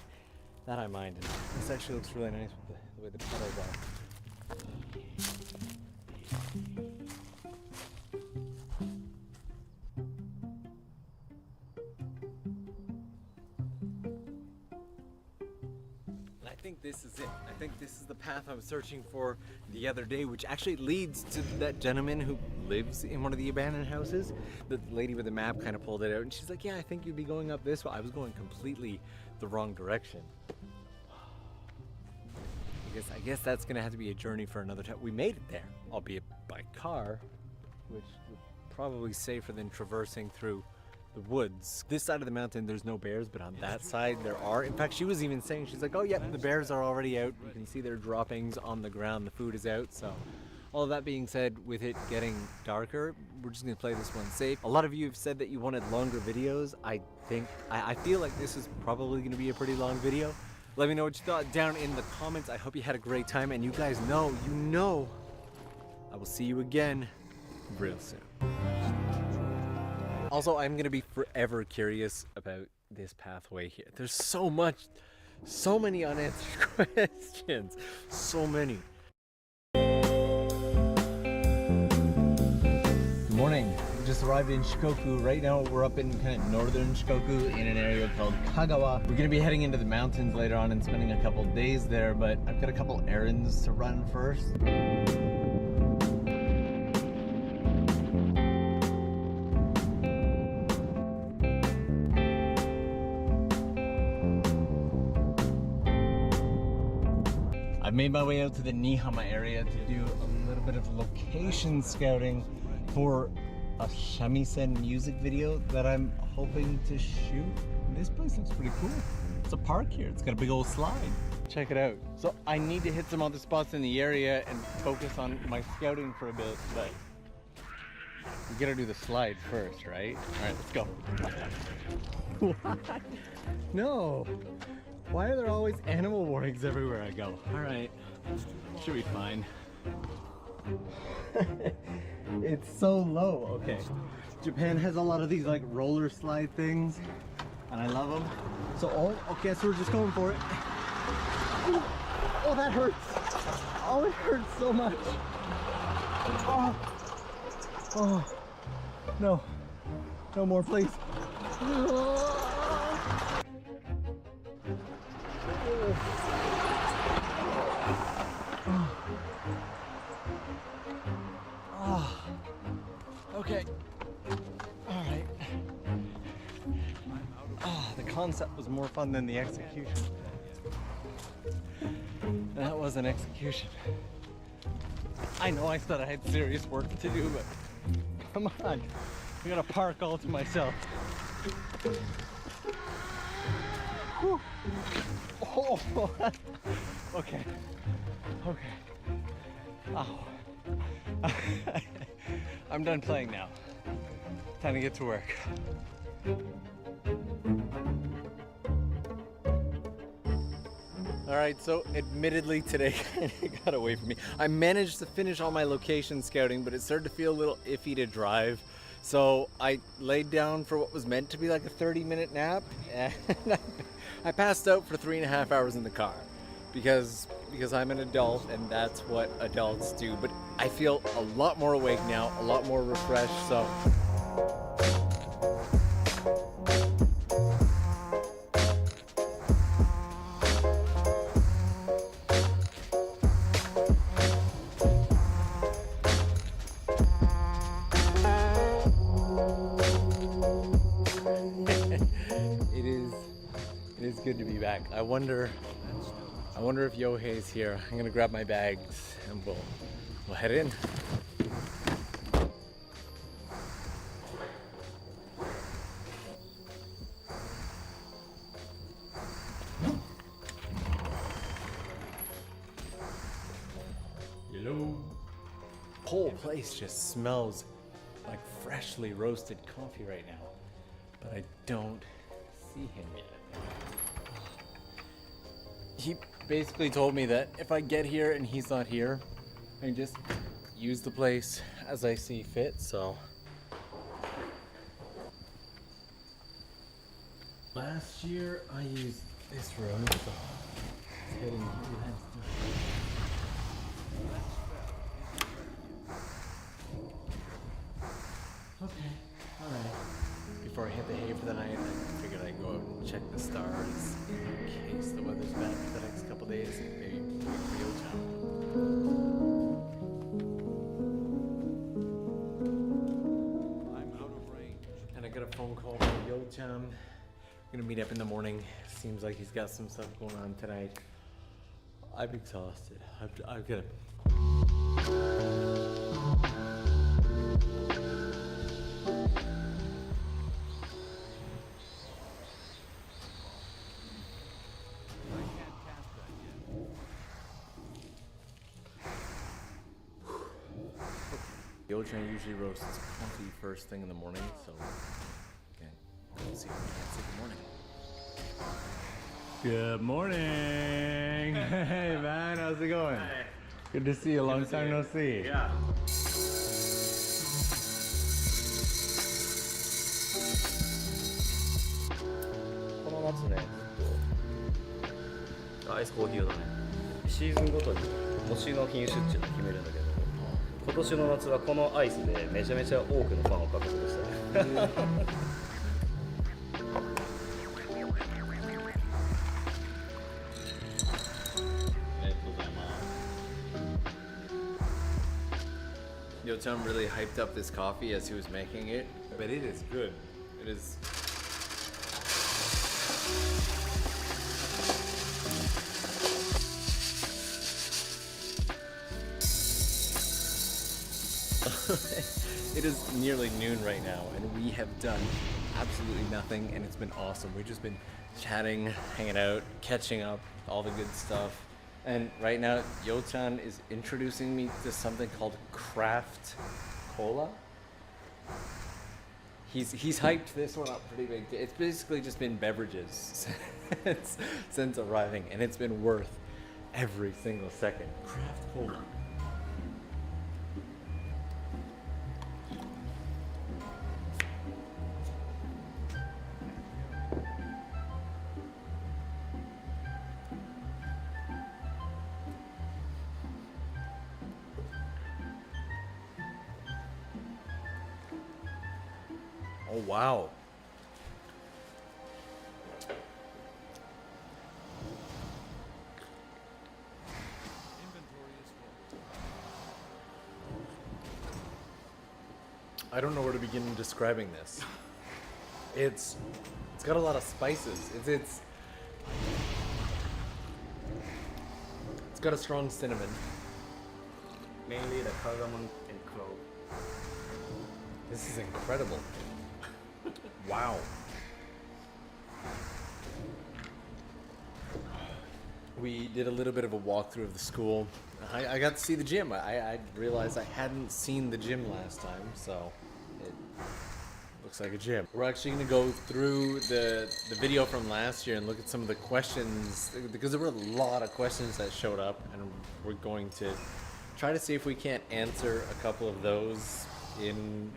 S9: I mind. And this actually looks really nice with the way the petals are. I think this is it. I think this is the path I was searching for the other day, which actually leads to that gentleman who lives in one of the abandoned houses. The lady with the map kind of pulled it out and she's like, yeah, I think you'd be going up this way. I was going completely the wrong direction. I guess that's gonna have to be a journey for another time. We made it there, albeit by car, which would probably safer than traversing through the woods. This side of the mountain, there's no bears, but on that side there are. In fact, she was even saying, she's like, oh yeah, the bears are already out. You can see their droppings on the ground. The food is out. So all of that being said, with it getting darker, we're just gonna play this one safe. A lot of you have said that you wanted longer videos. I feel like this is probably gonna be a pretty long video. Let me know what you thought down in the comments. I hope you had a great time, and you guys know, I will see you again real soon. Also, I'm gonna be forever curious about this pathway here. There's so many unanswered questions. So many. Good morning. We just arrived in Shikoku. Right now we're up in kind of northern Shikoku in an area called Kagawa. We're gonna be heading into the mountains later on and spending a couple days there, but I've got a couple errands to run first. I've made my way out to the Nihama area to do a little bit of location scouting for a shamisen music video that I'm hoping to shoot. This place looks pretty cool. It's a park here. It's got a big old slide. Check it out. So I need to hit some other spots in the area and focus on my scouting for a bit, but we gotta do the slide first, right? All right, let's go. What? No. Why are there always animal warnings everywhere I go? All right, should be fine. It's so low. Okay, Japan has a lot of these like roller slide things, and I love them. So, okay, so we're just going for it. Oh, that hurts. Oh, it hurts so much. Oh, no, no more, please. Okay. All right. The concept was more fun than the execution. That was an execution. I know I said I had serious work to do, but come on. I got a park all to myself. Whew. Oh, okay. Okay. Ow. I'm done playing now. Time to get to work. Alright, so admittedly today kind of got away from me. I managed to finish all my location scouting, but it started to feel a little iffy to drive. So I laid down for what was meant to be like a 30-minute nap, and I passed out for 3.5 hours in the car because I'm an adult and that's what adults do. But I feel a lot more awake now, a lot more refreshed, so. It is good to be back. I wonder if Yohei's here. I'm gonna grab my bags and we'll head in. Hello. Whole place just smells like freshly roasted coffee right now, but I don't see him yet. He basically told me that if I get here and he's not here, I can just use the place as I see fit, so. Last year I used this room, so it's heading here. Okay, alright. Before I hit the hay for the night, I figured I'd go out and check the stars in case the weather's bad for the next couple days. Maybe real town. I'm out of range. And I got a phone call from Yo-chan. We're gonna meet up in the morning. Seems like he's got some stuff going on tonight. I'm exhausted. I've got Yo-chan usually roasts coffee first thing in the morning, so okay, let's see if we can say good morning. Good morning! Hey man, how's it going? Hey. Good to see you, long time no see. Yeah.
S3: この夏ね、アイスコーヒーだね。シーズンごとに推しの品種っていうのを決めるんだけど、今年の夏はこのアイスでめちゃめちゃ多くのファンを獲得したね。
S9: Yo-chan really hyped up this coffee as he was making it, but it is good. It is. It is nearly noon right now, and we have done absolutely nothing, and it's been awesome. We've just been chatting, hanging out, catching up, all the good stuff. And right now, Yo-chan is introducing me to something called craft cola. He's hyped this one up pretty big. It's basically just been beverages since arriving, and it's been worth every single second. Craft cola. Oh, wow. I don't know where to begin describing this. It's got a lot of spices. It's got a strong cinnamon.
S3: Mainly the cardamom and clove.
S9: This is incredible. Wow. We did a little bit of a walkthrough of the school. I got to see the gym. I realized I hadn't seen the gym last time, so it looks like a gym. We're actually going to go through the video from last year and look at some of the questions, because there were a lot of questions that showed up, and we're going to try to see if we can't answer a couple of those in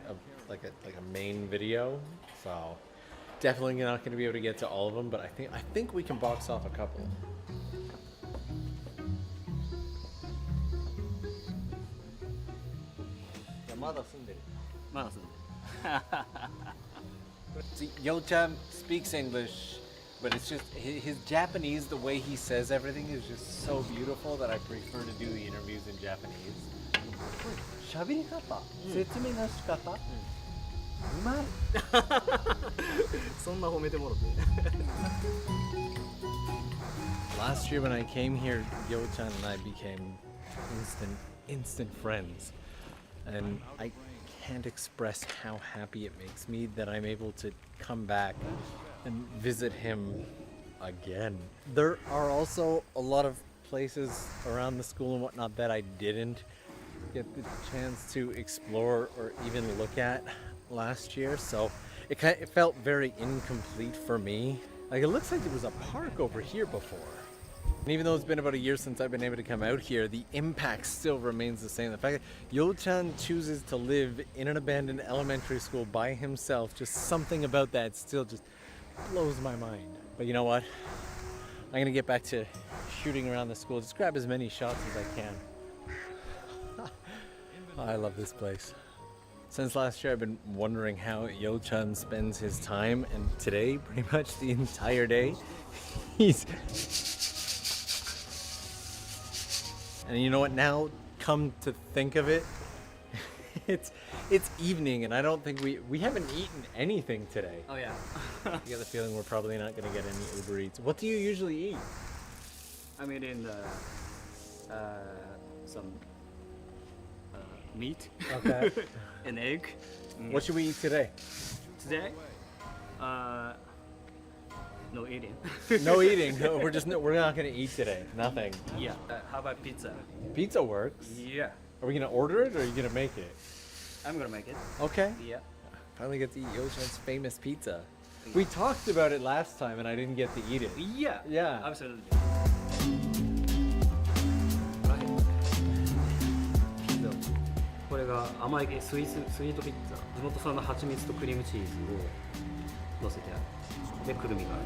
S9: a main video. So definitely not going to be able to get to all of them, but I think we can box off a couple. See, Yo-chan speaks English, but it's just his Japanese, the way he says everything is just so beautiful that I prefer to do the interviews in Japanese. 喋り方、説明の仕方、うまい。そんな褒めてもろて。Last year when I came here, Yo-chan and I became instant friends. And I can't express how happy it makes me that I'm able to come back and visit him again. There are also a lot of places around the school and whatnot that I didn't get the chance to explore or even look at last year, so it felt very incomplete for me. Like, it looks like there was a park over here before. And even though it's been about a year since I've been able to come out here, the impact still remains the same. The fact that Yo-chan chooses to live in an abandoned elementary school by himself, just something about that still just blows my mind. But you know what? I'm gonna get back to shooting around the school, just grab as many shots as I can. I love this place. Since last year, I've been wondering how Yo-chan spends his time, and today, pretty much the entire day, he's... And you know what, now come to think of it, it's evening and I don't think we haven't eaten anything today.
S3: Oh yeah.
S9: I get the feeling we're probably not gonna get any Uber Eats. What do you usually eat?
S3: I'm eating some meat. Okay. An egg.
S9: What should we eat today?
S3: Today? No eating.
S9: No eating. No, we're not gonna eat today. Nothing.
S3: Yeah. How about pizza?
S9: Pizza works.
S3: Yeah.
S9: Are we gonna order it or are you gonna make it?
S3: I'm gonna make it.
S9: Okay.
S3: Yeah.
S9: Finally get to eat Yo-chan's famous pizza. We talked about it last time and I didn't get to eat it.
S3: Yeah.
S9: Yeah.
S3: Absolutely. これが甘いスイートピッツァ、地元産の蜂蜜とクリームチーズを乗せてある。で、くるみがある。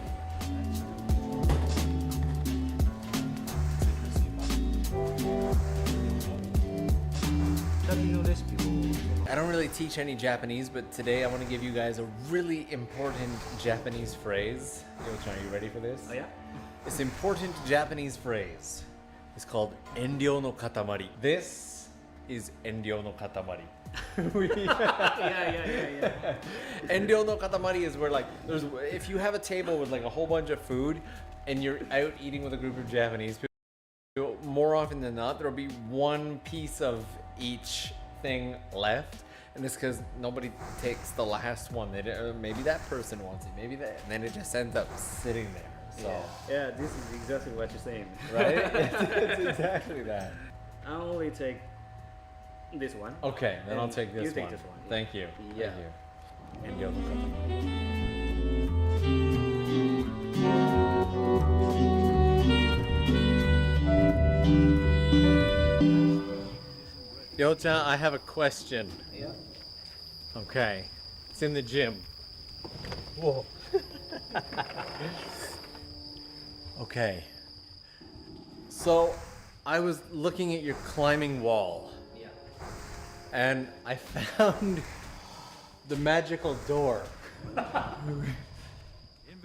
S9: I don't really teach any Japanese, but today I want to give you guys a really important Japanese phrase. Yo-chan, are you ready for this?
S3: Oh yeah?
S9: This important Japanese phrase is called Enryo no katamari. This is Enryo no katamari.
S3: Yeah.
S9: Enryo no katamari is where, like, if you have a table with like a whole bunch of food and you're out eating with a group of Japanese people, more often than not there'll be one piece of each thing left, and it's because nobody takes the last one. Maybe that person wants it, maybe that, and then it just ends up sitting there. So
S3: yeah, this is exactly what you're saying.
S9: Right? it's exactly that.
S3: I'll only take this one.
S9: Okay, then I'll take this
S3: you take
S9: one.
S3: this one.
S9: Thank you.
S3: Yeah.
S9: Thank you. And Yo-chan, I have a question.
S3: Yeah.
S9: Okay. It's in the gym. Whoa. Okay. So, I was looking at your climbing wall.
S3: Yeah.
S9: And I found the magical door.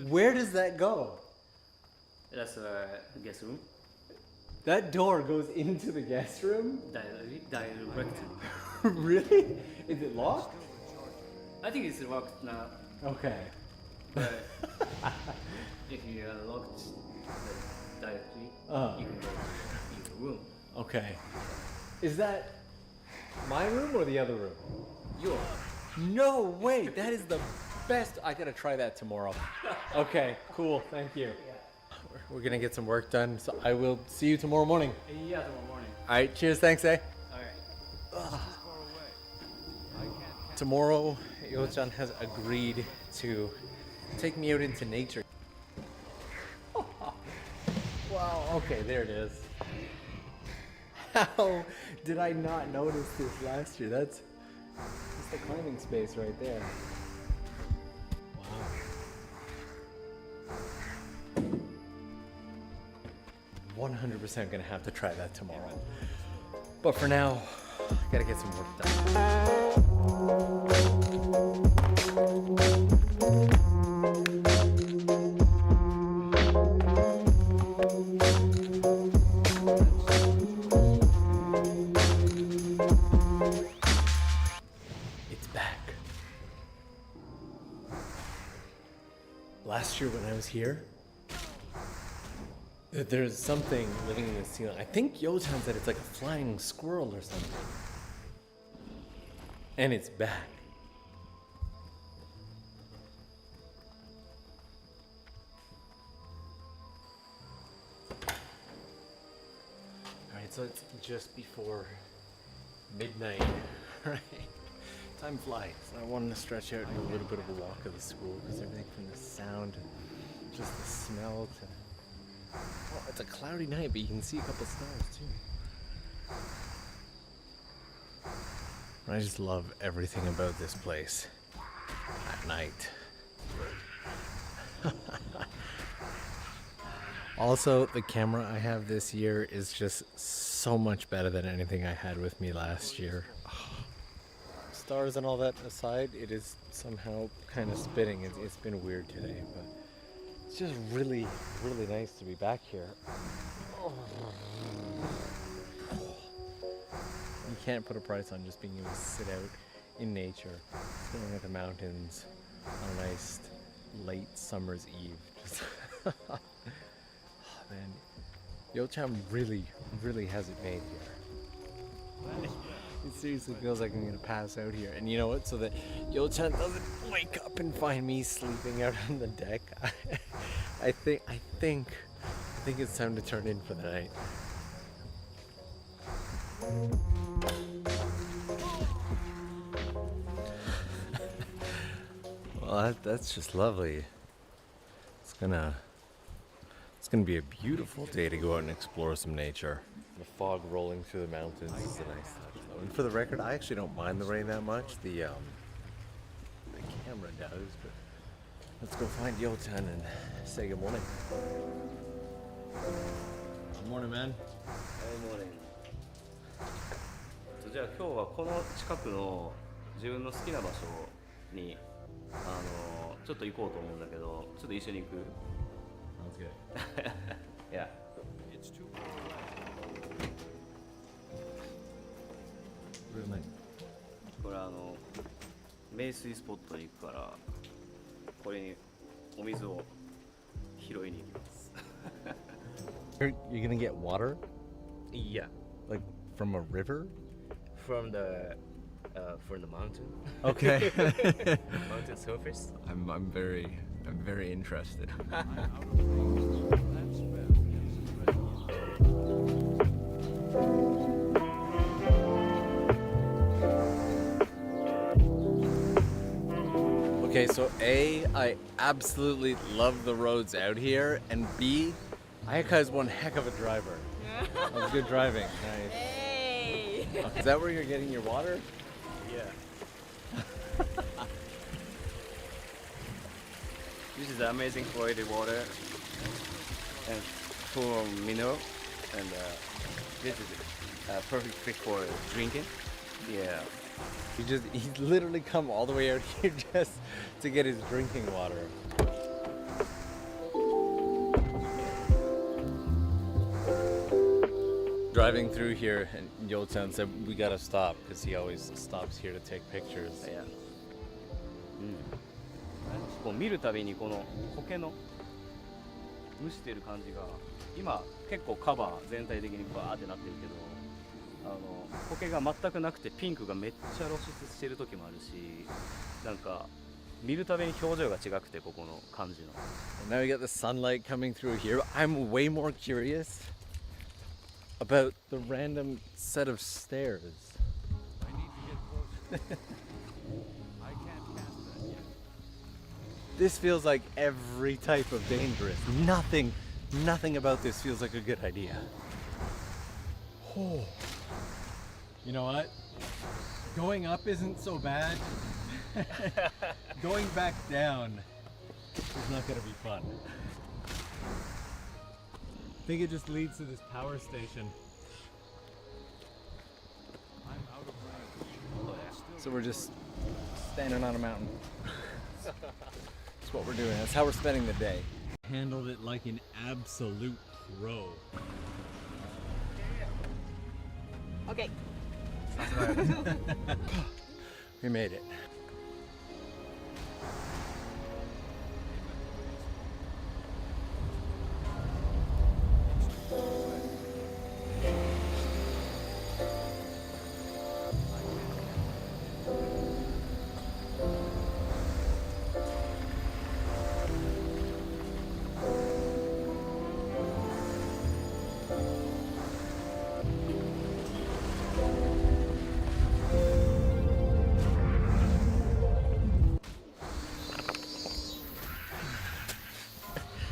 S9: Where does that go?
S3: That's a guest room.
S9: That door goes into the guest room?
S3: Direct.
S9: Really? Is it locked?
S3: I think it's locked now.
S9: Okay.
S3: But if you unlock it directly, you can go to your room.
S9: Okay. Is that my room or the other room?
S3: Yours.
S9: No way! That is the best. I gotta try that tomorrow. Okay, cool. Thank you. we're gonna get some work done. So I will see you tomorrow morning.
S3: Yeah, tomorrow morning.
S9: All right, cheers, thanks, eh?
S3: Alright.
S9: Tomorrow, Yo-chan has agreed to take me out into nature. Wow, okay, there it is. How did I not notice this last year? That's the climbing space right there. Wow. 100% gonna have to try that tomorrow. But for now, I gotta get some work done. It's back. Last year when I was here, there's something living in the ceiling. I think Yo-chan said it's like a flying squirrel or something. And it's back. Alright, so it's just before midnight, right? Time flies. I wanted to stretch out and do a little bit of a walk of the school because everything from the sound, just the smell to... Well, it's a cloudy night, but you can see a couple stars too. I just love everything about this place at night. Also, the camera I have this year is just so much better than anything I had with me last year. Stars and all that aside, it is somehow kind of spinning. It's been weird today, but it's just really, really nice to be back here. You can't put a price on just being able to sit out in nature, staring at the mountains on a nice late summer's eve. Just oh, man, Yo-chan really, really has it made here. It seriously feels like I'm gonna pass out here. And you know what? So that Yo-chan doesn't wake up and find me sleeping out on the deck, I think it's time to turn in for the night. Well, that's just lovely. It's gonna be a beautiful day to go out and explore some nature. The fog rolling through the mountains is a nice touch. And for the record, I actually don't mind the rain that much. The camera does, but let's go find Yo-chan and say good morning. Good morning, man.
S3: Good morning. じゃあ今日はこの近くの自分の好きな場所にちょっと行こうと思うんだけど、ちょっと一緒に行く？
S9: Sounds good.
S3: Yeah.
S10: It's too
S9: Really nice.
S3: これ名水スポットに行くからこれにお水を拾いに行きます。
S9: You're gonna get water?
S3: Yeah.
S9: Like from a river?
S3: From the mountain.
S9: Okay.
S3: Mountain surface.
S9: I'm very interested. Okay, so A, I absolutely love the roads out here, and B, Ayaka is one heck of a driver. That was good driving. Nice.
S8: Hey!
S9: Is that where you're getting your water?
S3: Yeah. This is amazing quality water and full of mineral, and this is perfect fit for drinking. Yeah.
S9: He's literally come all the way out here just to get his drinking water. Driving through here, and Yo-chan said we gotta stop because he always stops here to take pictures.
S3: Yeah. こう見るたびにこの苔の蒸してる感じが今結構カバー全体的にバーってなってるけど苔が全くなくてピンクがめっちゃ露出してる時もあるし、なんか見るたびに表情が違くて、ここの感じの。
S9: And now we got the sunlight coming through here. I'm way more curious about the random set of stairs.
S10: I need to get closer. I can't cast that yet.
S9: This feels like every type of dangerous. Nothing about this feels like a good idea. Oh. You know what? Going up isn't so bad. Going back down is not gonna be fun. I think it just leads to this power station.
S10: I'm out of range.
S9: So we're just standing on a mountain. That's what we're doing. That's how we're spending the day. Handled it like an absolute pro.
S22: Okay.
S9: We made it.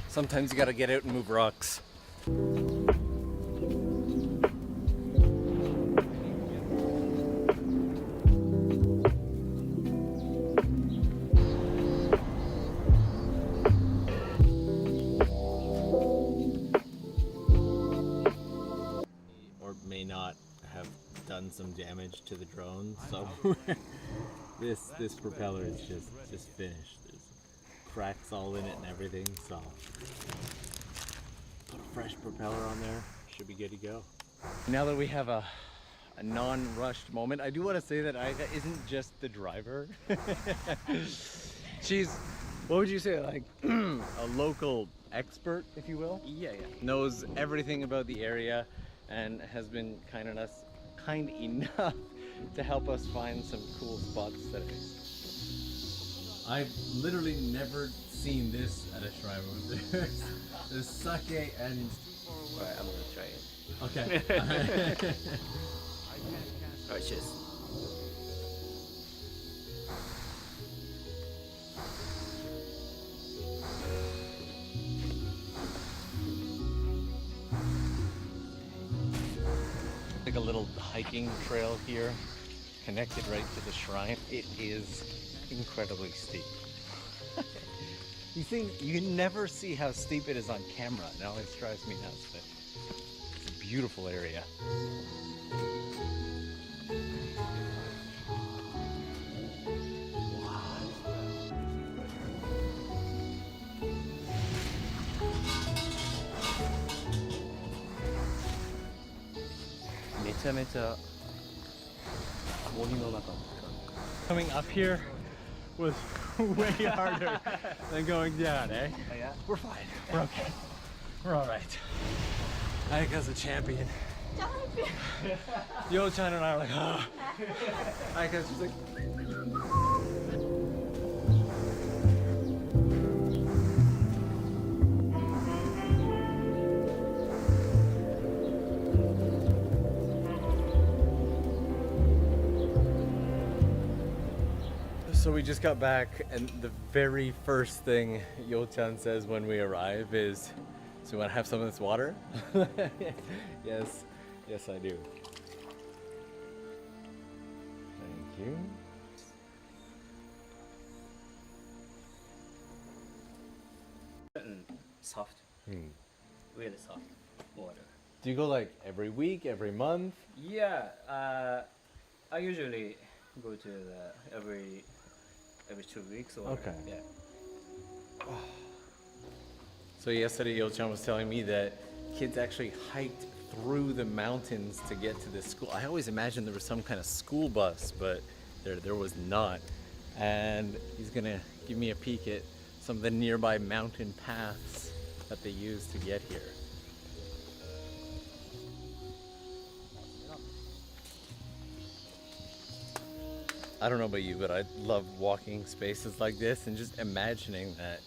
S9: Sometimes you gotta get out and move rocks. Or may not have done some damage to the drone, so this propeller is just finished. There's cracks all in it and everything, so put a fresh propeller on there, should be good to go. Now that we have a non-rushed moment, I do want to say that Aika isn't just the driver. She's, what would you say, like a local expert, if you will?
S3: Yeah.
S9: Knows everything about the area and has been kind enough to help us find some cool spots today. I've literally never seen this at a shrine. There's sake and...
S3: Alright, I'm gonna try it.
S9: Okay.
S3: Alright, cheers.
S9: Like a little hiking trail here, connected right to the shrine. It is incredibly steep. You can never see how steep it is on camera. It always drives me nuts, but it's a beautiful area. Coming up here was way harder than going down, eh?
S3: Oh, yeah?
S9: We're fine. We're okay. We're all right. Aika's a champion. Yo-chan and I are like, ah. Aika's just like... So we just got back, and the very first thing Yo-chan says when we arrive is, so you want to have some of this water? Yes, I do. Thank you.
S3: Soft. Really soft water.
S9: Do you go like every week, every month?
S3: Yeah, I usually go to every 2 weeks or
S9: Okay.
S3: Yeah.
S9: So yesterday Yo-chan was telling me that kids actually hiked through the mountains to get to this school. I always imagined there was some kind of school bus, but there was not. And he's gonna give me a peek at some of the nearby mountain paths that they use to get here. I don't know about you, but I love walking spaces like this and just imagining that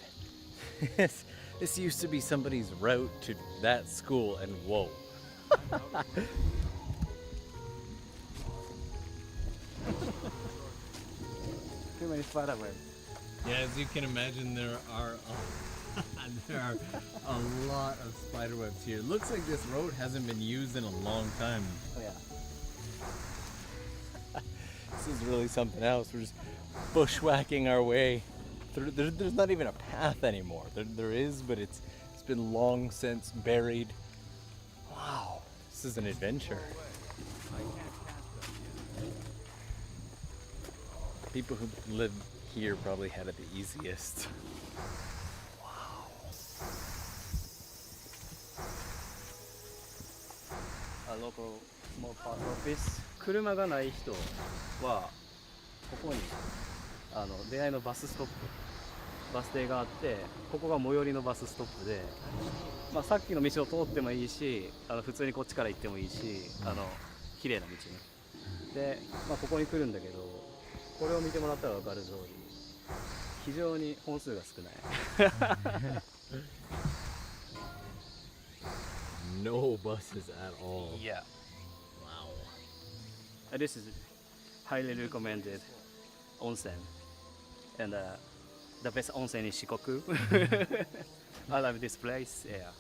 S9: this used to be somebody's route to that school, and whoa.
S3: Too many spider-webs.
S9: Yeah, as you can imagine, there are a lot of spider webs here. Looks like this road hasn't been used in a long time.
S3: Oh yeah.
S9: This is really something else. We're just bushwhacking our way through. There's not even a path anymore. There is, but it's been long since buried. Wow, this is an adventure. People who live here probably had it the easiest.
S3: A local small post office. 車がない人はここに出会いのバスストップ、バス停があって、ここが最寄りのバスストップで、まあ、さっきの道を通ってもいいし、普通にこっちから行ってもいいし、綺麗な道ね。で、まあ、ここに来るんだけど、これを見てもらったら分かる通り、非常に本数が少ない。
S9: No buses at all.
S3: Yeah.
S9: Wow.
S3: This is highly recommended onsen, and the best onsen in Shikoku. I love this place. Yeah.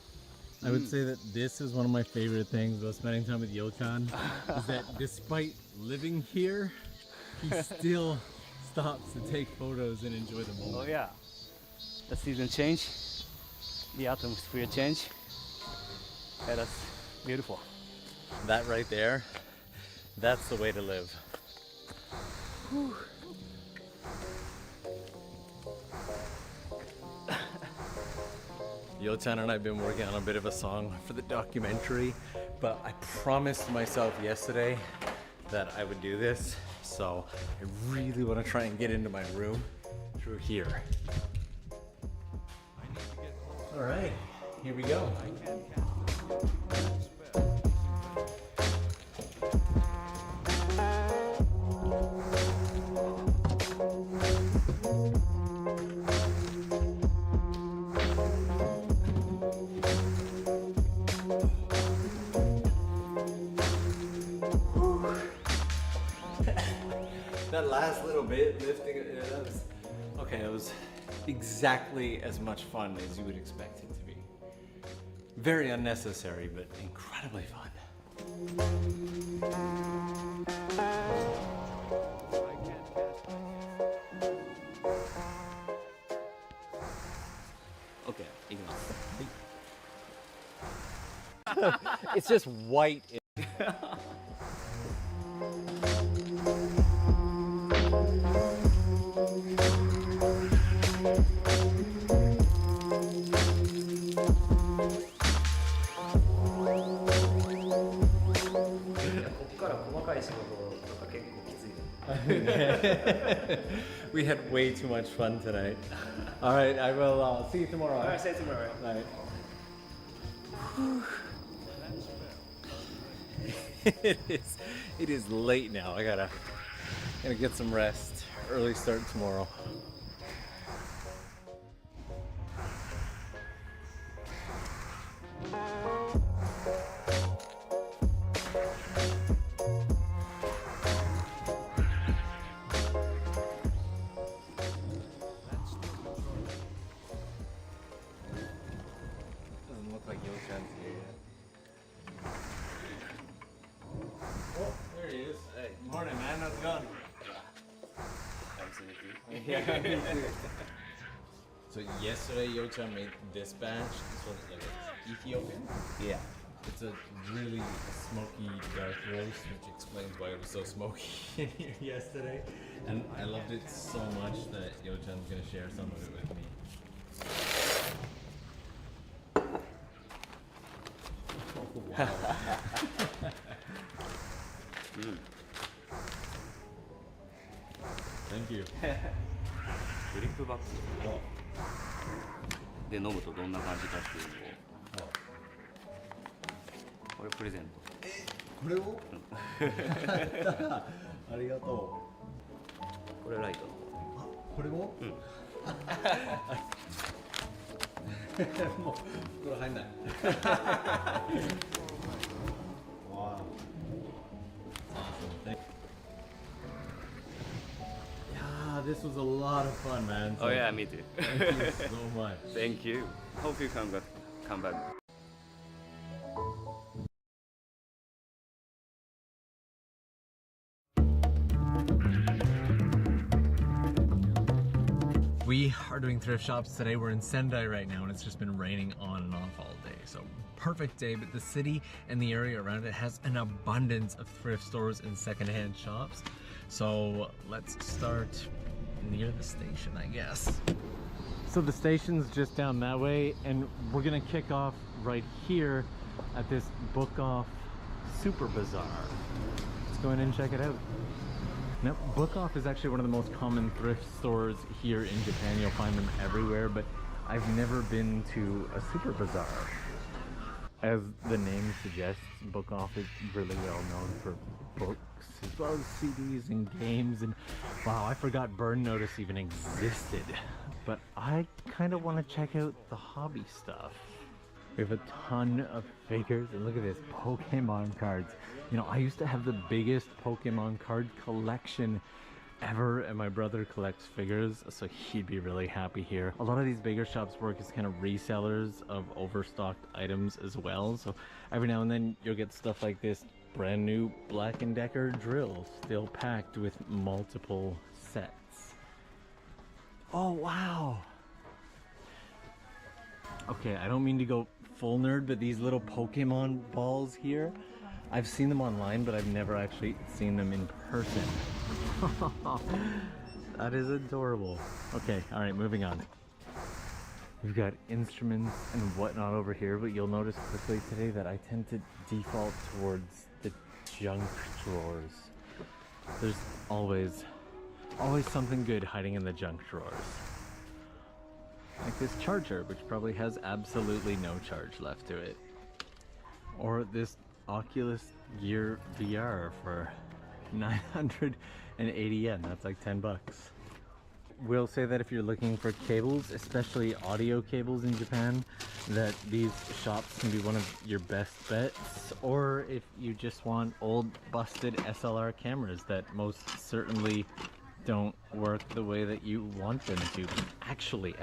S9: I would say that this is one of my favorite things about spending time with Yo-chan, is that despite living here, he still stops to take photos and enjoy the moment.
S3: Oh yeah. The season change, the atmosphere change. Yeah, that's beautiful.
S9: That right there, that's the way to live. Whew. Yo-chan and I have been working on a bit of a song for the documentary, but I promised myself yesterday that I would do this, so I really want to try and get into my room through here. All right, here we go. That last little bit, lifting it, that was, okay, it was exactly as much fun as you would expect it to be. Very unnecessary, but incredibly fun.
S3: Okay, ignore.
S9: It's just white. We had way too much fun tonight. All right, I will see you tomorrow.
S3: All right, see you tomorrow.
S9: Bye. It is late now. I gotta get some rest. Early start tomorrow. Doesn't look like Yo-chan's here yet. Oh, there he is. Hey, morning, man. How's it going? Yeah, me too. So yesterday, Yo-chan made this batch. This one's like Ethiopian.
S3: Yeah.
S9: It's a really smoky dark roast, which explains why it was so smoky in here yesterday. And I loved it so much that Yo-chan's gonna share some of it with me. Oh, wow. Thank you.
S3: ドリップバッグで飲むとどんな感じかっていうのをこれプレゼント。
S9: これをありがとう。
S17: これライト。
S11: これも？
S17: うん。
S11: もう袋入んない。Wow. Yeah, this was a lot of fun, man.
S3: Oh yeah, me too.
S11: Thank you so much.
S3: Thank you. Hope you come back.
S9: We are doing thrift shops today. We're in Sendai right now and it's just been raining on and off all day. So perfect day, but the city and the area around it has an abundance of thrift stores and secondhand shops. So let's start near the station, I guess. So the station's just down that way and we're gonna kick off right here at this Book Off Super Bazaar. Let's go in and check it out. Now, Book Off is actually one of the most common thrift stores here in Japan. You'll find them everywhere, but I've never been to a super bazaar. As the name suggests, Book Off is really well known for books, as well as CDs and games, and wow, I forgot Burn Notice even existed. But I kind of want to check out the hobby stuff. We have a ton of figures, and look at this, Pokemon cards. You know, I used to have the biggest Pokemon card collection ever, and my brother collects figures, so he'd be really happy here. A lot of these bigger shops work as kind of resellers of overstocked items as well, so every now and then you'll get stuff like this brand new Black & Decker drill, still packed with multiple sets. Oh, wow! Okay, I don't mean to go full nerd, but these little Pokemon balls here, I've seen them online, but I've never actually seen them in person. That is adorable. Okay, all right, moving on. We've got instruments and whatnot over here, but you'll notice quickly today that I tend to default towards the junk drawers. There's always something good hiding in the junk drawers. Like this charger, which probably has absolutely no charge left to it. Or this Oculus Gear VR for 980 yen, that's like 10 bucks. Will say that if you're looking for cables, especially audio cables in Japan, that these shops can be one of your best bets. Or if you just want old busted SLR cameras that most certainly don't work the way that you want them to. Actually,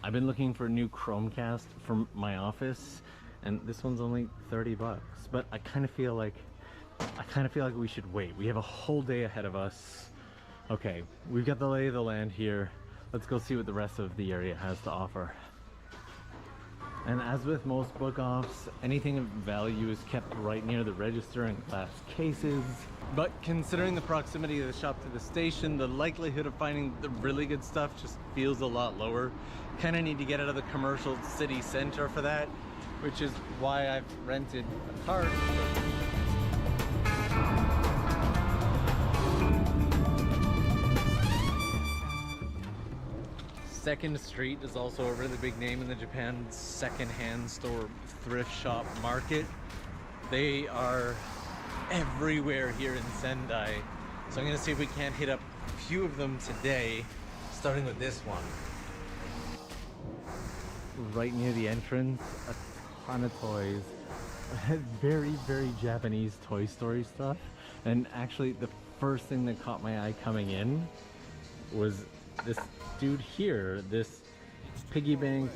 S9: I've been looking for a new Chromecast for my office, and this one's only 30 bucks. But I kind of feel like we should wait. We have a whole day ahead of us. Okay, we've got the lay of the land here. Let's go see what the rest of the area has to offer. And as with most book offs, anything of value is kept right near the register in glass cases. But considering the proximity of the shop to the station, the likelihood of finding the really good stuff just feels a lot lower. Kind of need to get out of the commercial city center for that, which is why I've rented a car. Second Street is also a really big name in the Japan second-hand store thrift shop market. They are everywhere here in Sendai. So I'm gonna see if we can't hit up a few of them today, starting with this one. Right near the entrance, a ton of toys. Very, very Japanese Toy Story stuff. And actually the first thing that caught my eye coming in was this dude here, this piggy bank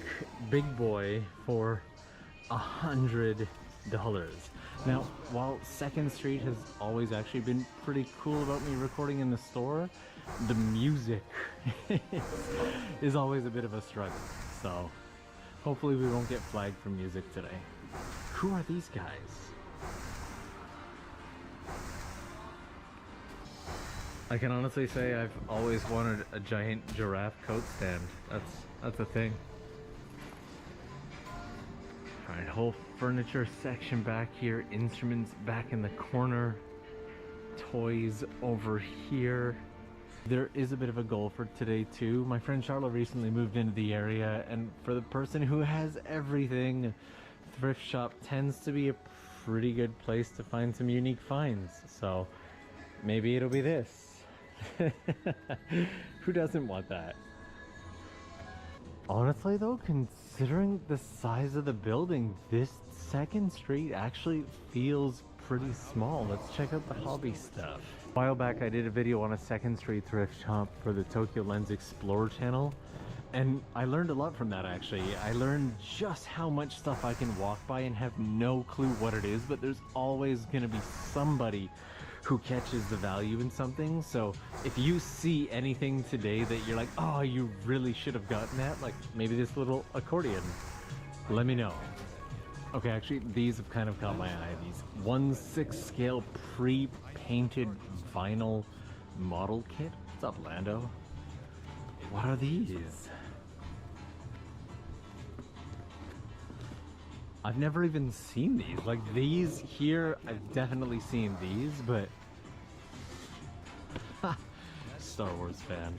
S9: big boy for $100. Now, while Second Street has always actually been pretty cool about me recording in the store, the music is always a bit of a struggle. So hopefully we won't get flagged for music today. Who are these guys? I can honestly say I've always wanted a giant giraffe coat stand. That's a thing. Alright, whole furniture section back here, instruments back in the corner, toys over here. There is a bit of a goal for today too. My friend Charlotte recently moved into the area, and for the person who has everything, thrift shop tends to be a pretty good place to find some unique finds. So maybe it'll be this.
S11: Who doesn't want that? Honestly though, considering the size of the building, this 2nd Street actually feels pretty small. Let's check out the hobby stuff. A while back I did a video on a 2nd Street thrift shop for the Tokyo Lens Explorer channel, and I learned a lot from that actually. I learned just how much stuff I can walk by and have no clue what it is, but there's always gonna be somebody who catches the value in something. So if you see anything today that you're like, oh, you really should have gotten that, like maybe this little accordion, let me know. Okay, actually these have kind of caught my eye. These 1/6 scale pre-painted vinyl model kit. What's up, Lando? What are these? I've never even seen these. Like these here, I've definitely seen these, but Star Wars fan.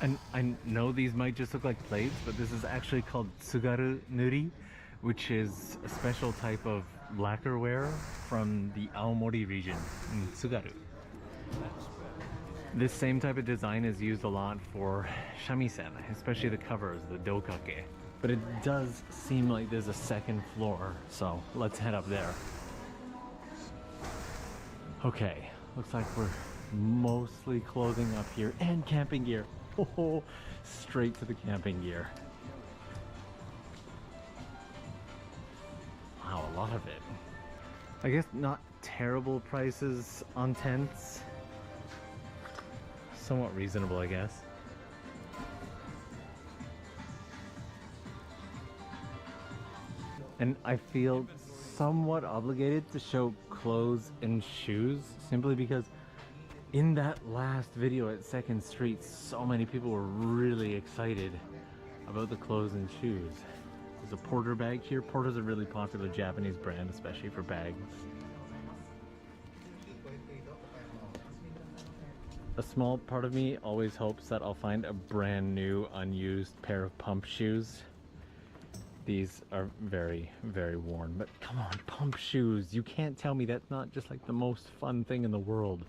S11: And I know these might just look like plates, but this is actually called Tsugaru Nuri, which is a special type of lacquerware from the Aomori region in Tsugaru. This same type of design is used a lot for shamisen, especially the covers, the dokake. But it does seem like there's a 2nd floor, so let's head up there. Okay, looks like we're mostly clothing up here and camping gear. Oh, straight to the camping gear. Wow, a lot of it. I guess not terrible prices on tents. Somewhat reasonable, I guess. And I feel somewhat obligated to show clothes and shoes simply because in that last video at 2nd Street, so many people were really excited about the clothes and shoes. There's a Porter bag here. Porter's a really popular Japanese brand, especially for bags. A small part of me always hopes that I'll find a brand new, unused pair of pump shoes. These are very, very worn, but come on, pump shoes. You can't tell me that's not just like the most fun thing in the world.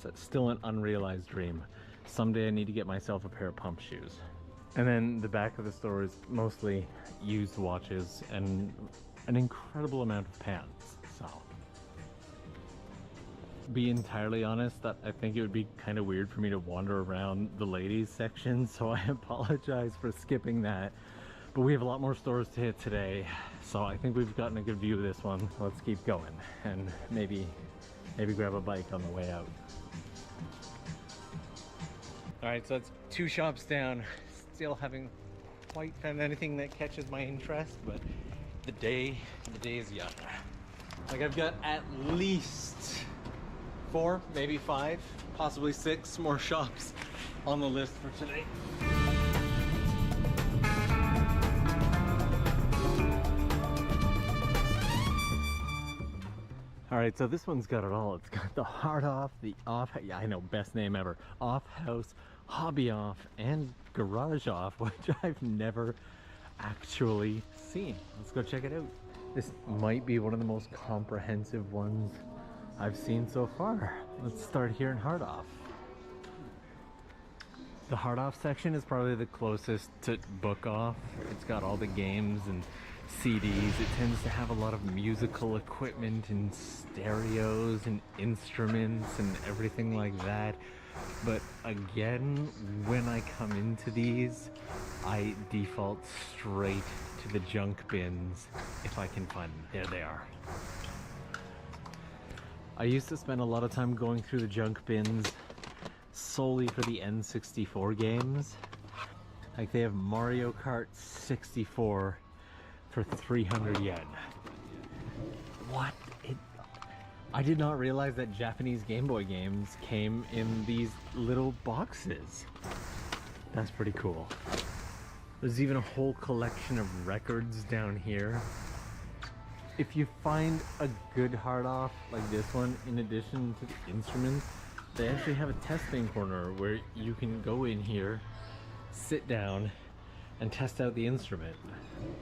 S11: It's still an unrealized dream. Someday I need to get myself a pair of pump shoes. And then the back of the store is mostly used watches and an incredible amount of pants, so. Be entirely honest, that I think it would be kind of weird for me to wander around the ladies section, so I apologize for skipping that. But we have a lot more stores to hit today, so I think we've gotten a good view of this one. Let's keep going and maybe grab a bike on the way out. All right, so that's 2 shops down. Still haven't quite found anything that catches my interest, but the day is young. Like I've got at least 4, maybe 5, possibly 6 more shops on the list for today. All right, so this one's got it all. It's got the hard off, the off, yeah, I know, best name ever, off house, hobby off, and garage off, which I've never actually seen. Let's go check it out. This might be one of the most comprehensive ones I've seen so far. Let's start here in hard off. The hard off section is probably the closest to book off. It's got all the games and CDs. It tends to have a lot of musical equipment and stereos and instruments and everything like that. But again, when I come into these, I default straight to the junk bins if I can find them. There they are. I used to spend a lot of time going through the junk bins solely for the N64 games. Like they have Mario Kart 64 for 300 yen. What? I did not realize that Japanese Game Boy games came in these little boxes. That's pretty cool. There's even a whole collection of records down here. If you find a good hard off like this one, in addition to the instruments, they actually have a testing corner where you can go in here, sit down, and test out the instrument.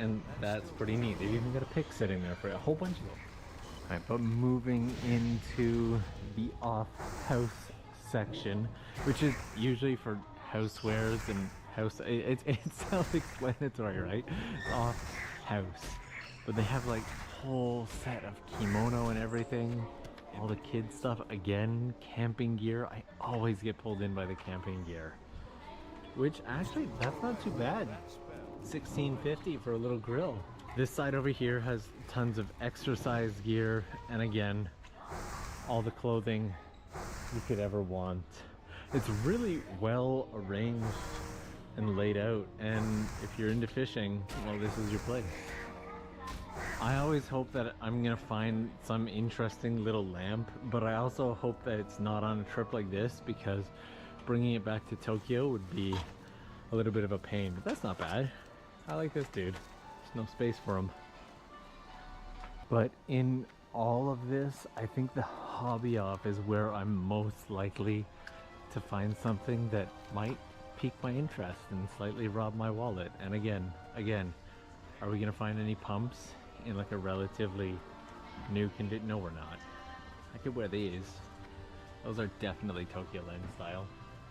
S11: And that's pretty neat. They've even got a pick sitting there for a whole bunch of them. Alright, but moving into the off-house section, which is usually for housewares and it's self-explanatory, right? It's all house. But they have like whole set of kimono and everything. All the kids stuff. Again, camping gear. I always get pulled in by the camping gear. Which actually, that's not too bad. $16.50 for a little grill. This side over here has tons of exercise gear, and again, all the clothing you could ever want. It's really well arranged and laid out, and if you're into fishing, well, this is your place. I always hope that I'm gonna find some interesting little lamp, but I also hope that it's not on a trip like this, because bringing it back to Tokyo would be a little bit of a pain. But that's not bad. I like this dude. There's no space for him. But in all of this, I think the hobby off is where I'm most likely to find something that might pique my interest and slightly rob my wallet. And again, are we gonna find any pumps in like a relatively new condition? No, we're not. I could wear these. Those are definitely Tokyo Land style.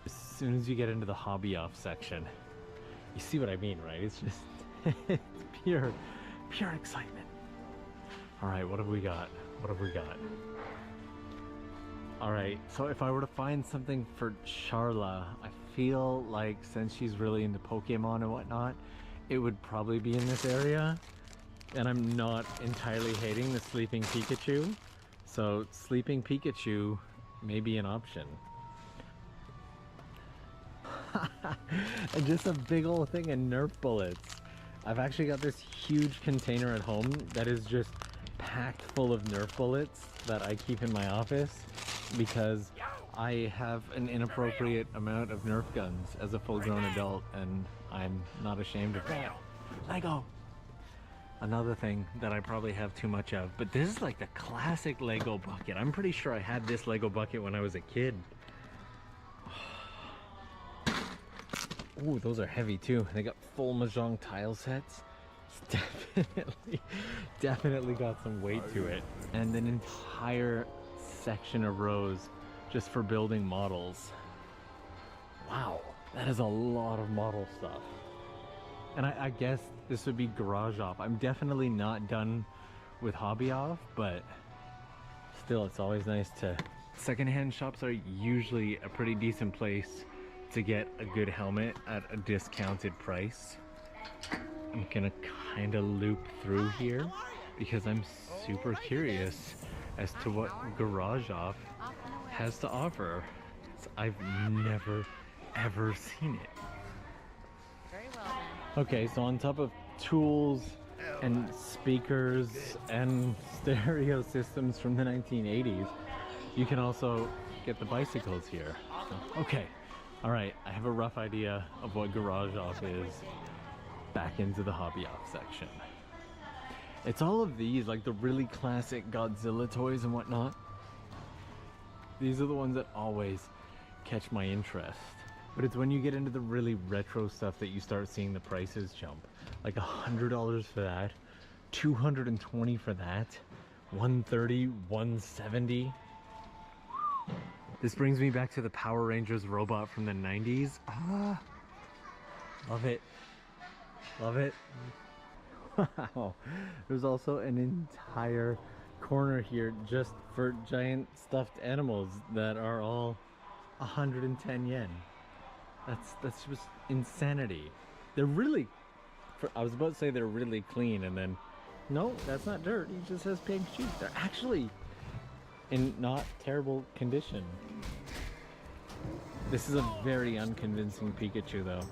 S11: As soon as you get into the hobby off section, you see what I mean, right? It's just it's pure excitement. All right, what have we got? What have we got? All right, so if I were to find something for Charla, I feel like since she's really into Pokemon and whatnot, it would probably be in this area. And I'm not entirely hating the Sleeping Pikachu, so Sleeping Pikachu may be an option. And just a big old thing of Nerf bullets. I've actually got this huge container at home that is just packed full of Nerf bullets that I keep in my office because I have an inappropriate amount of Nerf guns as a full-grown adult, and I'm not ashamed of that. Lego! Another thing that I probably have too much of, but this is like the classic Lego bucket. I'm pretty sure I had this Lego bucket when I was a kid. Ooh, those are heavy too. They got full Mahjong tile sets. It's definitely got some weight to it. And an entire section of rows just for building models. Wow, that is a lot of model stuff. And I guess this would be garage off. I'm definitely not done with hobby off, but still, it's always nice to... Secondhand shops are usually a pretty decent place to get a good helmet at a discounted price. I'm gonna kind of loop through here because I'm super curious as to what Garage Off has to offer. I've never ever seen it.
S7: Very well then.
S11: Okay, so on top of tools and speakers and stereo systems from the 1980s, you can also get the bicycles here. So, okay. All right, I have a rough idea of what Garage Off is. Back into the hobby off section. It's all of these, like the really classic Godzilla toys and whatnot. These are the ones that always catch my interest. But it's when you get into the really retro stuff that you start seeing the prices jump. Like $100 for that, $220 for that, $130, $170. This brings me back to the Power Rangers robot from the 90s. Ah, love it. Love it. Wow. There's also an entire corner here just for giant stuffed animals that are all 110 yen. That's just insanity. They're really, I was about to say they're really clean, and then no, that's not dirt. He just has pink shoes. They're actually in not terrible condition. This is a very unconvincing Pikachu though.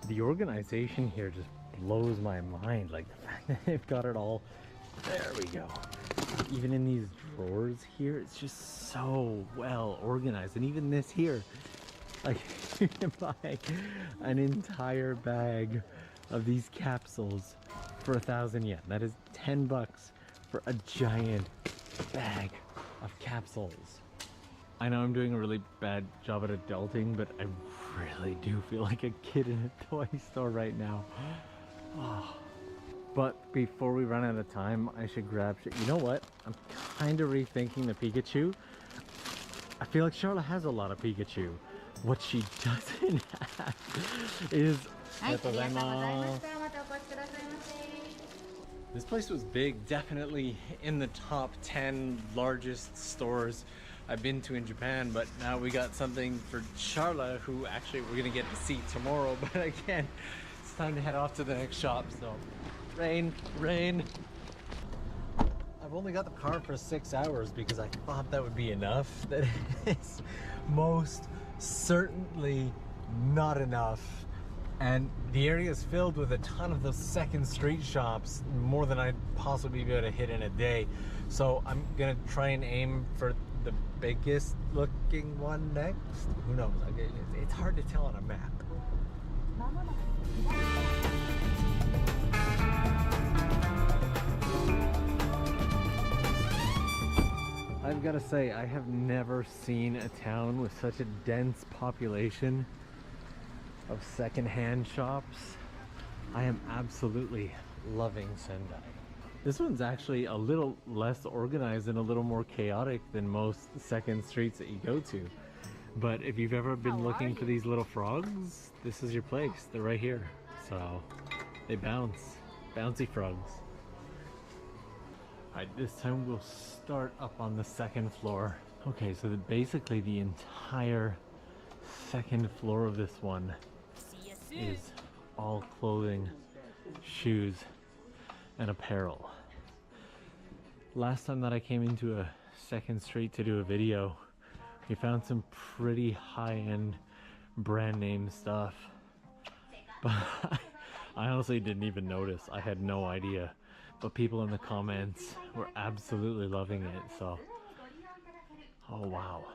S11: The organization here just blows my mind. Like the fact that they've got it all, there we go. Even in these drawers here, it's just so well organized. And even this here, like you can buy an entire bag of these capsules for 1,000 yen. That is 10 bucks for a giant bag of capsules. I know I'm doing a really bad job at adulting, but I really do feel like a kid in a toy store right now. Oh, But before we run out of time, I should grab shit. You know what? I'm kind of rethinking the Pikachu. I feel like Charlotte has a lot of Pikachu. What she doesn't have is... This place was big, definitely in the top 10 largest stores I've been to in Japan, but now we got something for Charla, who actually we're gonna get to see tomorrow, but again, it's time to head off to the next shop, so rain. I've only got the car for 6 hours because I thought that would be enough. That is most certainly not enough. And the area is filled with a ton of those second street shops, more than I'd possibly be able to hit in a day. So I'm gonna try and aim for the biggest looking one next. Who knows? It's hard to tell on a map. I've got to say, I have never seen a town with such a dense population of second-hand shops. I am absolutely loving Sendai. This one's actually a little less organized and a little more chaotic than most second streets that you go to. But if you've ever been looking for these little frogs, this is your place. They're right here. So they bounce. Bouncy frogs. Alright, this time we'll start up on the second floor. Okay, so basically the entire second floor of this one is all clothing, shoes, and apparel. Last time that I came into a second street to do a video, we found some pretty high-end brand name stuff, but I honestly didn't even notice. I had no idea, but people in the comments were absolutely loving it. So, oh wow.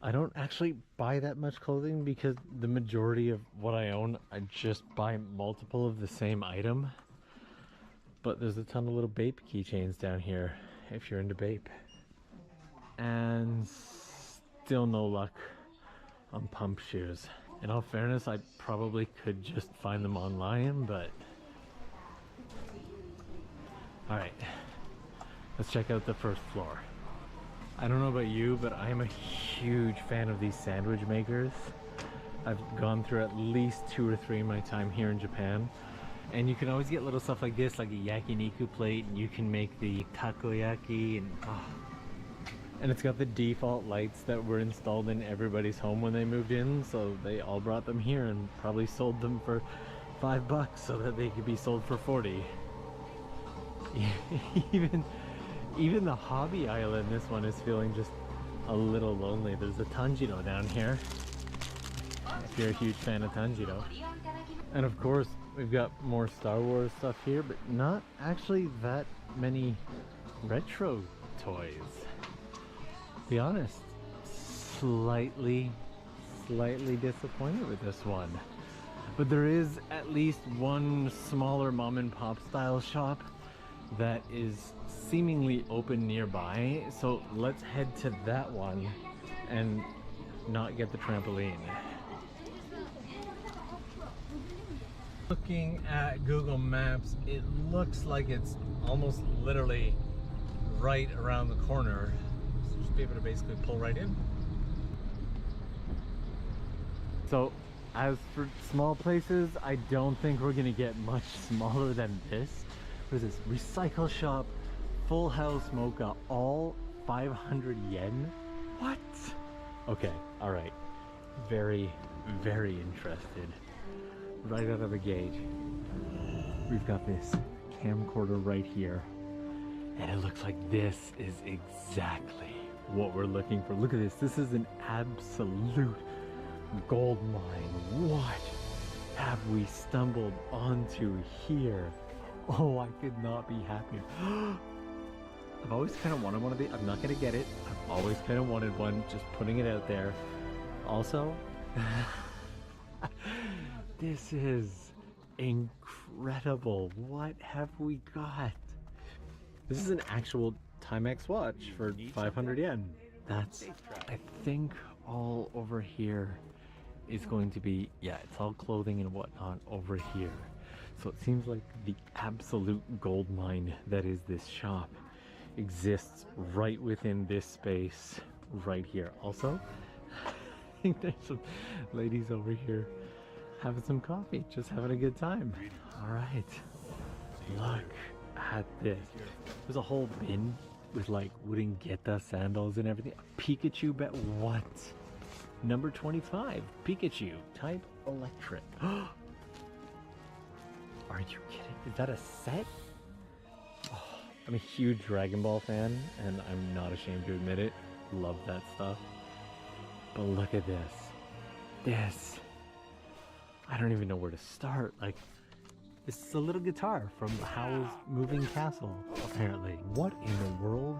S11: I don't actually buy that much clothing because the majority of what I own, I just buy multiple of the same item. But there's a ton of little Bape keychains down here if you're into Bape. And still no luck on pump shoes. In all fairness, I probably could just find them online, but... Alright, let's check out the first floor. I don't know about you, but I am a huge fan of these sandwich makers. I've gone through at least 2 or 3 in my time here in Japan. And you can always get little stuff like this, like a yakiniku plate, and you can make the takoyaki, and it's got the default lights that were installed in everybody's home when they moved in, so they all brought them here and probably sold them for $5 so that they could be sold for 40. Even the hobby aisle in this one is feeling just a little lonely. There's a Tanjiro down here, if you're a huge fan of Tanjiro. And of course, we've got more Star Wars stuff here, but not actually that many retro toys. To be honest, slightly disappointed with this one. But there is at least one smaller mom and pop style shop that is seemingly open nearby, so let's head to that one and not get the trampoline. Looking at Google Maps, it looks like it's almost literally right around the corner. So just be able to basically pull right in. So as for small places, I don't think we're gonna get much smaller than this. What is this? Recycle shop, full house mocha, all 500 yen? What? Okay, alright. Very interested. Right out of the gate, we've got this camcorder right here. And it looks like this is exactly what we're looking for. Look at this. This is an absolute gold mine. What have we stumbled onto here? Oh, I could not be happier. I've always kind of wanted one of these. I'm not going to get it. I've always kind of wanted one, just putting it out there. Also, this is incredible. What have we got? This is an actual Timex watch for 500 yen. That's, I think, all over here is going to be, yeah, it's all clothing and whatnot over here.
S9: So it seems like the absolute gold mine that is this shop exists right within this space right here. Also, I think there's some ladies over here having some coffee, just having a good time. All right, look at this. There's a whole bin with like wooden Geta sandals and everything. A Pikachu bet what? Number 25, Pikachu, type electric. Are you kidding? Is that a set? Oh, I'm a huge Dragon Ball fan, and I'm not ashamed to admit it. Love that stuff. But look at this. This. I don't even know where to start. Like, this is a little guitar from Howl's Moving Castle, apparently. What in the world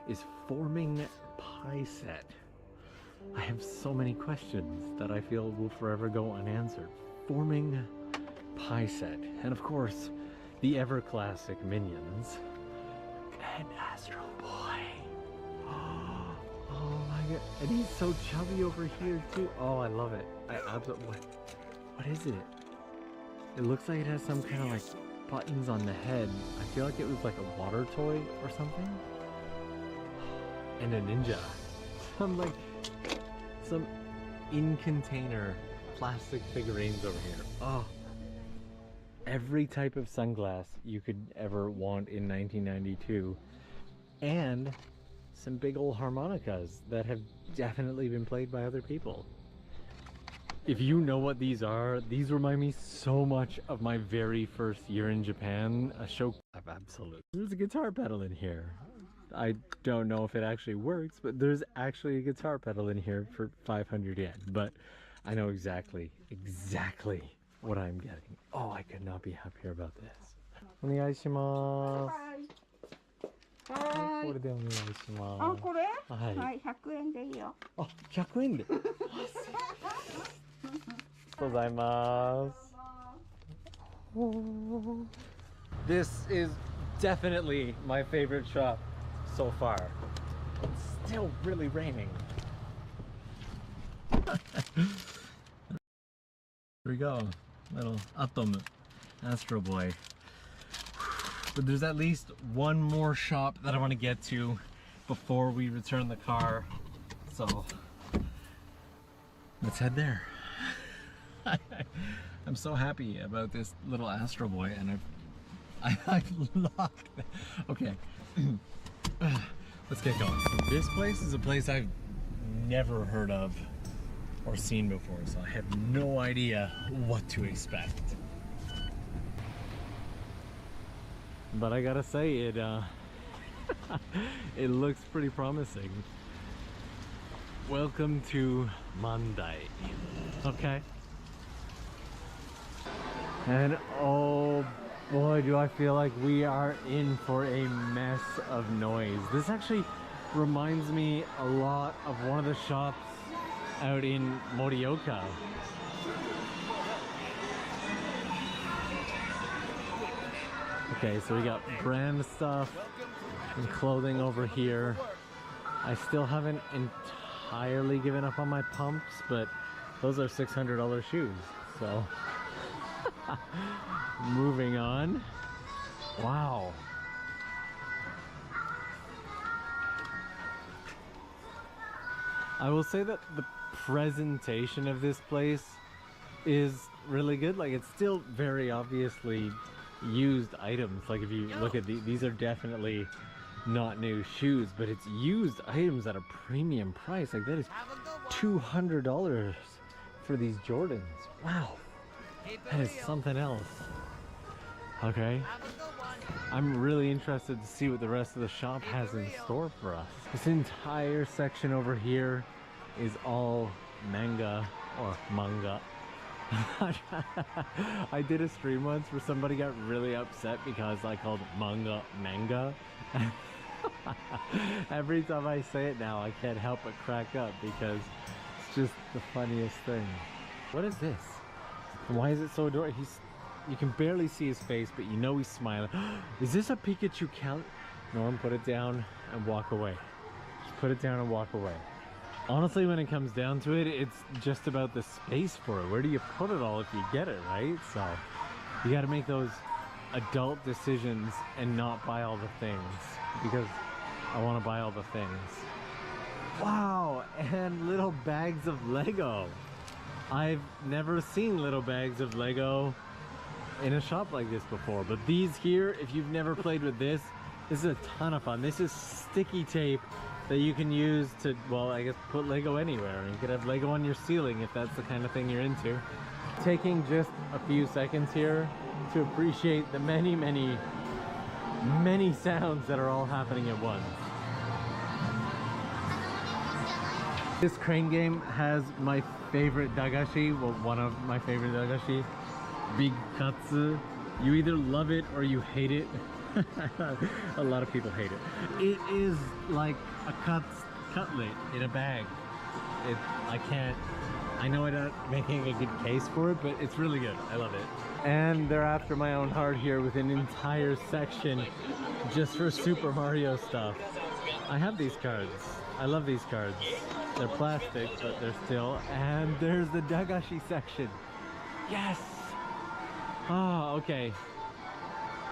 S9: is forming pie set? I have so many questions that I feel will forever go unanswered. Forming pie set. And of course, the ever classic minions. And Astro Boy. Oh my god. And he's so chubby over here too. Oh, I love it. I absolutely. What is it? It looks like it has some kind of like buttons on the head. I feel like it was like a water toy or something. And a ninja. Some in container plastic figurines over here. Oh, every type of sunglass you could ever want in 1992, and some big old harmonicas that have definitely been played by other people. If you know what these are, these remind me so much of my very first year in Japan. A show. Absolutely. There's a guitar pedal in here. I don't know if it actually works, but there's actually a guitar pedal in here for 500 yen. But I know exactly what I'm getting. Oh, I could not be happier about this. お願いします。これでお願いします。あ、これ？はい。はい、100円でいいよ。あ、100円で。ありがとうございます。This is definitely my favorite shop so far. It's still really raining. Here we go. Little Atom Astro Boy. But there's at least one more shop that I want to get to before we return the car. So let's head there. I'm so happy about this little Astro Boy, and I've locked. Okay. Let's get going. This place is a place I've never heard of or seen before, so I have no idea what to expect. But I gotta say, it it looks pretty promising. Welcome to Mandai. Okay. And oh boy, do I feel like we are in for a mess of noise. This actually reminds me a lot of one of the shops out in Morioka. Okay, so we got brand stuff and clothing over here. I still haven't entirely given up on my pumps, but those are $600 shoes, so moving on. Wow. I will say that the presentation of this place is really good. Like, it's still very obviously used items. Like, if you look at these are definitely not new shoes, but it's used items at a premium price. Like, that is $200 for these Jordans. Wow, that is something else. Okay, I'm really interested to see what the rest of the shop has in store for us. This entire section over here is all manga or manga. I did a stream once where somebody got really upset because I called manga manga. Every time I say it now, I can't help but crack up because it's just the funniest thing. What is this? Why is it so adorable? You can barely see his face, but you know he's smiling. Is this a Pikachu count? Norm, put it down and walk away. Just put it down and walk away. Honestly, when it comes down to it, it's just about the space for it. Where do you put it all if you get it, right? So,
S11: You got to make those adult decisions and not buy all the things, because I want to buy all the things. Wow, and little bags of Lego. I've never seen little bags of Lego in a shop like this before, but these here, if you've never played with this is a ton of fun. This is sticky tape that you can use to, well, I guess put Lego anywhere. You could have Lego on your ceiling if that's the kind of thing you're into. Taking just a few seconds here to appreciate the many, many, many sounds that are all happening at once. This crane game has my favorite dagashi, well, one of my favorite dagashi, Big Katsu. You either love it or you hate it. A lot of people hate it. It is like a cutlet in a bag. I know I'm not making a good case for it, but it's really good. I love it. And they're after my own heart here with an entire section just for Super Mario stuff. I have these cards. I love these cards. They're plastic, but they're still. And there's the Dagashi section. Yes! Oh, okay.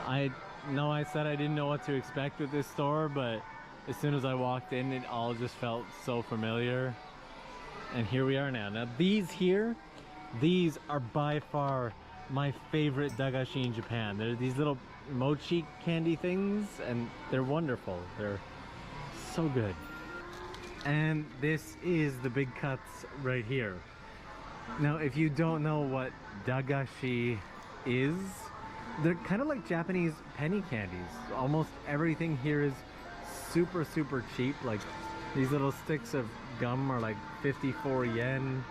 S11: I know I said I didn't know what to expect with this store, but as soon as I walked in, it all just felt so familiar. And here we are now. Now these here, these are by far my favorite dagashi in Japan. They're these little mochi candy things, and they're wonderful. They're so good. And this is the big cuts right here. Now, if you don't know what dagashi is, they're kind of like Japanese penny candies. Almost everything here is super, super cheap. Like these little sticks of gum are like 54 yen.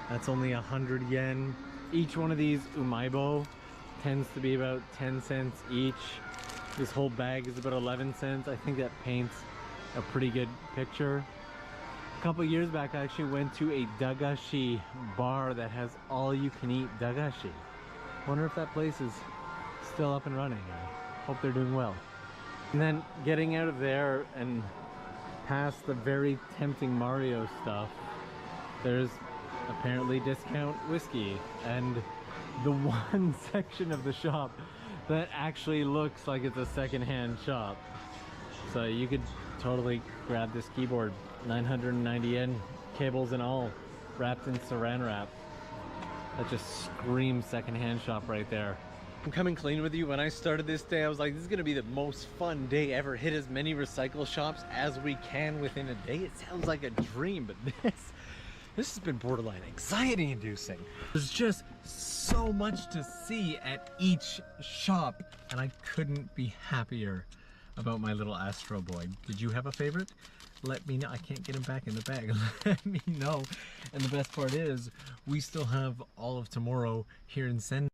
S11: That's only 100 yen. Each one of these umaibo tends to be about 10 cents each. This whole bag is about 11 cents. I think that paints a pretty good picture. A couple years back, I actually went to a dagashi bar that has all you can eat dagashi. Wonder if that place is still up and running. I hope they're doing well. And then getting out of there and past the very tempting Mario stuff, there's apparently discount whiskey and the one section of the shop that actually looks like it's a secondhand shop. So you could totally grab this keyboard, 990 yen, cables and all, wrapped in saran wrap. That just screams secondhand shop right there. I'm coming clean with you. When I started this day, I was like, this is gonna be the most fun day ever. Hit as many recycle shops as we can within a day. It sounds like a dream, but this has been borderline anxiety inducing. There's just so much to see at each shop, and I couldn't be happier about my little Astro Boy. Did you have a favorite? Let me know. I can't get him back in the bag. Let me know. And the best part is, we still have all of tomorrow here in Sendai.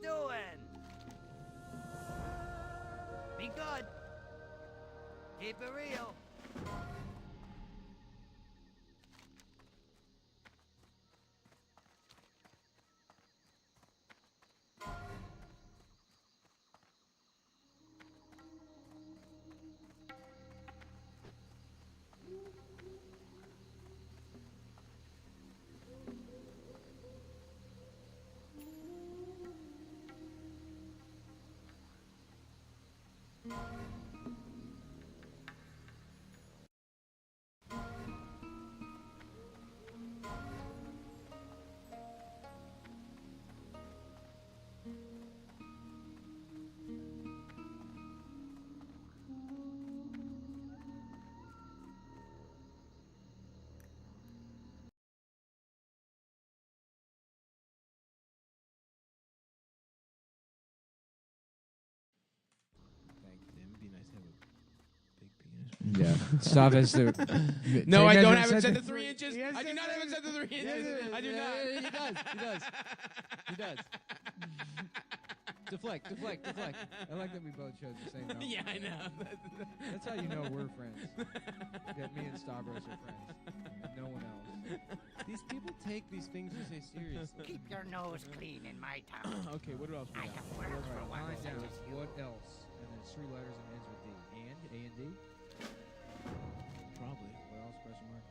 S10: doing? Be good. Keep it real.
S12: Yeah. Stop has to.
S15: No, I
S12: Ted
S15: don't
S12: hasn't
S15: have it
S12: said
S15: set
S12: the-
S15: to 3 inches.
S12: He has
S15: I do
S12: said
S15: not have it set to 3 inches. I do not.
S12: He does. He does. He does. Deflect. I like that we both chose the same number.
S15: Yeah, I know.
S12: That's how you know we're friends. That me and Stavros are friends. And no one else.
S15: These people take these things you say seriously.
S10: Keep your nose clean in my town.
S15: Okay, what else we
S10: I
S15: got?
S10: have words for one.
S12: Line down. What else? And then it's 3 letters and ends with D. And? A and D?
S15: Probably.
S12: What else? Question mark?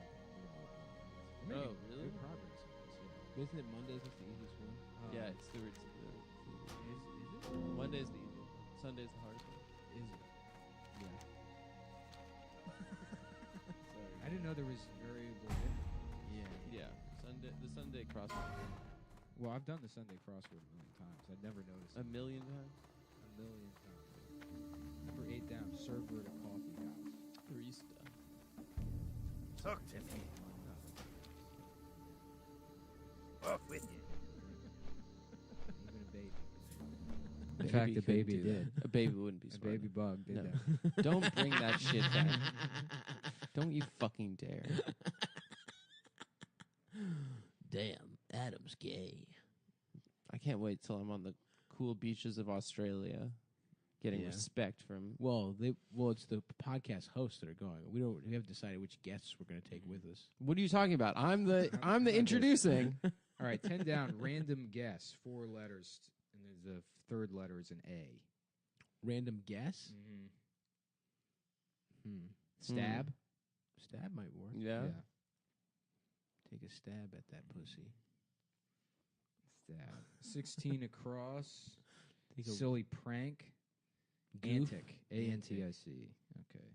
S15: Oh, really?
S12: Good progress.
S15: Isn't it Mondays is the easiest one? Yeah, it's the
S12: Is it?
S15: Monday's the easiest. Sunday's the hardest one.
S12: Is it?
S15: Yeah.
S12: I didn't know there was variable difference.
S15: Yeah. The Sunday crossword.
S12: Well, I've done the Sunday crossword a million times. I've never noticed
S15: A million times?
S12: A million times. Number 8 down. Server at a coffee house.
S15: Barista.
S10: Talk to me. Off with you.
S12: Even a baby.
S15: In
S12: fact, the baby did.
S15: A baby wouldn't be
S12: A
S15: smart.
S12: baby bug did
S15: No.
S12: that.
S15: Don't bring that shit back. Don't you fucking dare.
S23: Damn, Adam's gay.
S15: I can't wait till I'm on the cool beaches of Australia, getting
S12: Yeah.
S15: respect from.
S12: Well, it's the podcast hosts that are going. We haven't decided which guests we're going to take with us.
S15: What are you talking about? I'm the introducing.
S12: All right, 10 down. Random guess. 4 letters, and the third letter is an A.
S15: Random guess.
S12: Stab. Stab might work.
S15: Yeah.
S12: Take a stab at that pussy. Stab. 16 across.
S15: Take a
S12: Silly prank.
S15: Goof?
S12: Antic. A-N-T-I-C. Okay.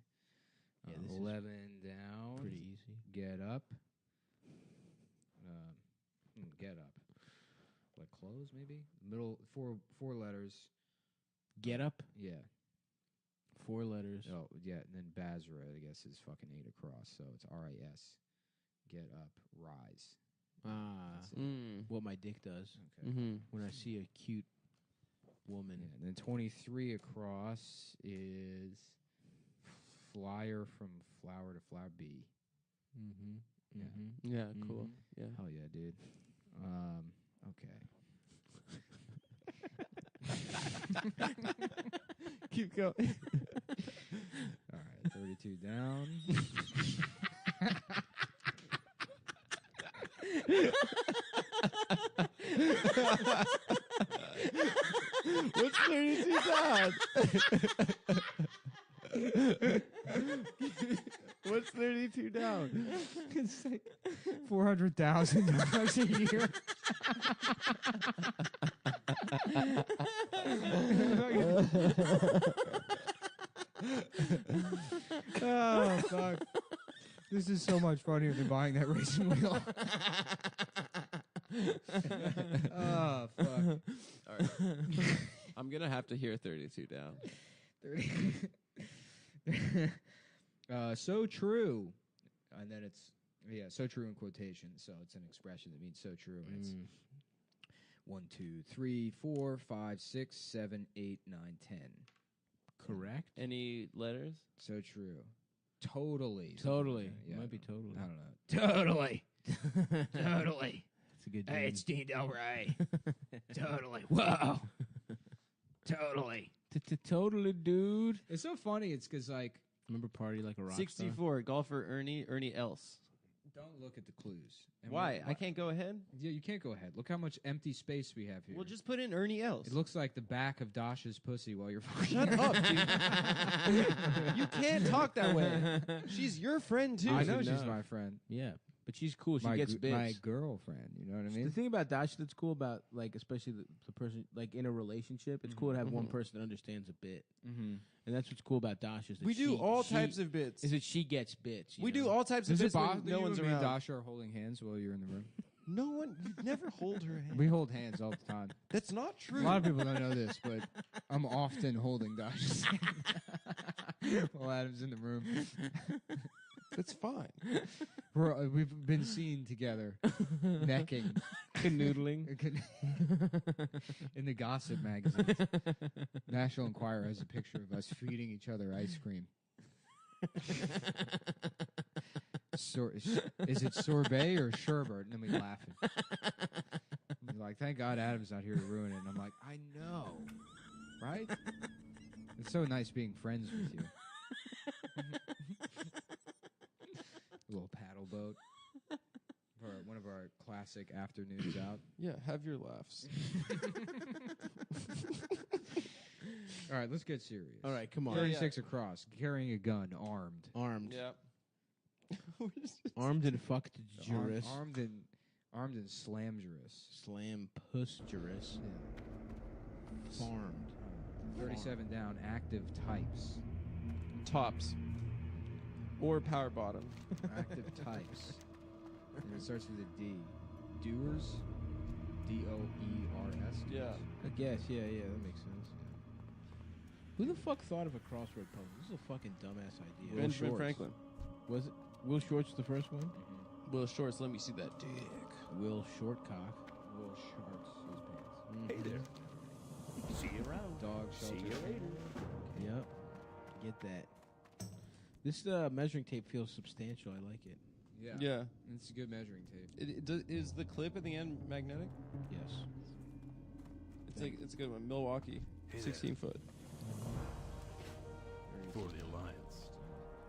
S15: Yeah, this is
S12: 11 down.
S15: pretty easy.
S12: Get up. Get up. Like clothes, maybe? Middle, four letters.
S15: Get up.
S12: Yeah.
S15: 4 letters.
S12: Oh, yeah. And then Basra, I guess, is fucking 8 across. So it's R-I-S. Get up. Rise. That's it.
S15: What my dick does.
S12: Okay.
S15: When I see a cute woman.
S12: Yeah, and then 23 across is flyer from flower to flower bee. Yeah.
S15: Yeah, cool. Yeah.
S12: Hell yeah, dude. Okay.
S15: Keep going.
S12: All right, 32 down.
S15: What's 32 down? What's 32 down?
S12: It's like $400,000 a year. Oh fuck! This is so much funnier than buying that racing wheel. Oh fuck!
S15: All right. I'm gonna have to hear 32 down.
S12: So true, and then it's so true in quotations. So it's an expression that means so true, and it's 1, 2, 3, 4, 5, 6, 7, 8, 9, 10.
S15: Correct. Any letters?
S12: So true. Totally.
S15: Totally.
S12: Yeah,
S15: Might be totally.
S12: I don't know. Totally. Totally. It's a good.
S15: Hey, it's Dean Del Rey. Totally. Whoa. Totally.
S12: Totally, dude.
S5: It's so funny. It's because like
S12: remember Party Like a Rock
S16: 64 golfer Ernie Els.
S5: don't look at the clues. And
S16: Why? I can't go ahead?
S5: Yeah, you can't go ahead. Look how much empty space we have here.
S16: Well, just put in Ernie Els.
S5: It looks like the back of Dasha's pussy while you're fucking.
S16: Shut up, dude. You can't talk that way. She's your friend, too.
S5: I know she's my friend.
S12: Yeah, but she's cool. She
S5: My
S12: gets bits.
S5: my girlfriend. You know what I mean?
S12: The thing about Dasha that's cool about, like, especially the person, like, in a relationship, it's cool to have one person that understands a bit.
S5: Mm-hmm.
S12: And that's what's cool about Dasha. Is that
S16: We do all types of bits.
S12: Is that she gets bits.
S16: We do all types of
S5: Does it
S16: bits when
S5: bother
S16: no
S5: you
S16: one's
S5: when me and
S16: around.
S5: Dasha are holding hands while you're in the room?
S16: No one, you never hold her hand.
S5: We hold hands all the time.
S16: That's not true.
S5: A lot of people don't know this, but I'm often holding Dasha's hand while Adam's in the room.
S16: That's fine.
S5: We've been seen together, necking,
S12: canoodling,
S5: in the gossip magazine. National Enquirer has a picture of us feeding each other ice cream. Is it sorbet or sherbet? And then we laugh. We're like, thank God Adam's not here to ruin it. And I'm like, I know, right? It's so nice being friends with you. A little paddle boat for one of our classic afternoons out.
S16: Yeah, have your laughs.
S5: All right, let's get serious.
S12: All right, come on.
S5: 36 across, carrying a gun, armed.
S16: Yeah.
S12: Armed and fucked jurist.
S5: Armed and slamgerous.
S12: Slampusterous.
S5: Yeah.
S12: Farmed.
S5: 37 down, active types.
S16: Tops. Or power bottom.
S5: Active types. And it starts with a D. Doers? D-O-E-R-S?
S16: Yeah.
S12: I guess, yeah, that makes sense. Yeah. Who the fuck thought of a crossword puzzle? This is a fucking dumbass idea.
S16: Benjamin Franklin.
S12: Was it? Will Short's the first one?
S16: Mm-hmm. Will Short's, let me see that dick.
S12: Will Shortcock.
S5: Will Shorts his pants.
S17: Hey there. See you around.
S5: Dog shelter.
S17: See you later.
S12: Yep. Get that. This measuring tape feels substantial. I like it.
S5: Yeah.
S16: Yeah.
S5: It's a good measuring tape.
S16: Is the clip at the end magnetic?
S12: Yes.
S16: It's a good one. Milwaukee.
S17: Hey
S16: 16 foot.
S17: For the Alliance.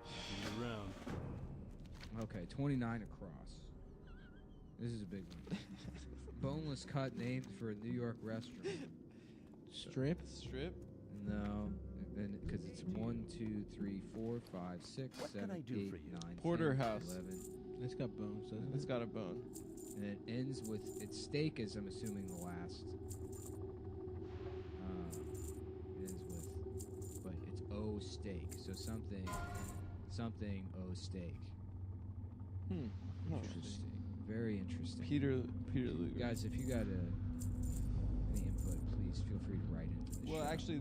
S17: See you around.
S5: Okay, 29 across. This is a big one. Boneless cut named for a New York restaurant.
S12: Strip?
S5: No, because it's 1, 2, 3, 4, 5, 6,
S17: What
S5: 7,
S17: can I do
S5: 8,
S17: for you?
S5: 9,
S16: Porterhouse.
S5: 10, 11.
S12: It's got bones, doesn't it?
S16: It's got a bone.
S5: And it ends with, its steak is, I'm assuming, the last. It ends with, but it's O steak. So something O steak. Interesting. Very interesting.
S16: Peter Luger.
S5: Guys, if you got any input, please feel free to write into the show.
S16: Well, actually,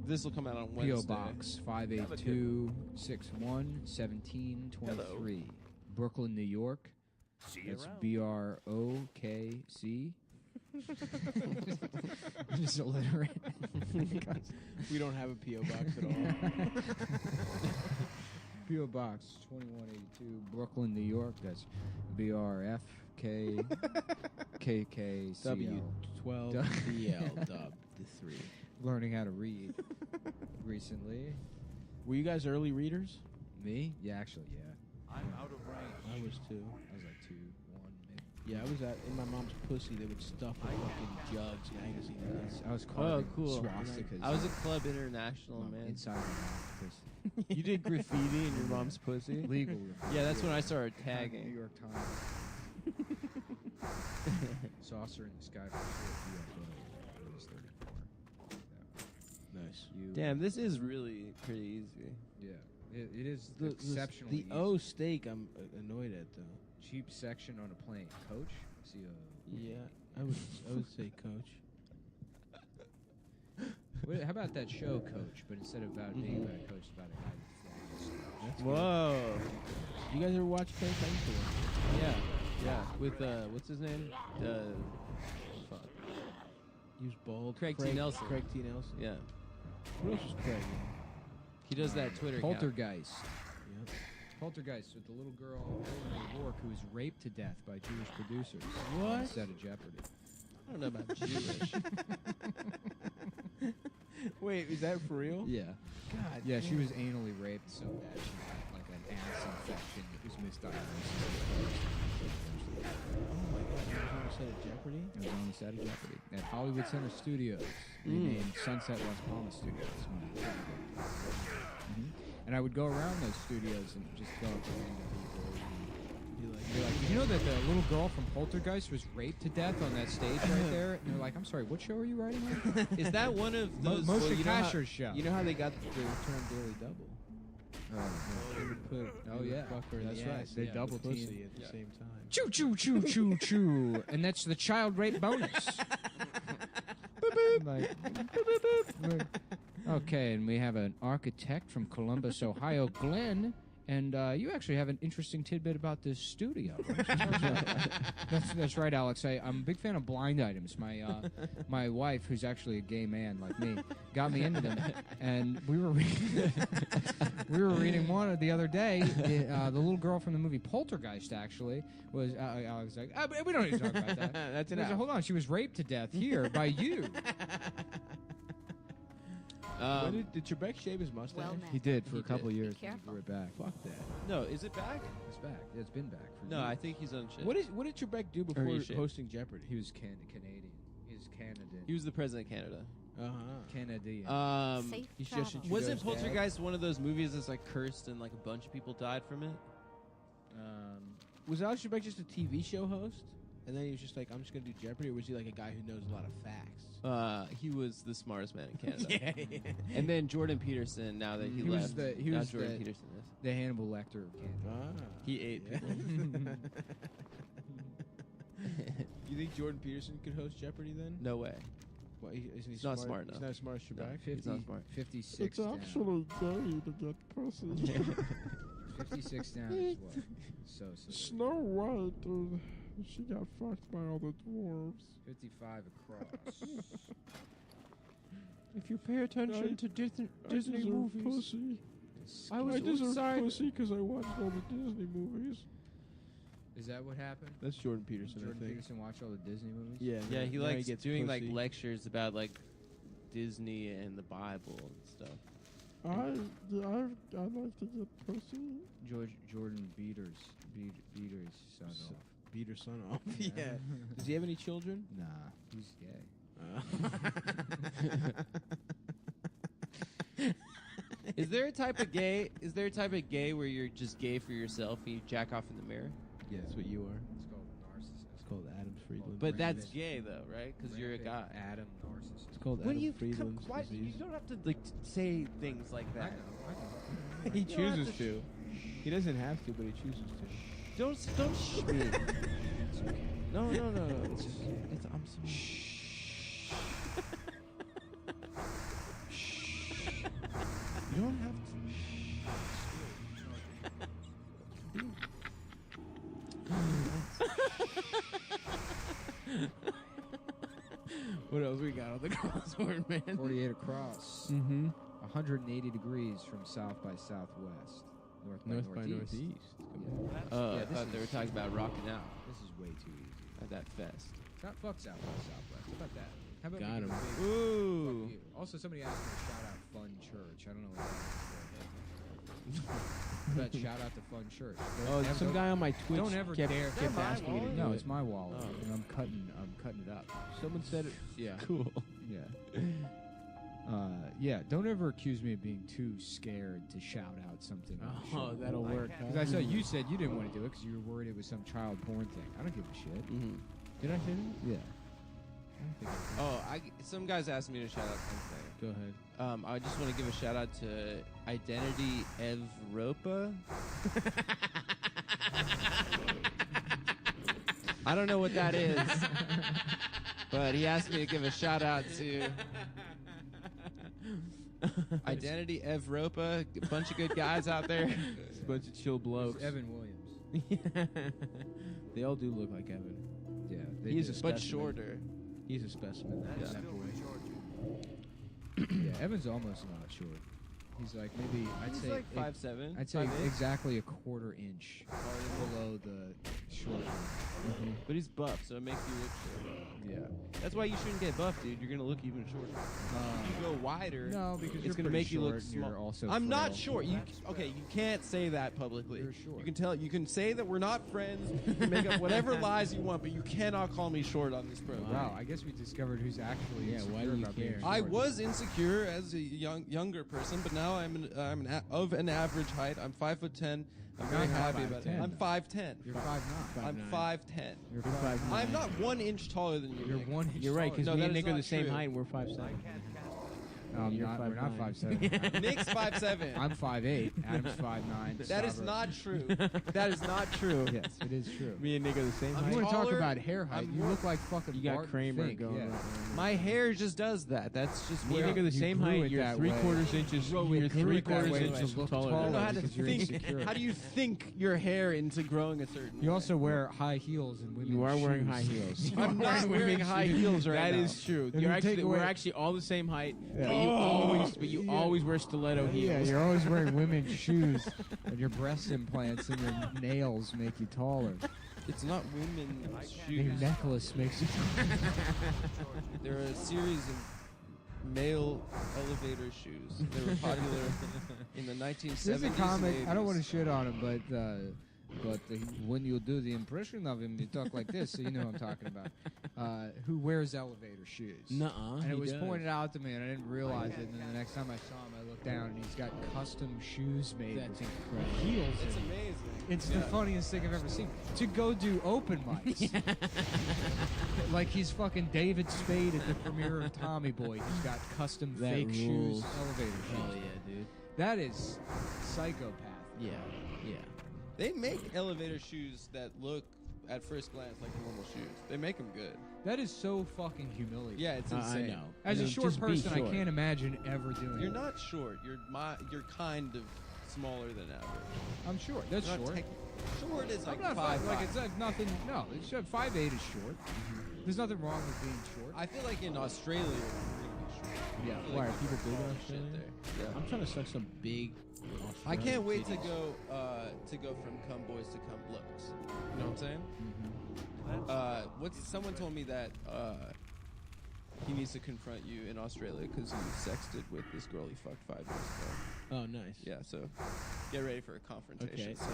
S16: this will come out on Wednesday.
S5: P.O. Box 58261 1723. Brooklyn, New York.
S17: See you
S5: That's
S17: around.
S5: BROKC. Just illiterate.
S12: We don't have a P.O. box at all.
S5: P.O. Box 2182, Brooklyn, New York. That's BRFKKCL.
S12: W12BL dub the 3.
S5: Learning how to read recently.
S12: Were you guys early readers?
S5: Me? Yeah, actually, yeah.
S17: I'm out of range.
S12: I was too.
S5: I was like 2, 1, maybe.
S12: Yeah, I was in my mom's pussy. They would stuff a fucking Jugs magazine in there.
S5: I was carving
S16: cool.
S5: swastikas.
S16: I was at Club International, man.
S5: Inside my mom's pussy.
S16: You did graffiti in your mom's pussy?
S5: Legal graffiti.
S16: Yeah, that's when I started tagging.
S5: New York Times. Saucer in the sky for sure. UFO. It was 34.
S12: Nice.
S16: Damn, this is really pretty easy.
S5: Yeah. It is exceptionally
S12: The O steak I'm annoyed at, though.
S5: cheap section on a plane. Coach?
S12: Yeah, I would say Coach.
S5: Wait, how about that show, Coach? But instead of about being about a coach, it's about a guy that flies.
S16: Whoa.
S12: You guys ever watch Coach? I used to watch it.
S16: Yeah. With, what's his name? Fuck.
S12: He was bald.
S16: Craig T. Nelson.
S12: Craig T. Nelson.
S16: Yeah.
S12: Who else was Craig?
S16: He does that Twitter account.
S5: Poltergeist.
S12: Yep.
S14: Poltergeist with the little girl Eleanor Rourke who was raped to death by Jewish producers.
S12: What?
S14: Instead of Jeopardy.
S12: I don't know about Jewish. Wait, is that for real?
S14: Yeah.
S12: God.
S14: Yeah, she
S12: damn.
S14: was anally raped so bad she had like an ass infection that was misdiagnosed.
S12: Oh my God! It was on the set of Jeopardy.
S14: It was on the set of Jeopardy at Hollywood Center Studios, renamed Sunset Las Palmas Studios. And I would go around those studios and just go up to random people and be like, you know that the little girl from Poltergeist was raped to death on that stage right there? And they're like, I'm sorry, what show are you writing on?
S12: Is that one of those?
S14: Motion Casher's show.
S12: You know how they got the term Daily Double? They would put. Fuck her in
S14: That's
S12: the
S14: right.
S12: ass
S14: They
S12: and
S14: double
S12: the pussy
S14: team.
S12: at the same time.
S14: Choo choo choo choo choo, and that's the child rape bonus. Like, okay, and we have an architect from Columbus, Ohio, Glenn, and you actually have an interesting tidbit about this studio. That's right, Alex. I'm a big fan of blind items. My wife, who's actually a gay man like me, got me into them, and we were reading one the other day. The little girl from the movie Poltergeist actually was. I was like, we don't need to talk about that.
S12: That's
S14: And I said,
S12: enough.
S14: hold on, she was raped to death here by you.
S12: Did Trebek shave his mustache?
S14: He did for a couple of years.
S16: Be
S14: And he grew it back.
S12: Fuck that.
S16: No, is it back?
S14: It's back. Yeah, it's been back. For
S16: No,
S14: years.
S16: I think he's on shit.
S12: What did Trebek do before
S16: he shaved.
S12: hosting Jeopardy?
S14: He was Canadian. He was Canadian.
S16: He was the president of Canada.
S14: Canadian.
S12: He's just
S16: Wasn't Poltergeist one of those movies that's like cursed and like a bunch of people died from it?
S12: Was Alex Trebek just a TV show host? And then he was just like, I'm just going to do Jeopardy? Or was he like a guy who knows a lot of facts?
S16: He was the smartest man in Canada.
S12: Yeah.
S16: And then Jordan Peterson, now that he left.
S14: He
S16: now
S14: was
S16: Jordan Peterson is.
S14: the Hannibal Lecter of Canada.
S16: He ate people.
S12: You think Jordan Peterson could host Jeopardy then?
S16: No way.
S12: What, isn't he
S16: He's not smart
S12: He's
S16: enough.
S12: not as smart as Trebek?
S16: He's not smart.
S14: 56
S2: It's
S14: down.
S2: actually gay to get pussy.
S14: 56 down is what? So.
S2: Snow White, dude. She got fucked by all the dwarves.
S14: 55 across.
S12: If you pay attention to Disney
S2: I deserve
S12: movies.
S2: pussy.
S12: I was
S2: deserve
S12: inside.
S2: pussy because I watched all the Disney movies.
S14: Is that what happened?
S12: That's Jordan Peterson,
S14: Jordan
S12: I think.
S14: Peterson watched all the Disney movies?
S12: Yeah.
S16: Yeah, he
S12: now
S16: likes
S12: gets
S16: doing like
S12: pussy.
S16: lectures about like Disney and the Bible and stuff.
S2: I'd like to get pussy.
S14: Jordan Beaters son off.
S12: Beat her son off. Yeah. Does he have any children?
S14: Nah, he's gay.
S16: Is there a type of gay? Is there a type of gay where you're just gay for yourself and you jack off in the mirror?
S12: Yeah, that's what you are.
S14: It's called narcissist.
S12: It's called Adam Friedland.
S16: But that's gay though, right? Because you're a guy.
S14: Adam narcissist.
S12: It's called
S16: What
S12: Adam
S16: do you?
S12: Friedland's
S16: Why,
S12: disease.
S16: you don't have to like say things like that.
S12: He
S16: You don't have
S12: chooses
S16: to
S12: to. He doesn't have to, but he chooses to.
S16: Don't shh me. No. It's I'm sorry. You don't have to.
S12: What else we got on the crossword, man?
S14: 48 across.
S12: Mm-hmm.
S14: 180 degrees from south by southwest.
S12: North by northeast.
S14: Yeah.
S16: I
S14: this
S16: thought they were talking about rocking out
S14: This is way too easy.
S16: at that fest.
S14: Not fuck south by southwest. How about that? How about
S12: Got
S14: we
S12: him.
S14: do a big
S16: Ooh.
S14: fuck you? Also, somebody asked me to shout out Fun Church. I don't know what that is. But shout out to Fun Church.
S12: Oh, some guy on my Twitch
S14: Don't ever
S12: kept
S14: dare.
S12: asking me to do
S14: No,
S12: it.
S14: it's my wallet, and I'm cutting it up.
S12: Someone said it.
S14: Yeah.
S12: Cool.
S14: Yeah. Yeah, don't ever accuse me of being too scared to shout out something. on the
S12: Oh,
S14: show.
S12: that'll work.
S14: Because I saw you said you didn't want to do it because you were worried it was some child porn thing. I don't give a shit.
S16: Mm-hmm.
S12: Did I say that?
S14: Yeah.
S16: Oh, some guys asked me to shout out something.
S12: Go ahead.
S16: I just want to give a shout out to Identity Evropa. I don't know what that is, but he asked me to give a shout out to Identity Evropa. A bunch of good guys out there.
S12: It's a bunch of chill blokes.
S14: Evan Williams.
S12: They all do look like Evan.
S14: Yeah.
S12: He's a specimen.
S16: But shorter.
S12: He's a specimen.
S16: That's
S12: that
S16: still
S12: boy.
S14: Yeah, Evan's almost not short.
S5: He's like maybe
S16: He's like 5'7".
S5: I'd say
S16: 5'8".
S5: exactly a quarter inch below the short.
S16: But he's buff, so it makes you look short.
S5: Yeah.
S16: That's why you shouldn't get buff, dude. You're gonna look even shorter. If you go wider,
S5: No, because
S16: it's
S5: you're
S16: gonna
S5: pretty
S16: make you look
S5: short and
S16: small.
S5: you're also
S16: I'm not
S5: frail.
S16: short. You can't say that publicly.
S5: You're short.
S16: You can tell. You can say that we're not friends. You can make up whatever lies you want, but you cannot call me short on this program.
S5: Wow, I guess we discovered who's actually
S12: Yeah, why
S5: insecure
S12: do you
S5: about being
S12: care?
S16: I
S5: short.
S16: was insecure as a younger person, but now I'm of an average height. I'm 5'10". I'm very
S5: not
S16: happy about it.
S5: 5'10".
S16: I'm 5'10".
S5: You're 5'9".
S16: I'm 5'10".
S5: You're 5'9".
S16: I'm not 1 inch taller than you.
S5: You're
S16: Nick.
S5: 1 inch.
S12: You're right, because
S16: No,
S12: me
S16: that
S12: and
S16: is
S12: Nick are the
S16: not
S12: same
S16: true.
S12: height, and we're 5'7".
S5: We're not 5'7".
S16: Nick's 5'7".
S5: I'm 5'8". Adam's 5'9".
S16: That is not true. That is not true.
S5: Yes, it is true.
S12: Me and Nick are the same
S5: You
S12: height.
S5: want to talk
S16: taller,
S5: about hair height? You look like fucking
S12: You got
S5: Bart
S12: Kramer
S5: Fink,
S12: going
S5: yeah.
S12: right there.
S16: My hair just does that. That's just
S12: Me and Nick are the
S5: You
S12: same
S5: grew
S12: height.
S5: it
S12: You're
S5: that
S12: 3/4
S5: way.
S12: inches.
S5: Grew
S12: You're
S5: it that
S12: 3/4
S5: way
S12: inches
S5: to look
S12: taller.
S16: I don't know
S5: taller
S16: how to
S5: because you're
S16: think.
S5: insecure.
S16: How do you think your hair into growing a certain
S5: You
S16: way?
S5: also wear high heels and women's
S12: You are wearing
S5: shoes.
S12: high heels.
S16: I'm not wearing high heels right
S12: That
S16: now.
S12: is true.
S5: If
S12: You're
S5: you take
S12: actually we're
S5: away-
S12: actually all the same height.
S5: Yeah.
S12: But you always wear stiletto heels.
S5: Yeah, you're always wearing women's shoes, and your breast implants and your nails make you taller.
S16: It's not women's
S5: Your
S16: shoes.
S5: necklace makes you taller.
S16: There are a series of male elevator shoes. They were popular in the 1970s.
S5: There's a comic.
S16: and
S5: I don't
S16: 80s.
S5: want to shit on him, but when you do the impression of him, you talk like this, so you know what I'm talking about. Who wears elevator shoes?
S12: Nuh-uh,
S5: And it
S12: he
S5: was
S12: does.
S5: pointed out to me, and I didn't realize it. And then the next time I saw him, I looked down, and he's got custom shoes made.
S12: That's
S5: with
S12: incredible.
S5: Heels.
S16: It's
S5: in it.
S16: amazing.
S5: It's the funniest thing I've ever seen. To go do open mics. Like he's fucking David Spade at the premiere of Tommy Boy. He's got custom
S12: That
S5: fake
S12: rules.
S5: shoes, elevator shoes.
S12: Hell yeah, dude.
S5: That is psychopath.
S12: Yeah, yeah.
S16: They make elevator shoes that look, at first glance, like normal shoes. They make them good.
S5: That is so fucking humiliating.
S16: Yeah, it's
S12: I
S16: insane.
S12: know.
S5: As
S12: I
S5: a
S12: mean,
S5: short
S12: just be
S5: person,
S12: short.
S5: I can't imagine ever doing
S16: You're
S5: it.
S16: not short. You're kind of smaller than average.
S5: I'm short. That's
S16: You're not
S5: short.
S16: Short is like
S5: I'm not
S16: 5'5".
S5: like it's like nothing. No, it's 5'8" is short. There's nothing wrong with being short.
S16: I feel like in Australia, you're gonna be short.
S5: Yeah.
S16: I feel
S12: Why
S16: like
S12: are people big in
S16: call
S12: Australia?
S16: shit there. Yeah.
S12: I'm trying to suck some big.
S16: I
S12: Australian
S16: can't wait
S12: titties.
S16: to go from cum boys to cum blokes. You know what I'm saying? Someone told me that he needs to confront you in Australia because you sexted with this girl he fucked 5 years ago.
S12: Oh, nice.
S16: Yeah, so get ready for a confrontation.
S12: Okay,
S16: So.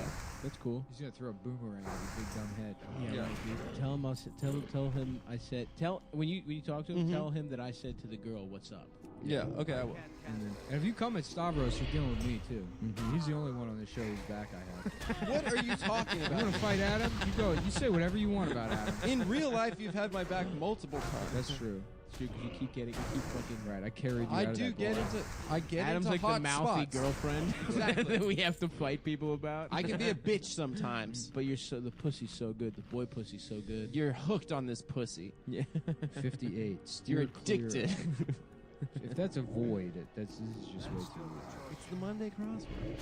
S12: that's cool.
S5: He's gonna throw a boomerang at your big dumb head.
S12: Yeah, right, dude. Tell him. Tell him. I said. Tell when you talk to him.
S16: Mhm.
S12: Tell him that I said to the girl, "What's up?"
S16: Yeah. Okay, I will.
S5: And if you come at Stavros, you're dealing with me too. He's the only one on the show whose back I have.
S16: What are you talking
S5: You
S16: about?
S5: want to fight Adam? You go. You say whatever you want about Adam.
S16: In real life, you've had my back multiple times.
S5: That's true.
S12: It's true, 'cause you keep fucking
S5: Right. I carried you.
S16: I
S5: out of
S16: do
S5: that
S16: get
S5: bar.
S16: into. I get
S12: Adam's
S16: into
S12: like
S16: hot
S12: the mouthy
S16: spots.
S12: girlfriend
S16: Exactly.
S12: that we have to fight people about.
S16: I can be a bitch sometimes.
S12: but the pussy's so good. The boy pussy's so good.
S16: You're hooked on this pussy.
S12: Yeah.
S5: 58.
S16: You're
S5: Steer clear.
S16: addicted.
S5: If that's a void, this is just way too easy.
S16: It's the Monday crossword.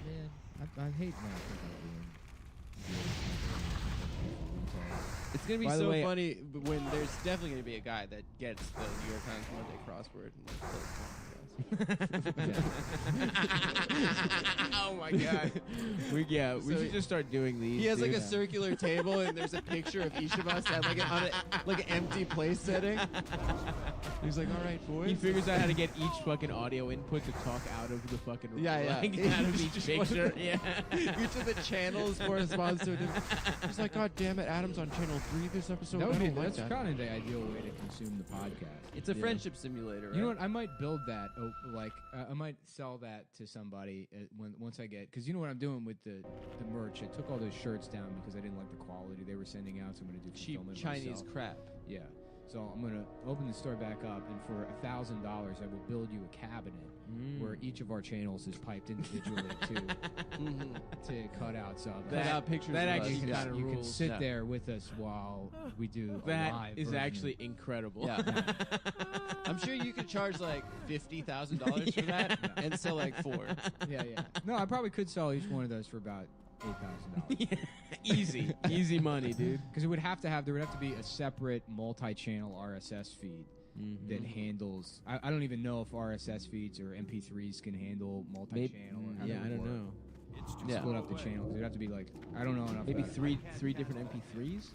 S5: Man, I hate not
S16: It's gonna be
S12: By the
S16: so
S12: way-
S16: funny when there's definitely gonna be a guy that gets the New York Times Monday crossword and like plays along with us.
S12: Oh my god. We
S16: So
S12: should just start doing these.
S16: He has like
S12: dude.
S16: a circular table and there's a picture of each of us at like an empty place setting. He's like, all right, boys.
S12: He figures out how to get each fucking audio input to talk out of the fucking
S16: Yeah.
S12: like, out of each picture. Yeah.
S16: Each of the channels corresponds to a different. He's like, God damn it, Adam's on channel 3 this episode.
S5: That would
S16: I
S5: be,
S16: don't like
S5: that's
S16: that.
S5: kind of the ideal way to consume the podcast.
S16: It's a
S5: Yeah.
S16: friendship simulator, right?
S5: You know what? I might build that. I might sell that to somebody once I get, because you know what I'm doing with the merch. I took all those shirts down because I didn't like the quality they were sending out. So I'm gonna do
S16: cheap
S5: fulfillment
S16: Chinese
S5: myself.
S16: crap.
S5: Yeah. So I'm gonna open the store back up, and for $1,000, I will build you a cabinet where each of our channels is piped individually to cut out some.
S16: Cut out pictures
S12: that
S16: of
S12: actually
S16: us.
S5: You
S12: kind of
S5: can
S12: rules.
S5: sit
S16: Yeah.
S5: there with us while we do a
S12: That
S5: live
S12: is
S5: version
S12: actually
S5: of-
S12: incredible.
S16: Yeah. I'm sure you could charge like $50,000 for that and sell like 4.
S5: Yeah. No, I probably could sell each one of those for about $8,000.
S12: Easy money, dude.
S5: Because there would have to be a separate multi-channel RSS feed that handles. I don't even know if RSS feeds or MP3s can handle multi-channel. Or how
S12: Yeah,
S5: that
S12: I
S5: would
S12: don't
S5: work.
S12: know.
S5: To split up the channel because it'd have to be like I don't know enough.
S12: Maybe
S5: about
S12: three different MP3s.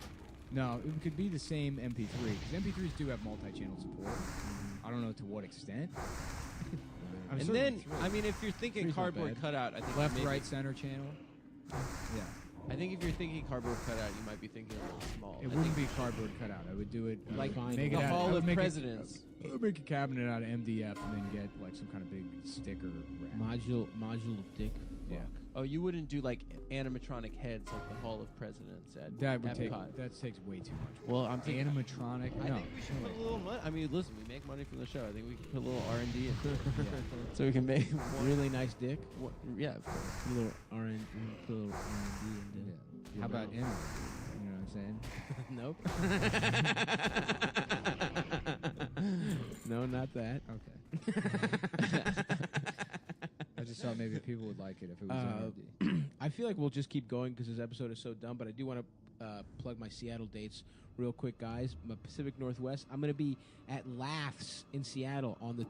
S5: No, it could be the same MP3 because MP3s do have multi-channel support. I don't know to what extent. I'm
S16: And
S5: sure
S16: then,
S5: three.
S16: I mean, if you're thinking
S5: Three's not
S16: cardboard
S5: bad.
S16: cutout, I think
S5: left,
S16: maybe,
S5: right, center channel. Yeah.
S16: I think if you're thinking cardboard cutout, you might be thinking a little small.
S5: It
S16: I
S5: wouldn't
S16: think
S5: be cardboard cutout. I would do it
S16: Like
S5: make
S16: the
S5: it out,
S16: Hall
S5: I would
S16: of
S5: make
S16: Presidents.
S5: I would make a cabinet out of MDF and then get like some kind of big sticker wrap.
S12: Module of dick.
S5: Yeah.
S16: Oh, you wouldn't do like animatronic heads like the Hall of Presidents at
S5: That would take.
S16: Epcot.
S5: That takes way too much.
S16: Well, I'm thinking
S5: animatronic.
S16: I
S5: no.
S16: think we should put a little money. I mean, listen, we make money from the show. I think we can put a little R&D into it, so we can make one.
S12: Really nice dick.
S16: Yeah, of course.
S12: A little R&D into it.
S5: How about him? You know what I'm saying?
S12: Nope. No, not that.
S5: Okay. I just thought maybe people would like it if it was NRD.
S12: I feel like we'll just keep going because this episode is so dumb, but I do want to plug my Seattle dates real quick, guys. My Pacific Northwest. I'm going to be at Laughs in Seattle on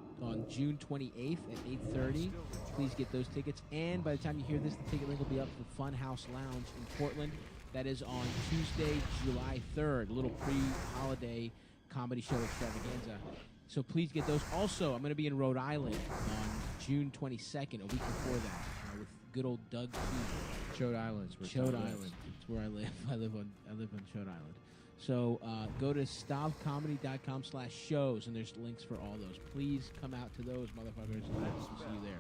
S12: June 28th at 8:30. Please get those tickets. And by the time you hear this, the ticket link will be up for Funhouse Lounge in Portland. That is on Tuesday, July 3rd. A little pre-holiday comedy show extravaganza. So please get those. Also, I'm going to be in Rhode Island on June 22nd, a week before that, with good old Doug Key.
S5: Chode Island's where
S12: Chode
S5: Doug lives.
S12: Island. It's where I live. I live on Chode Island. So go to stavcomedy.com/shows, and there's links for all those. Please come out to those, motherfuckers. We'll see you there.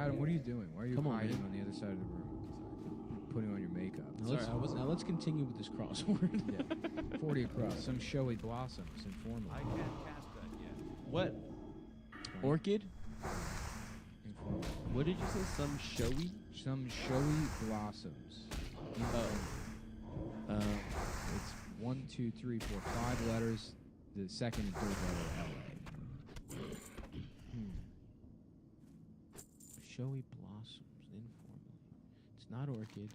S5: Adam, what are you doing? Why are you
S12: Come on,
S5: hiding
S12: man.
S5: on the other side of the room? Putting on your makeup.
S12: Now let's continue with this crossword.
S5: Yeah. 40 across. Some showy blossoms informally.
S10: I can't cast that yet.
S16: What? Orchid? What did you say? Some showy?
S5: Some showy blossoms.
S16: Oh.
S5: It's 1, 2, 3, 4, 5 letters. The second and third letter L-A.
S12: Showy blossoms, informally. It's not orchid.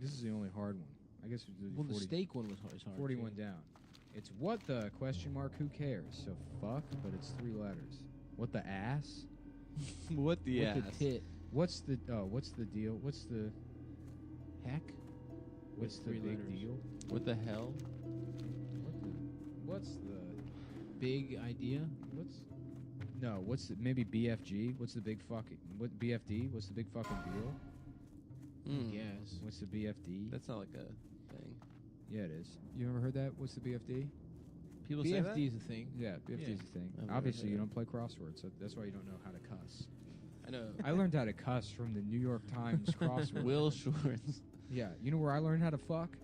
S5: This is the only hard one. I guess we did
S12: Well, the
S5: 40
S12: steak one was hard.
S5: 41 down. It's what the question mark? Who cares? So fuck, but it's 3 letters. What the ass?
S16: What the
S12: What
S16: ass?
S12: the tit?
S5: What's the deal? What's the
S12: Heck?
S5: what's the
S16: 3
S5: big
S16: letters.
S5: deal?
S16: What the hell?
S5: What's the
S12: Big idea?
S5: what's the, maybe BFG? What's the big fucking what BFD? What's the big fucking deal?
S12: Yes.
S5: What's the BFD?
S16: That's not like a thing.
S5: Yeah, it is. You ever heard that? What's the BFD?
S16: People say that?
S12: BFD is a thing.
S5: Yeah, BFD is a thing.
S16: I've never
S5: Obviously,
S16: heard
S5: you
S16: that.
S5: don't play crosswords, so that's why you don't know how to cuss.
S16: I know.
S5: I learned how to cuss from the New York Times crossword.
S16: Will Shorts.
S5: Yeah, you know where I learned how to fuck?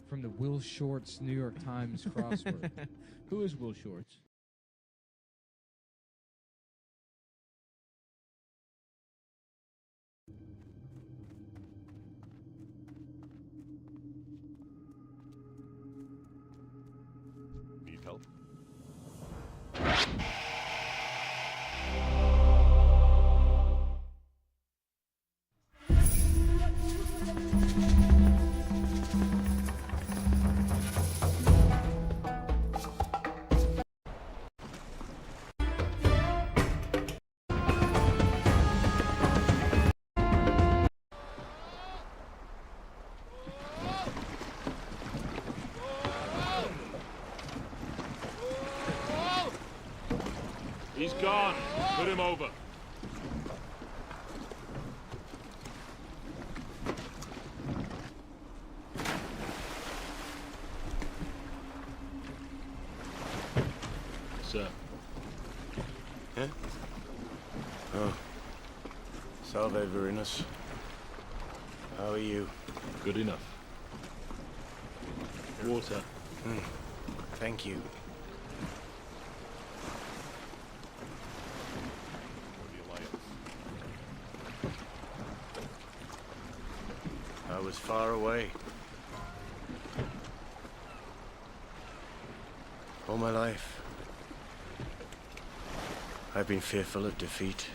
S5: From the Will Shorts New York Times crossword.
S12: Who is Will Shorts?
S17: Need help?
S10: He's gone. Put him over. Sir.
S17: Yeah? Oh. Salve, Verinus. How are you?
S10: Good enough. Water.
S17: Thank you. I was far away. All my life, I've been fearful of defeat.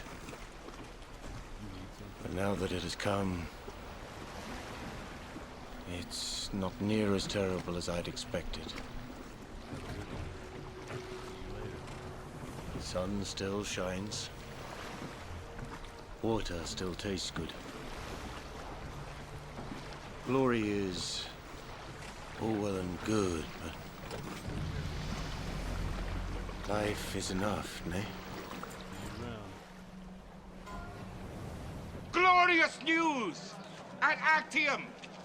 S17: But now that it has come, it's not near as terrible as I'd expected.
S18: Sun still shines. Water still tastes good. Glory is all well and good, but life is enough, nay?
S19: Glorious news! At Actium,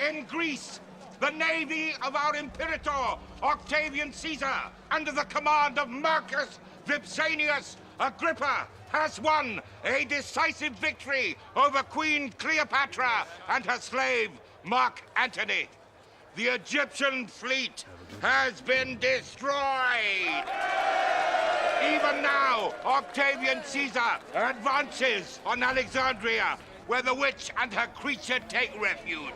S19: in Greece, the navy of our Imperator, Octavian Caesar, under the command of Marcus Vipsanius Agrippa, has won a decisive victory over Queen Cleopatra and her slave, Mark Antony. The Egyptian fleet has been destroyed. Even now, Octavian Caesar advances on Alexandria, where the witch and her creature take refuge.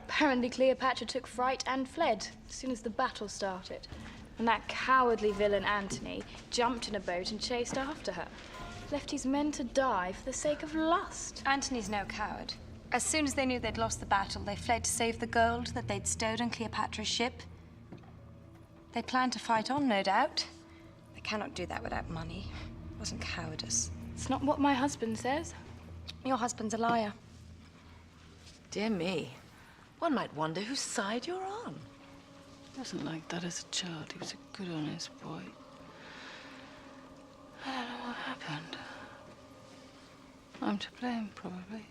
S20: Apparently Cleopatra took fright and fled as soon as the battle started. And that cowardly villain Antony jumped in a boat and chased after her. Left his men to die for the sake of lust.
S24: Antony's no coward. As soon as they knew they'd lost the battle, they fled to save the gold that they'd stowed on Cleopatra's ship. They planned to fight on, no doubt. They cannot do that without money. It wasn't cowardice.
S20: It's not what my husband says.
S24: Your husband's a liar.
S25: Dear me. One might wonder whose side you're on.
S21: He wasn't like that as a child. He was a good, honest boy. I don't know what happened. I'm to blame, probably.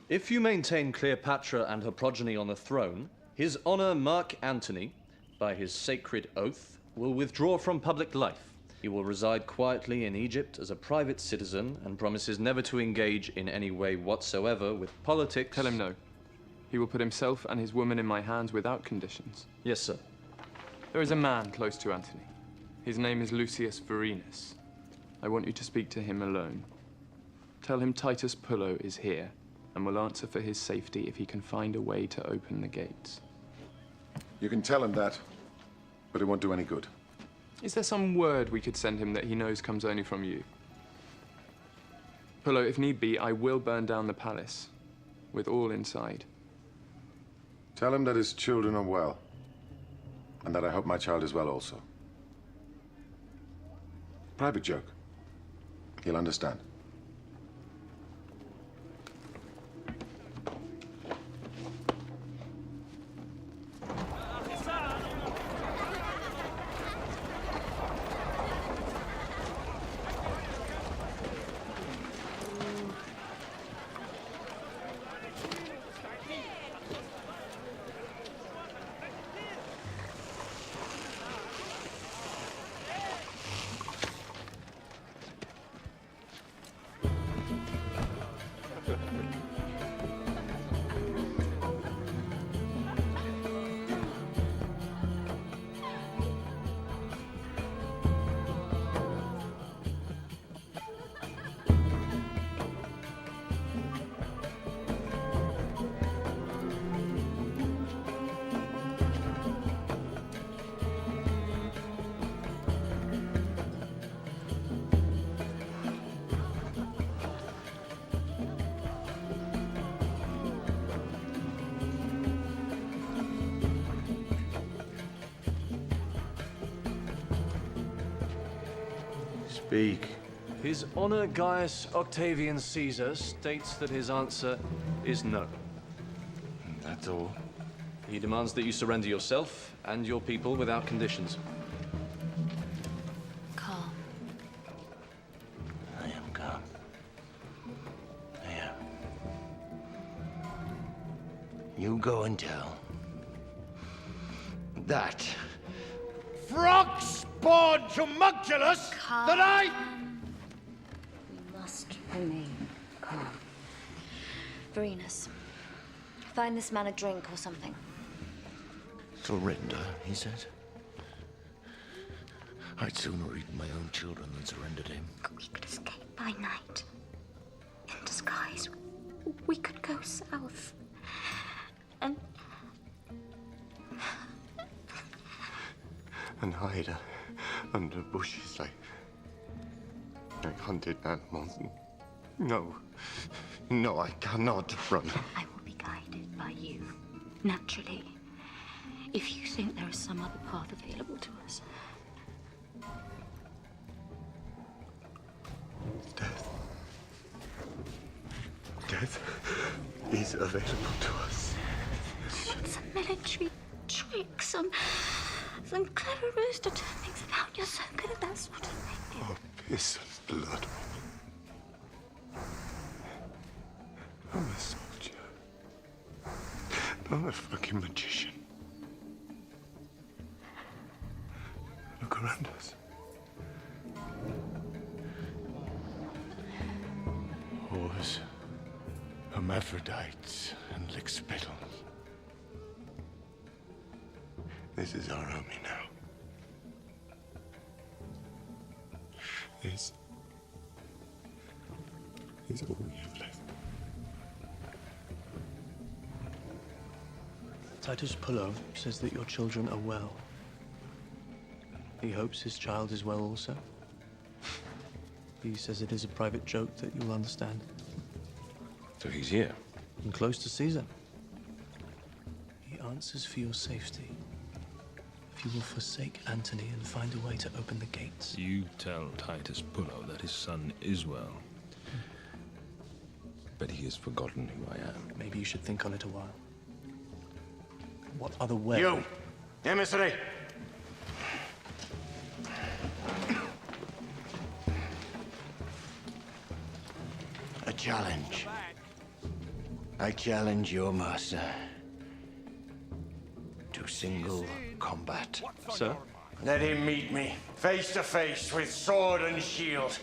S26: If you maintain Cleopatra and her progeny on the throne, His Honor Mark Antony, by his sacred oath, will withdraw from public life. He will reside quietly in Egypt as a private citizen and promises never to engage in any way whatsoever with politics.
S27: Tell him no. He will put himself and his woman in my hands without conditions.
S26: Yes, sir.
S27: There is a man close to Antony. His name is Lucius Vorenus. I want you to speak to him alone. Tell him Titus Pullo is here and will answer for his safety if he can find a way to open the gates.
S28: You can tell him that, but it won't do any good.
S27: Is there some word we could send him that he knows comes only from you? Pullo, if need be, I will burn down the palace, with all inside.
S28: Tell him that his children are well, and that I hope my child is well also. Private joke. He'll understand.
S26: Speak. His Honor Gaius Octavian Caesar states that his answer is no.
S18: That's all.
S26: He demands that you surrender yourself and your people without conditions.
S21: Calm.
S18: I am calm. I am. You go and tell that frog-spawned homunculus that I...
S24: We must remain calm. Vorenus, find this man a drink or something.
S18: Surrender, he says. I'd sooner eat my own children than surrender to him.
S24: We could escape by night. In disguise. We could go south.
S18: And hide under bushes like hunted animals. No. No, I cannot run.
S24: I will be guided by you, naturally. If you think there is some other path available to us,
S18: death is available to us.
S24: Some military trick, some clever ruse to turn things about. You're so good at that sort of thing.
S18: Oh, piss and blood. I'm a soldier. I'm a fucking magician. Look around us. Whores, hermaphrodites, and lickspittles. This is our army now. This is all we have left.
S1: Titus Pullo says that your children are well. He hopes his child is well also. He says it is a private joke that you'll understand.
S3: So he's here?
S1: And close to Caesar. He answers for your safety. If you will forsake Antony and find a way to open the gates.
S3: You tell Titus Pullo that his son is well. But he has forgotten who I am.
S1: Maybe you should think on it a while. What other way?
S18: You, emissary! A challenge. I challenge your master to single combat.
S1: Sir?
S18: Let him meet me, face to face with sword and shield,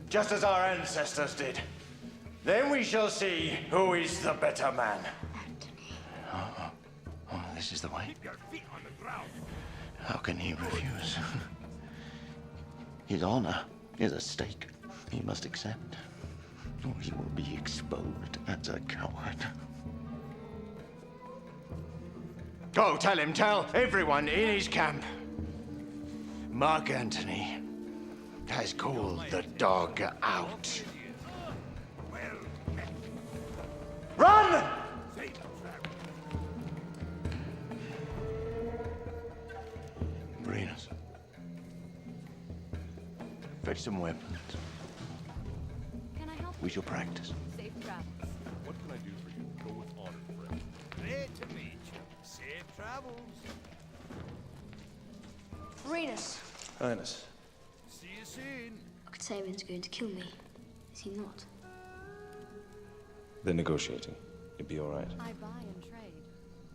S18: just as our ancestors did. Then we shall see who is the better man. Oh, this is the way. How can he refuse? His honor is at stake. He must accept, or he will be exposed as a coward. Go, tell everyone in his camp. Mark Antony has called the dog out. Run! Varinus, fetch some weapons.
S24: Can I help?
S18: We shall practice.
S24: Safe travels.
S3: What can I do for you? Go with honor, friend.
S10: Great to meet you. Safe travels.
S4: Varinus,
S3: Highness.
S10: See you soon.
S4: Octavian's going to kill me. Is he not?
S3: They're negotiating. You'll be all right.
S4: I buy and trade.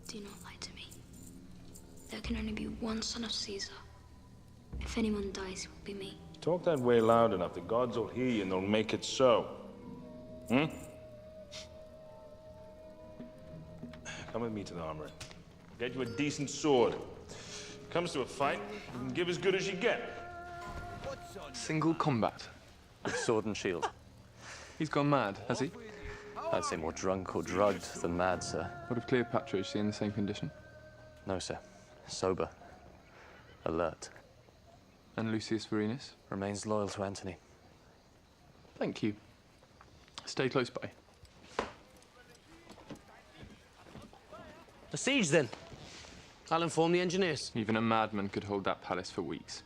S4: Do not lie to me. There can only be one son of Caesar. If anyone dies, it will be me.
S3: Talk that way loud enough. The gods will hear you and they'll make it so. Hmm? Come with me to the armory. Get you a decent sword. Comes to a fight, you can give as good as you get.
S27: Single combat.
S26: With sword and shield.
S27: He's gone mad, has he?
S26: I'd say more drunk or drugged than mad, sir.
S27: What of Cleopatra? Is she in the same condition?
S26: No, sir. Sober. Alert.
S27: And Lucius Varinus?
S26: Remains loyal to Antony.
S27: Thank you. Stay close by.
S6: A siege, then. I'll inform the engineers.
S27: Even a madman could hold that palace for weeks.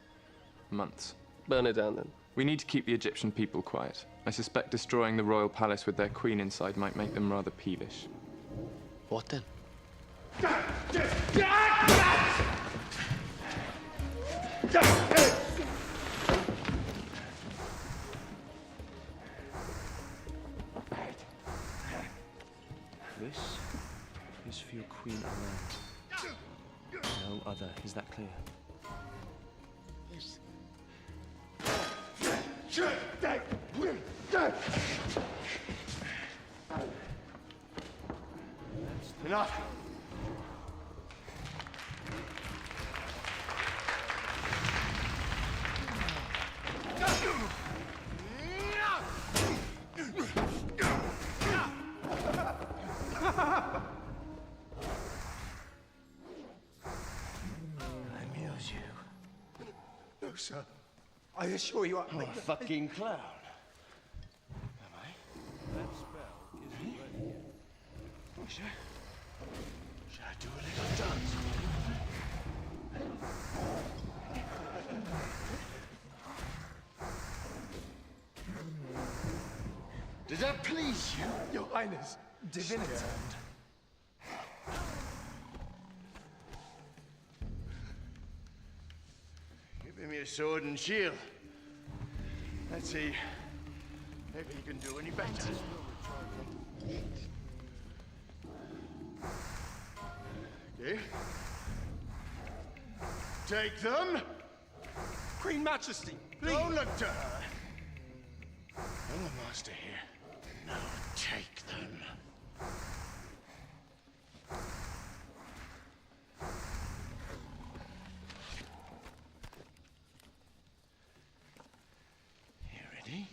S27: Months.
S4: Burn it down, then.
S27: We need to keep the Egyptian people quiet. I suspect destroying the royal palace with their queen inside might make them rather peevish.
S6: What then?
S1: This is for your queen alone. No other. Is that clear?
S4: Yes.
S18: Enough.
S1: Amuse you.
S18: No, sir. I assure you, I'm
S1: a fucking clown.
S10: That spell isn't ready yet.
S18: Should I do a little dance? Does that please you?
S1: Your Highness, divinity.
S18: Give him your sword and shield. Let's see. Maybe he can do any better. Okay. Take them.
S1: Queen Majesty, please.
S18: Don't look to her. I'm the master here. Now take them. You ready?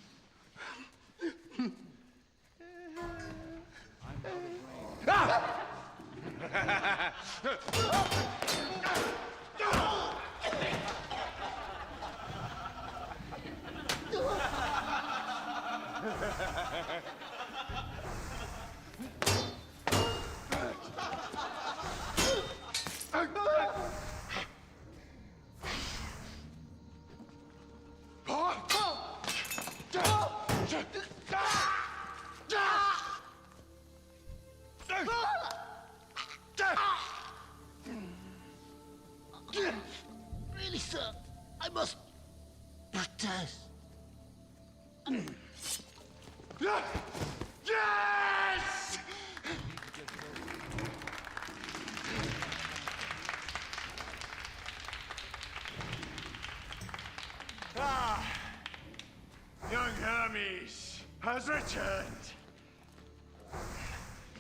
S7: Really, sir? I must protest.
S18: Yes! Ah, young Hermes has returned.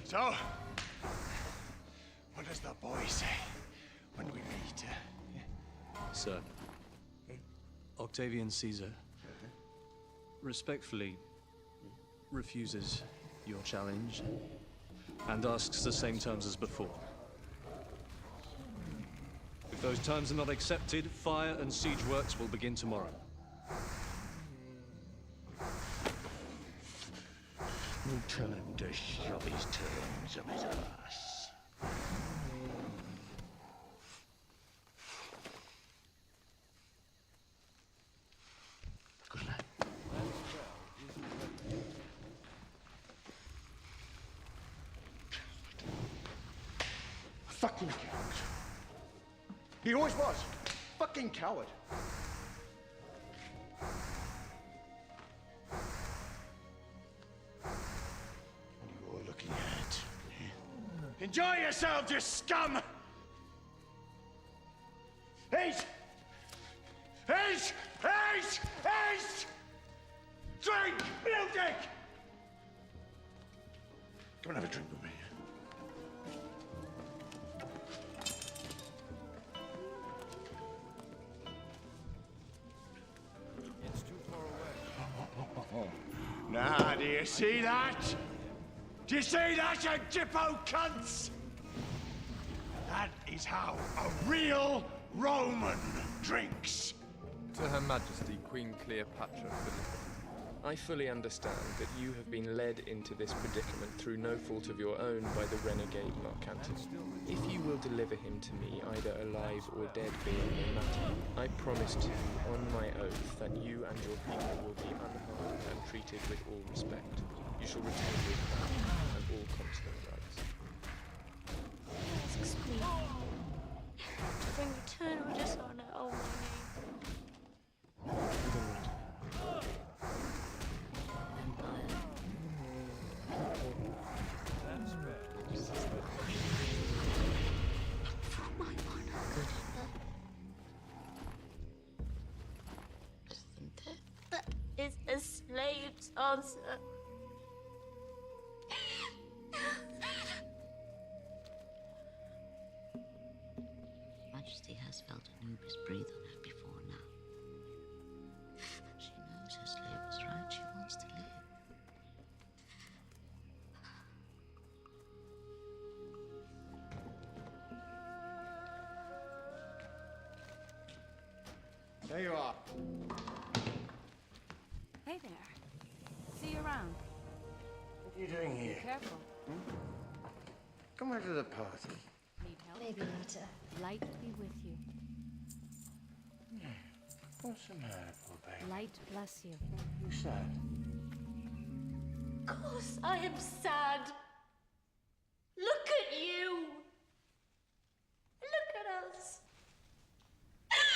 S18: So, what does the boy say when we meet?
S1: Sir, Octavian Caesar respectfully refuses your challenge and asks the same terms as before. If those terms are not accepted, fire and siege works will begin tomorrow.
S18: You tell him to shove his terms up his ass. Good lad. Fucking coward. He always was. Fucking coward. You're looking at. Enjoy yourself, you scum! Eat! Eat! Eat! Eat! Drink! Music! Come and have a drink with me.
S10: It's too far away.
S18: Now, do you see that? Do you see that, you Gippo cunts? That is how a real Roman drinks.
S27: To Her Majesty, Queen Cleopatra Philippa, I fully understand that you have been led into this predicament through no fault of your own by the renegade Mark Antony. If you will deliver him to me, either alive or dead being no matter, I promise to you on my oath that you and your people will be unharmed and treated with all respect. You shall retain your crown and all consular rights.
S4: Asks me to bring eternal dishonor on my name. For my honor, good enough. That is a slave's answer.
S8: Majesty has felt Anubis breathe on her before now. She knows her slave was right. She wants to live.
S18: There you are.
S9: Hey there. See you around.
S18: What are you doing
S9: Be
S18: here?
S9: careful.
S18: Come back to the party.
S9: Need help?
S4: Maybe later.
S9: Light be with you.
S18: What's the matter, poor baby?
S9: Light bless you.
S18: You sad?
S2: course I am sad. Look at you. Look at us.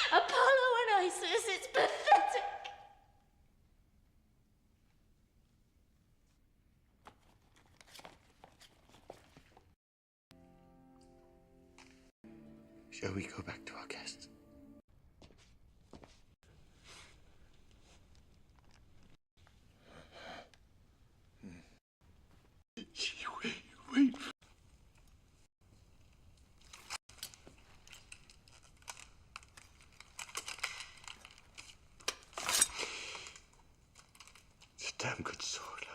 S2: Apollo and Isis, it's pathetic.
S18: Shall we go back to our guests? Wait. It's a damn good sword.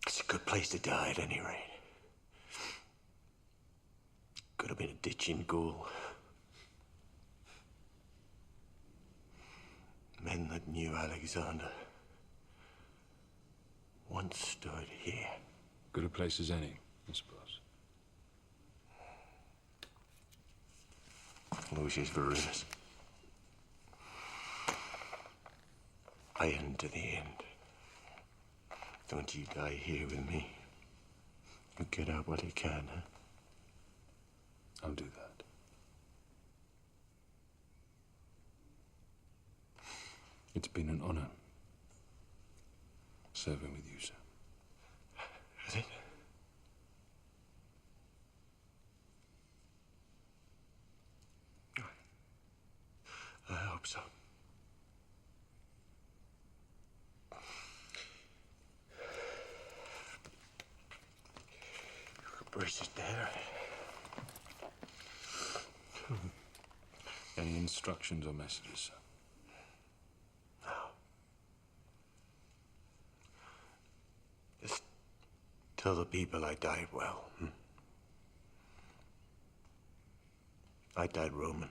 S18: It's a good place to die at any rate. Could have been a ditch in Gaul. Men that knew Alexander once stood here.
S11: Good a place as any, I suppose.
S18: Lucius Verus. I end to the end. Don't you die here with me. You get out what you can, huh?
S11: I'll do that. It's been an honor serving with you, sir.
S18: Is it? I hope so. Brace it there.
S11: Any instructions or messages, sir?
S18: Just tell the people I died well. I died Roman.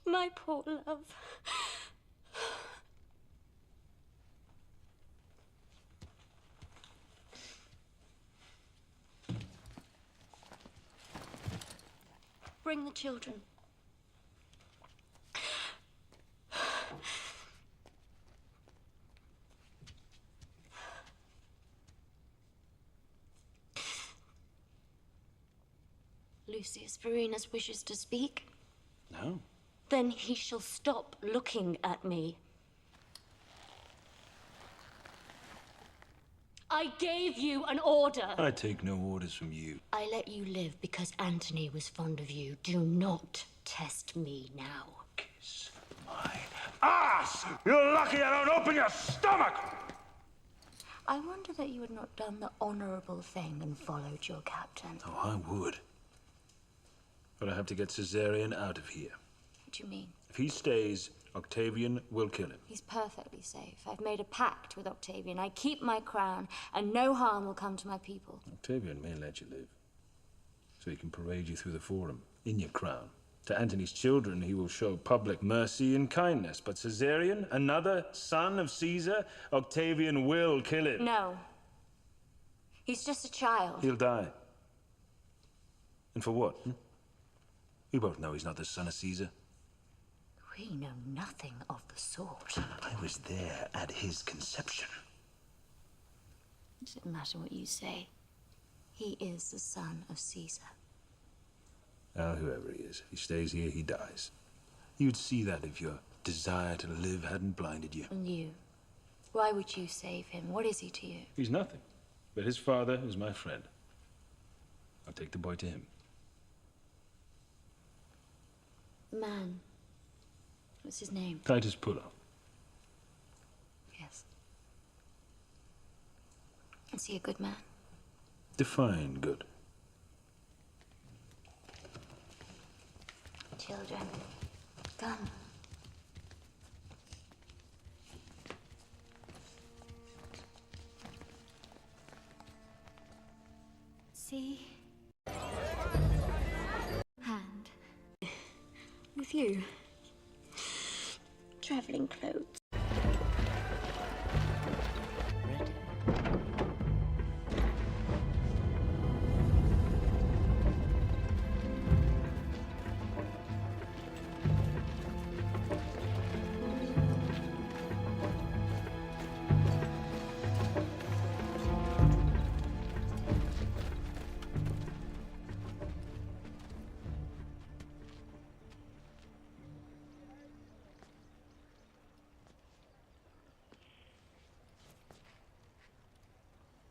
S2: My poor love. Bring the children. Lucius Vorenus wishes to speak?
S3: No.
S2: Then he shall stop looking at me. I gave you an order.
S11: I take no orders from you.
S2: I let you live because Antony was fond of you. Do not test me now.
S11: Kiss my
S19: Ass! You're lucky I don't open your stomach!
S2: I wonder that you had not done the honorable thing and followed your captain.
S11: Oh, I would. But I have to get Caesarion out of here.
S2: What do you mean?
S11: If he stays, Octavian will kill him.
S2: He's perfectly safe. I've made a pact with Octavian. I keep my crown, and no harm will come to my people.
S11: Octavian may let you live, so he can parade you through the forum, in your crown. To Antony's children, he will show public mercy and kindness. But Caesarion, another son of Caesar, Octavian will kill him.
S2: No. He's just a child.
S11: He'll die. And for what? We both know he's not the son of Caesar.
S2: We know nothing of the sort.
S11: I was there at his conception.
S2: It doesn't matter what you say. He is the son of Caesar.
S11: Well, whoever he is, if he stays here, he dies. You'd see that if your desire to live hadn't blinded you.
S2: And you? Why would you save him? What is he to you?
S11: He's nothing. But his father is my friend. I'll take the boy to him.
S2: Man. What's his name?
S11: Titus Pullo.
S2: Yes. Is he a good man?
S11: Define good.
S2: Children, come. See? Hand. With you. Traveling clothes.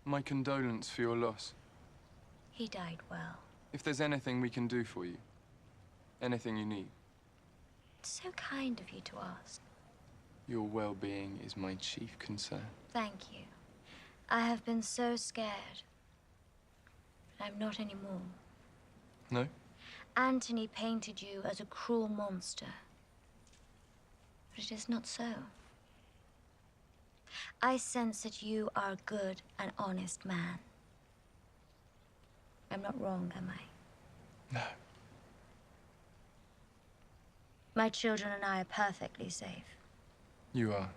S27: My condolence for your loss.
S2: He died well.
S27: If there's anything we can do for you, anything you need,
S2: It's so kind of you to ask.
S27: your well-being is my chief concern.
S2: Thank you. I have been so scared. But I'm not anymore.
S27: No?
S2: Antony painted you as a cruel monster. But it is not so. I sense that you are a good and honest man. I'm not wrong, am I?
S27: No.
S2: My children and I are perfectly safe.
S27: You are.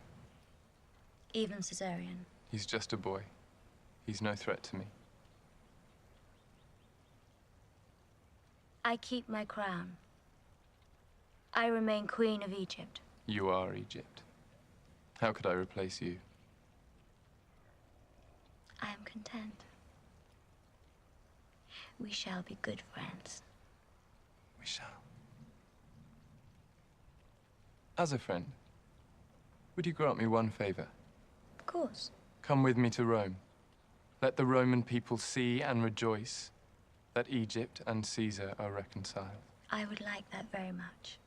S2: Even Caesarion.
S27: He's just a boy. He's no threat to me.
S2: I keep my crown. I remain Queen of Egypt.
S27: You are Egypt. How could I replace you?
S2: I am content. We shall be good friends.
S27: We shall. As a friend, would you grant me one favor?
S2: Of course.
S27: Come with me to Rome. Let the Roman people see and rejoice that Egypt and Caesar are reconciled.
S2: I would like that very much.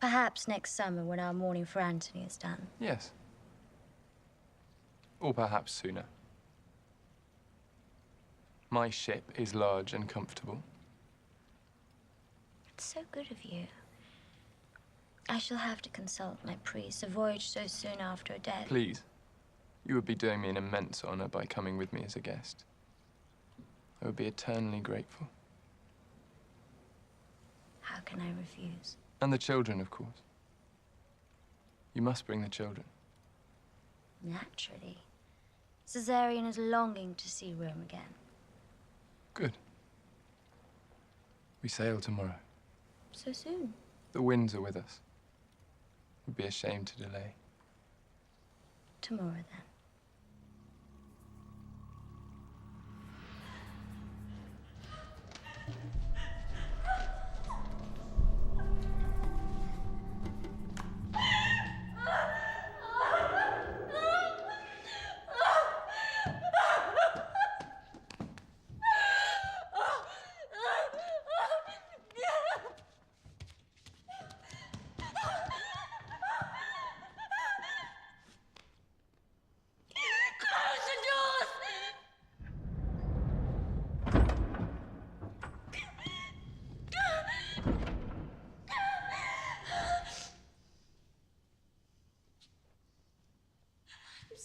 S2: Perhaps next summer when our mourning for Antony is done.
S27: Yes. Or perhaps sooner. My ship is large and comfortable.
S2: It's so good of you. I shall have to consult my priest. A voyage so soon after a death.
S27: Please. You would be doing me an immense honor by coming with me as a guest. I would be eternally grateful.
S2: How can I refuse?
S27: And the children, of course. You must bring the children.
S2: Naturally. Caesarion is longing to see Rome again.
S27: Good. We sail tomorrow.
S2: So soon?
S27: The winds are with us. It would be a shame to delay.
S2: Tomorrow, then.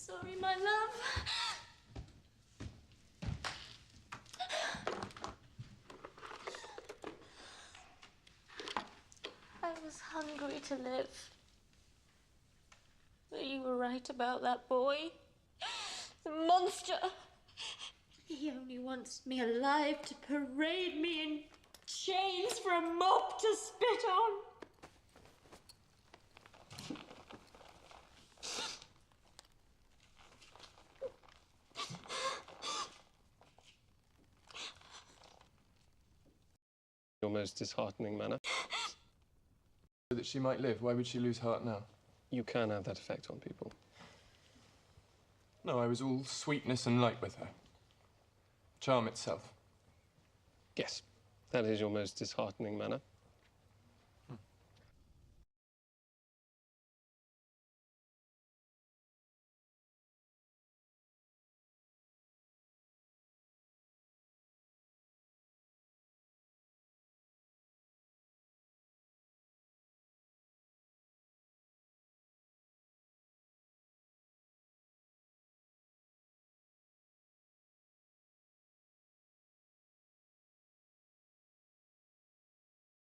S2: sorry, my love. I was hungry to live. But you were right about that boy. The monster. He only wants me alive to parade me in chains for a mob to spit on.
S5: Your most disheartening manner.
S27: So that she might live, why would she lose heart now?
S5: You can have that effect on people.
S27: No, I was all sweetness and light with her. Charm itself.
S5: Yes, that is your most disheartening manner.